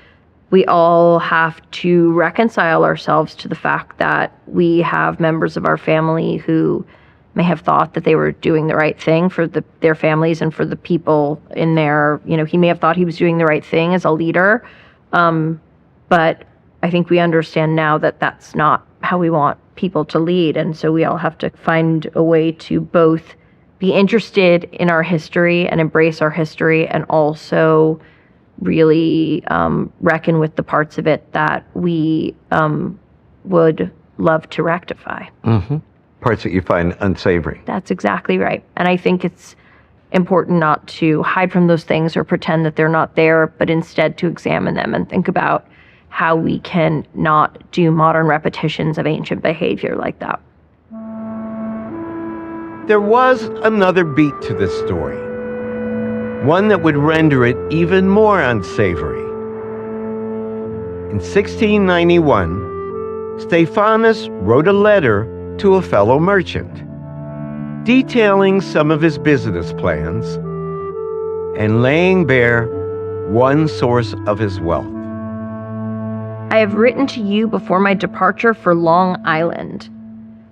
we all have to reconcile ourselves to the fact that we have members of our family who may have thought that they were doing the right thing for their families and for the people in their, he may have thought he was doing the right thing as a leader. But I think we understand now that that's not how we want people to lead. And so we all have to find a way to both be interested in our history and embrace our history, and also really reckon with the parts of it that we would love to rectify. Mm-hmm. Parts that you find unsavory. That's exactly right. And I think it's important not to hide from those things or pretend that they're not there, but instead to examine them and think about how we can not do modern repetitions of ancient behavior like that. There was another beat to this story, one that would render it even more unsavory. In 1691, Stephanus wrote a letter to a fellow merchant, detailing some of his business plans and laying bare one source of his wealth. I have written to you before my departure for Long Island.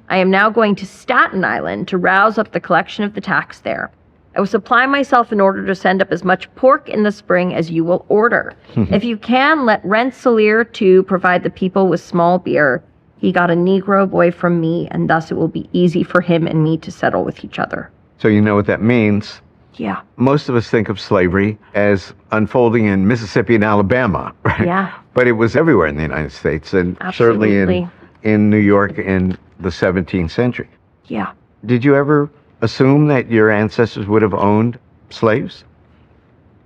I am now going to Staten Island to rouse up the collection of the tax there. I will supply myself in order to send up as much pork in the spring as you will order. If you can, let Rensselaer too provide the people with small beer. He got a Negro boy from me, and thus it will be easy for him and me to settle with each other. So you know what that means. Yeah. Most of us think of slavery as unfolding in Mississippi and Alabama, right? Yeah. But it was everywhere in the United States, and Absolutely. certainly in New York in the 17th century. Yeah. Did you ever assume that your ancestors would have owned slaves?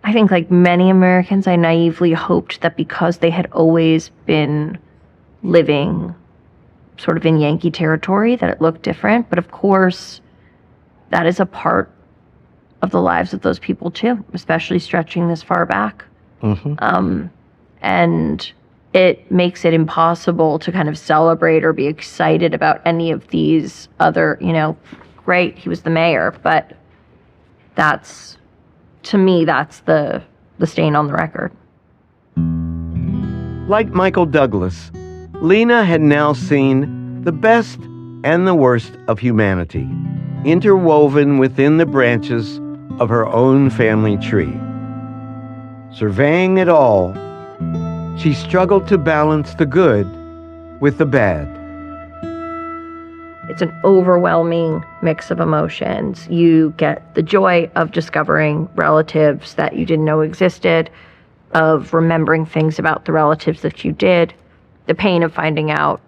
I think, like many Americans, I naively hoped that because they had always been living sort of in Yankee territory, that it looked different. But of course, that is a part of the lives of those people too, especially stretching this far back. And it makes it impossible to kind of celebrate or be excited about any of these other, great, he was the mayor, but that's, to me, that's the stain on the record. Like Michael Douglas, Lena had now seen the best and the worst of humanity, interwoven within the branches of her own family tree. Surveying it all, she struggled to balance the good with the bad. It's an overwhelming mix of emotions. You get the joy of discovering relatives that you didn't know existed, of remembering things about the relatives that you did, the pain of finding out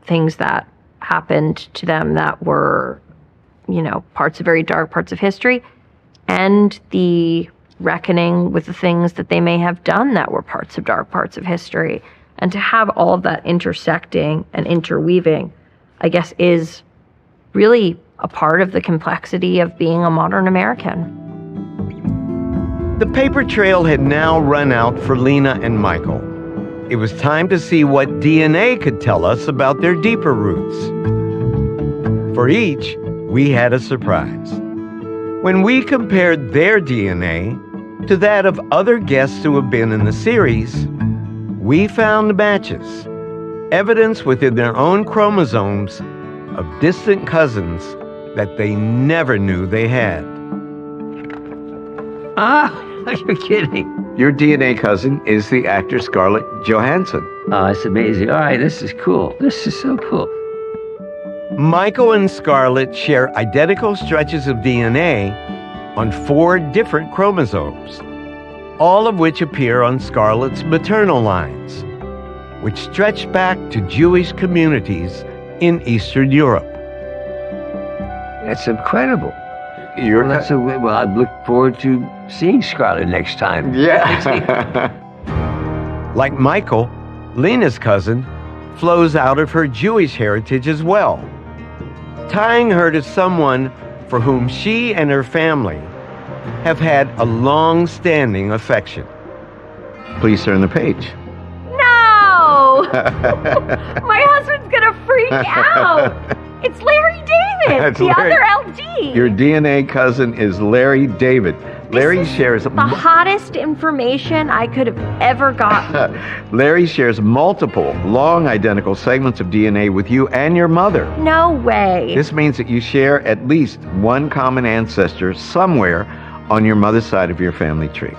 things that happened to them that were, parts of very dark parts of history, and the reckoning with the things that they may have done that were parts of dark parts of history. And to have all of that intersecting and interweaving, I guess, is really a part of the complexity of being a modern American. The paper trail had now run out for Lena and Michael. It was time to see what DNA could tell us about their deeper roots. For each, we had a surprise. When we compared their DNA to that of other guests who have been in the series, we found matches, evidence within their own chromosomes of distant cousins that they never knew they had. Are you kidding? Your DNA cousin is the actor Scarlett Johansson. Oh, it's amazing. All right, this is cool. This is so cool. Michael and Scarlett share identical stretches of DNA on 4 different chromosomes, all of which appear on Scarlett's maternal lines, which stretch back to Jewish communities in Eastern Europe. That's incredible. Well, I look forward to seeing Scarlett next time. Yeah. Like Michael, Lena's cousin flows out of her Jewish heritage as well, tying her to someone for whom she and her family have had a long-standing affection. Please turn the page. No! My husband's gonna freak out. It's Larry David, That's the Larry. other LD. Your DNA cousin is Larry David. Larry shares The hottest information I could have ever gotten. Larry shares multiple long identical segments of DNA with you and your mother. No way. This means that you share at least one common ancestor somewhere on your mother's side of your family tree.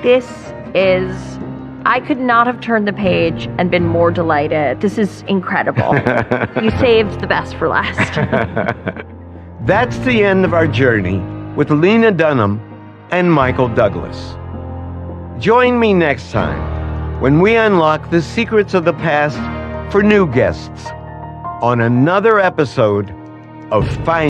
This is... I could not have turned the page and been more delighted. This is incredible. You saved the best for last. That's the end of our journey with Lena Dunham and Michael Douglas. Join me next time when we unlock the secrets of the past for new guests on another episode of Finding